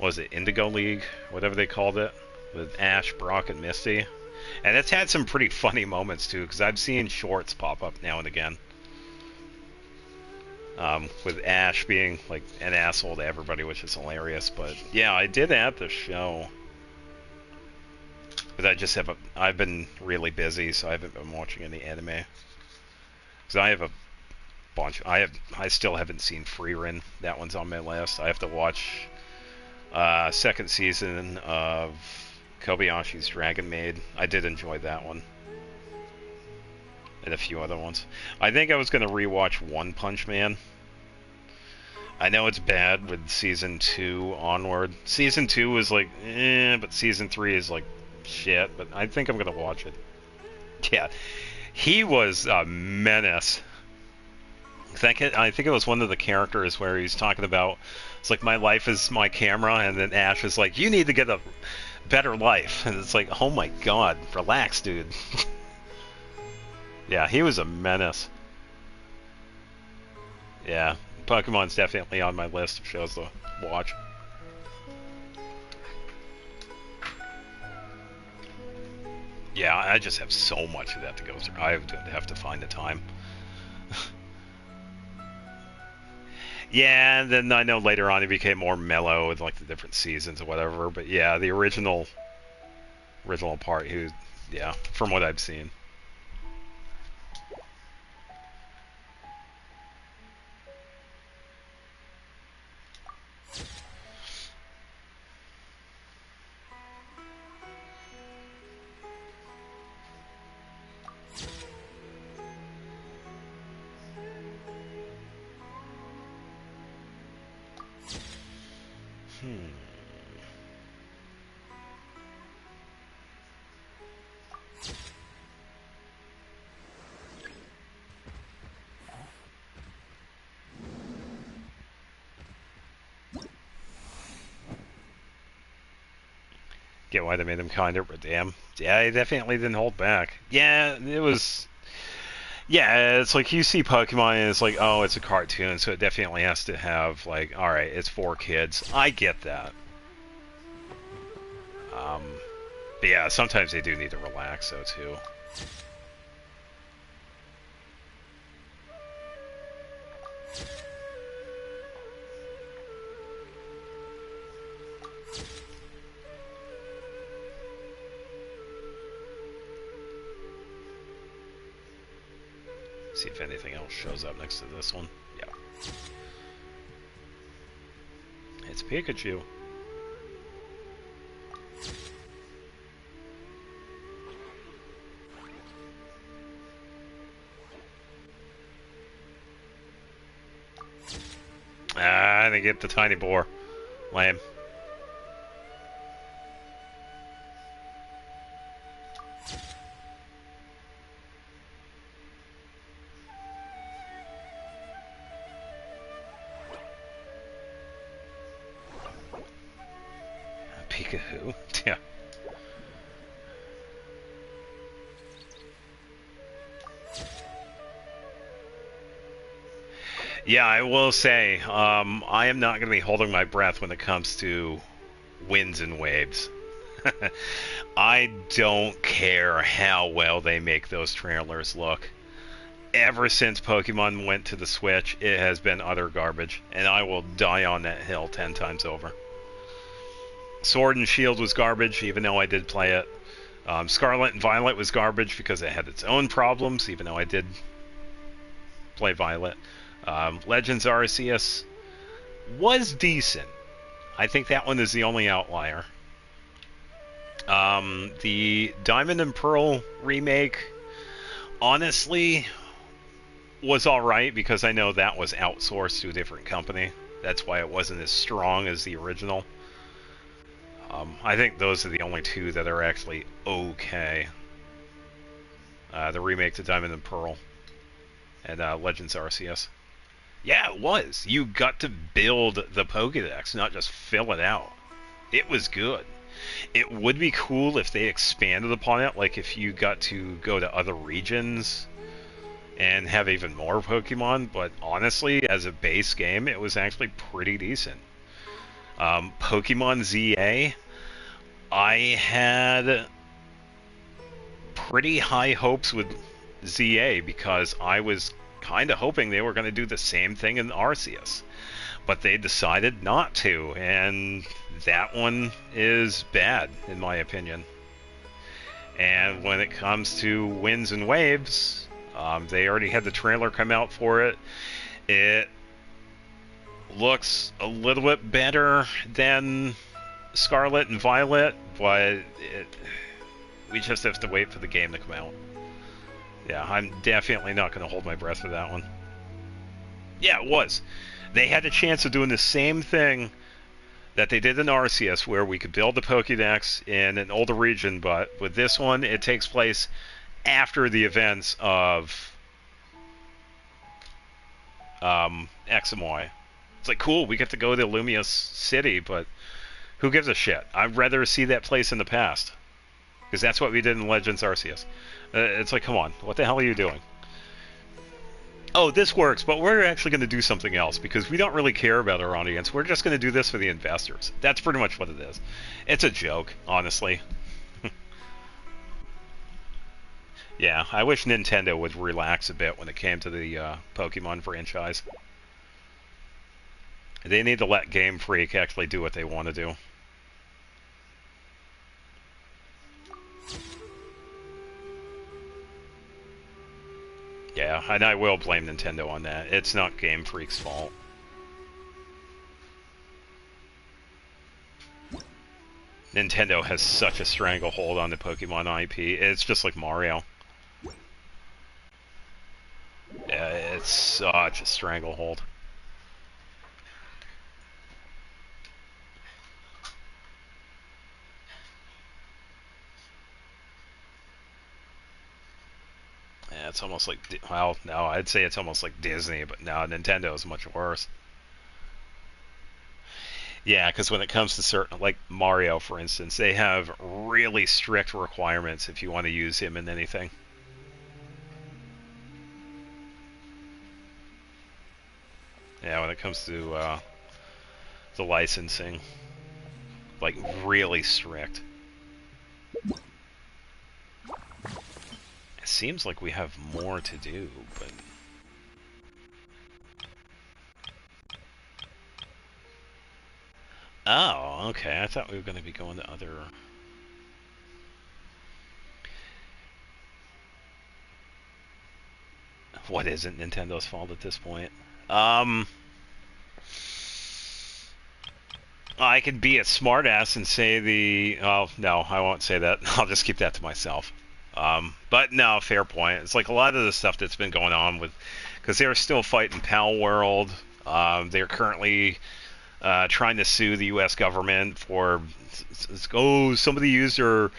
was it, Indigo League, whatever they called it, with Ash, Brock, and Misty, and it's had some pretty funny moments too because I've seen shorts pop up now and again. With Ash being like an asshole to everybody, which is hilarious. But yeah, I did add the show, but I've been really busy, so I haven't been watching any anime. Because I have a bunch. I still haven't seen Frieren. That one's on my list. I have to watch second season of Kobayashi's Dragon Maid. I did enjoy that one. And a few other ones. I think I was going to rewatch One Punch Man. I know it's bad with season 2 onward. Season 2 was like, but season 3 is like shit. But I think I'm going to watch it. Yeah, he was a menace. I think it was one of the characters where he's talking about, it's like, my life is my camera, and then Ash is like, you need to get a better life. And it's like, oh my god, relax, dude. Yeah, he was a menace. Yeah, Pokemon's definitely on my list of shows to watch. Yeah, I just have so much of that to go through. I have to find the time. Yeah, and then I know later on he became more mellow with like the different seasons or whatever. But yeah, the original part, yeah, from what I've seen. Get why they made him kinder, but damn. Yeah, he definitely didn't hold back. Yeah, it was... Yeah, it's like you see Pokemon and it's like, oh, it's a cartoon, so it definitely has to have, like, alright, it's for kids. I get that. But yeah, sometimes they do need to relax, though, too. See if anything else shows up next to this one. Yeah. It's Pikachu. Ah, I didn't get the tiny boar. Lame. Pikachu? Yeah. Yeah, I will say, I am not going to be holding my breath when it comes to winds and waves. I don't care how well they make those trailers look. Ever since Pokemon went to the Switch, it has been utter garbage, and I will die on that hill 10 times over. Sword and Shield was garbage, even though I did play it. Scarlet and Violet was garbage because it had its own problems, even though I did play Violet. Legends Arceus was decent. I think that one is the only outlier. The Diamond and Pearl remake, honestly, was alright because I know that was outsourced to a different company. That's why it wasn't as strong as the original. I think those are the only two that are actually okay. The remake to Diamond and Pearl and Legends Arceus. Yeah, it was. You got to build the Pokédex, not just fill it out. It was good. It would be cool if they expanded upon it, like if you got to go to other regions and have even more Pokemon, but honestly, as a base game, it was actually pretty decent. Pokemon ZA, I had pretty high hopes with ZA because I was kind of hoping they were going to do the same thing in Arceus, but they decided not to, and that one is bad in my opinion. And when it comes to Winds and Waves, they already had the trailer come out for it. It looks a little bit better than Scarlet and Violet, but we just have to wait for the game to come out. Yeah, I'm definitely not going to hold my breath for that one. Yeah, it was. They had a chance of doing the same thing that they did in Arceus, where we could build the Pokédex in an older region, but with this one, it takes place after the events of X and Y. It's like, cool, we get to go to Lumious City, but who gives a shit? I'd rather see that place in the past. Because that's what we did in Legends Arceus. It's like, come on, what the hell are you doing? Oh, this works, but we're actually going to do something else, because we don't really care about our audience. We're just going to do this for the investors. That's pretty much what it is. It's a joke, honestly. Yeah, I wish Nintendo would relax a bit when it came to the Pokemon franchise. They need to let Game Freak actually do what they want to do. Yeah, and I will blame Nintendo on that. It's not Game Freak's fault. Nintendo has such a stranglehold on the Pokemon IP. It's just like Mario. Yeah, it's such a stranglehold. Yeah, it's almost like, well, no, I'd say it's almost like Disney, but no, Nintendo is much worse. Yeah, because when it comes to certain, like Mario, for instance, they have really strict requirements if you want to use him in anything. Yeah, when it comes to the licensing, like really strict. It seems like we have more to do, but oh, okay. I thought we were going to be going to other. What isn't Nintendo's fault at this point? I could be a smartass and say the. Oh no, I won't say that. I'll just keep that to myself. But no, fair point. It's like a lot of the stuff that's been going on with, because they're still fighting Pal World. They're currently trying to sue the U.S. government for, oh, somebody used their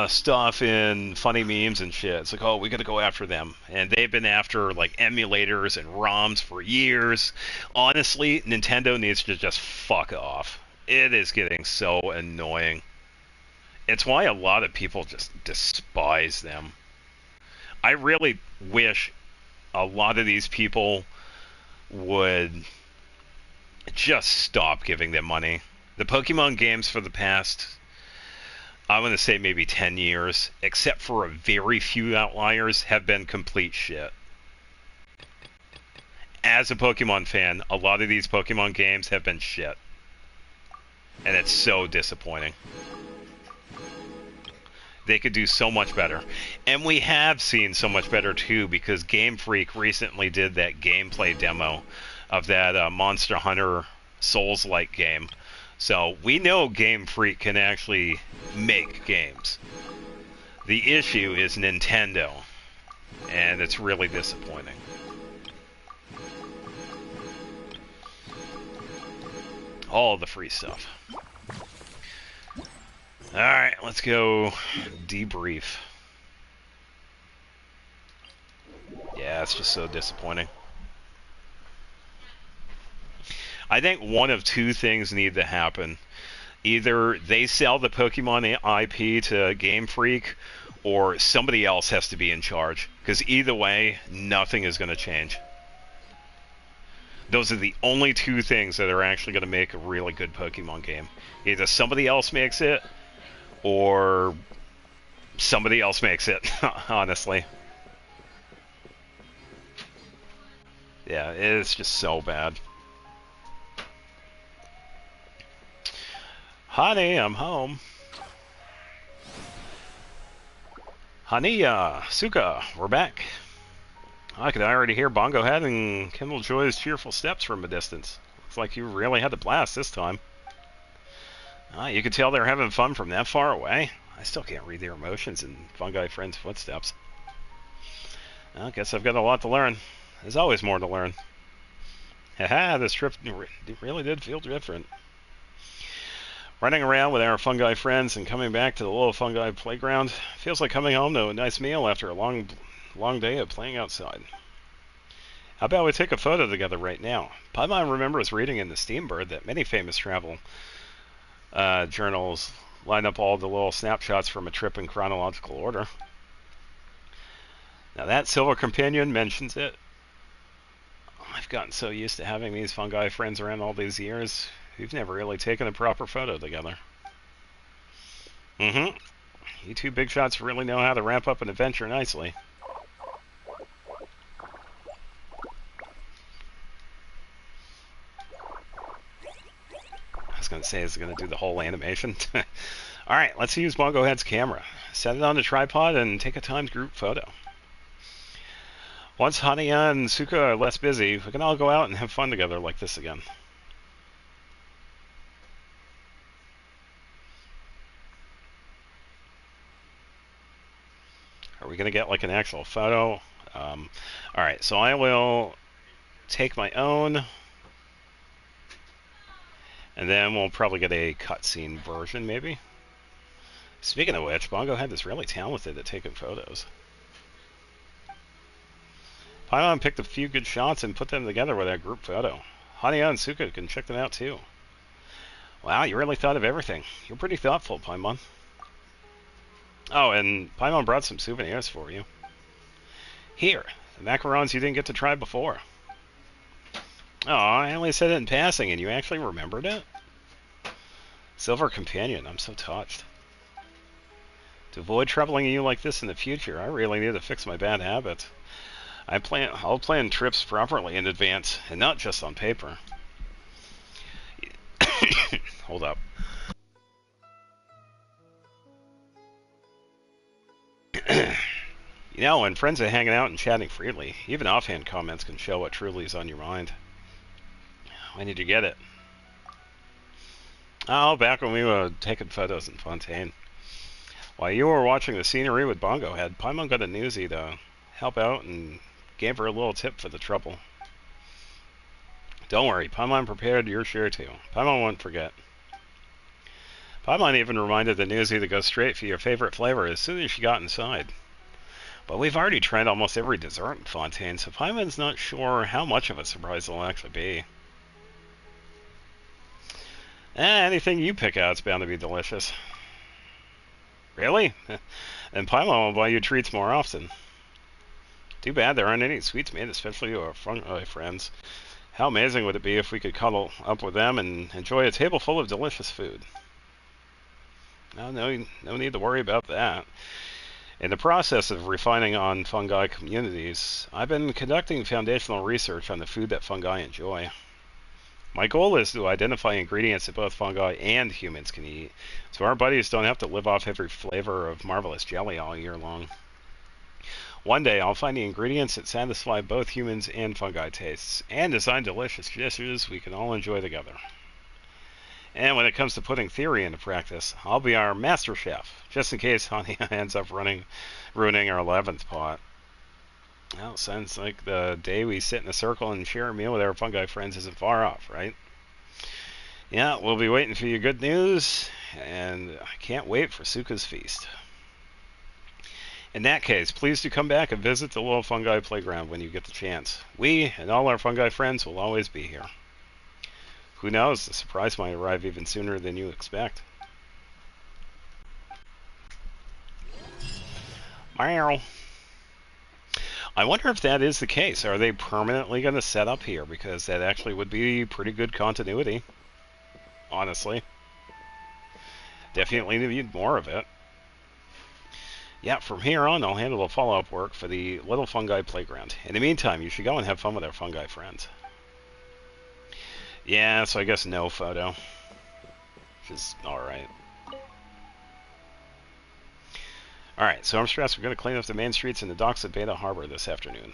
stuff in funny memes and shit. It's like, oh, we got to go after them. And they've been after like emulators and ROMs for years. Honestly, Nintendo needs to just fuck off. It is getting so annoying. It's why a lot of people just despise them. I really wish a lot of these people would just stop giving them money. The Pokemon games for the past, I'm going to say maybe 10 years, except for a very few outliers, have been complete shit. As a Pokemon fan, a lot of these Pokemon games have been shit. And it's so disappointing. They could do so much better. And we have seen so much better too, because Game Freak recently did that gameplay demo of that Monster Hunter Souls-like game. So we know Game Freak can actually make games. The issue is Nintendo, and it's really disappointing. All the free stuff. Alright, let's go debrief. Yeah, it's just so disappointing. I think one of two things need to happen. Either they sell the Pokemon IP to Game Freak, or somebody else has to be in charge. Because either way, nothing is going to change. Those are the only two things that are actually going to make a really good Pokemon game. Either somebody else makes it, or somebody else makes it, honestly. Yeah, it's just so bad. Honey, I'm home. Honey, Suka, we're back. I could already hear Bongo Head and Kindle Joy's cheerful steps from a distance. Looks like you really had a blast this time. You could tell they're having fun from that far away. I still can't read their emotions in Fungi Friend's footsteps. I guess I've got a lot to learn. There's always more to learn. Haha, this trip really did feel different. Running around with our fungi friends and coming back to the little fungi playground feels like coming home to a nice meal after a long day of playing outside. How about we take a photo together right now? Paimon remembers reading in the Steambird that many famous travel journals line up all the little snapshots from a trip in chronological order. Now that Silver Companion mentions it. I've gotten so used to having these fungi friends around all these years, we've never really taken a proper photo together. You two big shots really know how to ramp up an adventure nicely. I was going to say, is it going to do the whole animation? Alright, let's use Bongo Head's camera. Set it on the tripod and take a timed group photo. Once Hania and Suka are less busy, we can all go out and have fun together like this again. Are we going to get like an actual photo? Alright, so I will take my own, and then we'll probably get a cutscene version, maybe. Speaking of which, Bongo Head is really talented at taking photos. Paimon picked a few good shots and put them together with that group photo. Hania and Suka can check them out too. Wow, you really thought of everything. You're pretty thoughtful, Paimon. Oh, and Paimon brought some souvenirs for you. Here, the macarons you didn't get to try before. Oh, I only said it in passing, and you actually remembered it? Silver Companion, I'm so touched. To avoid troubling you like this in the future, I really need to fix my bad habits. I'll plan trips properly in advance, and not just on paper. Hold up. You know, when friends are hanging out and chatting freely, even offhand comments can show what truly is on your mind. When did you get it? Oh, back when we were taking photos in Fontaine. While you were watching the scenery with Bongo Head, Paimon got a newsie to help out and gave her a little tip for the trouble. Don't worry, Paimon prepared your share too. Paimon won't forget. Paimon even reminded the newsie to go straight for your favorite flavor as soon as she got inside. But we've already tried almost every dessert in Fontaine, so Paimon's not sure how much of a surprise it'll actually be. Anything you pick out's bound to be delicious. Really? And Paimon will buy you treats more often. Too bad there aren't any sweets made especially to our fungi friends. How amazing would it be if we could cuddle up with them and enjoy a table full of delicious food? No need to worry about that. In the process of refining on fungi communities, I've been conducting foundational research on the food that fungi enjoy. My goal is to identify ingredients that both fungi and humans can eat, so our buddies don't have to live off every flavor of marvelous jelly all year long. One day I'll find the ingredients that satisfy both humans and fungi tastes, and design delicious dishes we can all enjoy together. And when it comes to putting theory into practice, I'll be our master chef, just in case Honey ends up ruining our 11th pot. Well, sounds like the day we sit in a circle and share a meal with our fungi friends isn't far off, right? Yeah, we'll be waiting for your good news, and I can't wait for Suka's feast. In that case, please do come back and visit the little fungi playground when you get the chance. We and all our fungi friends will always be here. Who knows, the surprise might arrive even sooner than you expect. Meow. I wonder if that is the case. Are they permanently going to set up here? Because that actually would be pretty good continuity. Honestly. Definitely need more of it. Yeah, from here on, I'll handle the follow-up work for the Little Fungi Playground. In the meantime, you should go and have fun with our fungi friends. Yeah, so I guess no photo. Which is alright. Alright, so I'm stressed. We're going to clean up the main streets and the docks at Beta Harbor this afternoon.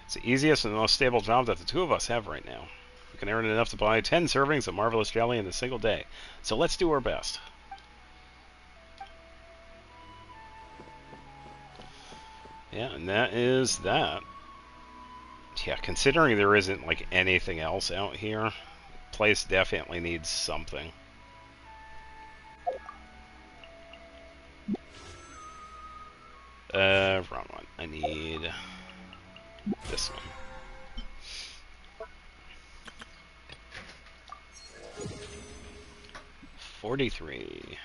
It's the easiest and the most stable job that the two of us have right now. We can earn enough to buy 10 servings of marvelous jelly in a single day. So let's do our best. Yeah, and that is that. Yeah, considering there isn't like anything else out here, the place definitely needs something. Wrong one. I need this one. $43.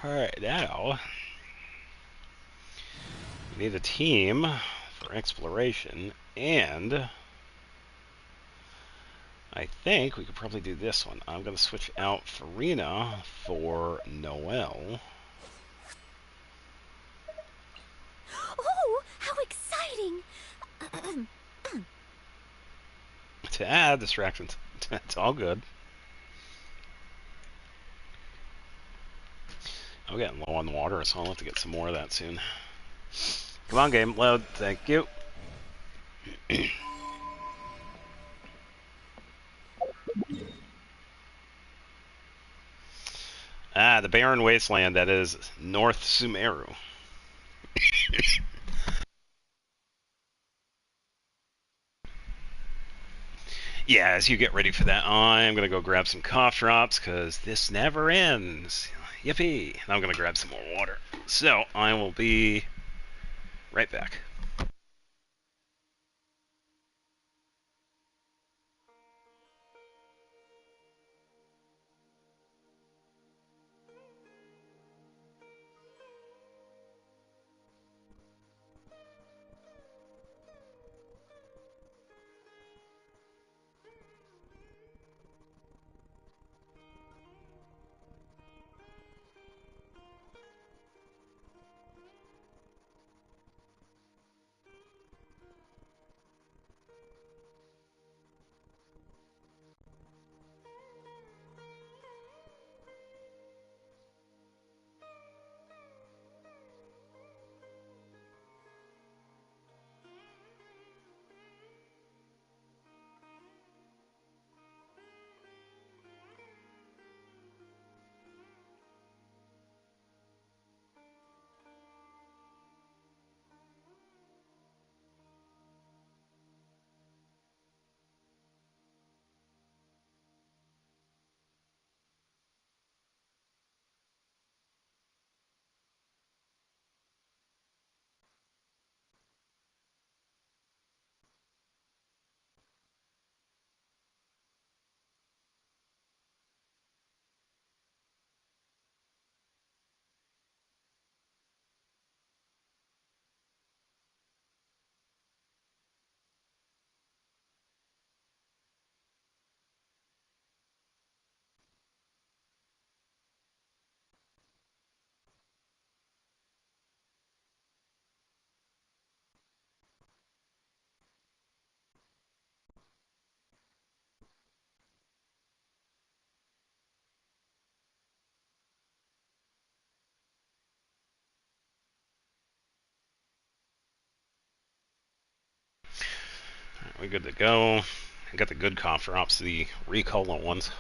Alright, now we need a team for exploration, and I think we could probably do this one. I'm going to switch out Farina for Noelle. Oh, how exciting! To add distractions. It's all good. I'm getting low on water, so I'll have to get some more of that soon. Come on, game, load. Thank you. The barren wasteland that is North Sumeru. Yeah, as you get ready for that, I'm going to go grab some cough drops, because this never ends. Yippee! And I'm going to grab some more water. So, I will be right back. we're good to go. I got the good cough drops, the recolor ones.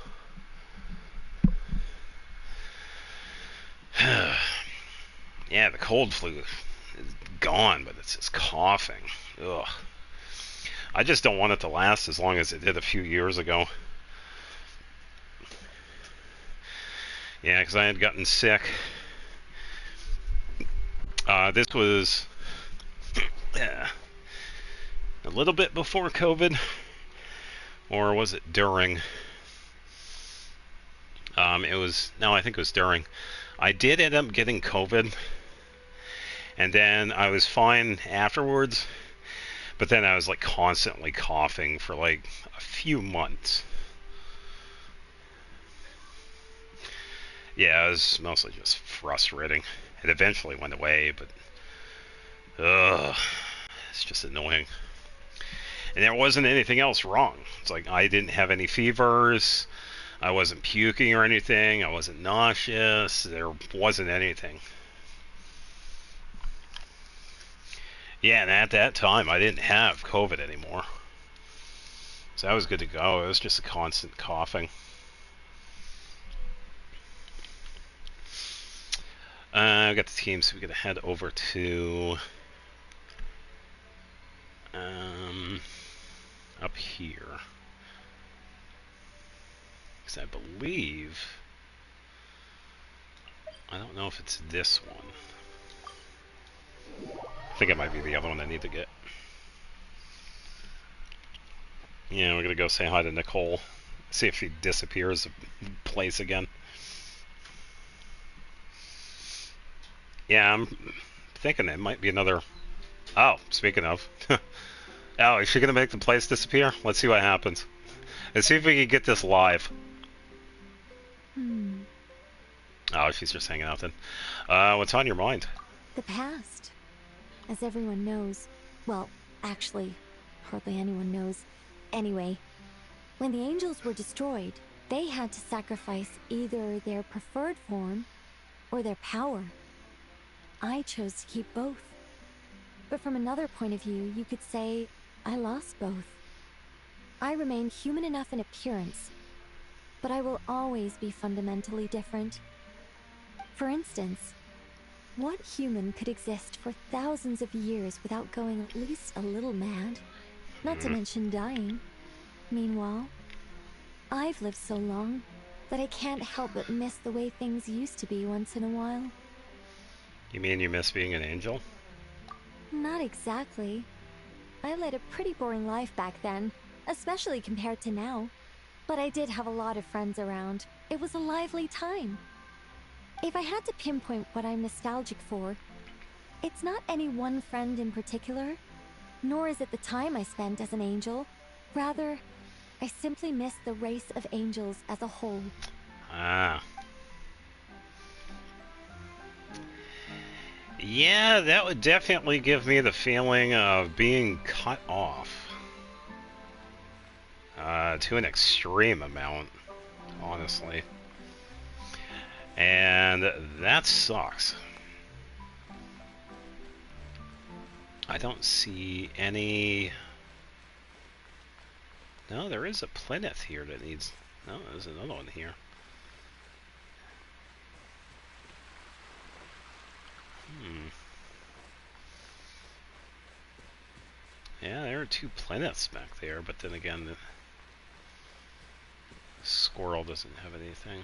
Yeah, the cold flu is gone, but it's just coughing. Ugh. I just don't want it to last as long as it did a few years ago. Yeah, because I had gotten sick. This was a little bit before COVID, or was it during? I think it was during. I did end up getting COVID, and then I was fine afterwards, but then I was like constantly coughing for like a few months. Yeah, it was mostly just frustrating. It eventually went away, but it's just annoying. And there wasn't anything else wrong. It's like I didn't have any fevers, I wasn't puking or anything, I wasn't nauseous, there wasn't anything. Yeah, and at that time I didn't have COVID anymore. So I was good to go. It was just a constant coughing. I've got the team, so we're going to head over to up here. Because I believe, I don't know if it's this one. I think it might be the other one I need to get. Yeah, we're going to go say hi to Nicole. See if she disappears the place again. Yeah, I'm thinking it might be another... Oh, speaking of. Oh, is she going to make the place disappear? Let's see what happens. Let's see if we can get this live. Oh, she's just hanging out then. What's on your mind? The past. As everyone knows. Well, actually, hardly anyone knows. Anyway, when the angels were destroyed, they had to sacrifice either their preferred form or their power. I chose to keep both. But from another point of view, you could say I lost both. I remain human enough in appearance, but I will always be fundamentally different. For instance, what human could exist for thousands of years without going at least a little mad? Not to mention dying. Meanwhile, I've lived so long that I can't help but miss the way things used to be once in a while. You mean you miss being an angel? Not exactly. I led a pretty boring life back then, especially compared to now. But I did have a lot of friends around. It was a lively time. If I had to pinpoint what I'm nostalgic for, it's not any one friend in particular, nor is it the time I spent as an angel. Rather, I simply miss the race of angels as a whole. Ah. Yeah, that would definitely give me the feeling of being cut off. To an extreme amount, honestly. And that sucks. I don't see any... No, there is a plinth here that needs... No, there's another one here. Yeah, there are two plinths back there, but then again, the squirrel doesn't have anything.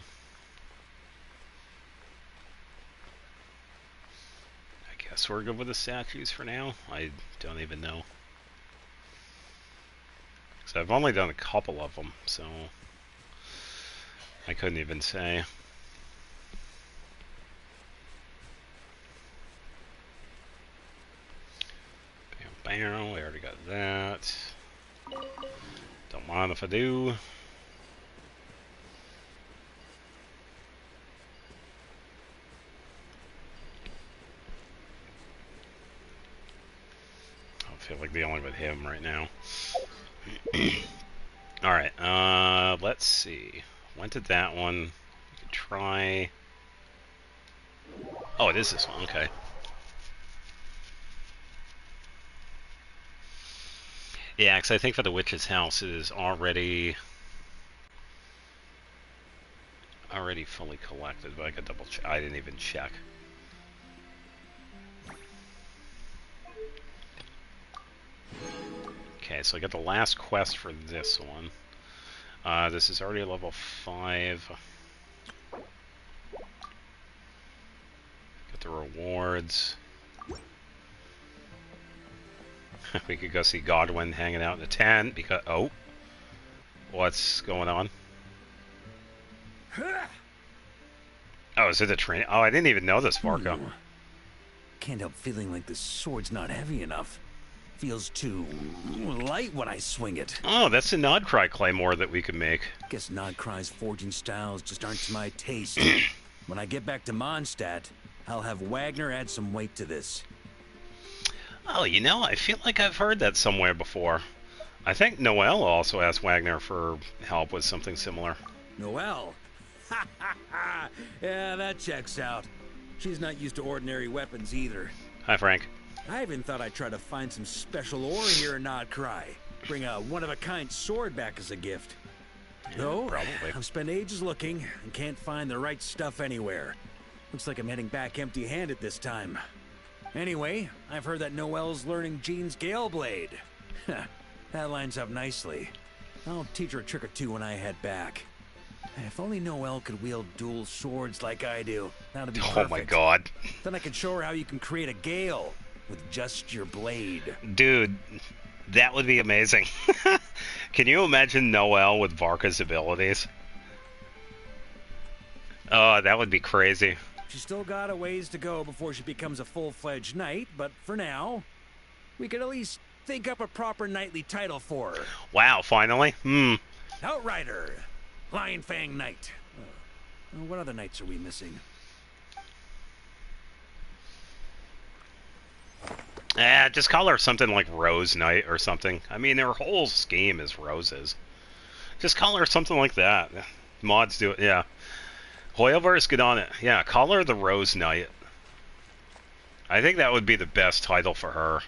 I guess we're good with the statues for now. I don't even know. So I've only done a couple of them, so I couldn't even say. Bam, bam, we already got that. Don't mind if I do. I feel like dealing with him right now. Alright, let's see. Went to that one. We could try... Oh, it is this one, okay. Yeah, because I think for the witch's house it is already fully collected, but I could double check. I didn't even check. Okay, so I got the last quest for this one. This is already a level 5. Got the rewards. We could go see Godwin hanging out in the tent because... Oh. What's going on? Oh, is it a train? Oh, I didn't even know this, Varco. Can't help feeling like this sword's not heavy enough. Feels too light when I swing it. Oh, that's the Nodcry Claymore that we could make. Guess Nodcry's forging styles just aren't to my taste. When I get back to Mondstadt, I'll have Wagner add some weight to this. Oh, you know, I feel like I've heard that somewhere before. I think Noelle also asked Wagner for help with something similar. Noelle? Ha ha ha! Yeah, that checks out. She's not used to ordinary weapons either. Hi, Frank. I even thought I'd try to find some special ore here in Nodcry. Bring a one-of-a-kind sword back as a gift. Though, probably. I've spent ages looking and can't find the right stuff anywhere. Looks like I'm heading back empty-handed this time. Anyway, I've heard that Noelle's learning Jean's Gale Blade. That lines up nicely. I'll teach her a trick or two when I head back. If only Noelle could wield dual swords like I do, that'd be perfect. Oh my god. Then I could show her how you can create a gale with just your blade. Dude, that would be amazing. Can you imagine Noelle with Varka's abilities? Oh, that would be crazy. She's still got a ways to go before she becomes a full-fledged knight, but for now, we could at least think up a proper knightly title for her. Wow, finally? Outrider. Lion Fang Knight. What other knights are we missing? Just call her something like Rose Knight or something. I mean, her whole scheme is roses. Just call her something like that. Mods do it, yeah. Hoyoverse, get on it. Yeah, call her the Rose Knight. I think that would be the best title for her,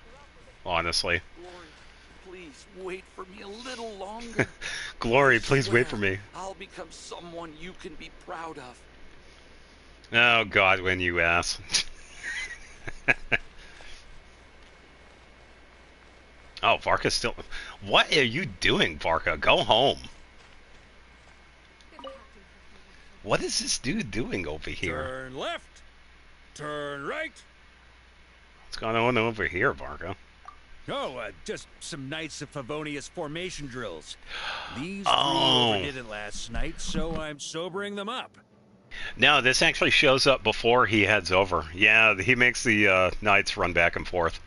honestly. Glory, please wait for me a little longer. Glory, please wait for me. I'll become someone you can be proud of. Oh, God, when you ass. Oh, Varka's still... What are you doing, Varka? Go home. What is this dude doing over here? Turn left. Turn right. What's going on over here, Varka? Oh, just some Knights of Favonius formation drills. These three Oh. overdid it last night, so I'm sobering them up. No, this actually shows up before he heads over. Yeah, he makes the knights run back and forth.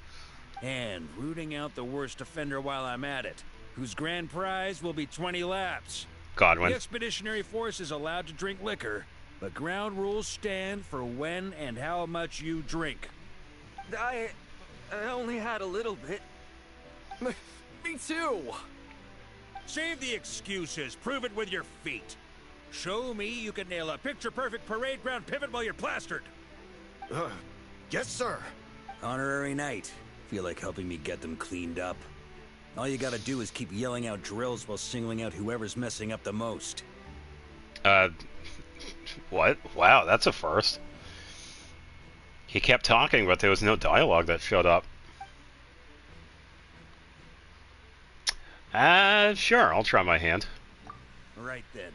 And rooting out the worst offender while I'm at it, whose grand prize will be 20 laps. Godwin. The Expeditionary Force is allowed to drink liquor, but ground rules stand for when and how much you drink. I only had a little bit. Me too. Save the excuses. Prove it with your feet. Show me you can nail a picture-perfect parade ground pivot while you're plastered. Yes, sir. Honorary Knight. Feel like helping me get them cleaned up? All you gotta do is keep yelling out drills while singling out whoever's messing up the most. What? Wow, that's a first. He kept talking, but there was no dialogue that showed up. Sure, I'll try my hand. Right then.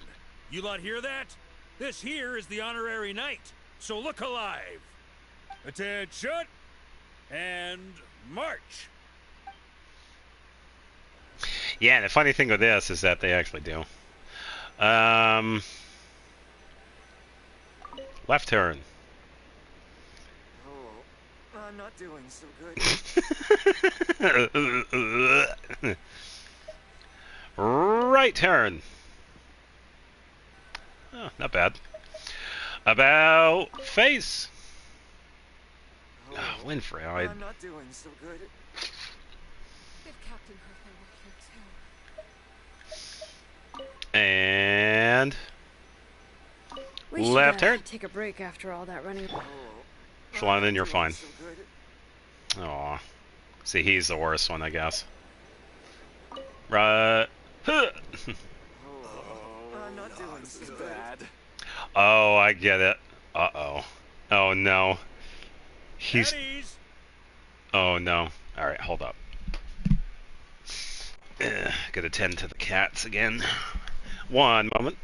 You lot hear that? This here is the Honorary Knight, so look alive. Attention, and march. Yeah, and the funny thing with this is that they actually do. Left turn. Oh, I'm not doing so good. Right turn. Oh, not bad. About face. Oh, Winfrey, I'm not doing so good. If Captain Hertha were here too. And We left should, turn. Take a break after all that running. Shalon, then you're fine. So good. Aw. See, he's the worst one, I guess. Huh. I'm not doing this bad. Oh, I get it. Uh-oh. Oh, no. He's... Eddie's. Oh, no. Alright, hold up. Gotta tend to the cats again. One moment.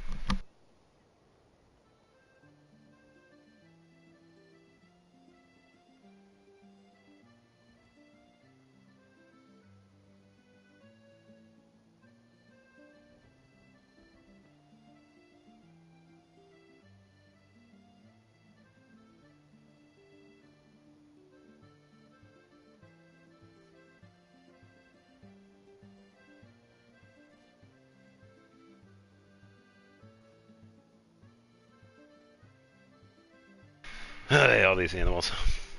All these animals.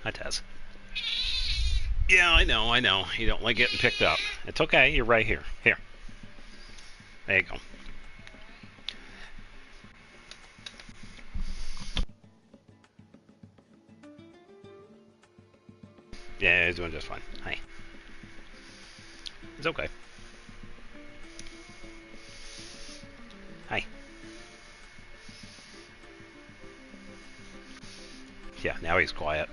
Hi, Taz. Yeah, I know. You don't like getting picked up. It's okay, you're right here. Here. There you go. Yeah, he's doing just fine. Hi. It's okay. Hi. Yeah, now he's quiet.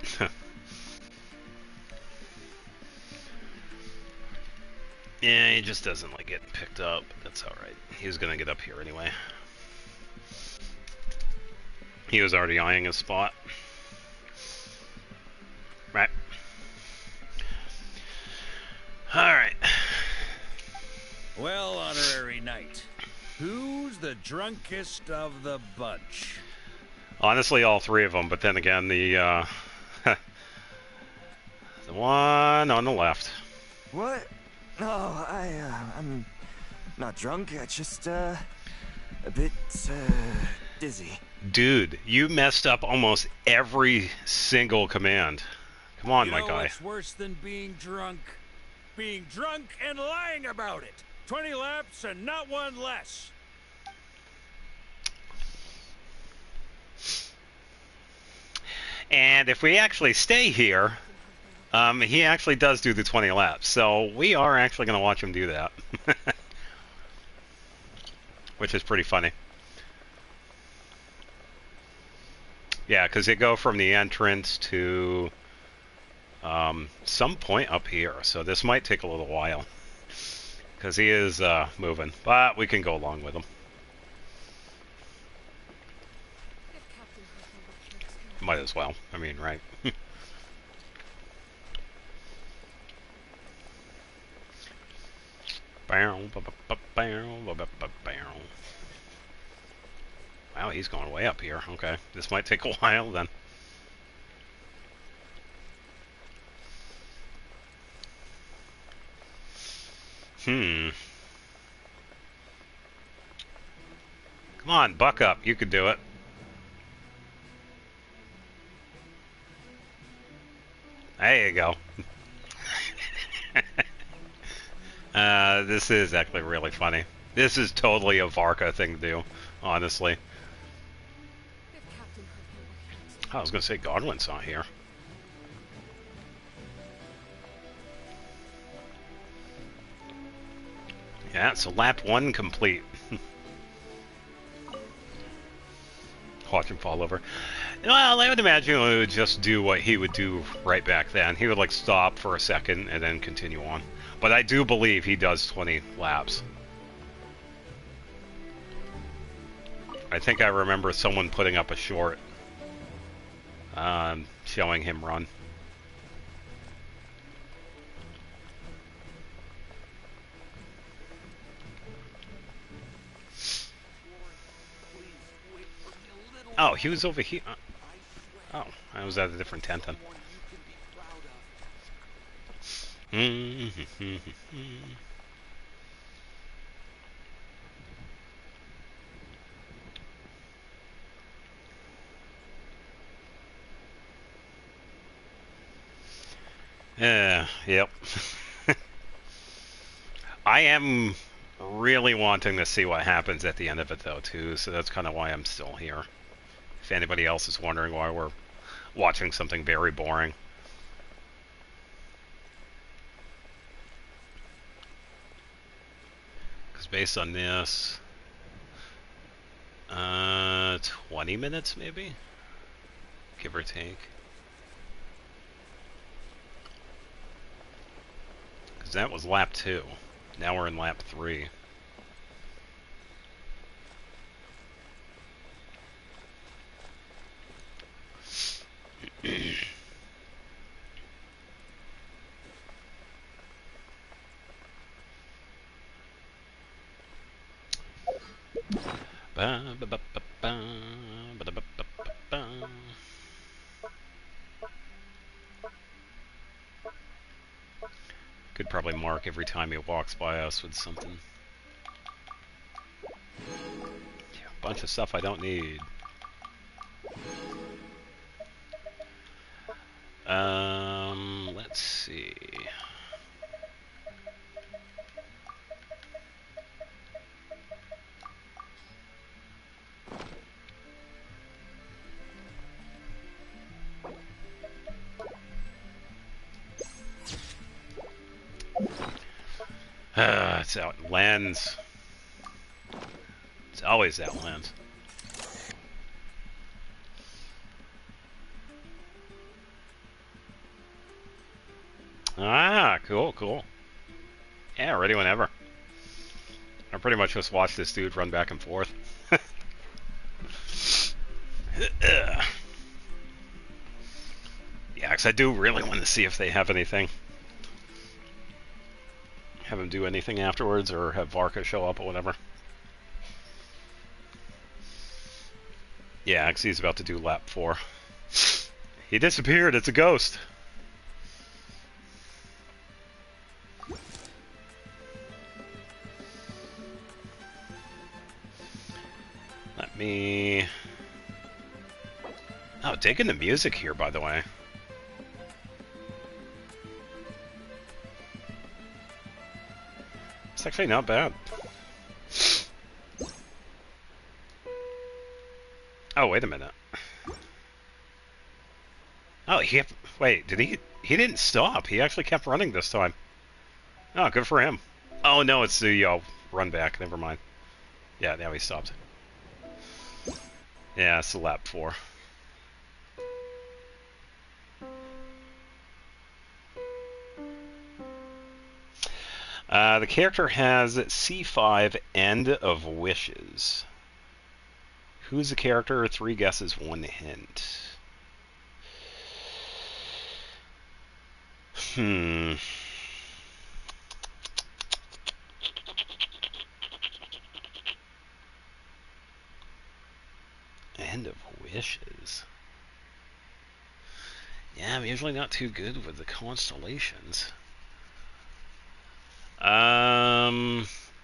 Yeah, he just doesn't like getting picked up. That's alright. He was gonna get up here anyway. He was already eyeing his spot. Right. Alright. Well, honorary knight, who's the drunkest of the bunch? Honestly, all three of them, but then again, the the one on the left. What? Oh, I'm not drunk. I just, a bit, dizzy. Dude, you messed up almost every single command. Come on, You my know guy. what's worse than being drunk? Being drunk and lying about it. 20 laps and not one less. And if we actually stay here, he actually does do the 20 laps. So we are actually going to watch him do that. Which is pretty funny. Yeah, because they go from the entrance to some point up here. So this might take a little while. Because he is moving. But we can go along with him. Might as well. I mean, right. Wow, he's going way up here. Okay, this might take a while then. Come on, buck up. You could do it. There you go. This is actually really funny. This is totally a Varka thing to do, honestly. I was going to say Godwin's not here. Yeah, so lap 1 complete. Watch him fall over. Well, I would imagine he would just do what he would do right back then. He would like stop for a second and then continue on. But I do believe he does 20 laps. I think I remember someone putting up a short showing him run. Oh, he was over here. Oh, I was at a different tent then. Yep. I am really wanting to see what happens at the end of it though too, so that's kind of why I'm still here. If anybody else is wondering why we're watching something very boring. based on this, 20 minutes maybe, give or take. Because that was lap 2. Now we're in lap 3. Could probably mark every time he walks by us with something. Yeah, a bunch of stuff I don't need. Let's see. It's out lens. It's always that lens. Ah, cool, cool. Yeah, ready whenever. I pretty much just watch this dude run back and forth. Yeah, because I do really want to see if they have anything. Have him do anything afterwards, or have Varka show up or whatever. Yeah, because he's about to do lap 4. He disappeared, it's a ghost. Let me... Oh, digging the music here, by the way. It's actually not bad. Oh, wait a minute. Oh, wait, did he... He didn't stop. He actually kept running this time. Oh, good for him. Oh, no, it's the run back. Never mind. Yeah, now he stopped. Yeah, it's the lap 4. The character has C5, End of Wishes. Who's the character? 3 guesses, 1 hint. End of Wishes. Yeah, I'm usually not too good with the constellations.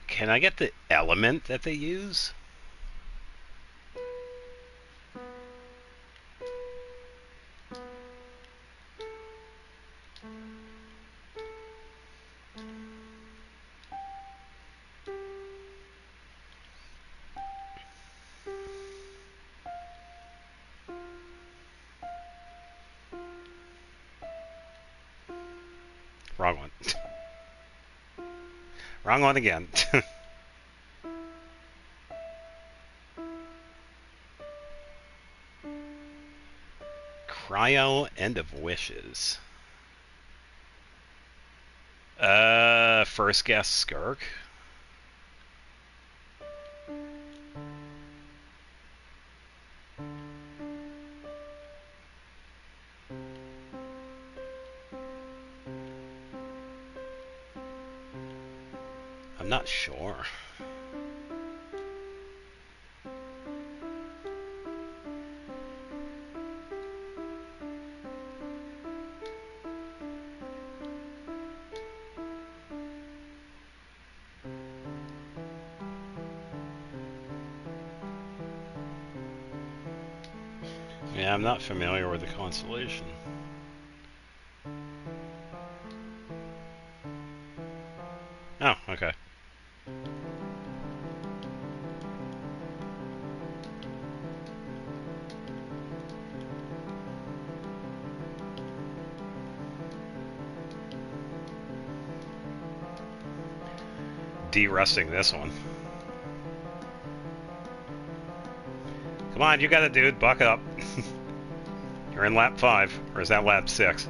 Can I get the element that they use? Wrong one. Wrong one again. Cryo, End of Wishes. First guess, Skirk. I'm not sure. Yeah, I'm not familiar with the constellation. Oh, okay. de-rusting this one. Come on, you got it, dude. Buck up. You're in lap 5, or is that lap 6?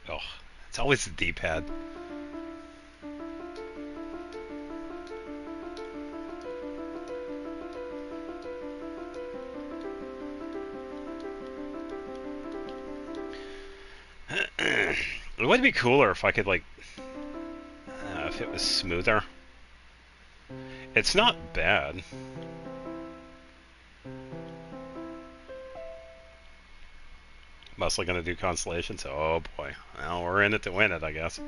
Oh, it's always the D-pad. It would be cooler if I could, like, if it was smoother. It's not bad. Mostly gonna do constellations. Oh boy. Well, we're in it to win it, I guess.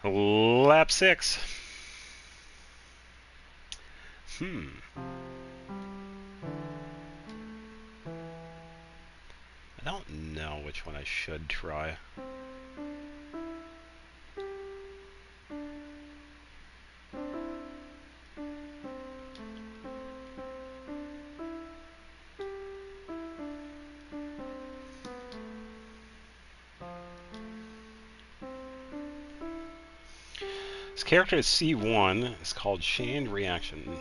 Lap 6. I don't know which one I should try. This character is C1. It's called Chain Reaction.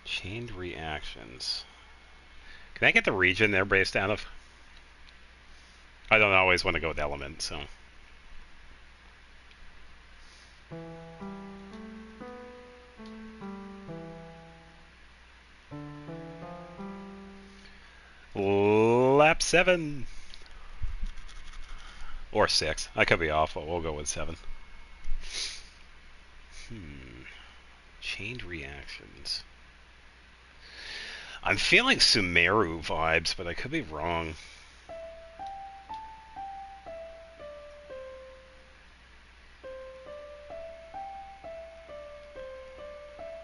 Chained reactions. Can I get the region they're based out of? I don't always want to go with element, so. Lap 7. Or 6. I could be off, but we'll go with 7. Chained reactions. I'm feeling Sumeru vibes, but I could be wrong.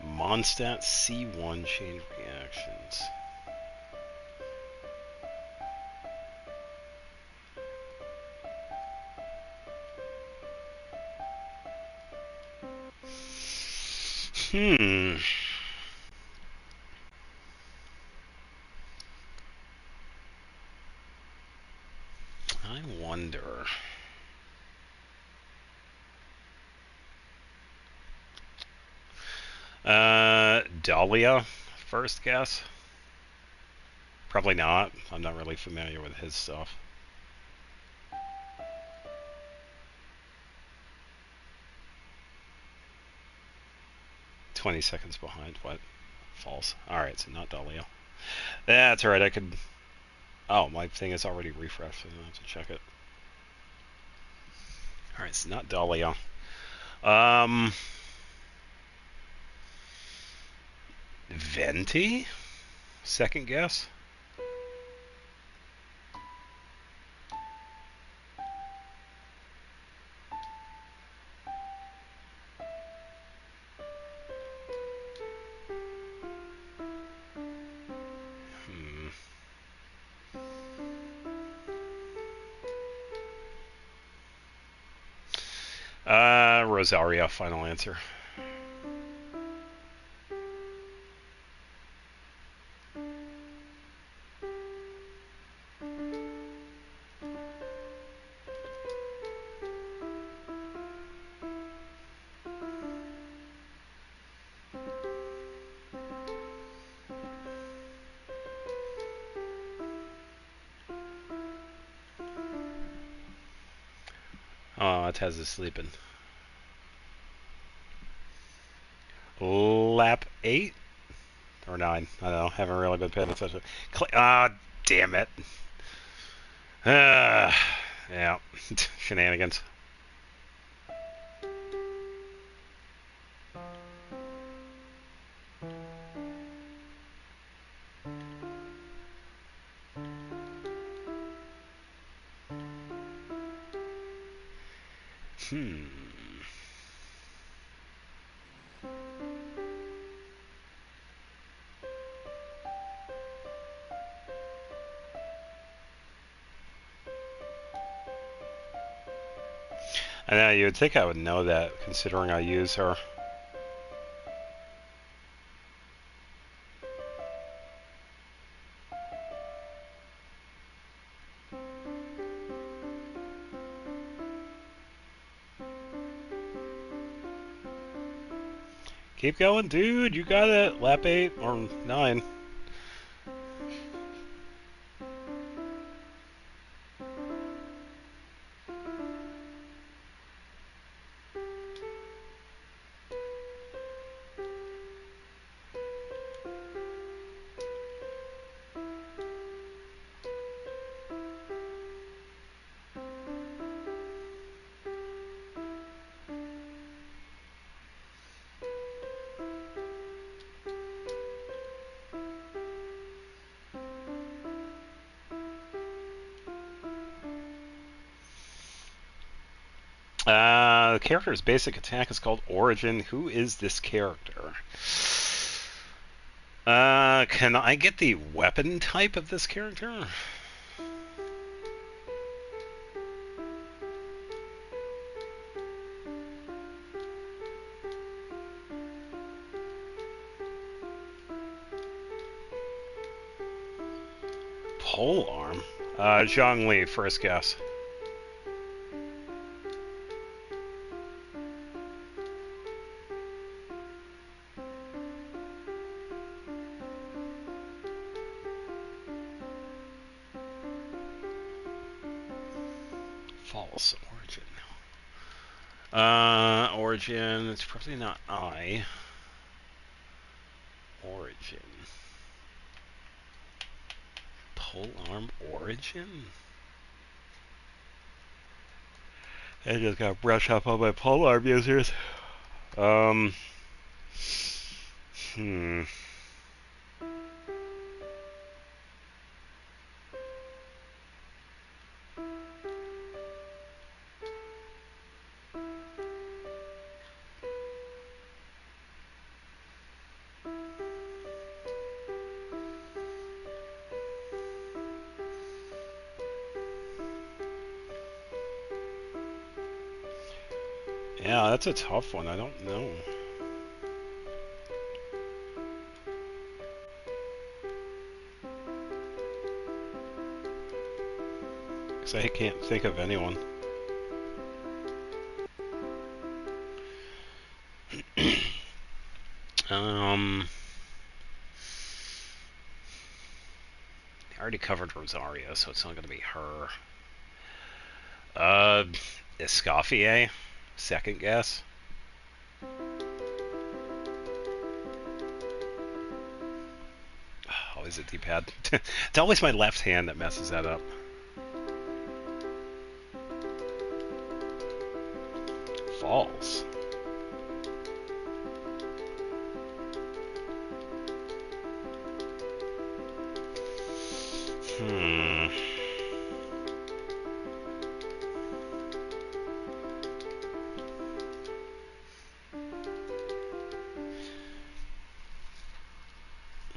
Mondstadt C1 chained reactions. I wonder. Dahlia, first guess. Probably not. I'm not really familiar with his stuff. "20 seconds behind." What? False. Alright, so not Dahlia. That's alright, I could... Oh, my thing is already refreshed, so I don't have to check it. Alright, it's not Dahlia. Venti? Second guess? Rosaria, final answer. Oh, Tez is sleeping. Lap 8? Or 9. I don't know. Haven't really been paying attention. Ah, damn it. Yeah. Shenanigans. I know, you would think I would know that, considering I use her. Keep going, dude. You got it. Lap 8 or 9. The character's basic attack is called Origin. Who is this character? Can I get the weapon type of this character? Pole arm? Zhongli, first guess. False. Origin. Origin. It's probably not I. Origin. Polearm Origin? I just gotta brush up on my polearm users. Yeah, that's a tough one. I don't know. Because I can't think of anyone. I already covered Rosaria, so it's not going to be her. Escoffier? Second guess. Oh, is it D-pad? It's always my left hand that messes that up. False.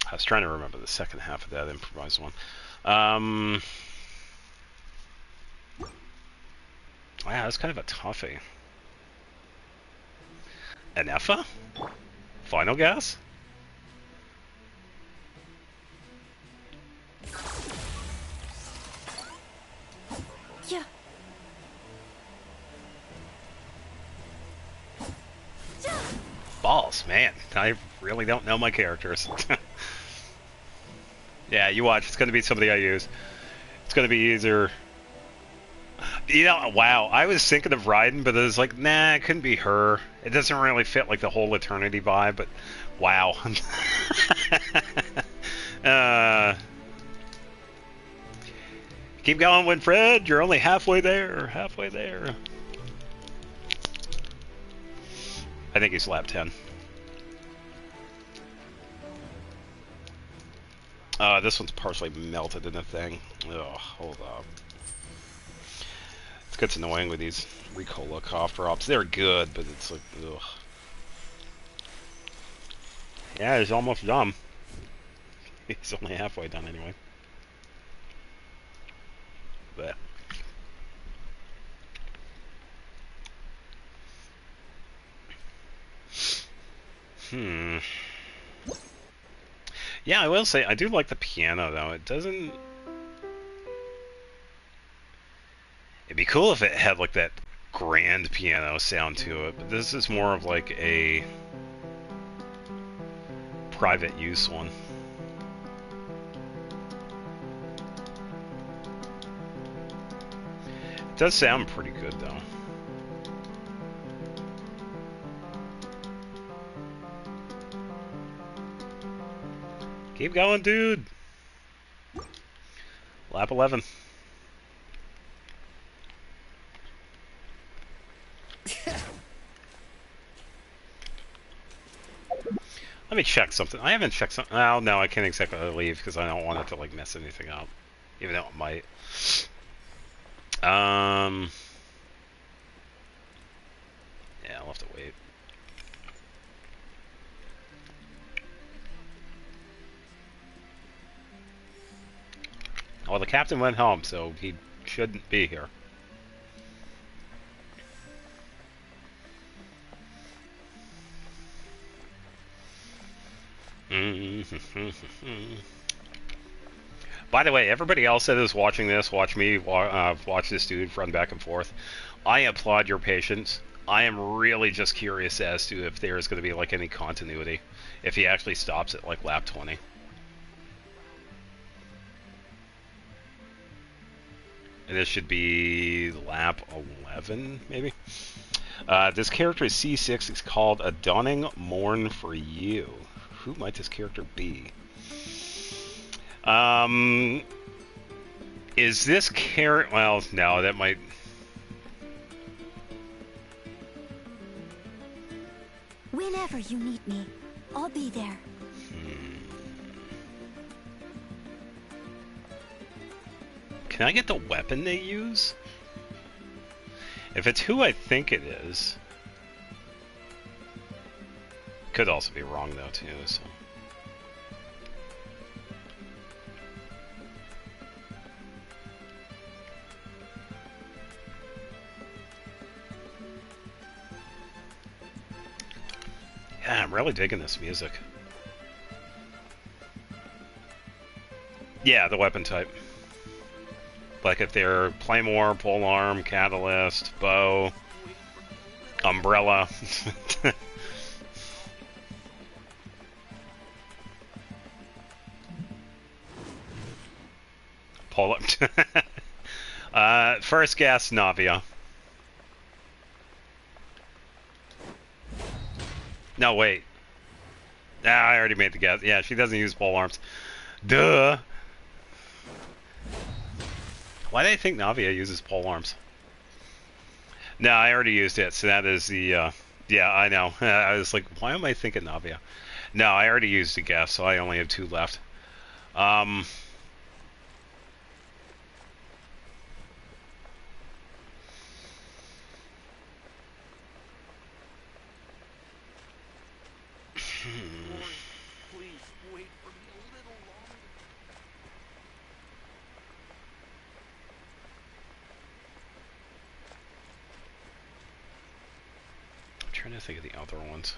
I was trying to remember the second half of that improvised one. Wow, that's kind of a toughie. Anefa? Final guess? Yeah. Balls, man. I really don't know my characters. Yeah, you watch. It's going to be somebody I use. It's going to be either... You know, wow. I was thinking of Raiden, but it was like, nah, it couldn't be her. It doesn't really fit like the whole Eternity vibe, but wow. uh, keep going, Winfred. You're only halfway there. Halfway there. I think he's lap 10. This one's partially melted in the thing. Ugh, hold up. It gets annoying with these Ricola cough drops. They're good, but it's like, ugh. Yeah, he's almost done. He's only halfway done anyway. But yeah, I will say I do like the piano though. It doesn't. It'd be cool if it had like that grand piano sound to it, but this is more of like a private use one. It does sound pretty good though. Keep going, dude. Lap 11. Let me check something. I haven't checked something. Oh, no, I can't exactly leave because I don't want it to like mess anything up. Even though it might. Yeah, I'll have to wait. Well, the captain went home, so he shouldn't be here. By the way, everybody else that is watching this, watch me watch this dude run back and forth. I applaud your patience. I am really just curious as to if there is going to be like any continuity, if he actually stops at like lap 20. And this should be lap 11, maybe? This character is C6. It's called A Dawning Morn for You. Who might this character be? Is this character... Well, no, that might... Whenever you need me, I'll be there. Can I get the weapon they use? If it's who I think it is... Could also be wrong, though, too, so... Yeah, I'm really digging this music. Yeah, the weapon type. Like if they're Claymore, Polearm, Catalyst, Bow, Umbrella. First gas, Navia. No, wait. Ah, I already made the guess. Yeah, she doesn't use pole arms. Duh. Why do I think Navia uses pole arms? No, I already used it, so that is the, yeah, I know. I was like, why am I thinking Navia? No, I already used the guess, so I only have 2 left. I'm trying to think of the other ones.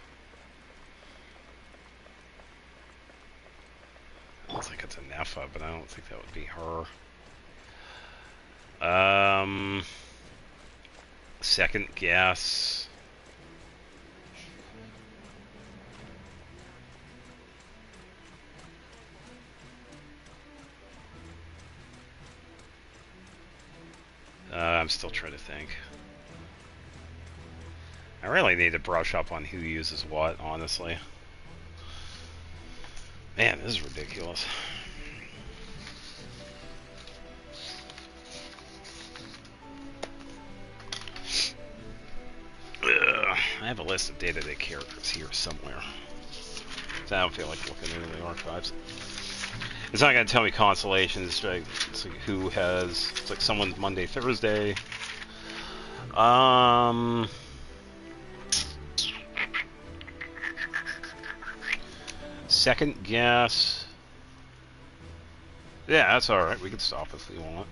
I don't think it's a Nefa, but I don't think that would be her. Second guess. I'm still trying to think. I really need to brush up on who uses what, honestly. Man, this is ridiculous. Ugh, I have a list of day-to-day characters here somewhere. So I don't feel like looking into the archives. It's not going to tell me constellations. It's like who has... It's like someone's Monday, Thursday. Second guess. Yeah, that's alright. We can stop if we want.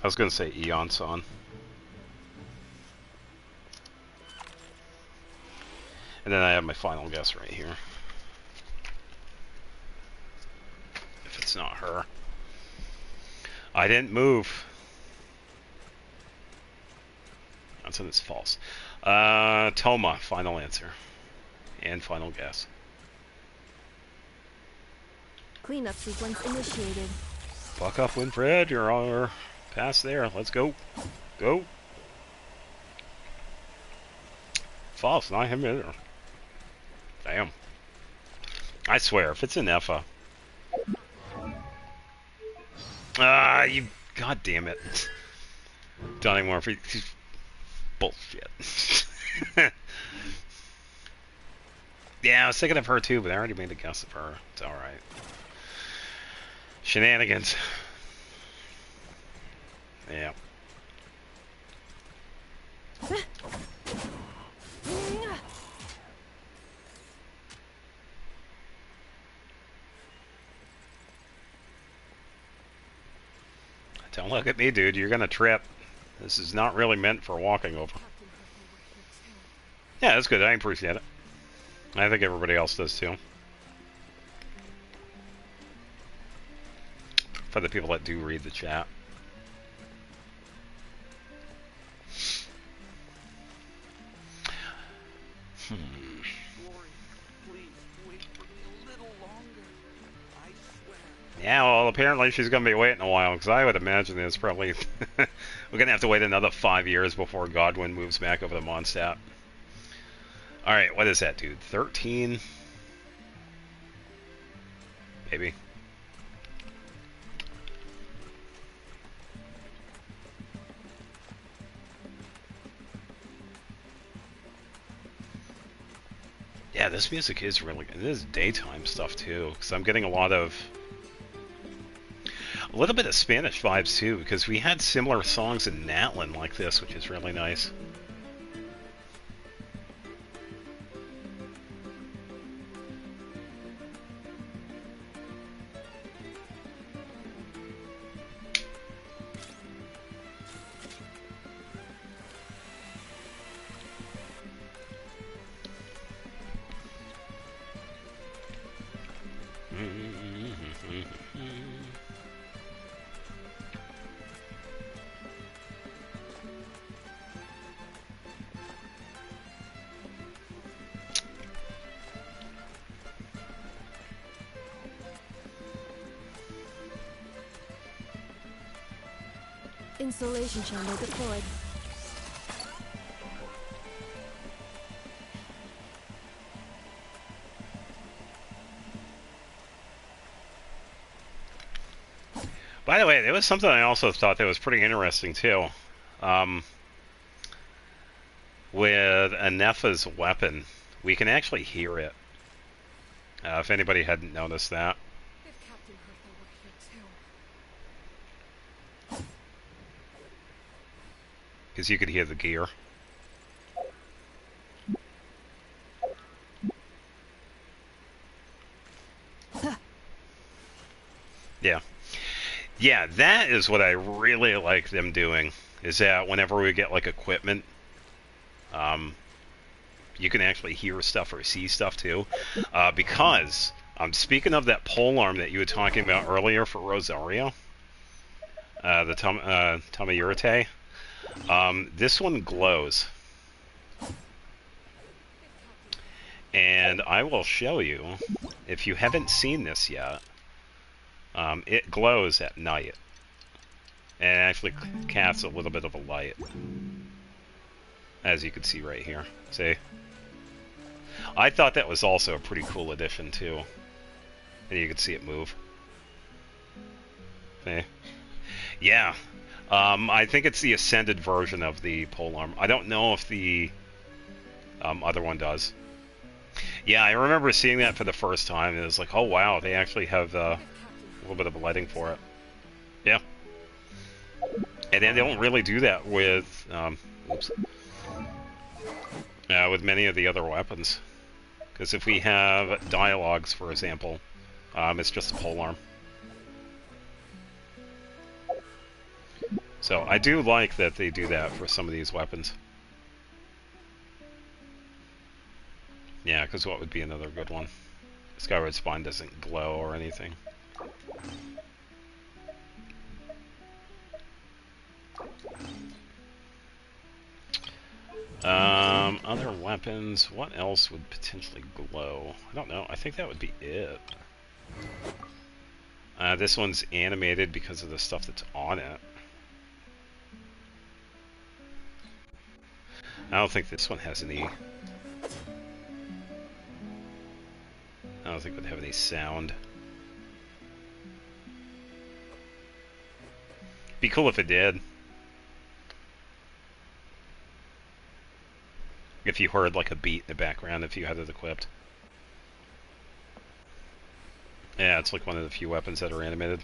I was going to say Eon-san. And then I have my final guess right here. If it's not her. I didn't move. That's when it's false. Toma, final answer. And final guess. Cleanup sequence initiated. Fuck up, Winfred. You're past there. Let's go. Go. False, not him either. Damn. I swear, if it's an Effa. Ah, you. God damn it. Donnie Murphy. Bullshit. Yeah, I was thinking of her too, but I already made a guess of her. It's alright. Shenanigans. Yeah. Don't look at me, dude. You're gonna trip. This is not really meant for walking over. Yeah, that's good. I appreciate it. I think everybody else does too. For the people that do read the chat. Yeah, well, apparently she's going to be waiting a while, because I would imagine it's probably... we're going to have to wait another 5 years before Godwin moves back over to Mondstadt. Alright, what is that, dude? 13? Maybe. Yeah, this music is really good. It is daytime stuff, too, because I'm getting a little bit of Spanish vibes, too, because we had similar songs in Natlin like this, which is really nice. Installation chamber deployed. By the way, there was something I also thought that was pretty interesting, too. With Anepha's weapon, we can actually hear it. If anybody hadn't noticed that. If Captain Hertha were here too. Because you could hear the gear. Yeah. Yeah, that is what I really like them doing, is that whenever we get, like, equipment, you can actually hear stuff or see stuff, too. Because, speaking of that polearm that you were talking about earlier for Rosario, the Tamayurite, this one glows. And I will show you, if you haven't seen this yet, it glows at night. And it actually casts a little bit of a light. As you can see right here. See? I thought that was also a pretty cool addition too. And you could see it move. Eh. Yeah. I think it's the ascended version of the polearm. I don't know if the other one does. Yeah, I remember seeing that for the first time, and it was like, oh wow, they actually have a little bit of lighting for it. Yeah. And then they don't really do that with, with many of the other weapons. Because if we have dialogues, for example, it's just a polearm. So I do like that they do that for some of these weapons. Yeah, because what would be another good one? Skyward Spine doesn't glow or anything. Other weapons, what else would potentially glow? I don't know, I think that would be it. This one's animated because of the stuff that's on it. I don't think this one has any... I don't think it would have any sound. Be cool if it did. If you heard like a beat in the background if you had it equipped. Yeah, it's like one of the few weapons that are animated.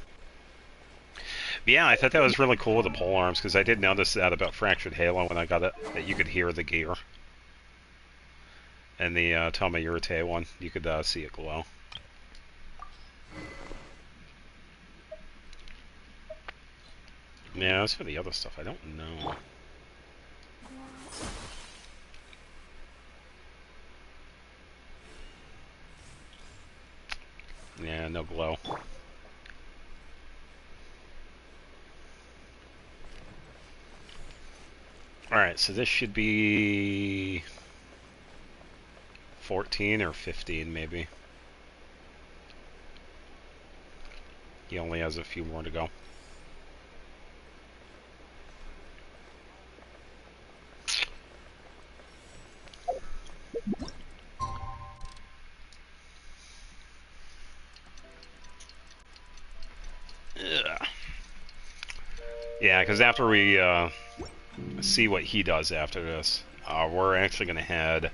But yeah, I thought that was really cool with the polearms, because I did notice that about Fractured Halo when I got it, that you could hear the gear. And the Tama Yurite one, you could see it glow. Yeah, as for the other stuff, I don't know. Yeah, no glow. Alright, so this should be 14 or 15 maybe. He only has a few more to go. Ugh. Yeah, because after we see what he does after this, we're actually going to head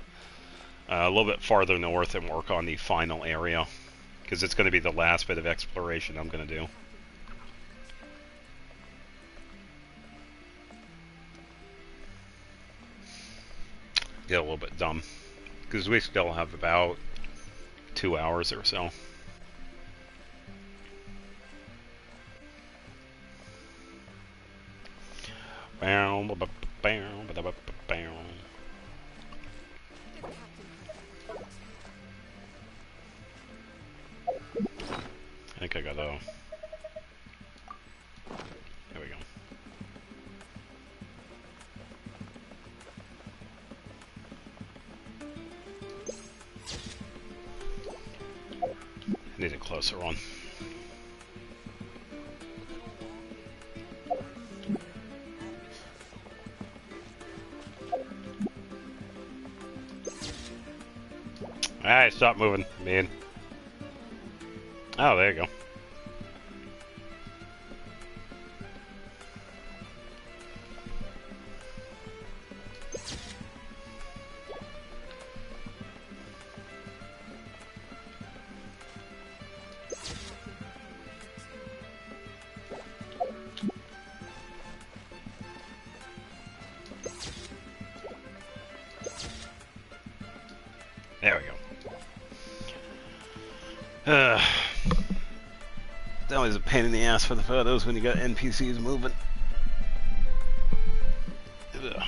a little bit farther north and work on the final area, because it's going to be the last bit of exploration I'm going to do. Get a little bit dumb, because we still have about 2 hours or so. I think I got a... There we go. I need a closer one. Alright, stop moving, man. Oh, there you go. There we go. It's always a pain in the ass for the photos when you got NPCs moving. Ugh.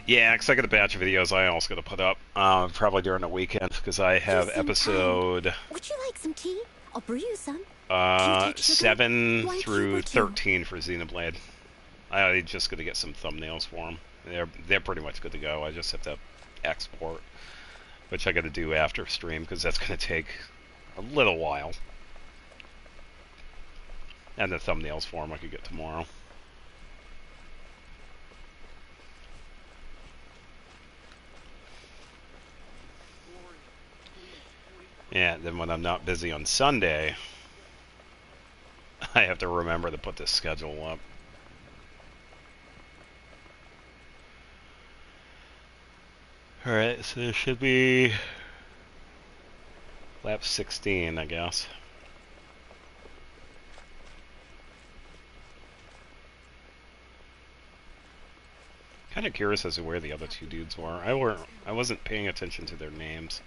Yeah, because I got a batch of videos I also got to put up, probably during the weekend, because I have episode... Would you like some tea? I'll brew you some. 7 through 13 for Xenoblade. I just got to get some thumbnails for them. They're pretty much good to go. I just have to export, which I got to do after stream, because that's going to take a little while. And the thumbnails for them I could get tomorrow. Yeah, then when I'm not busy on Sunday, I have to remember to put the schedule up. Alright, so there should be lap 16, I guess. Kind of curious as to where the other two dudes were. I wasn't paying attention to their names.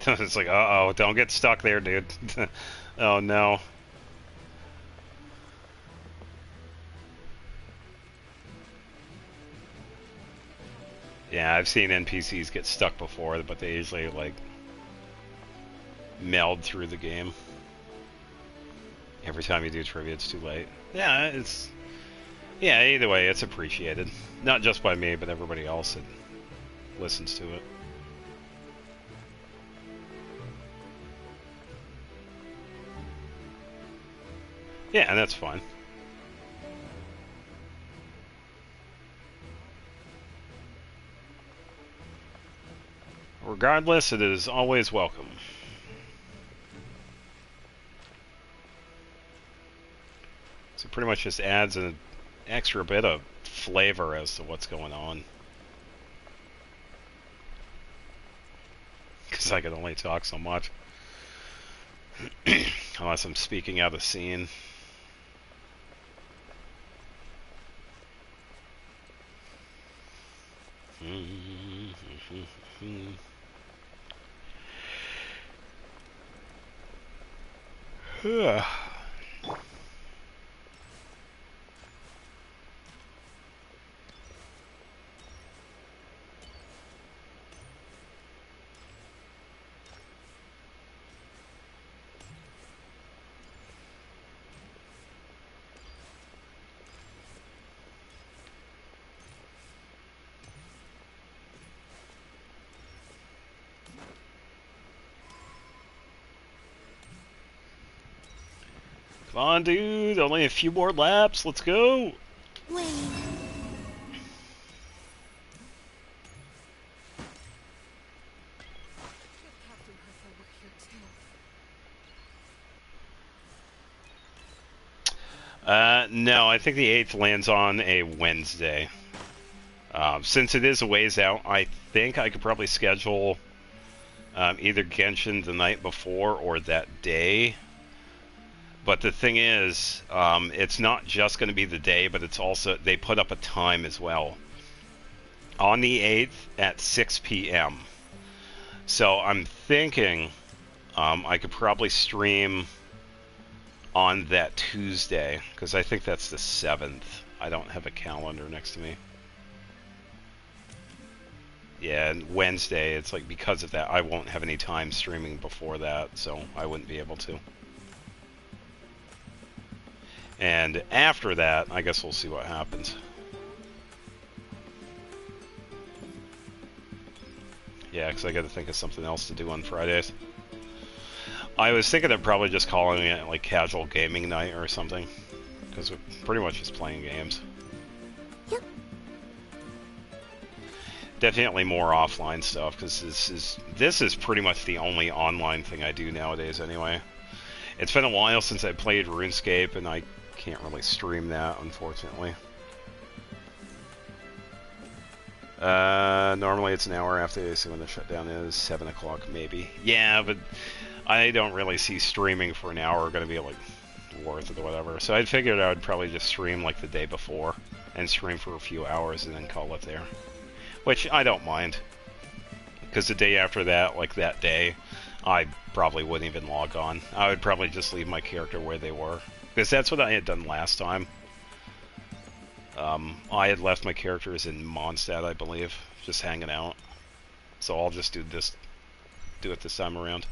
It's like, uh-oh, don't get stuck there, dude. Oh, no. Yeah, I've seen NPCs get stuck before, but they usually, like, meld through the game. Every time you do trivia, it's too late. Yeah, yeah, either way, it's appreciated. Not just by me, but everybody else that listens to it. Yeah, and that's fine. Regardless, it is always welcome. So it pretty much just adds an extra bit of flavor as to what's going on. Because I can only talk so much. Unless I'm speaking out of scene. Come on, dude. Only a few more laps. Let's go. Wait. No, I think the 8th lands on a Wednesday. Since it is a ways out, I think I could probably schedule either Genshin the night before or that day. But the thing is, it's not just going to be the day, but it's also, they put up a time as well. On the 8th at 6 p.m. So I'm thinking I could probably stream on that Tuesday, because I think that's the 7th. I don't have a calendar next to me. Yeah, and Wednesday, it's like because of that, I won't have any time streaming before that, so I wouldn't be able to. And after that, I guess we'll see what happens. Yeah, because I got to think of something else to do on Fridays. I was thinking of probably just calling it like casual gaming night or something, because we're pretty much just playing games. Yep. Definitely more offline stuff, because this is pretty much the only online thing I do nowadays anyway. It's been a while since I played RuneScape, and I can't really stream that, unfortunately. Normally it's an hour after they see when the shutdown is, 7 o'clock maybe. Yeah, but I don't really see streaming for an hour going to be like worth it or whatever. So I figured I would probably just stream like the day before and stream for a few hours and then call it there. Which I don't mind. Because the day after that, like that day, I probably wouldn't even log on. I would probably just leave my character where they were. Because that's what I had done last time. I had left my characters in Mondstadt, I believe, just hanging out. So I'll just do it this time around.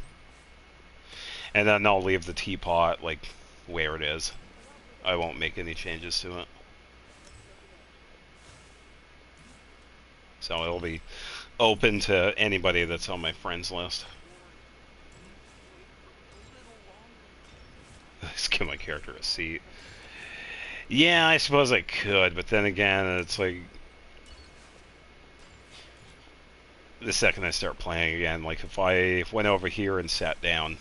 And then I'll leave the teapot, like, where it is. I won't make any changes to it. So it'll be open to anybody that's on my friends list. Just give my character a seat. Yeah, I suppose I could, but then again, it's like the second I start playing again, like if I went over here and sat down,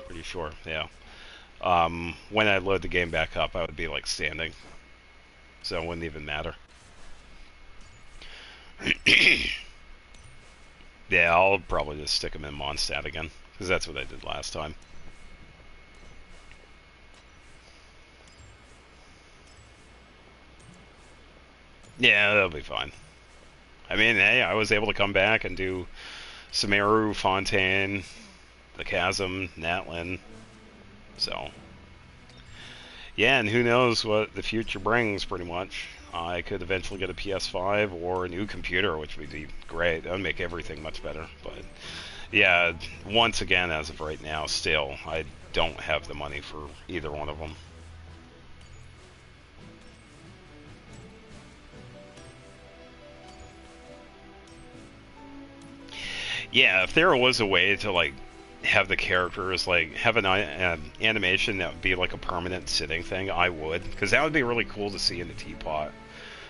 pretty sure, yeah. When I load the game back up, I would be like standing, so it wouldn't even matter. Yeah, I'll probably just stick him in Mondstadt again, because that's what I did last time. Yeah, that'll be fine. I mean, hey, I was able to come back and do Sumeru, Fontaine, the Chasm, Natlin, so... Yeah, and who knows what the future brings, pretty much. I could eventually get a PS5 or a new computer, which would be great. That would make everything much better. But, yeah, once again, as of right now, still, I don't have the money for either one of them. Yeah, if there was a way to, like, have the characters, like, have an animation that would be like a permanent sitting thing, I would. Because that would be really cool to see in the teapot.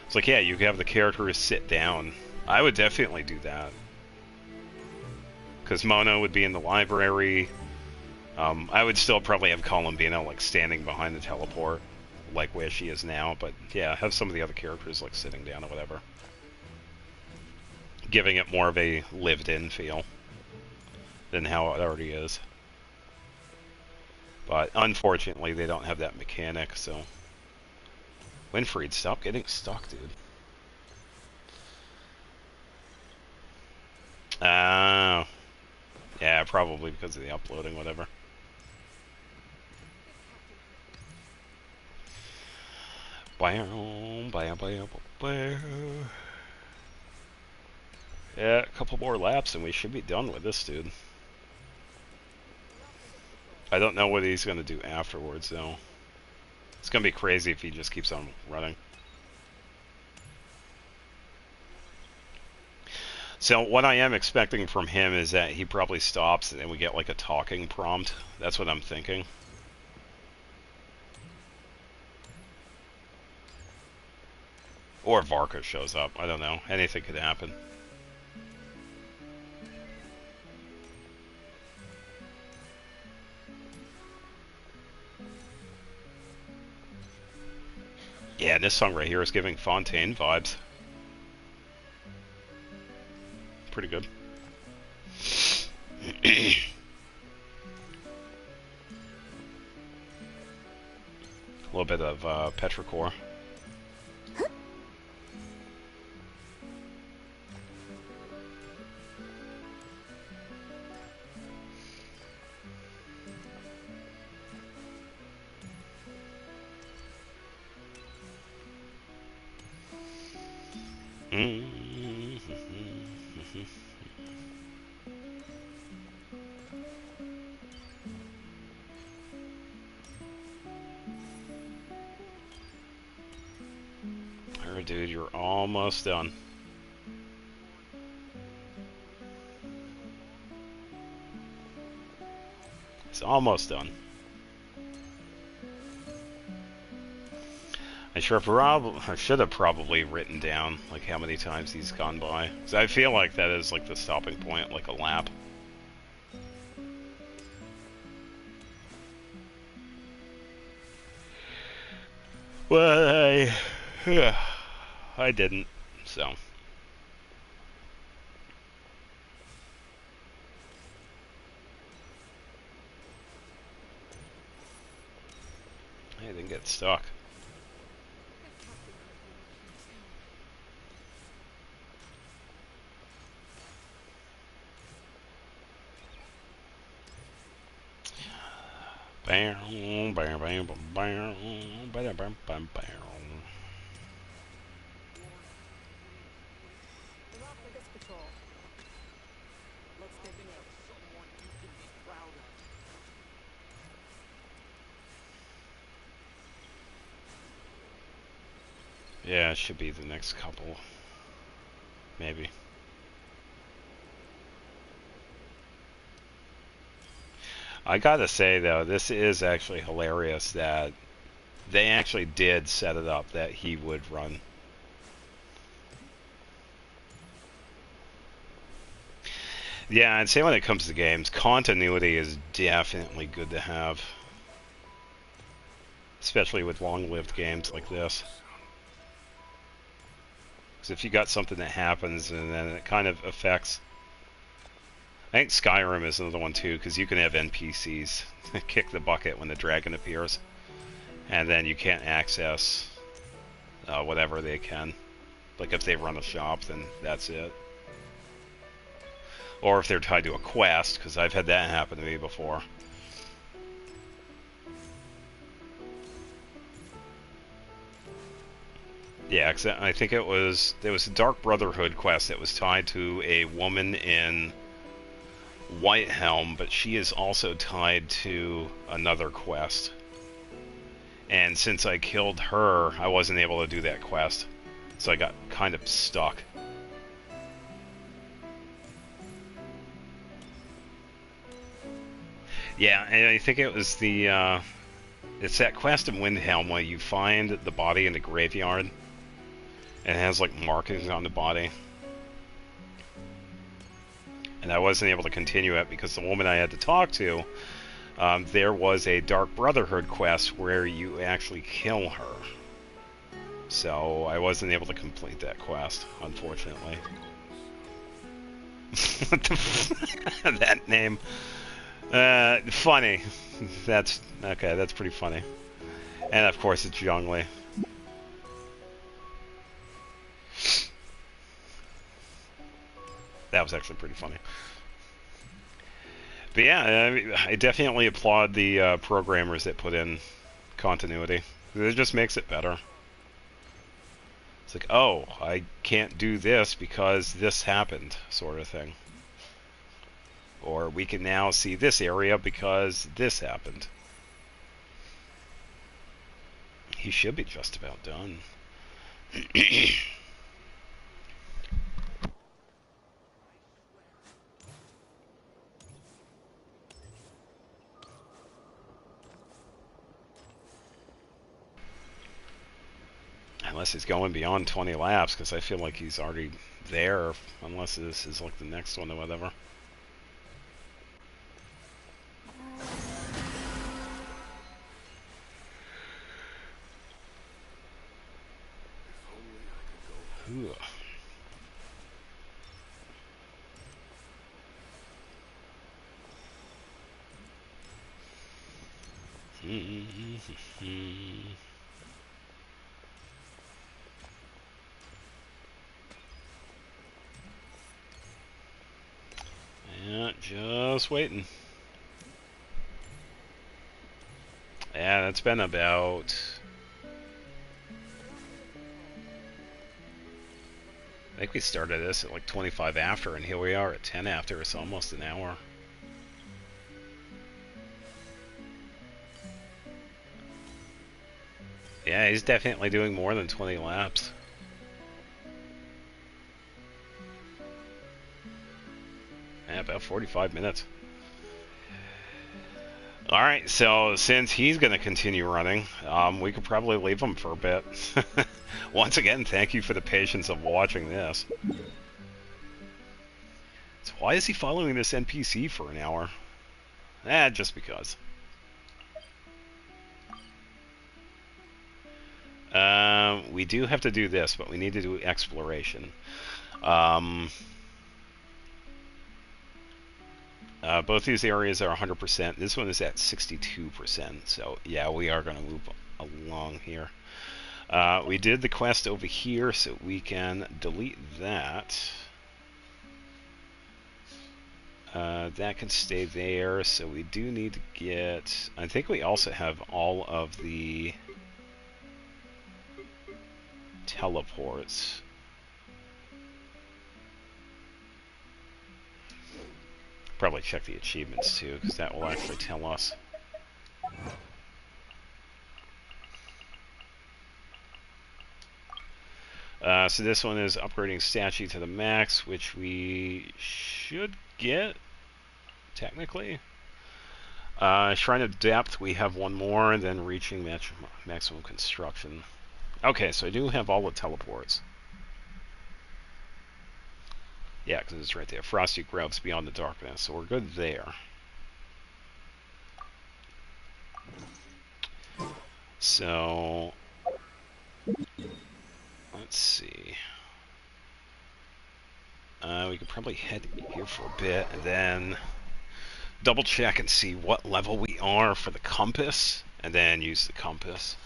It's like, yeah, you could have the characters sit down. I would definitely do that. Because Mona would be in the library. I would still probably have Columbina, like, standing behind the teleport, like where she is now. But, yeah, have some of the other characters, like, sitting down or whatever. Giving it more of a lived-in feel than how it already is. But unfortunately, they don't have that mechanic, so... Winfried, stop getting stuck, dude. Oh. Yeah, probably because of the uploading, whatever. Yeah, a couple more laps and we should be done with this dude. I don't know what he's going to do afterwards, though. It's going to be crazy if he just keeps on running. So what I am expecting from him is that he probably stops and then we get like a talking prompt. That's what I'm thinking. Or Varka shows up. I don't know. Anything could happen. Yeah, this song right here is giving Fontaine vibes. Pretty good. A little bit of Petrichor. Alright, dude, you're almost done. It's almost done. I should have probably written down like how many times he's gone by, because I feel like that is like the stopping point, like a lap. Well, I didn't, so. I didn't get stuck. Bam, bam, bam, bam, bam, bam, bam, bam, bam. Yeah, it should be the next couple. maybe. I gotta say, though, this is actually hilarious that they actually did set it up that he would run. Yeah, I'd say when it comes to games, continuity is definitely good to have. Especially with long-lived games like this. Because if you got something that happens and then it kind of affects... I think Skyrim is another one too, because you can have NPCs kick the bucket when the dragon appears. And then you can't access whatever they can. Like if they run a shop, then that's it. Or if they're tied to a quest, because I've had that happen to me before. Yeah, cause I think there was a Dark Brotherhood quest that was tied to a woman in Whitehelm, but she is also tied to another quest. And since I killed her, I wasn't able to do that quest. So I got kind of stuck. Yeah, and I think it was the, it's that quest in Windhelm where you find the body in the graveyard. And it has, like, markings on the body. And I wasn't able to continue it because the woman I had to talk to, there was a Dark Brotherhood quest where you actually kill her. So I wasn't able to complete that quest, unfortunately. That name. Funny. That's okay, that's pretty funny. And of course it's Zhongli. That was actually pretty funny. But yeah, I definitely applaud the programmers that put in continuity. It just makes it better. It's like, oh, I can't do this because this happened, sort of thing. Or we can now see this area because this happened. He should be just about done. Unless he's going beyond 20 laps, because I feel like he's already there, unless this is like the next one or whatever. Ooh. Yeah, just waiting. Yeah, that's been about... I think we started this at like 25 after, and here we are at 10 after. It's almost an hour. Yeah, he's definitely doing more than 20 laps. Yeah, about 45 minutes. Alright, so since he's going to continue running, we could probably leave him for a bit. Once again, thank you for the patience of watching this. So why is he following this NPC for an hour? Just because. We do have to do this, but we need to do exploration. Both these areas are 100%. This one is at 62%. So yeah, we are going to move along here. We did the quest over here, so we can delete that. That can stay there, so we do need to get... I think we also have all of the teleports. Probably check the achievements too, because that will actually tell us. So this one is upgrading statue to the max, which we should get, technically. Shrine of Depth, we have one more, and then reaching maximum construction. Okay, so I do have all the teleports. Yeah, because it's right there. Frosty Groves Beyond the Darkness, so we're good there. So, let's see. We could probably head here for a bit, and then double check and see what level we are for the compass, and then use the compass.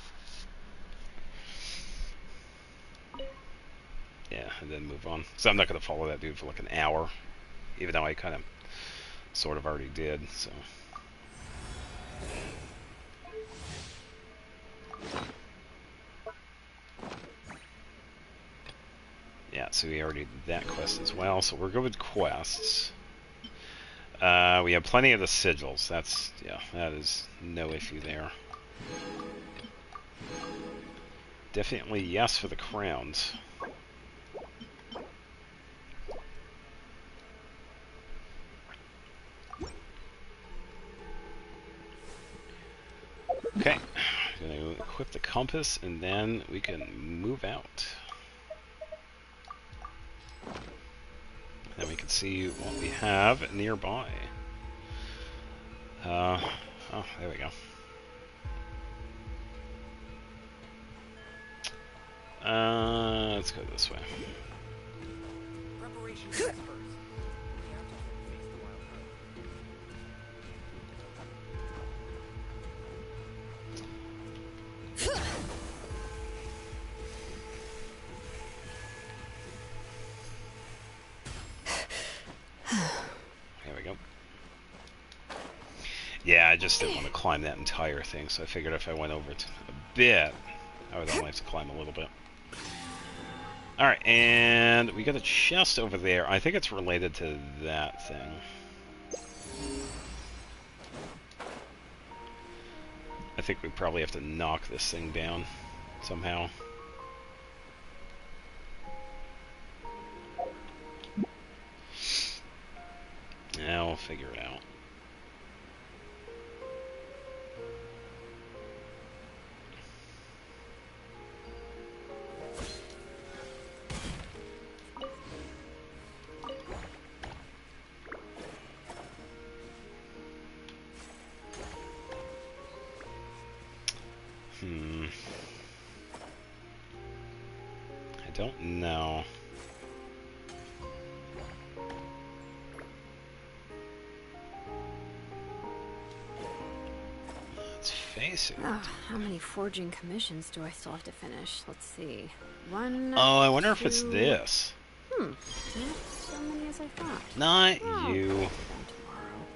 Yeah, and then move on. So I'm not going to follow that dude for like an hour, even though I kind of sort of already did, so. Yeah, so we already did that quest as well, so we're good with quests. We have plenty of the sigils. That's, yeah, that is no issue there. Definitely yes for the crowns. Okay, I'm going to equip the compass and then we can move out. Then we can see what we have nearby. Oh, there we go. Let's go this way. Preparation comes first. There we go. Yeah, I just didn't want to climb that entire thing, so I figured if I went over it a bit, I would only have to climb a little bit. Alright, and we got a chest over there. I think it's related to that thing. I think we probably have to knock this thing down somehow. Yeah, we'll figure it out. I don't know. Let's face it. Oh, how many forging commissions do I still have to finish? Let's see. One. Oh, I wonder if it's two- this. Not so many as I thought. Not Oh, you. then tomorrow.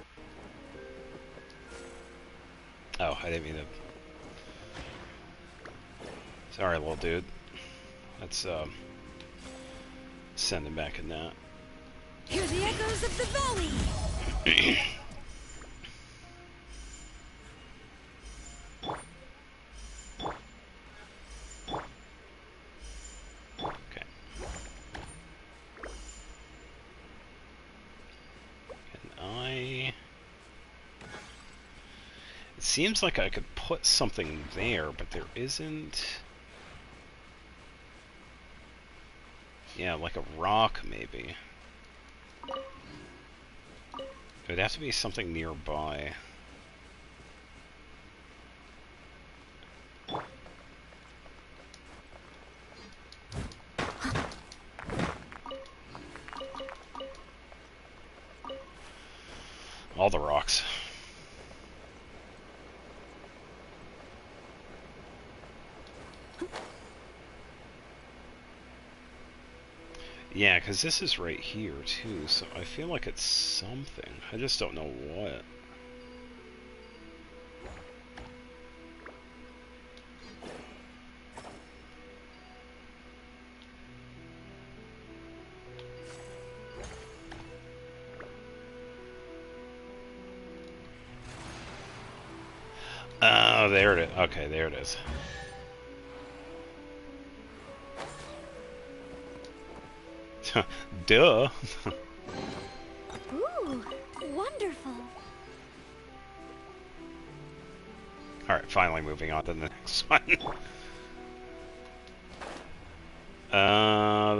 Oh, I didn't mean to. Sorry, little dude. Let's send him back in that. Hear the echoes of the valley! Okay. Can I? It seems like I could put something there, but there isn't. Yeah, like a rock, maybe. It would have to be something nearby. All the rocks. Yeah, because this is right here, too, so I feel like it's something. I just don't know what. Oh, there it is. Okay, there it is. Duh. Ooh, wonderful. Alright, finally moving on to the next one.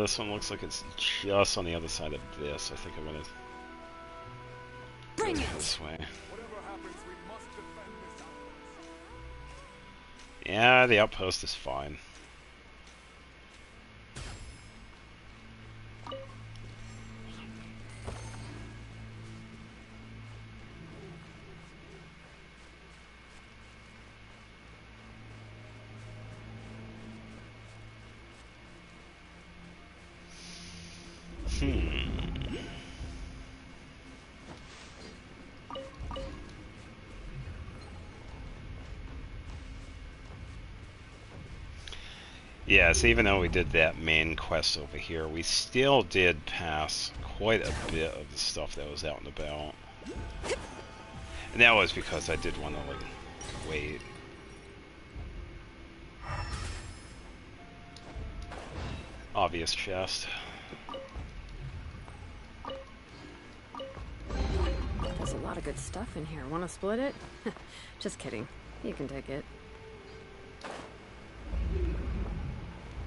This one looks like it's just on the other side of this. I think I'm gonna Bring go it. this way. Yeah, the outpost is fine. Yes, even though we did that main quest over here, we still did pass quite a bit of the stuff that was out and about. And that was because I did want to, like, wait. Obvious chest. There's a lot of good stuff in here. Want to split it? Just kidding. You can take it.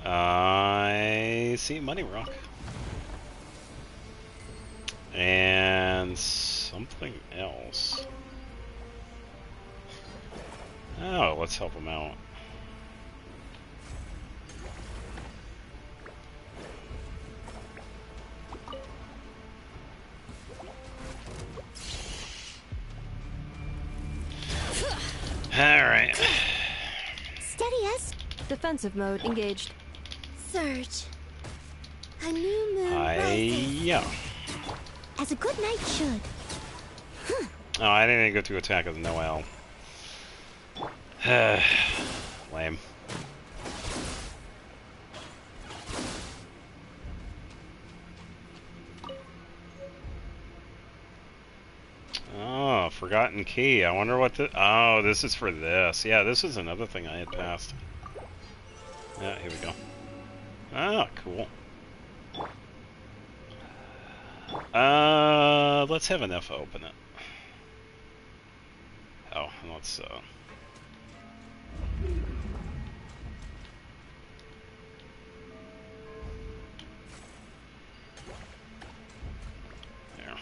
I see money rock. And something else. Oh, let's help him out. Alright. Steady as Defensive mode engaged. surge. A new moon rises, Yeah. as a good knight should. Oh, I didn't go to attack as Noel. Lame. Oh, forgotten key. I wonder what the... Oh, this is for this. Yeah, this is another thing I had passed. Yeah, here we go. Ah, cool. Let's have enough to open it. Oh, and let's, there.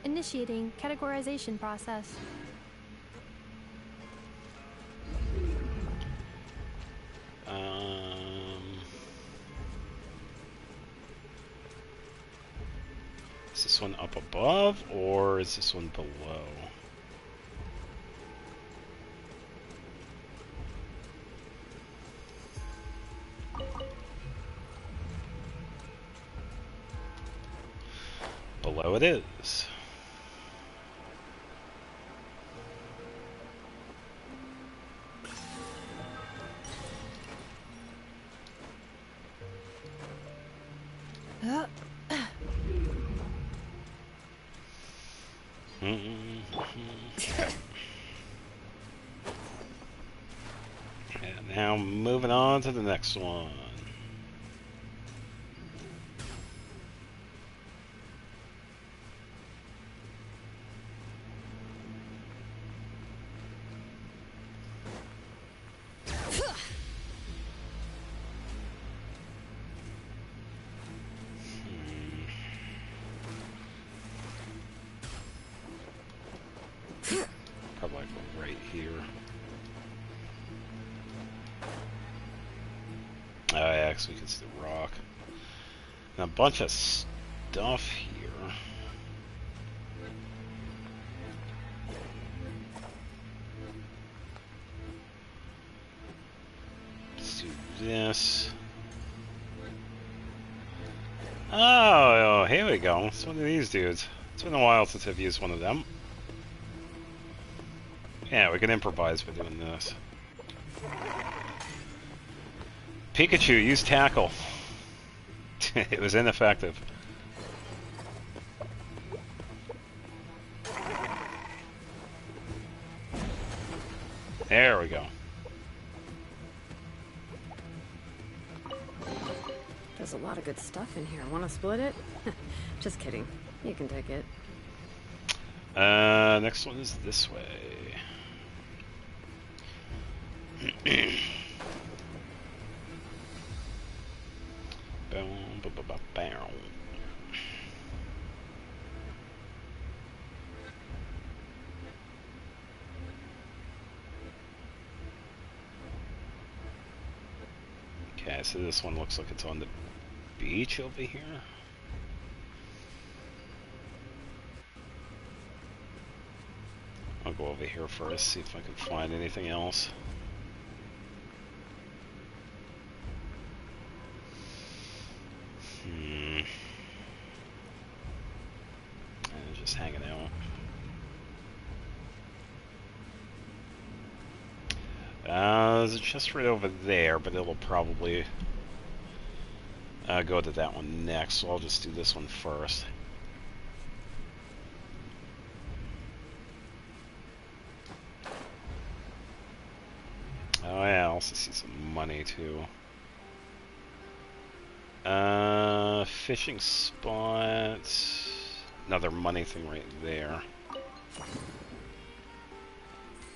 Initiating categorization process. Is this one up above, or is this one below? Below it is. And now moving on to the next one. Probably like right here. Oh yeah, actually we can see the rock. And a bunch of stuff here. Let's do this. Oh, here we go. It's one of these dudes. It's been a while since I've used one of them. Yeah, we can improvise by doing this. Pikachu, use tackle. It was ineffective. There we go. There's a lot of good stuff in here. Want to split it? Just kidding. You can take it. Next one is this way. Boom, boom, boom, boom, boom. Okay, so this one looks like it's on the beach over here. I'll go over here first, see if I can find anything else. And just hanging out. There's a chest right over there, but it'll probably go to that one next, so I'll just do this one first. Oh yeah, I also see some money too. Fishing spot. Another money thing right there.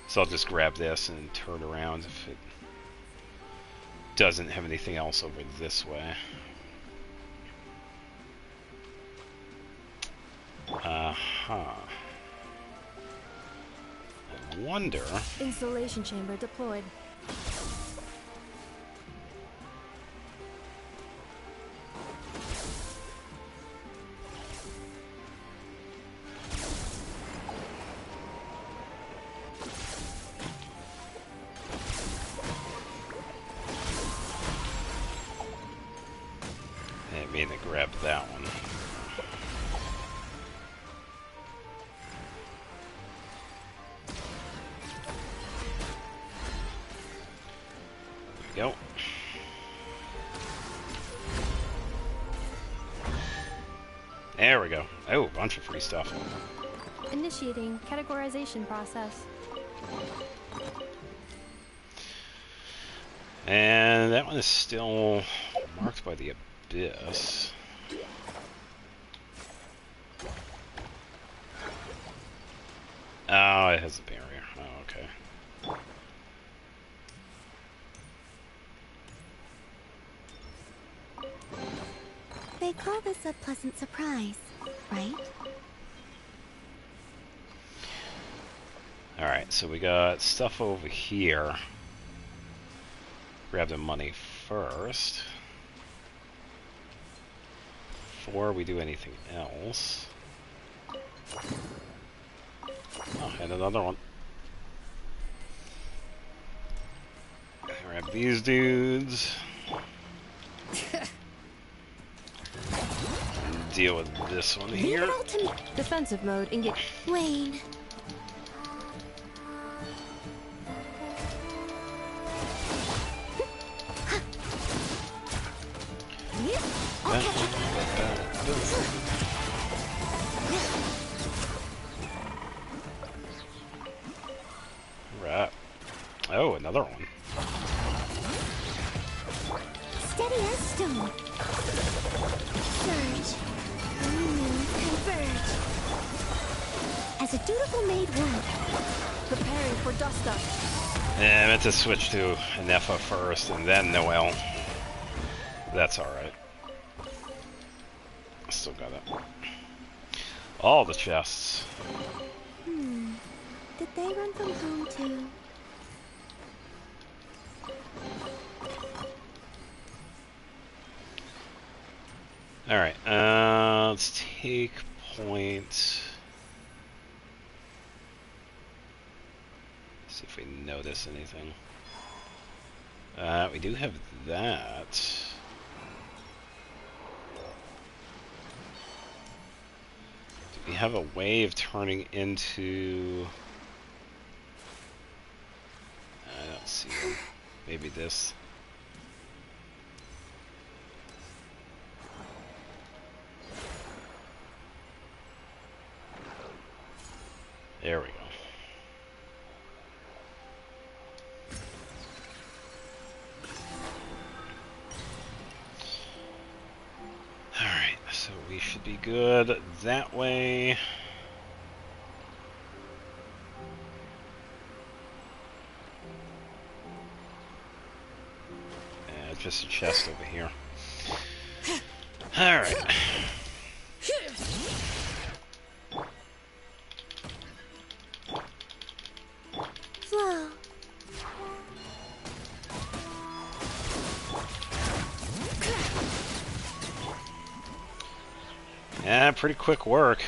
So I'll just grab this and turn around if it doesn't have anything else over this way. I wonder. Installation chamber deployed. I didn't mean to grab that one. Go. There we go. Oh, a bunch of free stuff. Initiating categorization process. And that one is still marked by the abyss. Oh, it has a barrier. Oh, okay. They call this a pleasant surprise, right? Alright, so we got stuff over here. Grab the money first. Before we do anything else. Oh, and another one. Grab these dudes. Deal with this one here. Defensive mode engage. Wayne. Right. Oh, another one. Steady as stone. Surge. Converge. As a dutiful maid would. Preparing for dust up. Yeah, I meant to switch to Nefa first and then Noel. That's alright. Still got it. All the chests. Did they run from home too? Alright, let's take point. See if we notice anything. We do have that. Do we have a way of turning into... I don't see one. Maybe this. There we go. good that way. Just a chest over here. Alright. Flow. Yeah, pretty quick work.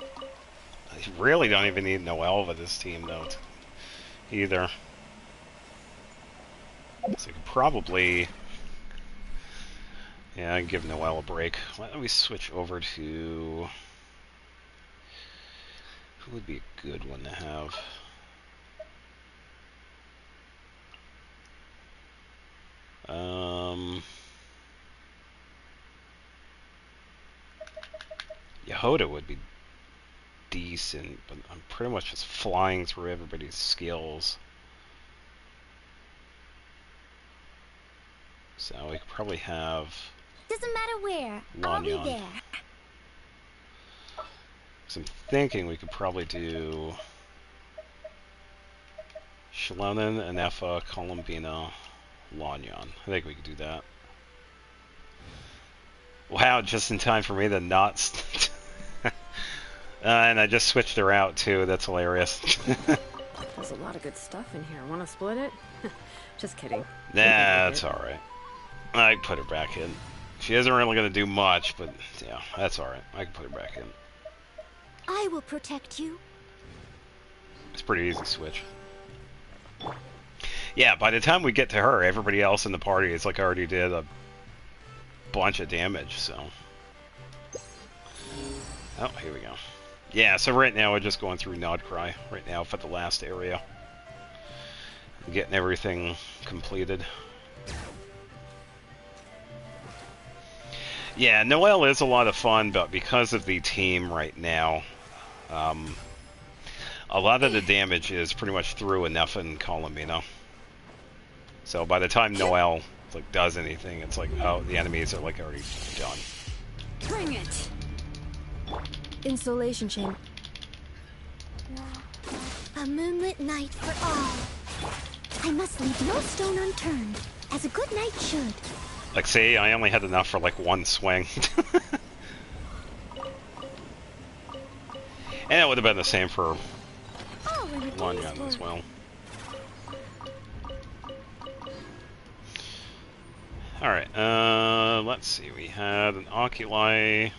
I really don't even need Noelle with this team, though, either. So you could probably... Yeah, I can give Noelle a break. Why don't we switch over to... Who would be a good one to have? Yehoda would be decent, but I'm pretty much just flying through everybody's skills. So we could probably have... Doesn't matter where. I'll be there. So I'm thinking we could probably do... Shalonen, Anefa, Columbina, Lanyon. I think we could do that. Wow, just in time for me to not... and I just switched her out too, that's hilarious. There's a lot of good stuff in here. Want to split it? Just kidding. Nah, that's alright. I can put her back in. She isn't really going to do much, but yeah, that's alright. I can put her back in. I will protect you. It's a pretty easy switch. Yeah, by the time we get to her, everybody else in the party is like already did a bunch of damage, so... Oh, here we go. Yeah, so right now we're just going through Nodcry right now for the last area. Getting everything completed. Yeah, Noelle is a lot of fun, but because of the team right now, a lot of the damage is pretty much through Anefa and Columbina. So by the time Noelle like does anything, it's like, oh, the enemies are like already done. Bring it. Insulation chamber. A moonlit night for all. I must leave no stone unturned, as a good knight should. Like, see, I only had enough for like one swing. And it would have been the same for Lanyon as well. Alright, let's see. We had an Oculi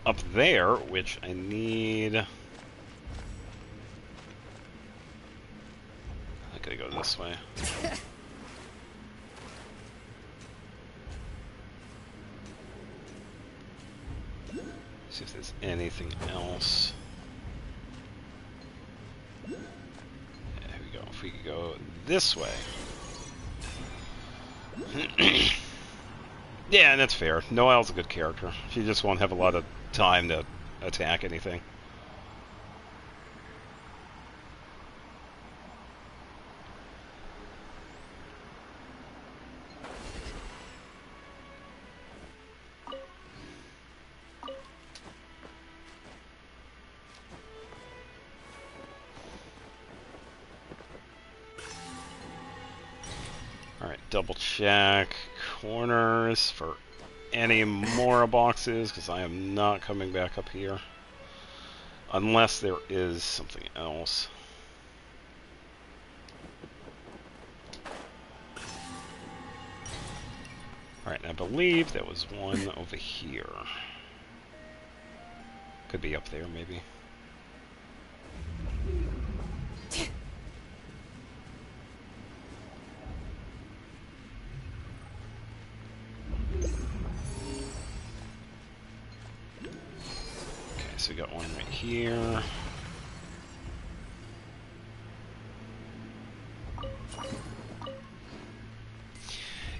up there, which I need... I gotta go this way. See if there's anything else. Yeah, here we go. If we could go this way. Yeah, and that's fair. Noelle's a good character. She just won't have a lot of time to attack anything. Alright, double check corners for any more boxes, because I am not coming back up here. Unless there is something else. Alright, I believe there was one over here. Could be up there, maybe. So we got one right here.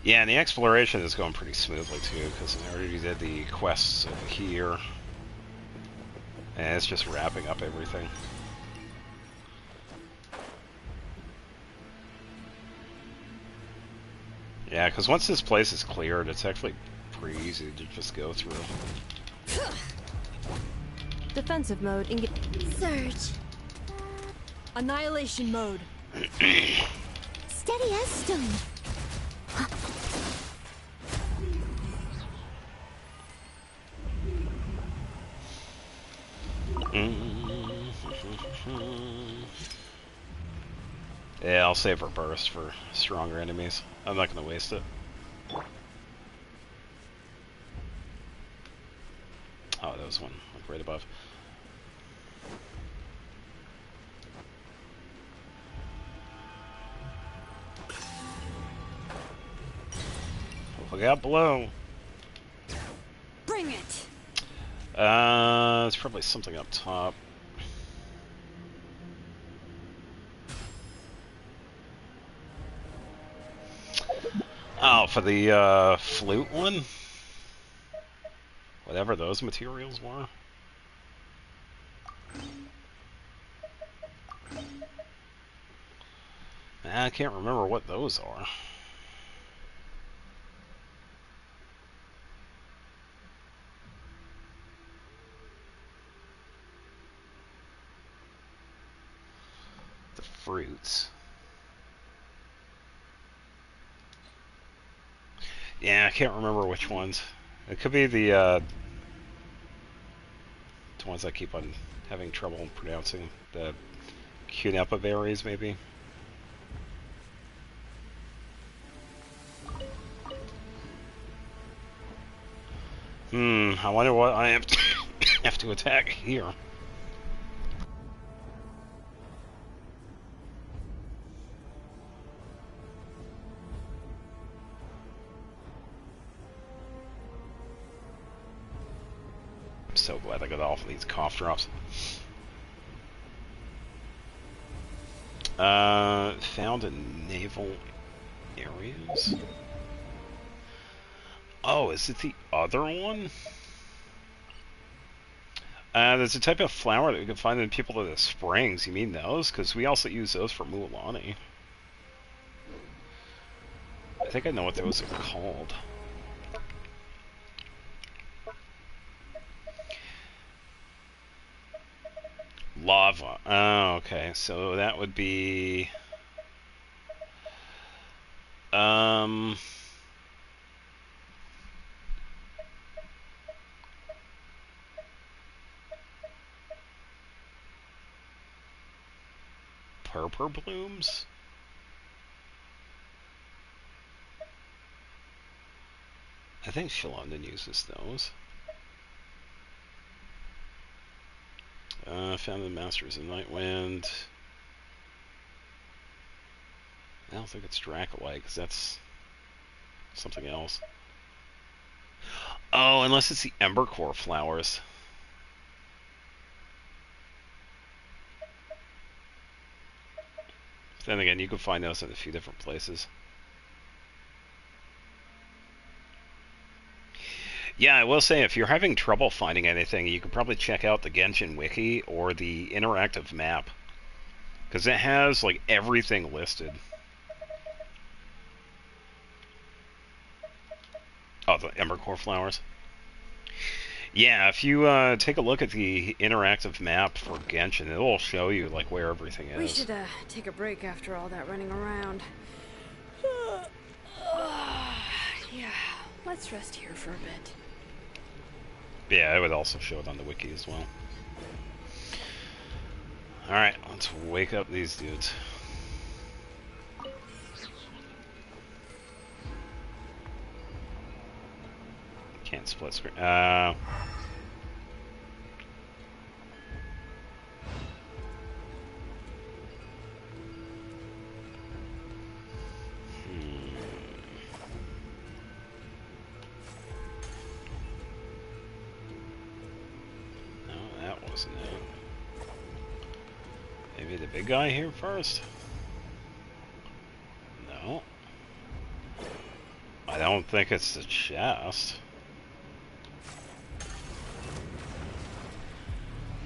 Yeah, and the exploration is going pretty smoothly too, because I already did the quests over here. And it's just wrapping up everything. Yeah, because once this place is cleared, it's actually pretty easy to just go through. Defensive mode. Surge. Annihilation mode. Steady as stone. Yeah, I'll save her burst for stronger enemies. I'm not gonna waste it. Oh, there was one, like right above. Look out below. Bring it. It's probably something up top. Oh, for the flute one? Whatever those materials were. I can't remember what those are. The fruits. Yeah, I can't remember which ones. It could be the ones I keep on having trouble pronouncing. The Cunapa berries, maybe. I wonder what I have to, have to attack here. I'm so glad I got off of these cough drops. Found in naval areas. Oh, is it the other one? There's a type of flower that we can find in people to the springs. You mean those? Because we also use those for Mualani. I think I know what those are called. Lava. Oh, okay. So that would be... Purple blooms? I think Shalondon uses those. Found the Masters of Nightwind. I don't think it's Dracolite, because that's something else. Oh, unless it's the Embercore flowers. But then again, you can find those in a few different places. Yeah, I will say, if you're having trouble finding anything, you could probably check out the Genshin Wiki or the interactive map. Because it has, like, everything listed. Oh, the Embercore flowers? Yeah, if you take a look at the interactive map for Genshin, it will show you, like, where everything is. We should take a break after all that running around. Yeah, let's rest here for a bit. Yeah, it would also show it on the wiki as well. Alright, let's wake up these dudes. Can't split screen. No, that wasn't it. Maybe the big guy here first? No. I don't think it's the chest.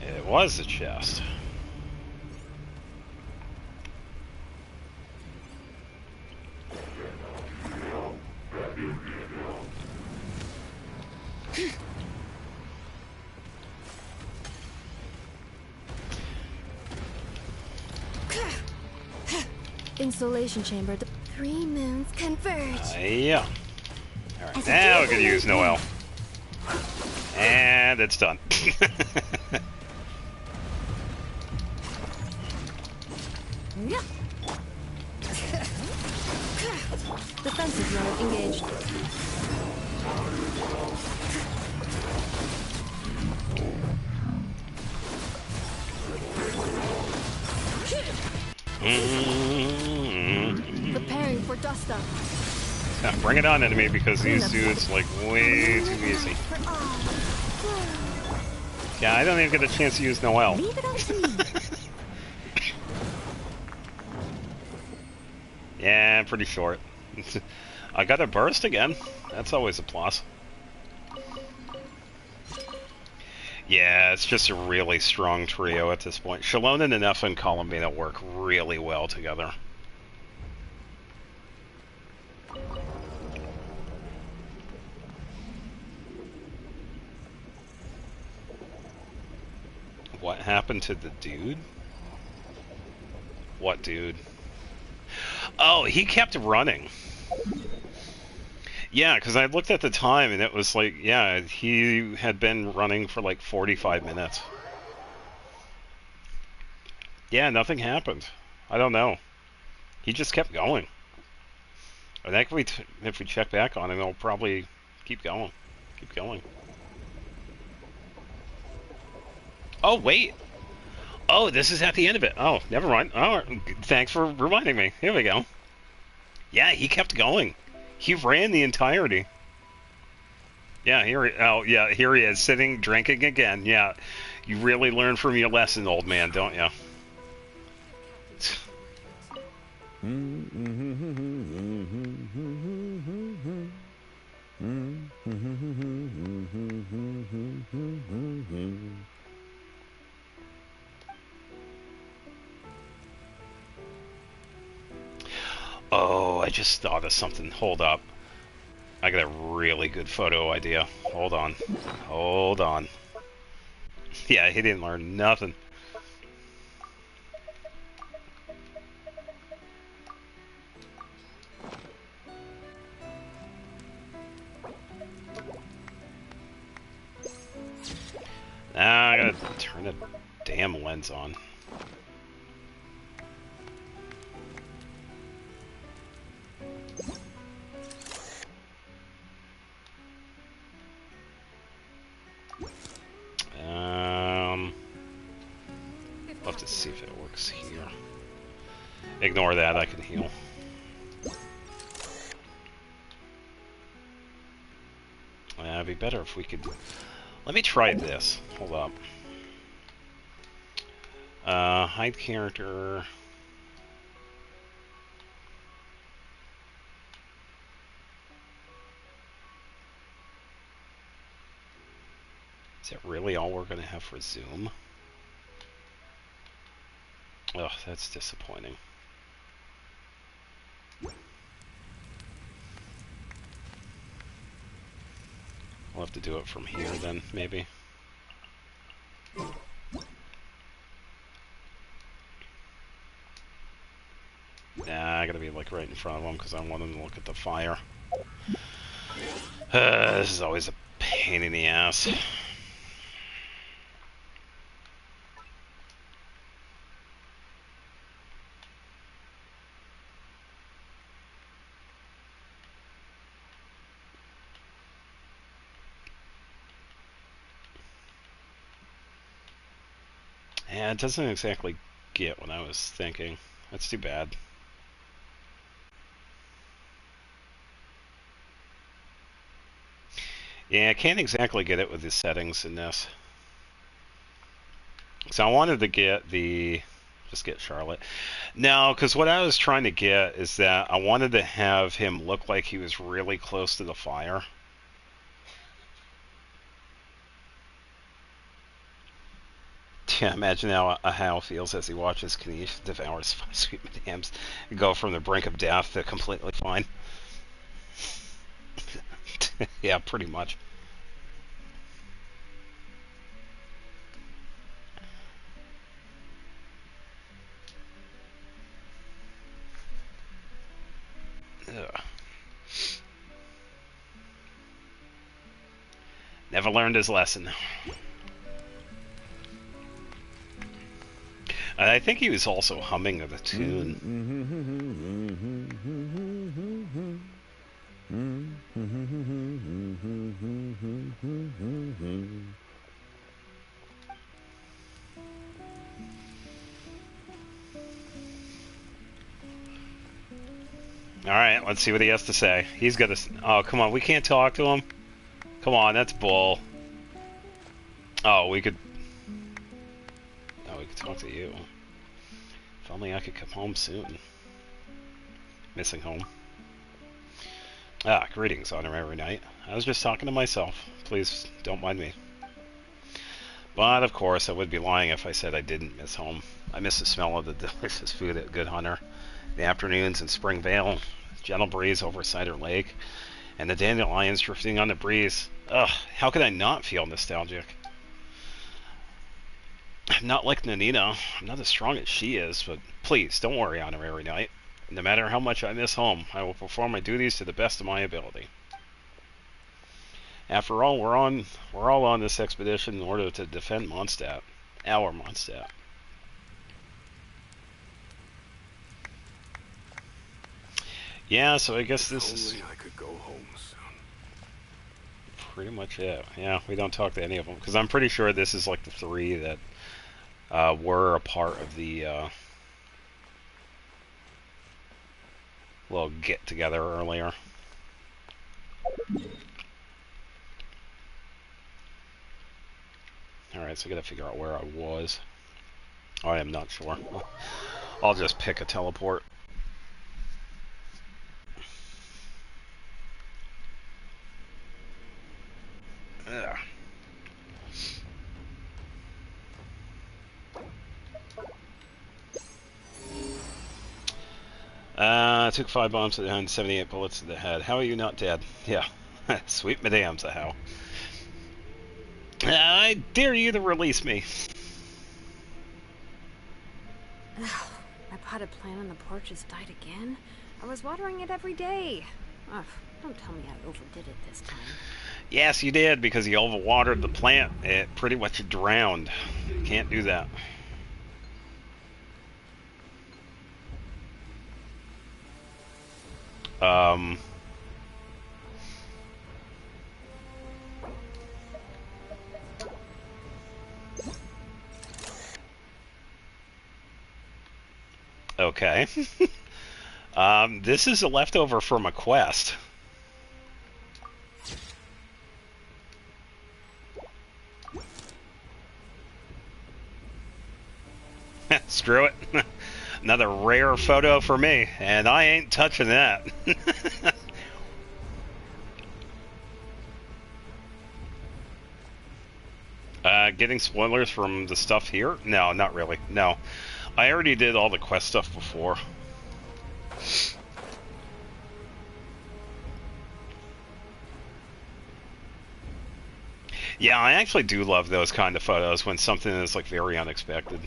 It was the chest. Insulation chamber. 3 moons converge. Yeah. Alright, now we can use Noelle. And it's done. Defensive mode engaged. Preparing for dust up. Bring it on, enemy, because these dudes like way too easy. Yeah, I don't even get a chance to use Noelle. Leave it up to me. Yeah, pretty short. I got a burst again. That's always a plus. Yeah, it's just a really strong trio at this point. Shallonen and F and Columbina work really well together. What happened to the dude? What dude? Oh, he kept running. Yeah, because I looked at the time and it was like, yeah, he had been running for like 45 minutes. Yeah, nothing happened. I don't know. He just kept going. I think if we check back on him, he'll probably keep going. Keep going. Oh, wait. Oh, this is at the end of it. Oh, never mind. Oh, thanks for reminding me. Here we go. Yeah, he kept going. He ran the entirety. Yeah, here he is, sitting, drinking again. Yeah, you really learn from your lesson, old man, don't you? Oh, I just thought of something. Hold up. I got a really good photo idea. Hold on. Hold on. Yeah, he didn't learn nothing. Now I gotta turn the damn lens on. I'll have to see if it works here. Ignore that, I can heal. It'd be better if we could... Let me try this. Hold up. Hide character... Is that really all we're going to have for Zoom? Ugh, that's disappointing. We'll have to do it from here then, maybe. Nah, I gotta be like right in front of them because I want them to look at the fire. This is always a pain in the ass. Yeah, it doesn't exactly get what I was thinking. That's too bad. Yeah, I can't exactly get it with the settings in this. So I wanted to get the... Just get Charlotte. No, because what I was trying to get is that I wanted to have him look like he was really close to the fire. Yeah, imagine how Hal feels as he watches Kanish devour his sweet hams and go from the brink of death to completely fine. Yeah, pretty much. Never learned his lesson. I think he was also humming of the tune. Alright, let's see what he has to say. He's gonna... Oh, come on, we can't talk to him? Come on, that's bull. Oh, we could... Oh, we could talk to you. If only I could come home soon. Missing home. Ah, greetings, Honorary Knight. I was just talking to myself. Please, don't mind me. But, of course, I would be lying if I said I didn't miss home. I miss the smell of the delicious food at Good Hunter, the afternoons in Springvale, gentle breeze over Cider Lake, and the dandelions drifting on the breeze. Ugh, how could I not feel nostalgic? I'm not like Nanina. I'm not as strong as she is, but please, don't worry, Honorary Knight. No matter how much I miss home, I will perform my duties to the best of my ability. After all, we're all on this expedition in order to defend Mondstadt. Our Mondstadt. Yeah, so I guess this is... I could go home soon. Pretty much it. Yeah, we don't talk to any of them, because I'm pretty sure this is like the 3 that were a part of the little get-together earlier. Alright, so I gotta figure out where I was. I am not sure. I'll just pick a teleport. Ugh. I took 5 bombs to the head and 78 bullets to the head. How are you not dead? Yeah. Sweet madams, how. I dare you to release me. My potted plant on the porch has died again. I was watering it every day. Ugh, don't tell me I overdid it this time. Yes, you did, because you overwatered the plant. It pretty much drowned. You can't do that. Okay. This is a leftover from a quest. Screw it. Another rare photo for me, and I ain't touching that. Getting spoilers from the stuff here? No, not really. No. I already did all the quest stuff before. Yeah, I actually do love those kind of photos when something is like very unexpected.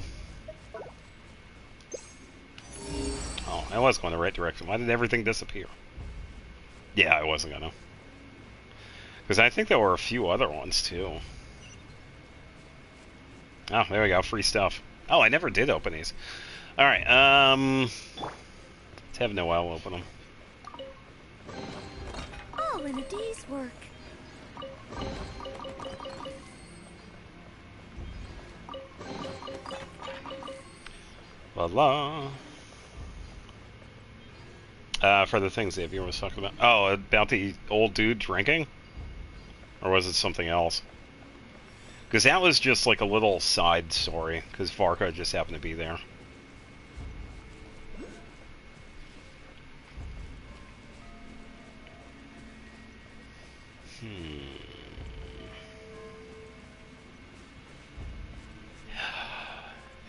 Oh, I was going the right direction. Why did everything disappear? Yeah, I wasn't gonna. Because I think there were a few other ones too. Oh, there we go. Free stuff. Oh, I never did open these. Alright, let's have Noelle open them. All in a day's work. La la. For the things Xavier was talking about. Oh, about the old dude drinking? Or was it something else? Because that was just like a little side story, because Varka just happened to be there.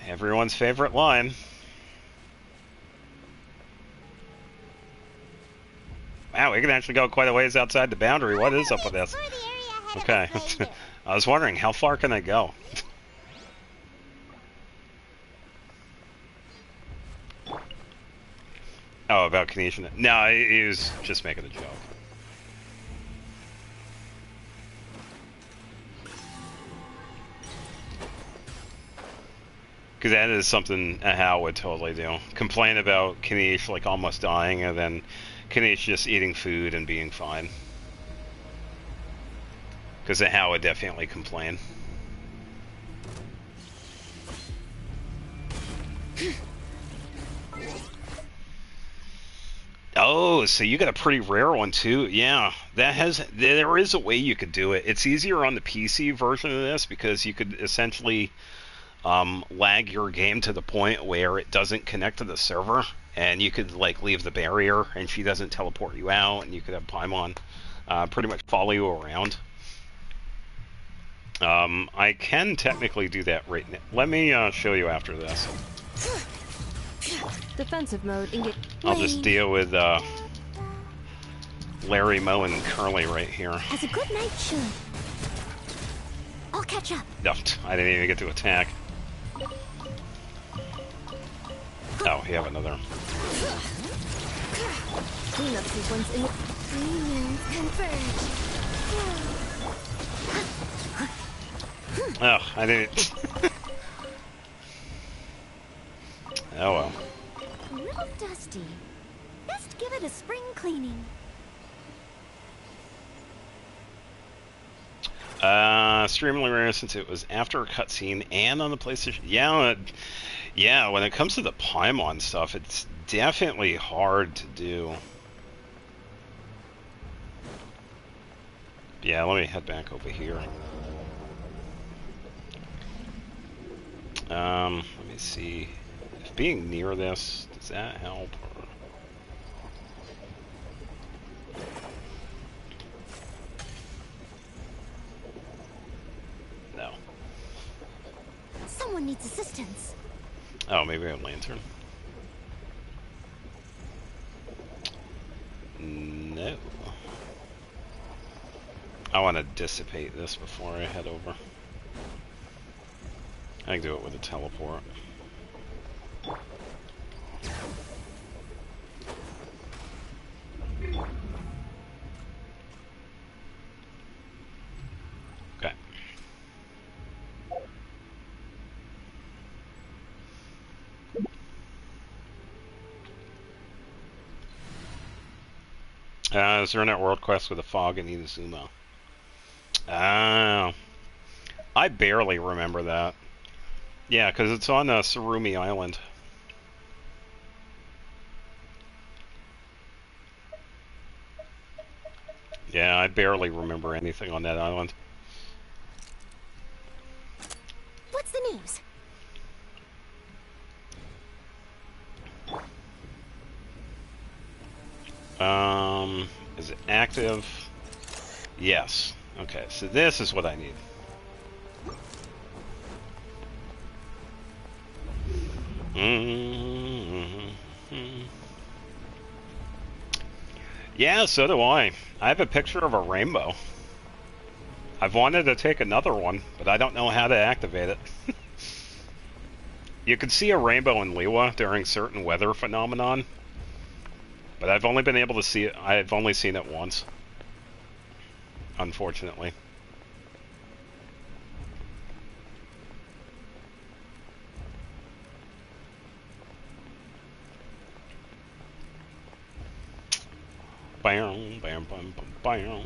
Everyone's favorite line. Wow, we can actually go quite a ways outside the boundary. What is up with this? Okay. I was wondering, how far can I go? Oh, about Canesian. No, he was just making a joke. Because that is something a Hal would totally do. Complain about Kanish like almost dying, and then Kanish just eating food and being fine. Because a Hal would definitely complain. Oh, so you got a pretty rare one too. Yeah, there is a way you could do it. It's easier on the PC version of this because you could essentially lag your game to the point where it doesn't connect to the server, and you could like leave the barrier and she doesn't teleport you out, and you could have Paimon pretty much follow you around. I can technically do that right now. Let me show you after this. Defensive mode. I'll just deal with Larry, Moe, and Curly right here. As a good knight should. I'll catch up. No, I didn't even get to attack. Oh, you have another. Cleanup sequence in Minions converge. Oh, I didn't. Oh well. A little dusty. Best give it a spring cleaning. Extremely rare since it was after a cutscene and on the PlayStation. Yeah, yeah. When it comes to the Paimon stuff, it's definitely hard to do. Yeah, let me head back over here. Let me see. If being near this, does that help? Or... No. Someone needs assistance. Oh, maybe a lantern. No. I want to dissipate this before I head over. I can do it with a teleport. Okay. Is there a world quest with a fog in Inazuma? I barely remember that. Yeah, because it's on Surumi Island. Yeah, I barely remember anything on that island. What's the news? Is it active? Yes. Okay, so this is what I need. Yeah, so do I. I have a picture of a rainbow. I've wanted to take another one, but I don't know how to activate it. You can see a rainbow in Liwa during certain weather phenomenon, but I've only been able to see it. I've only seen it once, unfortunately. Bam, bam, bam, bam, bam.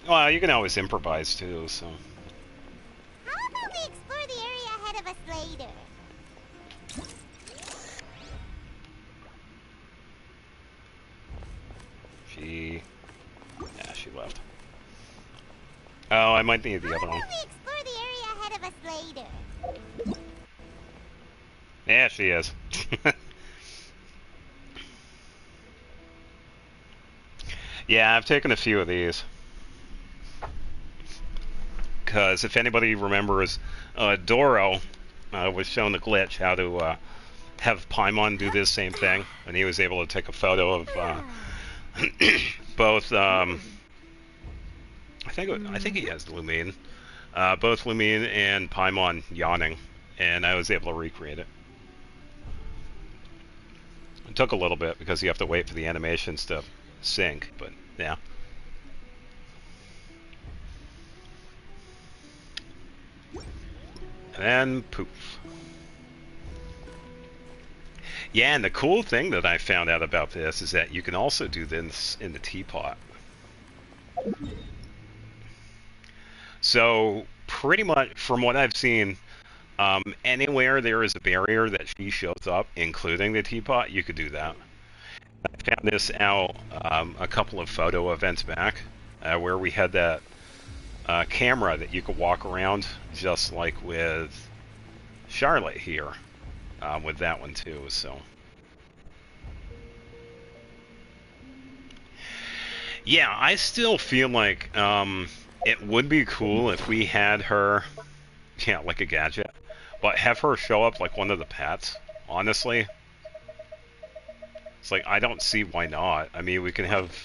Well, you can always improvise too, so. How about we explore the area ahead of us later? Yeah, she left. Oh, I might need the other one. How about we explore the area ahead of us later? Yeah, she is. Yeah, I've taken a few of these. Because if anybody remembers, Doro was shown the glitch how to have Paimon do this same thing, and he was able to take a photo of both. I think he has Lumine, both Lumine and Paimon yawning, and I was able to recreate it. It took a little bit because you have to wait for the animations to sync, but yeah. And then poof. Yeah, and the cool thing that I found out about this is that you can also do this in the teapot. So, pretty much, from what I've seen, anywhere there is a barrier that she shows up, including the teapot, you could do that. I found this out a couple of photo events back, where we had that camera that you could walk around, just like with Charlotte here, with that one too, so. Yeah, I still feel like it would be cool if we had her, yeah, like a gadget, but have her show up like one of the pets, honestly. It's like, I don't see why not. I mean, we can have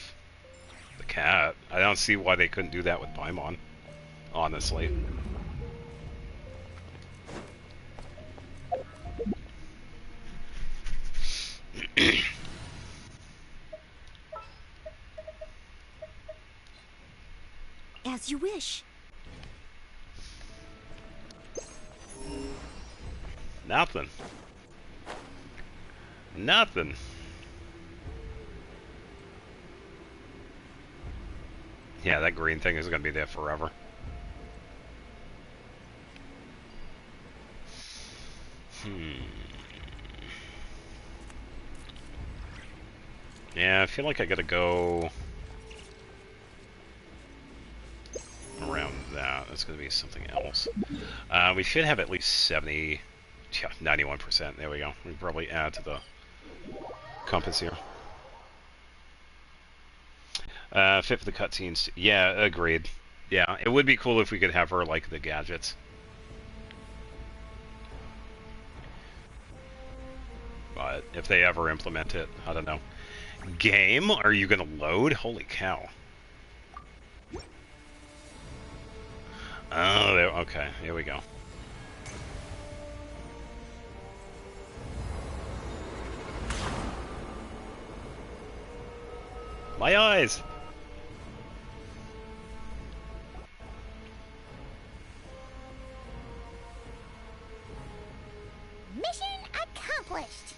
the cat. I don't see why they couldn't do that with Paimon, honestly. As you wish. Nothing. Nothing. Yeah, that green thing is going to be there forever. Yeah, I feel like I gotta go around that. That's gonna be something else. We should have at least 70, yeah, 91%. There we go. We can probably add to the compass here. Fit for the cutscenes. Yeah, agreed. Yeah, it would be cool if we could have her like the gadgets. But if they ever implement it, I don't know. Game? Are you gonna load? Holy cow. Oh, there, okay, here we go. My eyes! Mission accomplished.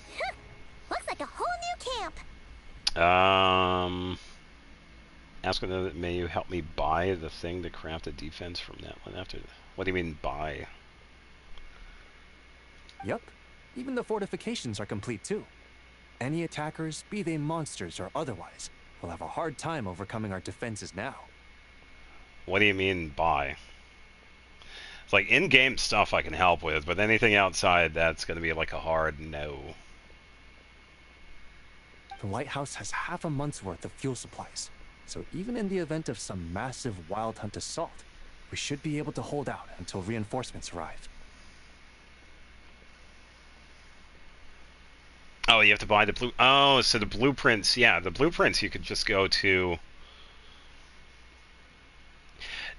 Looks like a whole new camp. Ask another, may you help me buy the thing to craft a defense from that one after? What do you mean buy? Yup. Even the fortifications are complete too. Any attackers, be they monsters or otherwise, will have a hard time overcoming our defenses now. What do you mean buy? It's like in-game stuff I can help with, but anything outside, that's going to be like a hard no. The lighthouse has half a month's worth of fuel supplies, so even in the event of some massive wild hunt assault, we should be able to hold out until reinforcements arrive. Oh, you have to buy the blue... Oh, so the blueprints... Yeah, the blueprints you could just go to...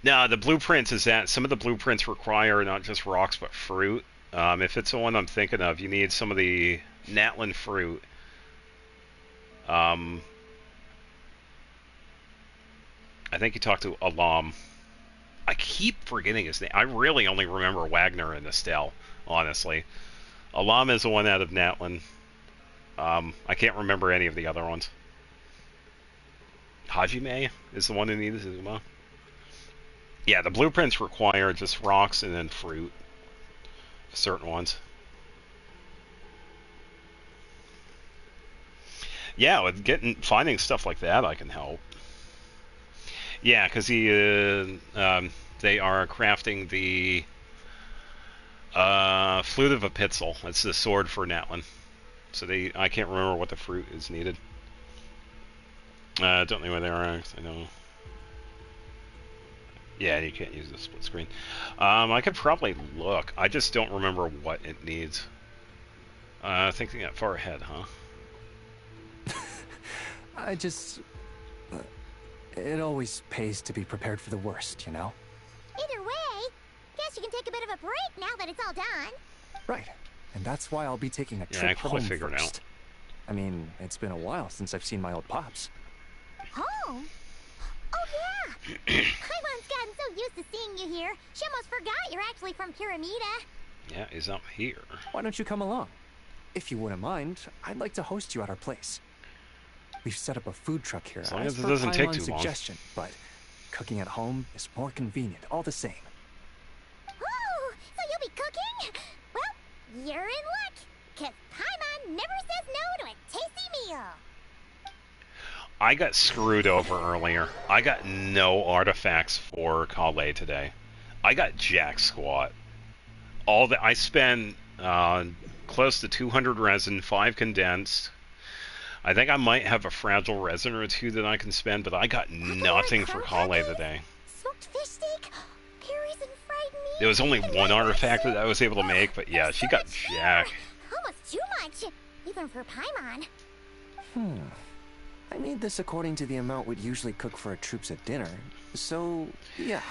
No, the blueprints is that some of the blueprints require not just rocks, but fruit. If it's the one I'm thinking of, you need some of the Natlan fruit. I think you talked to Alam. I keep forgetting his name. I really only remember Wagner and Estelle, honestly. Alam is the one out of Natlan. I can't remember any of the other ones. Hajime is the one who needs Izuma. Yeah, the blueprints require just rocks and then fruit. Certain ones. Yeah, with finding stuff like that, I can help. Yeah, because they are crafting the Flute of Epitzel. That's the sword for Natlan. So I can't remember what the fruit is needed. Don't know where they are. I know. Yeah, you can't use the split screen. I could probably look. I just don't remember what it needs. Thinking that far ahead, huh? It always pays to be prepared for the worst, you know? Either way, guess you can take a bit of a break now that it's all done. Right. And that's why I'll be taking a Yeah, I trip probably home figured it first. I mean, it's been a while since I've seen my old pops. Home? Oh yeah! Paimon's gotten so used to seeing you here, she almost forgot you're actually from Pyramida. Yeah, he's up here. Why don't you come along? If you wouldn't mind, I'd like to host you at our place. We've set up a food truck here As long as as it per doesn't take Paimon's too long. suggestion, but cooking at home is more convenient all the same. Oh, so you'll be cooking? Well, you're in luck, because Paimon never says no to a tasty meal. I got screwed over earlier. I got no artifacts for Kale today. I got jack squat. All that I spent close to 200 resin, 5 condensed. I think I might have a fragile resin or two that I can spend, but I got nothing for Kale today. Smoked fish steak, berries and fried meat. There was only one artifact that I was able to make, but yeah, she got jack. Almost too much, even for Paimon. I made this according to the amount we'd usually cook for our troops at dinner, so yeah.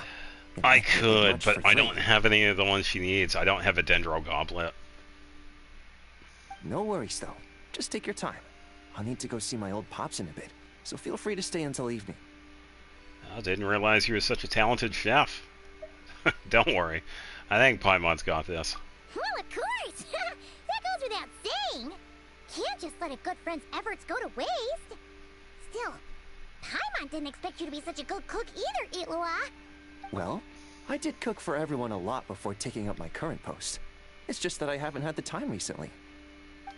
It I might not be could, much but for I Drake. don't have any of the ones she needs. I don't have a dendro goblet. No worries though. Just take your time. I'll need to go see my old pops in a bit, so feel free to stay until evening. I didn't realize you were such a talented chef. Don't worry. I think Paimon's got this. Well, of course. That goes without saying. Can't just let a good friend's efforts go to waste. Still, Paimon didn't expect you to be such a good cook either, Itlua. Well, I did cook for everyone a lot before taking up my current post. It's just that I haven't had the time recently.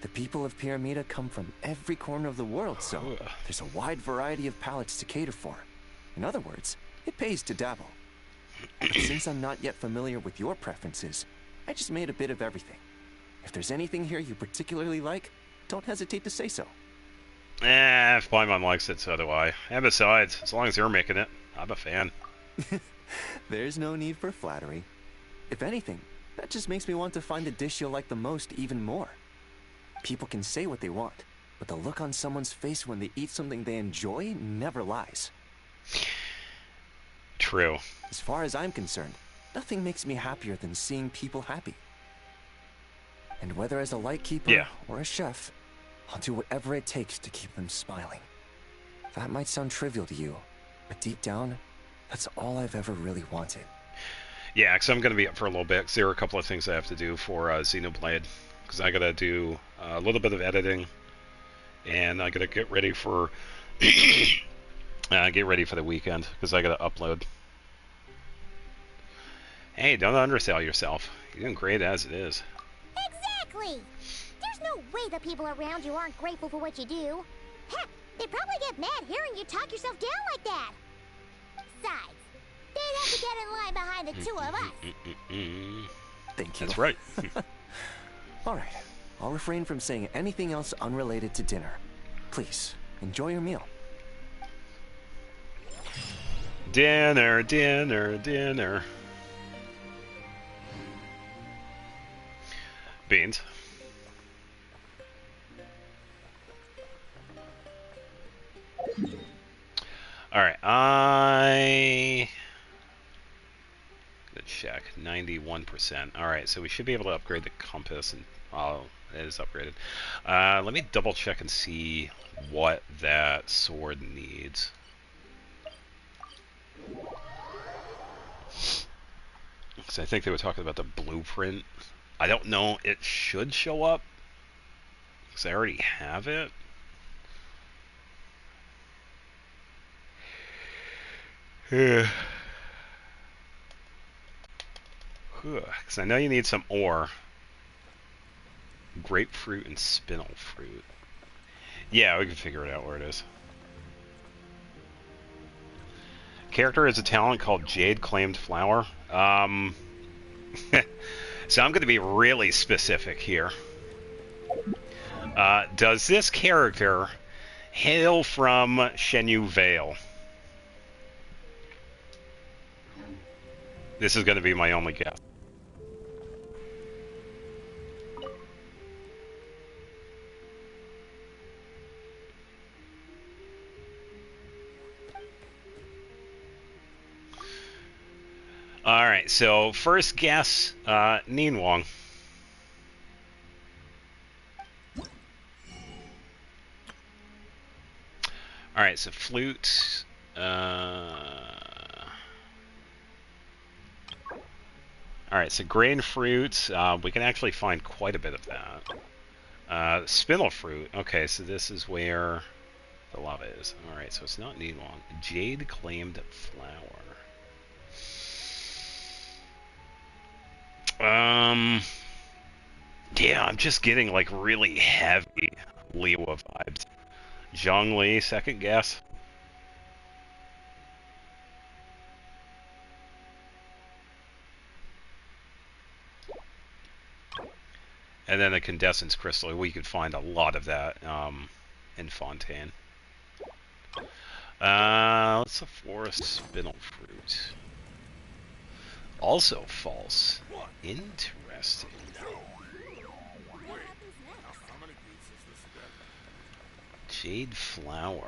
The people of Pyramida come from every corner of the world, so there's a wide variety of palates to cater for. In other words, it pays to dabble. But since I'm not yet familiar with your preferences, I just made a bit of everything. If there's anything here you particularly like, don't hesitate to say so. If Paimon likes it, so do I. And besides, as long as you're making it, I'm a fan. There's no need for flattery. If anything, that just makes me want to find the dish you'll like the most even more. People can say what they want, but the look on someone's face when they eat something they enjoy never lies. True. As far as I'm concerned, nothing makes me happier than seeing people happy. And whether as a lightkeeper or a chef, I'll do whatever it takes to keep them smiling. That might sound trivial to you, but deep down, that's all I've ever really wanted. Yeah, because I'm going to be up for a little bit, because there are a couple of things I have to do for Xenoblade. Because I got to do a little bit of editing, and I got to get ready for the weekend, because I got to upload. Hey, don't undersell yourself. You're doing great as it is. Exactly. There's no way the people around you aren't grateful for what you do. Heck, they probably get mad hearing you talk yourself down like that. Besides, they'd have to get in line behind the two of us. Thank you. That's right. All right, I'll refrain from saying anything else unrelated to dinner. Please, enjoy your meal. Dinner, dinner, dinner. Beans. Alright, gonna check. 91%. Alright, so we should be able to upgrade the compass, and it is upgraded. Let me double check and see what that sword needs. Because I think they were talking about the blueprint. I don't know, it should show up, because I already have it. Yeah. Because I know you need some ore. Grapefruit and spinel fruit. Yeah, we can figure it out where it is. Character has a talent called Jade Claimed Flower. So I'm going to be really specific here. Does this character hail from Shenyu Vale? This is going to be my only guess. Alright, so first guess, Ningguang. Alright, so flute, Alright, so grain fruits, we can actually find quite a bit of that. Spinel fruit, okay, so this is where the lava is. Alright, so it's not Nidwalk. Jade claimed flower. Yeah, I'm just getting like really heavy Liwa vibes. Zhongli, second guess. And then a condensance crystal. We could find a lot of that in Fontaine. Let's a forest spinel fruit. Also false. Interesting. Jade flower.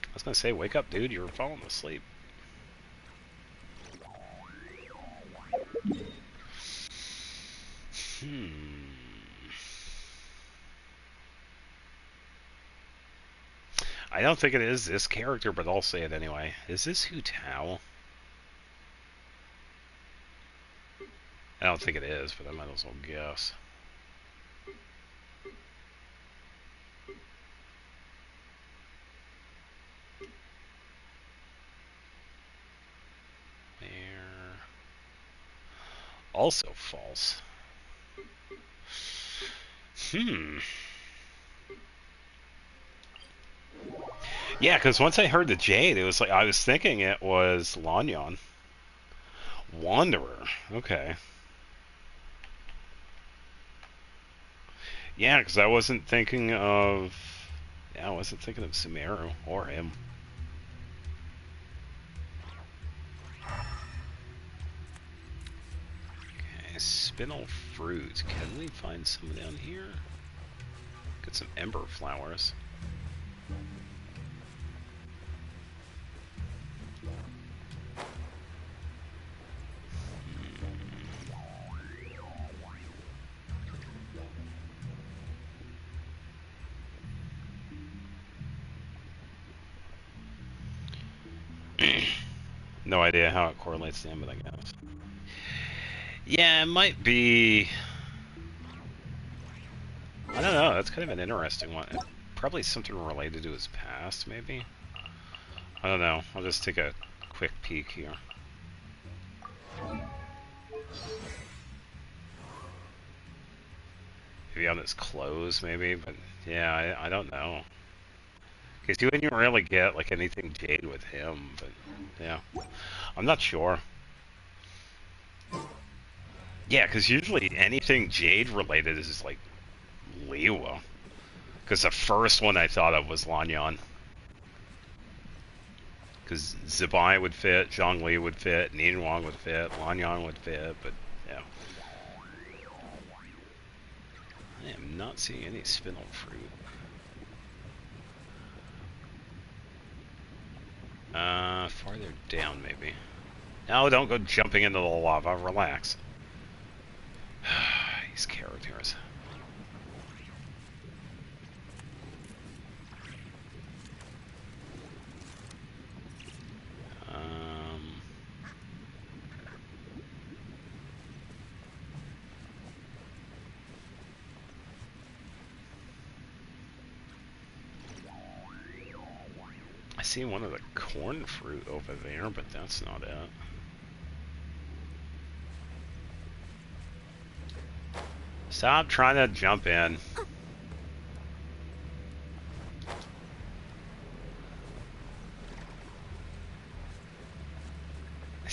I was gonna say, wake up, dude. You're falling asleep. I don't think it is this character, but I'll say it anyway. Is this Hu Tao? I don't think it is, but I might as well guess. There. Also false. Yeah, because once I heard the Jade, it was like I was thinking it was Lanyan. Wanderer. Okay. Yeah, because I wasn't thinking of... Yeah, I wasn't thinking of Sumeru or him. Okay, spinel fruit. Can we find some down here? Get some ember flowers. No idea how it correlates to him, but I guess. Yeah, it might be... I don't know, that's kind of an interesting one. Probably something related to his past, maybe? I don't know, I'll just take a quick peek here. Maybe on his clothes, maybe, but yeah, I don't know. Because you didn't really get like anything Jade with him, but yeah, I'm not sure. Yeah, because usually anything Jade related is like Liwa. Because the first one I thought of was Lanyan. Because Zibai would fit, Zhongli would fit, Nidwalk would fit, Lanyan would fit, but yeah. I am not seeing any spinel fruit. Farther down, maybe. No, don't go jumping into the lava. Relax. These characters. I see one of the corn fruit over there, but that's not it. Stop trying to jump in.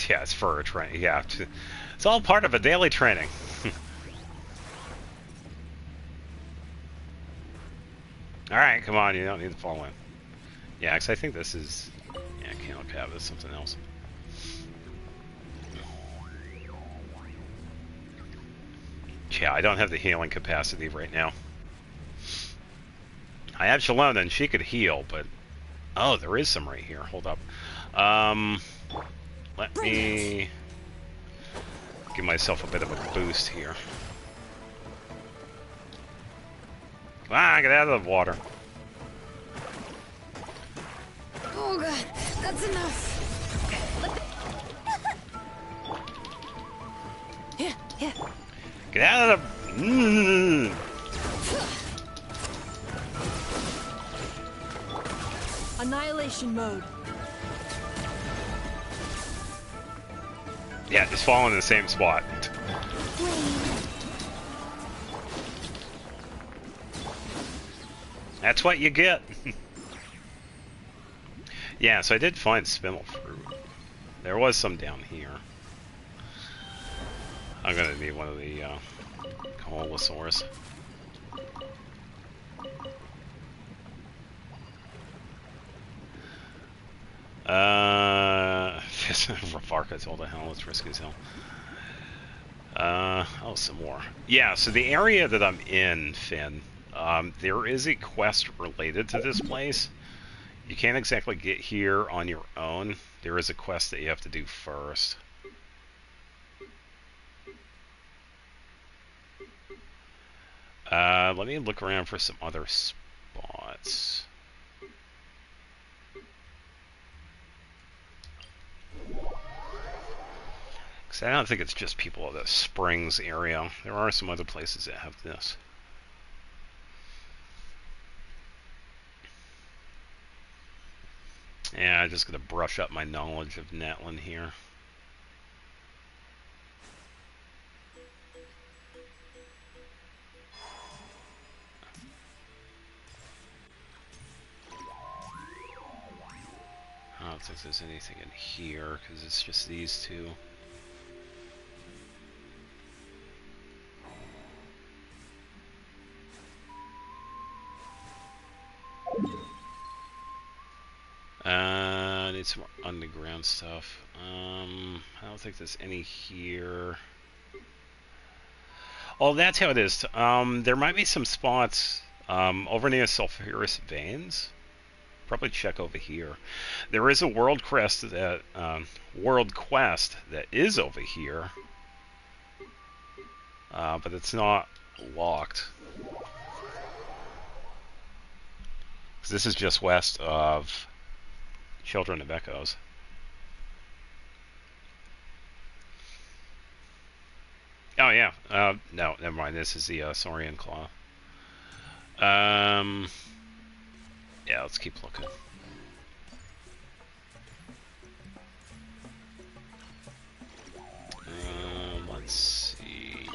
Yeah, it's for a training. Yeah, it's all part of a daily training. Alright, come on, you don't need to fall in. Yeah, because I think this is... Yeah, Camel Cab is something else. Yeah, I don't have the healing capacity right now. I have Shalona, and she could heal, but... Oh, there is some right here. Hold up. Let me... give myself a bit of a boost here. Ah, get out of the water. That's enough. Here, here. Get out of the... Annihilation mode. Yeah, just fall in the same spot. That's what you get. Yeah, so I did find spinel fruit. There was some down here. I'm gonna need one of the Coalosaurs. Ravarka told the hell, let's risk his hell. Oh, some more. Yeah, so the area that I'm in, Finn, there is a quest related to this place. You can't exactly get here on your own. There is a quest that you have to do first. Let me look around for some other spots. Because I don't think it's just people of the Springs area. There are some other places that have this. Yeah, I'm just going to brush up my knowledge of Netlin here. I don't think there's anything in here, because it's just these two. I need some more underground stuff. I don't think there's any here. Oh, that's how it is. There might be some spots over near sulfurous veins. Probably check over here. There is a world quest that is over here, but it's not locked. This is just west of Children of Echoes. Oh yeah. No, never mind. This is the Saurian Claw. Yeah, let's keep looking. Let's see.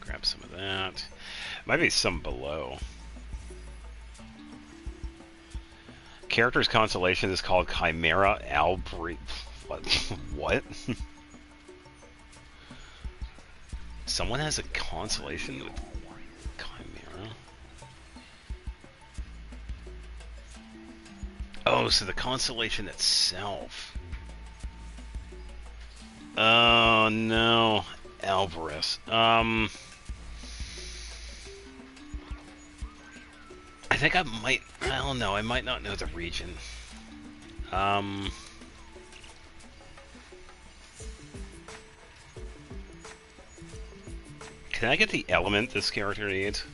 Grab some of that. Might be some below. Character's constellation is called Chimera Albri. What? Someone has a constellation with Chimera? Oh, so the constellation itself. Oh no, Alvarez. I think I might. I don't know. I might not know the region. Can I get the element this character needs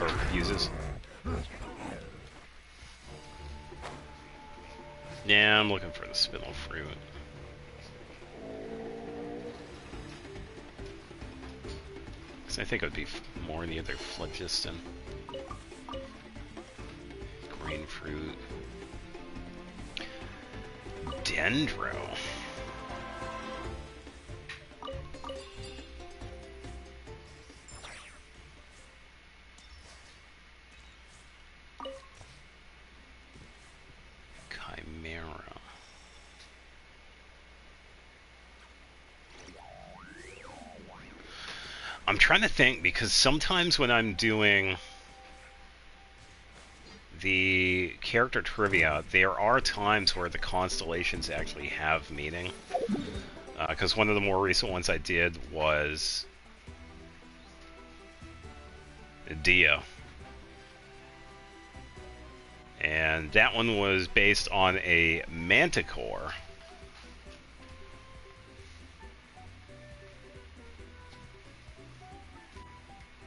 or uses? Yeah, I'm looking for the spinel fruit. Because I think it would be more in the other phlogiston. Green fruit. Dendro. Chimera. I'm trying to think, because sometimes when I'm doing the character trivia, there are times where the constellations actually have meaning. Because one of the more recent ones I did was Dia. And that one was based on a manticore.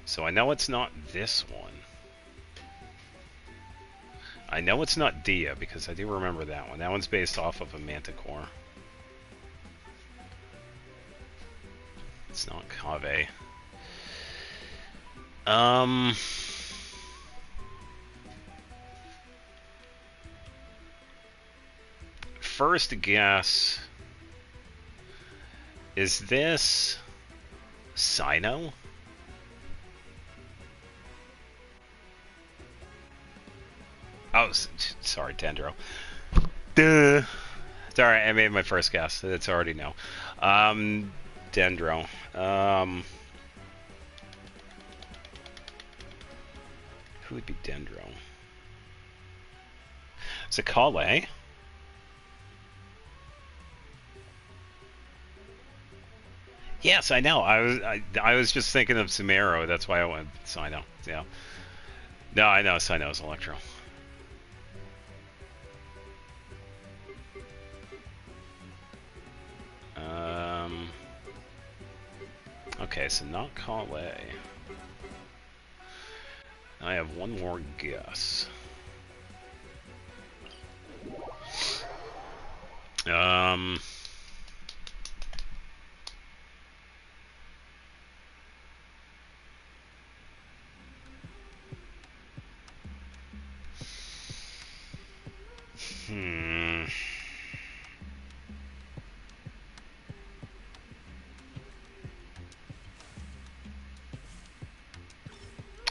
So I know it's not this one. I know it's not Dia, because I do remember that one. That one's based off of a manticore. It's not Kaveh. First guess, is this Sino? Oh, sorry, Dendro. Duh. It's alright, I made my first guess. It's already no. Dendro. Who would be Dendro? Is it Kale? Yes, I know. I was just thinking of Sumeru. That's why I went Sino. Yeah. No, I know Sino is Electro. Okay, so not Kale. I have one more guess.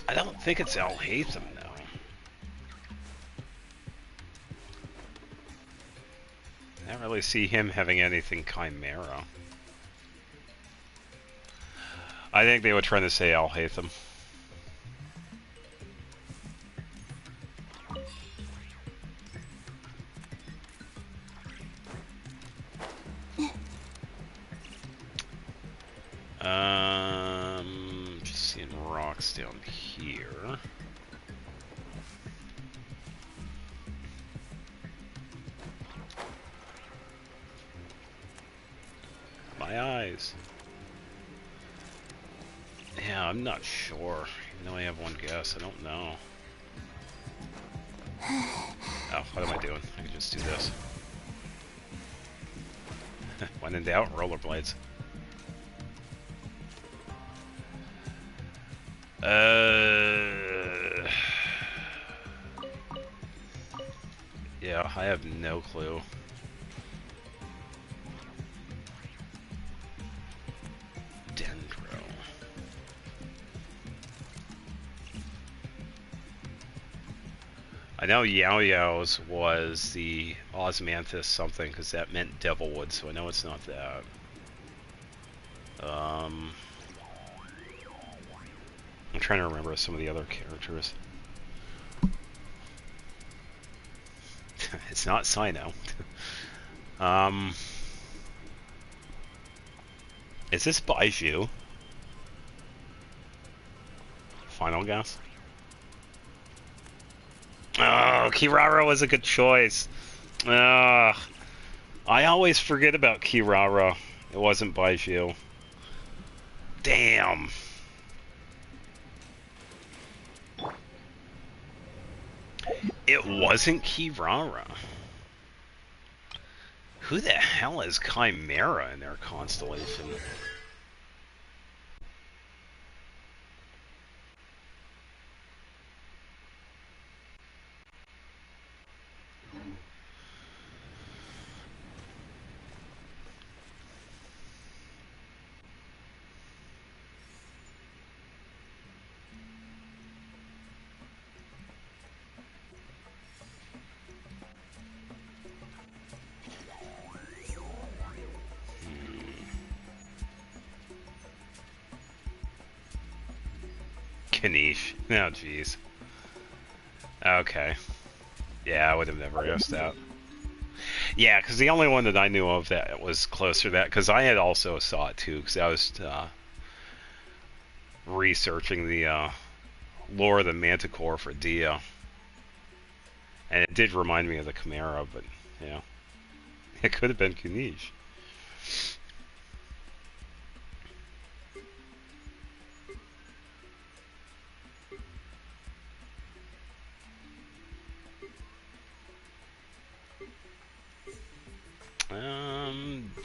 I don't think it's Al Haytham, though. I don't really see him having anything Chimera. I think they were trying to say Al Haytham. Just seeing rocks down here. My eyes. Yeah, I'm not sure. Even though I have one guess, I don't know. Oh, what am I doing? I can just do this. When in doubt, rollerblades. Yeah, I have no clue. Dendro. I know Yao Yao's was the Osmanthus something, because that meant Devilwood, so I know it's not that. I'm trying to remember some of the other characters. It's not Sino. Is this Baiju? Final guess? Oh, Kirara was a good choice. I always forget about Kirara. It wasn't Baiju. Damn. It wasn't Kirara. Who the hell is Chimera in their constellation? Kanish. Oh, jeez. Okay. Yeah, I would have never guessed that. Yeah, because the only one that I knew of that was closer to that, because I had also saw it too, because I was researching the lore of the Manticore for Dia. And it did remind me of the Chimera, but yeah. It could have been Kanish.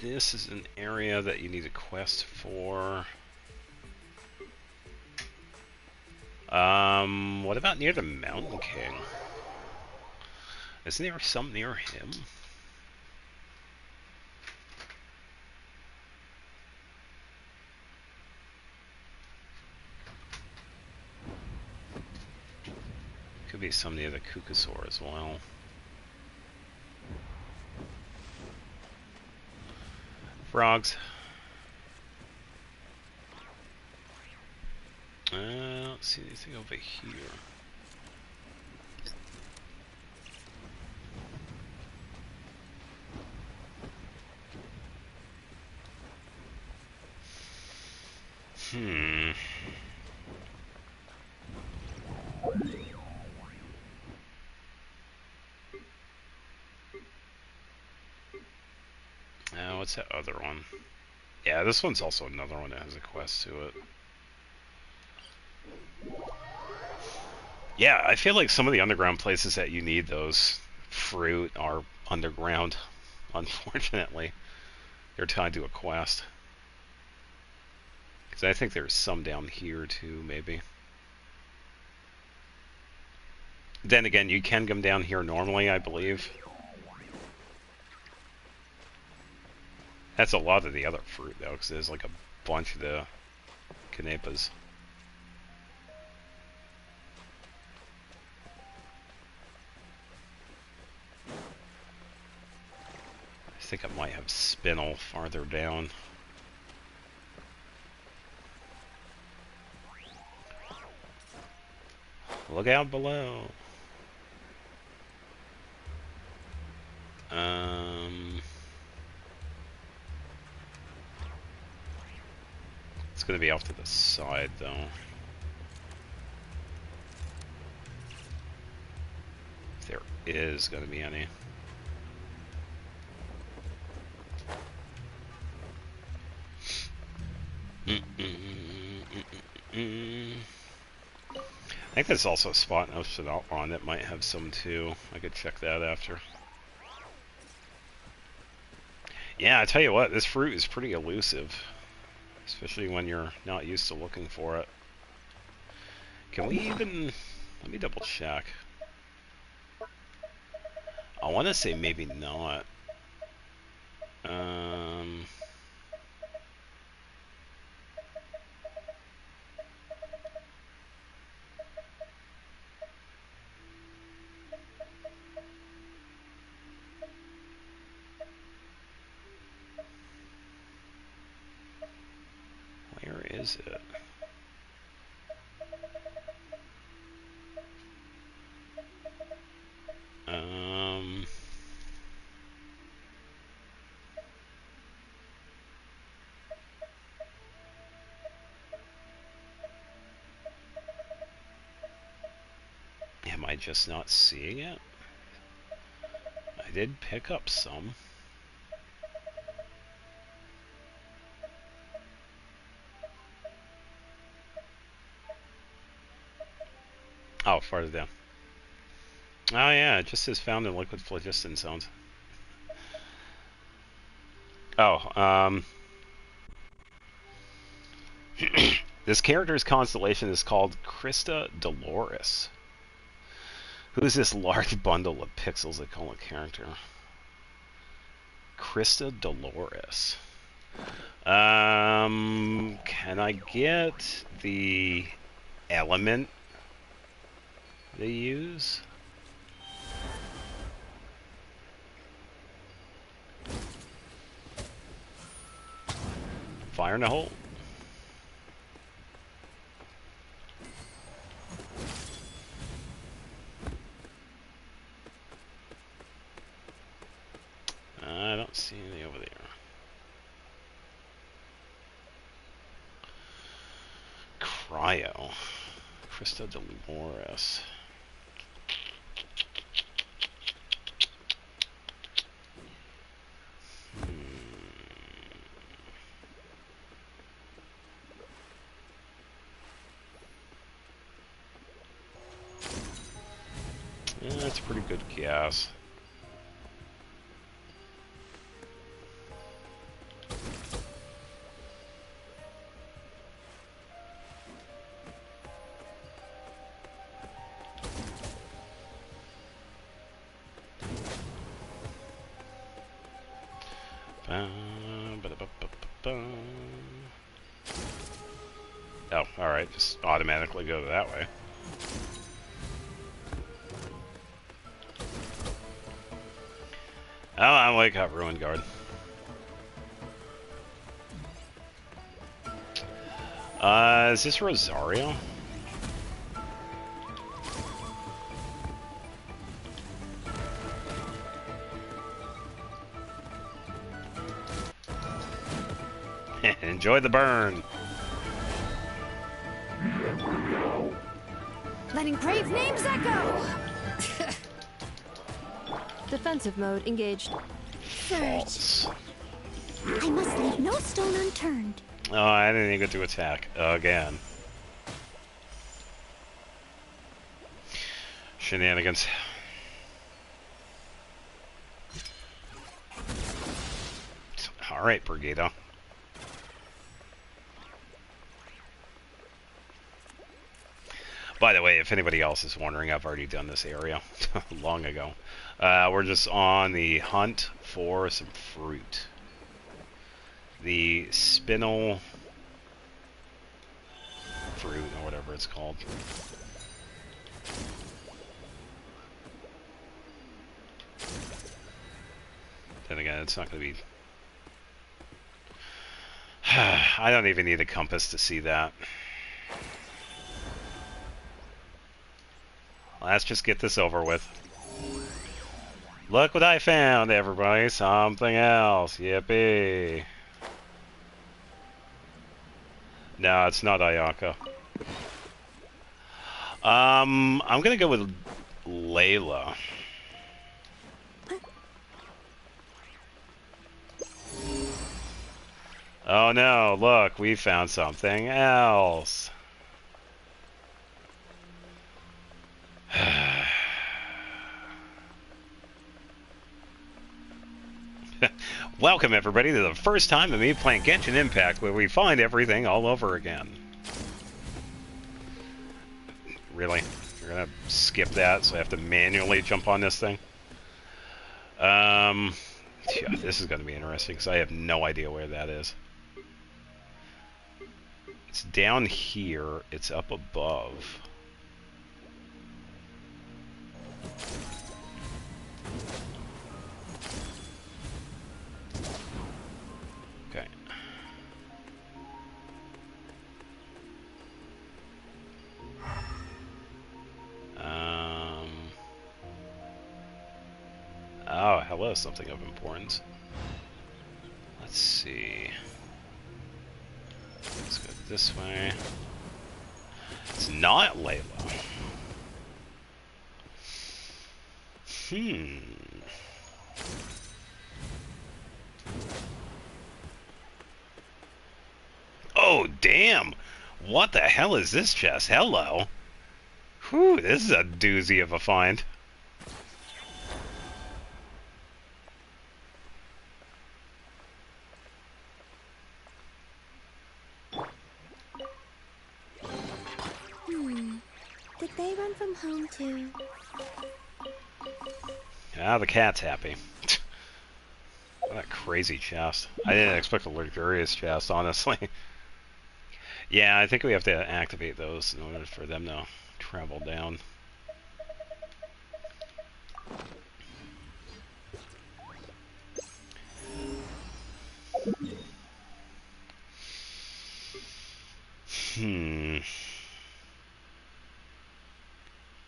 this is an area that you need a quest for. What about near the Mountain King? Isn't there some near him? Could be some near the Kukasaur as well. Frogs. I don't see anything over here. What's that other one? Yeah, this one's also another one that has a quest to it. Yeah, I feel like some of the underground places that you need those fruit are underground, unfortunately. They're tied to a quest. Because I think there's some down here too, maybe. Then again, you can come down here normally, I believe. That's a lot of the other fruit, though, because there's like a bunch of the Canepas. I think I might have Spinel farther down. Look out below. It's gonna be off to the side, though. If there is gonna be any. I think there's also a spot in Ocean Outrun that might have some too. I could check that after. Yeah, I tell you what, this fruit is pretty elusive. Especially when you're not used to looking for it. Can we even... Let me double check. I want to say maybe not. Where is it? Am I just not seeing it? I did pick up some. Oh, farther down. Oh yeah, it just says found in liquid phlogiston zones. Oh, this character's constellation is called Christa Dolores. Who is this large bundle of pixels they call a character? Christa Dolores. Can I get the element they use? Fire in the hole. I don't see any over there. Cryo. Christa Dolores. Yeah, that's a pretty good guess. Oh, alright, just automatically go that way. Oh, I like that Ruined Guard. Is this Rosario? Enjoy the burn. Letting brave names echo! Defensive mode engaged. False. I must leave no stone unturned. Oh, I didn't even get to attack again. Shenanigans. All right, Brigado. By the way, if anybody else is wondering, I've already done this area long ago. We're just on the hunt for some fruit. The spinel fruit, or whatever it's called. Then again, it's not going to be... I don't even need a compass to see that. Let's just get this over with. Look what I found, everybody. Something else. Yippee. No, it's not Ayaka. I'm gonna go with Layla. Oh no, look, we found something else. Welcome everybody to the first time of me playing Genshin Impact, where we find everything all over again. Really? You're gonna skip that, so I have to manually jump on this thing? Yeah, this is gonna be interesting, because I have no idea where that is. It's down here, it's up above. Okay. Oh, hello, something of importance. Let's see. Let's go this way. It's not Layla. Oh, damn! What the hell is this chest? Hello! Whew, this is a doozy of a find. Did they run from home too? Ah, the cat's happy. What a crazy chest. I didn't expect a luxurious chest, honestly. Yeah, I think we have to activate those in order for them to travel down.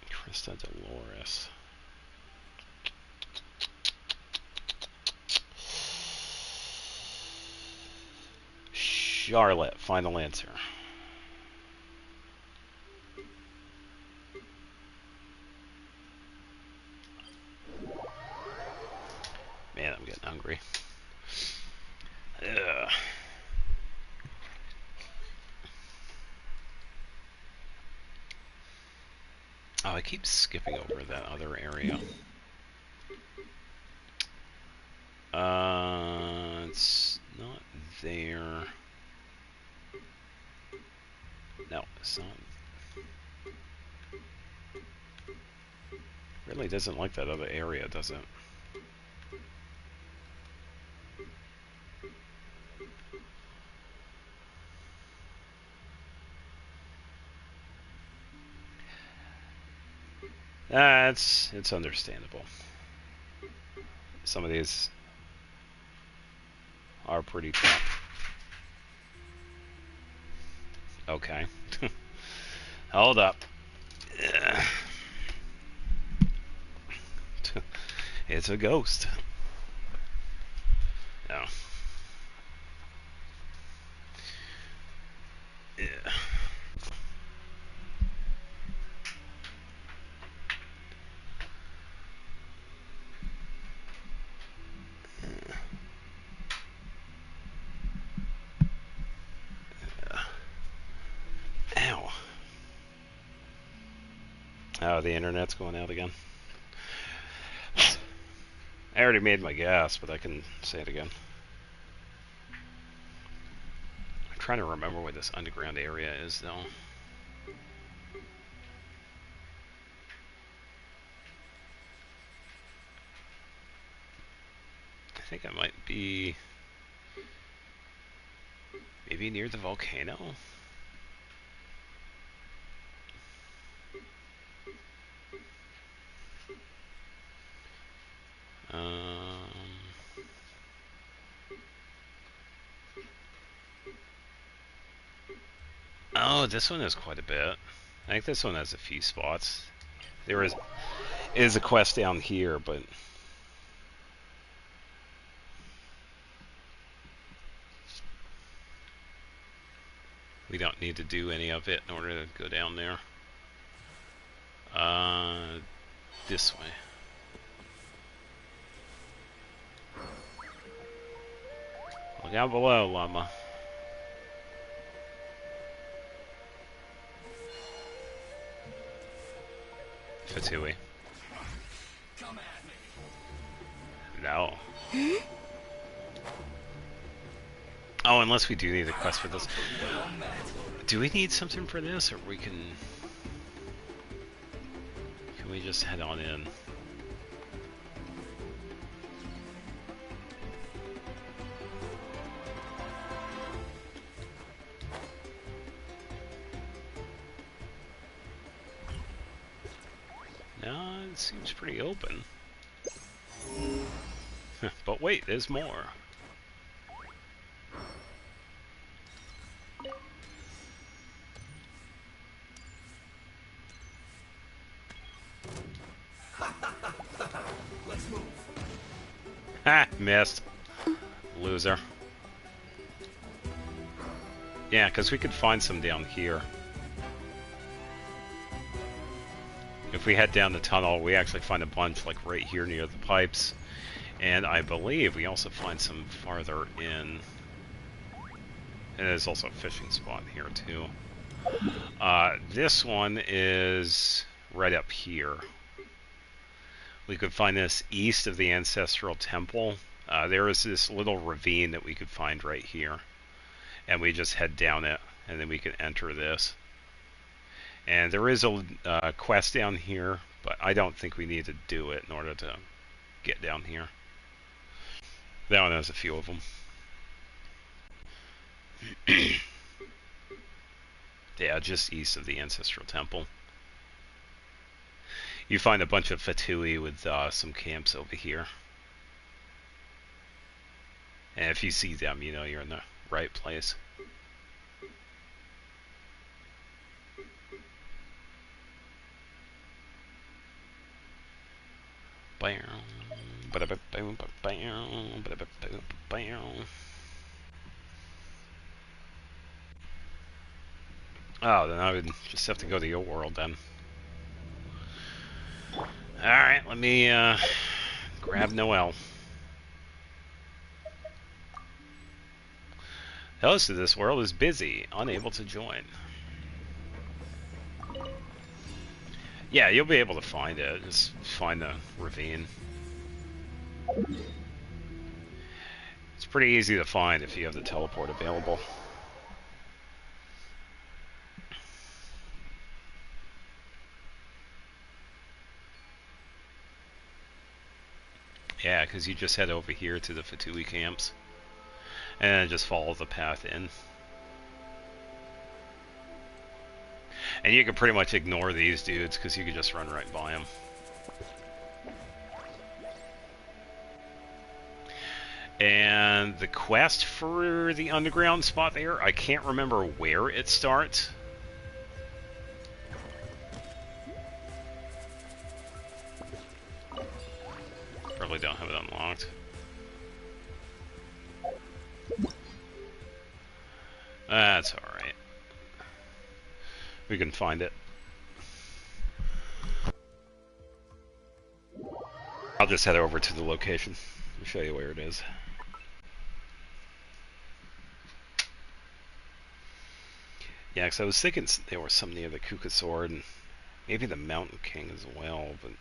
Krista Dolores. Charlotte, final answer. Man, I'm getting hungry. Ugh. Oh, I keep skipping over that other area. It's not there. No, it's not. Really doesn't like that other area, does it? It's understandable. Some of these are pretty tough. Okay. Hold up. It's a ghost. No. Yeah. Ow. Oh, the internet's going out again. I already made my guess, but I can say it again. I'm trying to remember where this underground area is, though. I think I might be maybe near the volcano. Oh, this one has quite a bit. I think this one has a few spots. There is a quest down here, but we don't need to do any of it in order to go down there. This way. Look out below, llama. Fatui. No. Oh, unless we do need a quest for this. Do we need something for this, or we can we just head on in? No, it seems pretty open. But wait, there's more. Let's move. Ha! Missed. Loser. Yeah, because we could find some down here. If we head down the tunnel, we actually find a bunch like right here near the pipes. And I believe we also find some farther in. And there's also a fishing spot here too. This one is right up here. We could find this east of the Ancestral Temple. There is this little ravine that we could find right here. And we just head down it, and then we can enter this. And there is a quest down here, but I don't think we need to do it in order to get down here. That one has a few of them. Yeah, just east of the Ancestral Temple. You find a bunch of Fatui with some camps over here. And if you see them, you know you're in the right place. Oh, then I would just have to go to your world then. Alright, let me grab Noelle. Host of this world is busy, unable to join. Yeah, you'll be able to find it. Just find the ravine. It's pretty easy to find if you have the teleport available. Yeah, because you just head over here to the Fatui camps. And then just follow the path in. And you can pretty much ignore these dudes because you can just run right by them. And the quest for the underground spot there, I can't remember where it starts. Probably don't have it unlocked. That's alright. We can find it. I'll just head over to the location and show you where it is. Yeah, because I was thinking there was some near the Kuka Sword and maybe the Mountain King as well, but...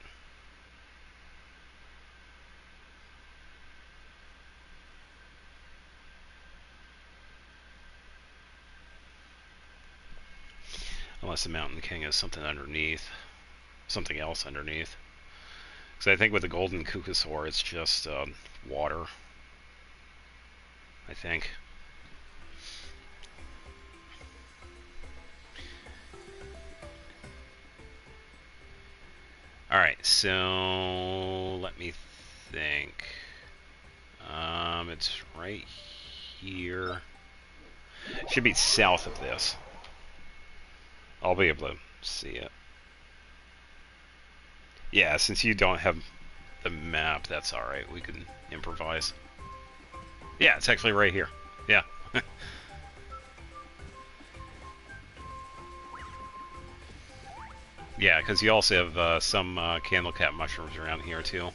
Unless the Mountain King has something underneath. Something else underneath. Because I think with the Golden Kukasaur, it's just water. I think. Alright, so... let me think. It's right here. It should be south of this. I'll be able to see it. Yeah, since you don't have the map, that's alright. We can improvise. Yeah, it's actually right here. Yeah. Yeah, because you also have some candlecap mushrooms around here, too.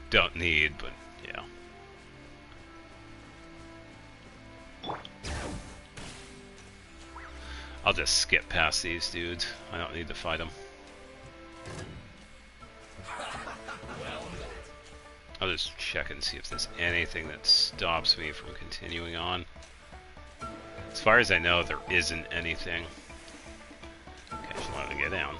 Don't need, but yeah. I'll just skip past these dudes. I don't need to fight them. I'll just check and see if there's anything that stops me from continuing on. As far as I know, there isn't anything. Okay, just let me get down.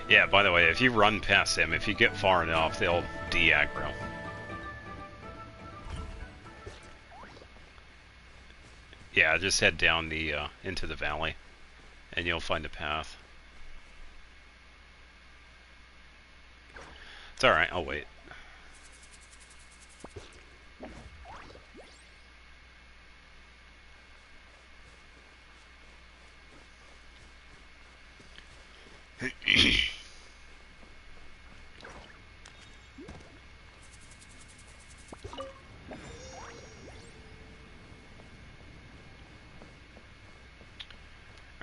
Yeah, by the way, if you run past them, if you get far enough, they'll de-aggro. Yeah, just head down the into the valley, and you'll find a path. It's alright, I'll wait.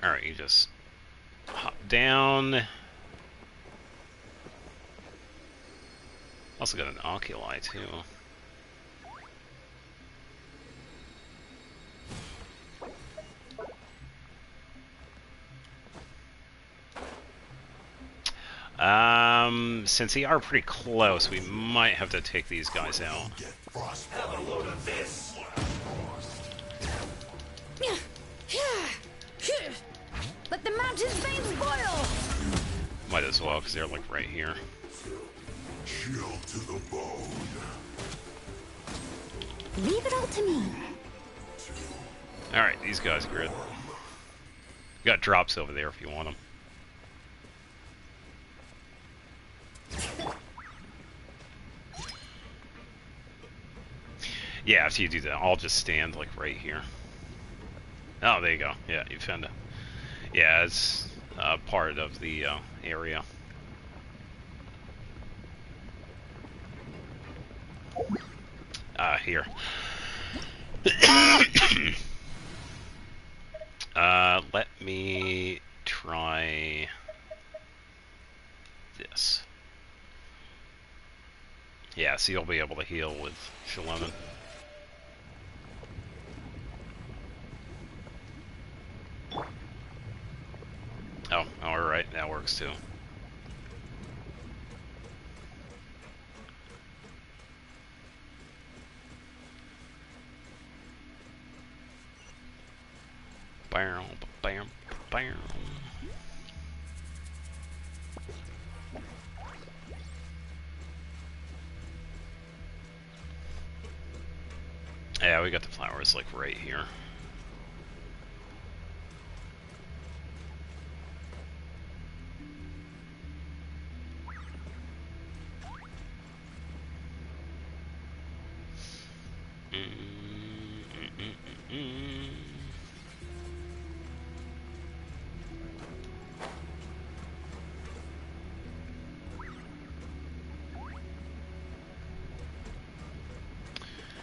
Alright, you just hop down. Also got an oculi too. Since they are pretty close, we might have to take these guys out. Have a load of this. Let the mountain's veins boil! Might as well, because they're like right here. Chill to the bone. Leave it all to me. Alright, these guys are good. Got drops over there if you want them. Yeah, after you do that, I'll just stand like right here. Oh, there you go. Yeah, you found it. Yeah, it's part of the area. Here. Let me try this. Yeah, so you'll be able to heal with Shalomon. Oh, alright, that works too. Bam, bam, bam. Yeah, we got the flowers like right here.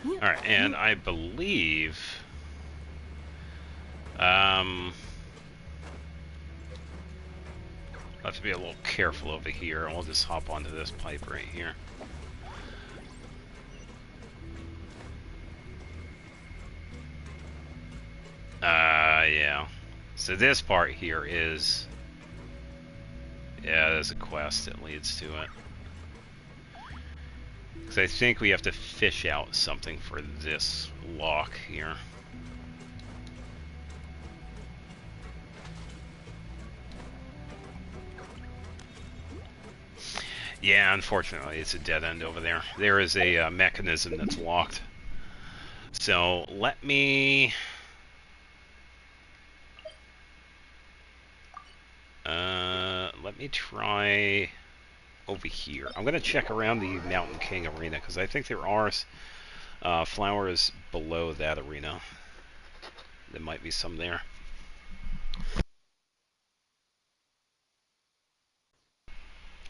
Alright, and I believe I have to be a little careful over here. I'll just hop onto this pipe right here. Yeah. So this part here is... Yeah, there's a quest that leads to it. Because I think we have to fish out something for this lock here. Yeah, unfortunately, it's a dead end over there. There is a mechanism that's locked. So, let me try over here. I'm going to check around the Mountain King arena, because I think there are flowers below that arena. There might be some there.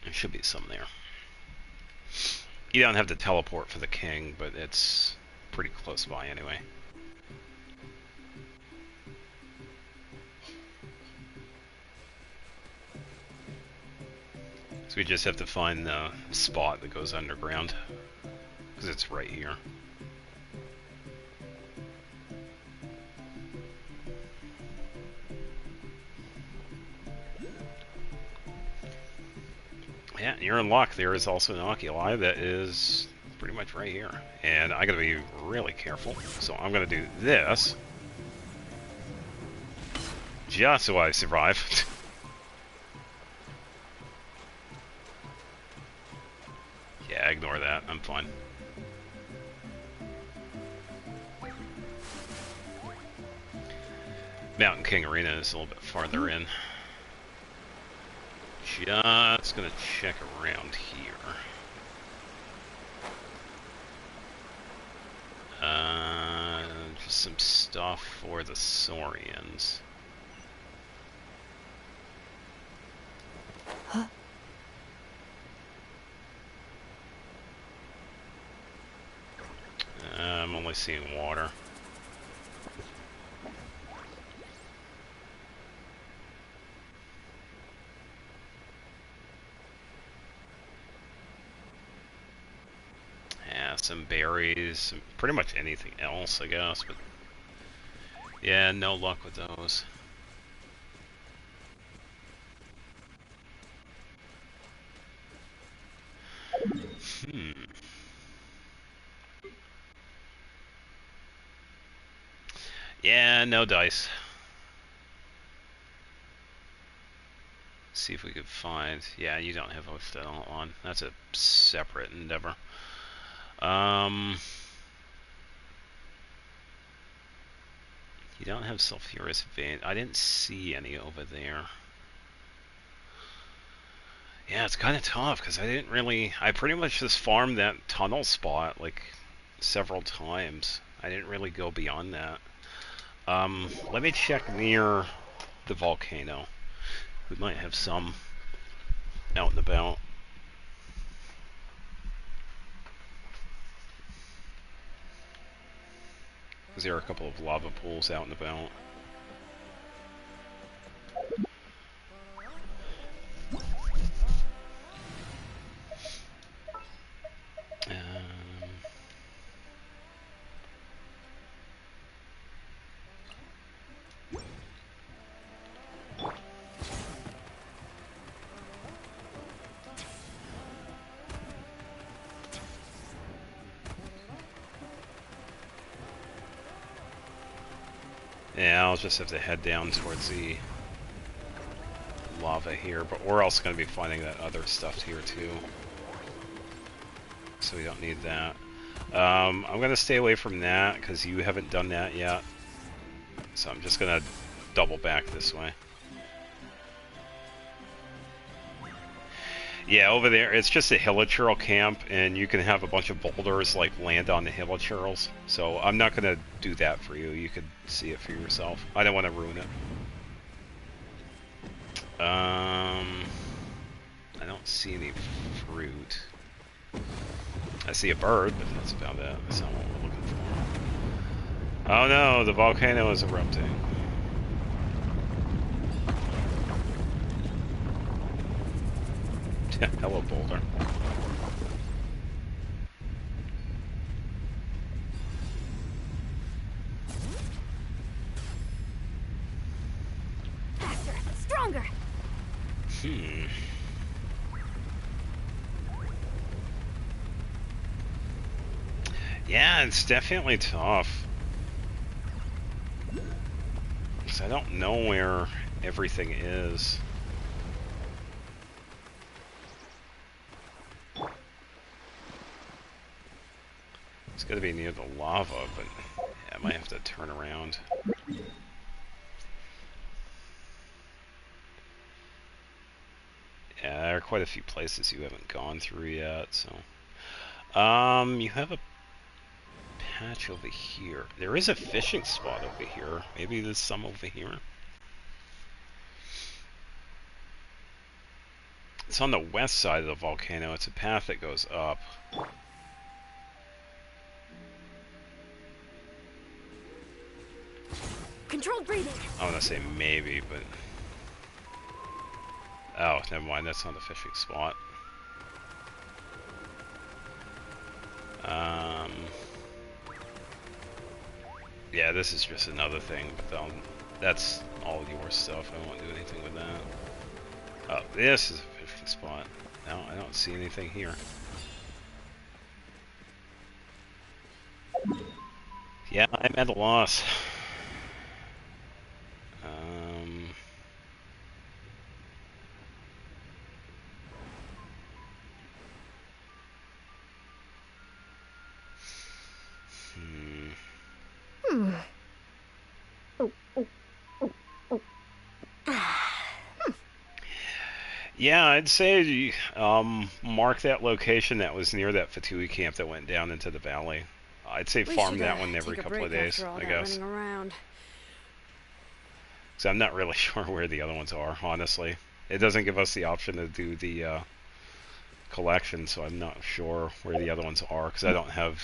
There should be some there. You don't have to teleport for the king, but it's pretty close by anyway. So we just have to find the spot that goes underground, because it's right here. Yeah, you're in luck. There is also an oculi that is pretty much right here. And I gotta be really careful. So I'm gonna do this. Just so I survive. Yeah, ignore that. I'm fine. Mountain King Arena is a little bit farther in. Just gonna check around here. Just some stuff for the Saurians. Huh? I'm only seeing water. Some berries, pretty much anything else, I guess, but yeah, no luck with those. Yeah, no dice. See if we could find... Yeah, you don't have Hostel on. That's a separate endeavor. You don't have Sulfurous Vein. I didn't see any over there. Yeah, it's kind of tough, because I didn't really... I pretty much just farmed that tunnel spot, like, several times. I didn't really go beyond that. Let me check near the volcano. We might have some out and about. Because there are a couple of lava pools out and about. Yeah, I'll just have to head down towards the lava here, but we're also going to be finding that other stuff here too. So we don't need that. I'm gonna stay away from that because you haven't done that yet. So I'm just gonna double back this way. Yeah, over there, it's just a hilichurl camp, and you can have a bunch of boulders like land on the hilichurls. So I'm not gonna do that for you. You could see it for yourself. I don't want to ruin it. I don't see any fruit. I see a bird, but that's about it. That's not what we're looking for. Oh no, the volcano is erupting. Hello, boulder. Faster, stronger. Yeah, it's definitely tough. Because I don't know where everything is. It's gotta be near the lava, but yeah, I might have to turn around. Yeah, there are quite a few places you haven't gone through yet, so... you have a patch over here. There is a fishing spot over here. Maybe there's some over here. It's on the west side of the volcano. It's a path that goes up. Controlled breathing. I want to say maybe, but... Oh, never mind. That's not the fishing spot. Yeah, this is just another thing, but that's all your stuff. I won't do anything with that. Oh, this is a fishing spot. No, I don't see anything here. Yeah, I'm at a loss. Yeah, I'd say mark that location that was near that Fatui camp that went down into the valley. I'd say farm that one every couple of days, I guess. So I'm not really sure where the other ones are, honestly. It doesn't give us the option to do the collection, so I'm not sure where the other ones are, because I don't have...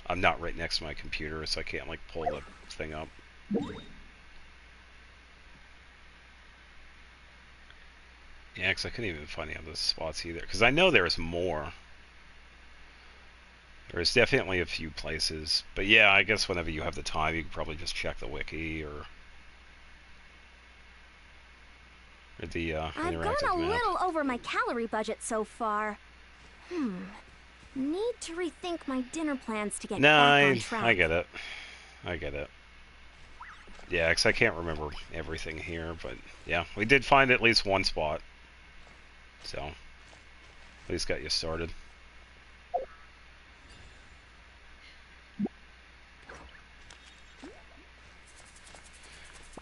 I'm not right next to my computer, so I can't, like, pull the thing up. Yeah, because I couldn't even find any other spots either. Because I know there's more. There's definitely a few places. But yeah, I guess whenever you have the time, you can probably just check the wiki or the I've interactive gone a map. little over my calorie budget so far. Need to rethink my dinner plans to get back on track. I get it. I get it. Yeah, because I can't remember everything here, but yeah, we did find at least one spot. So, at least got you started.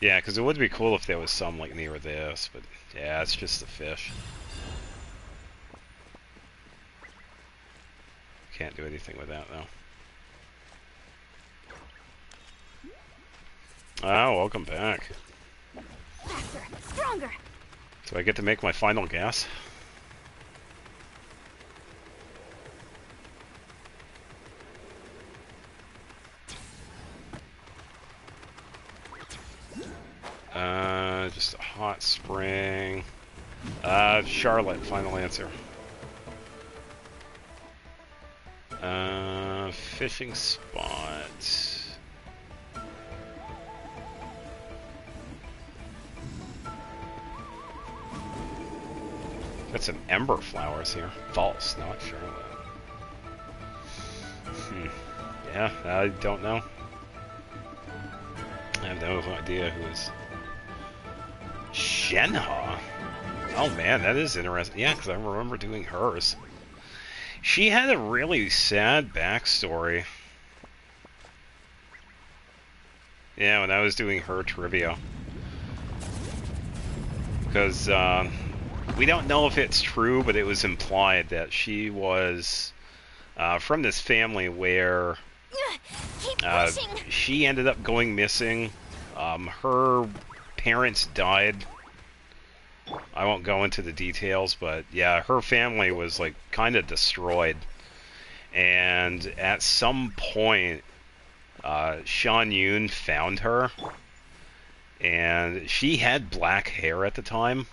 Yeah, because it would be cool if there was some like near this, but yeah, it's just the fish. Can't do anything with that though. Oh, welcome back. Faster, stronger. Do I get to make my final guess? Just a hot spring. Charlotte, final answer. Fishing spot. Got some ember flowers here. False, not Charlotte. Yeah, I don't know. I have no idea who is. Shenhe? Oh man, that is interesting. Yeah, because I remember doing hers. She had a really sad backstory. Yeah, when I was doing her trivia. Because we don't know if it's true, but it was implied that she was from this family where she ended up going missing. Her parents died. I won't go into the details, but yeah, her family was like kind of destroyed. And at some point, Sean Yoon found her, and she had black hair at the time.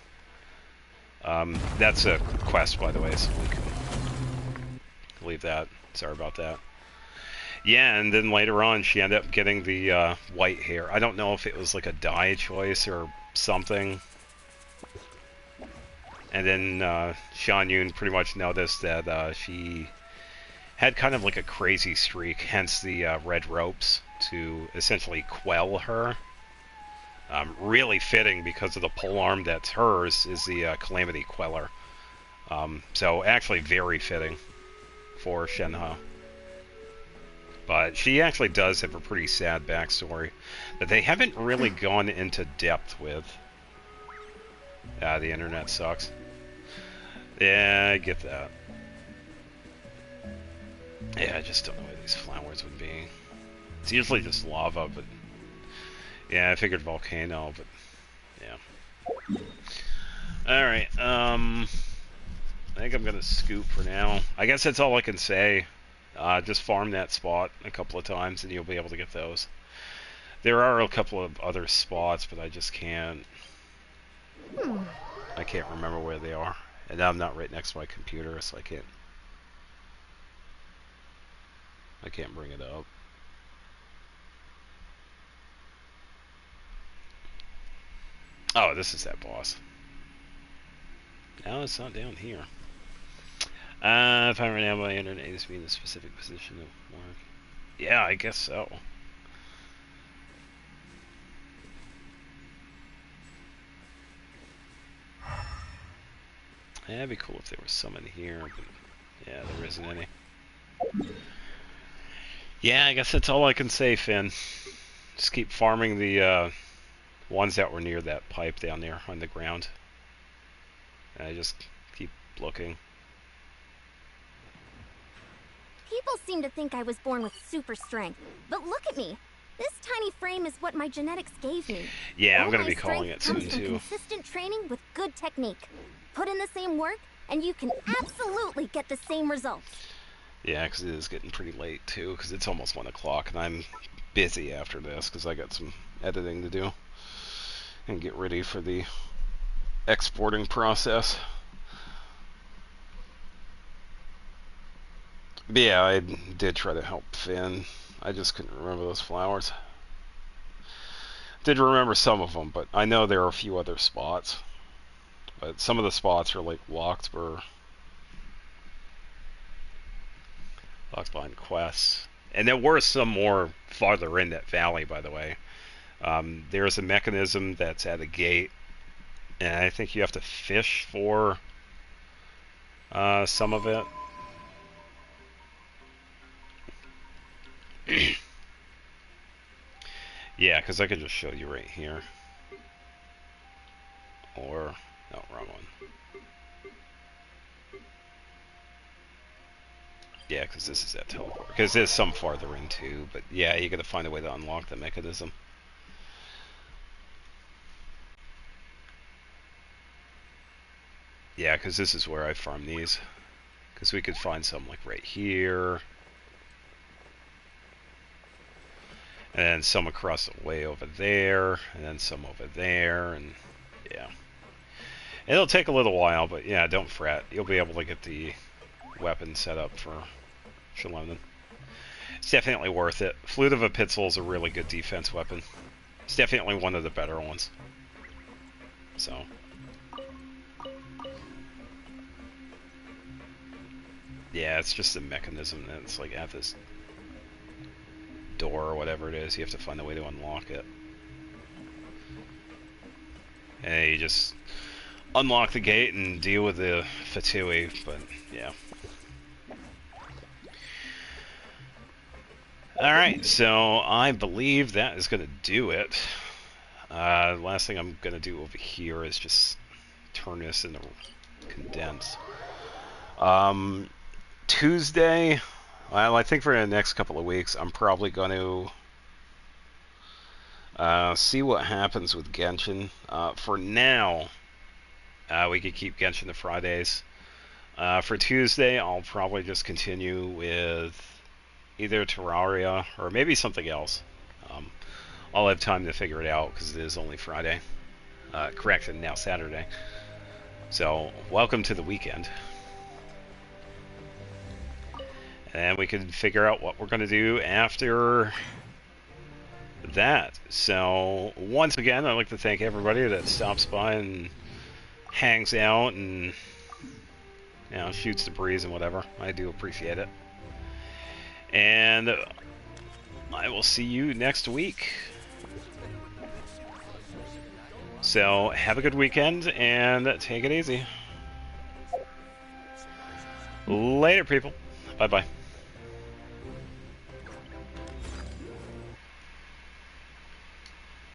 That's a quest, by the way, so we can leave that. Sorry about that. Yeah, and then later on, she ended up getting the white hair. I don't know if it was like a dye choice or something. And then Sean Yoon pretty much noticed that she had kind of like a crazy streak, hence the red ropes to essentially quell her. Really fitting because of the polearm that's hers is the Calamity Queller. So actually very fitting for Shenhe. But she actually does have a pretty sad backstory that they haven't really gone into depth with. The internet sucks. Yeah, I get that. Yeah, I just don't know where these flowers would be. It's usually just lava, but... Yeah, I figured volcano, but... Yeah. Alright, I think I'm gonna scoop for now. I guess that's all I can say. Just farm that spot a couple of times and you'll be able to get those. There are a couple of other spots, but I just can't... I can't remember where they are. And I'm not right next to my computer, so I can't bring it up. Oh, this is that boss. No, it's not down here. If I run out of my internet, it needs to be in a specific position of work. Yeah, I guess so. Yeah, it'd be cool if there was some in here, but yeah, there isn't any. Yeah, I guess that's all I can say, Finn. Just keep farming the ones that were near that pipe down there on the ground. And I just keep looking. People seem to think I was born with super strength, but look at me. This tiny frame is what my genetics gave me. Yeah, All I'm gonna my be calling it strength soon comes from too. Consistent training with good technique. Put in the same work, and you can absolutely get the same results. Yeah, because it is getting pretty late too, because it's almost 1 o'clock, and I'm busy after this because I got some editing to do and get ready for the exporting process. But yeah, I did try to help Finn. I just couldn't remember those flowers. Did remember some of them, but I know there are a few other spots. But some of the spots are like locked behind quests. And there were some more farther in that valley, by the way. There's a mechanism that's at a gate, and I think you have to fish for some of it. Yeah, because I could just show you right here. Or, no, wrong one. Yeah, because this is that teleport. Because there's some farther in too, but yeah, you gotta find a way to unlock the mechanism. Yeah, because this is where I farm these. Because we could find some like right here. And then some across the way over there. And then some over there. And yeah. It'll take a little while, but yeah, don't fret. You'll be able to get the weapon set up for Shalonen. It's definitely worth it. Flute of Epitzel is a really good defense weapon. It's definitely one of the better ones. So. Yeah, it's just a mechanism that's like at this door or whatever it is. You have to find a way to unlock it. And you just unlock the gate and deal with the Fatui, but yeah. Alright, so I believe that is going to do it. Last thing I'm going to do over here is just turn this into condense. Tuesday, well, I think for the next couple of weeks, I'm probably going to see what happens with Genshin. For now, we could keep Genshin to Fridays. For Tuesday, I'll probably just continue with either Terraria or maybe something else. I'll have time to figure it out because it is only Friday. Correction, now Saturday. So, welcome to the weekend. And we can figure out what we're going to do after that. So, once again, I'd like to thank everybody that stops by and hangs out and, you know, shoots the breeze and whatever. I do appreciate it. And I will see you next week. So, have a good weekend and take it easy. Later, people. Bye-bye.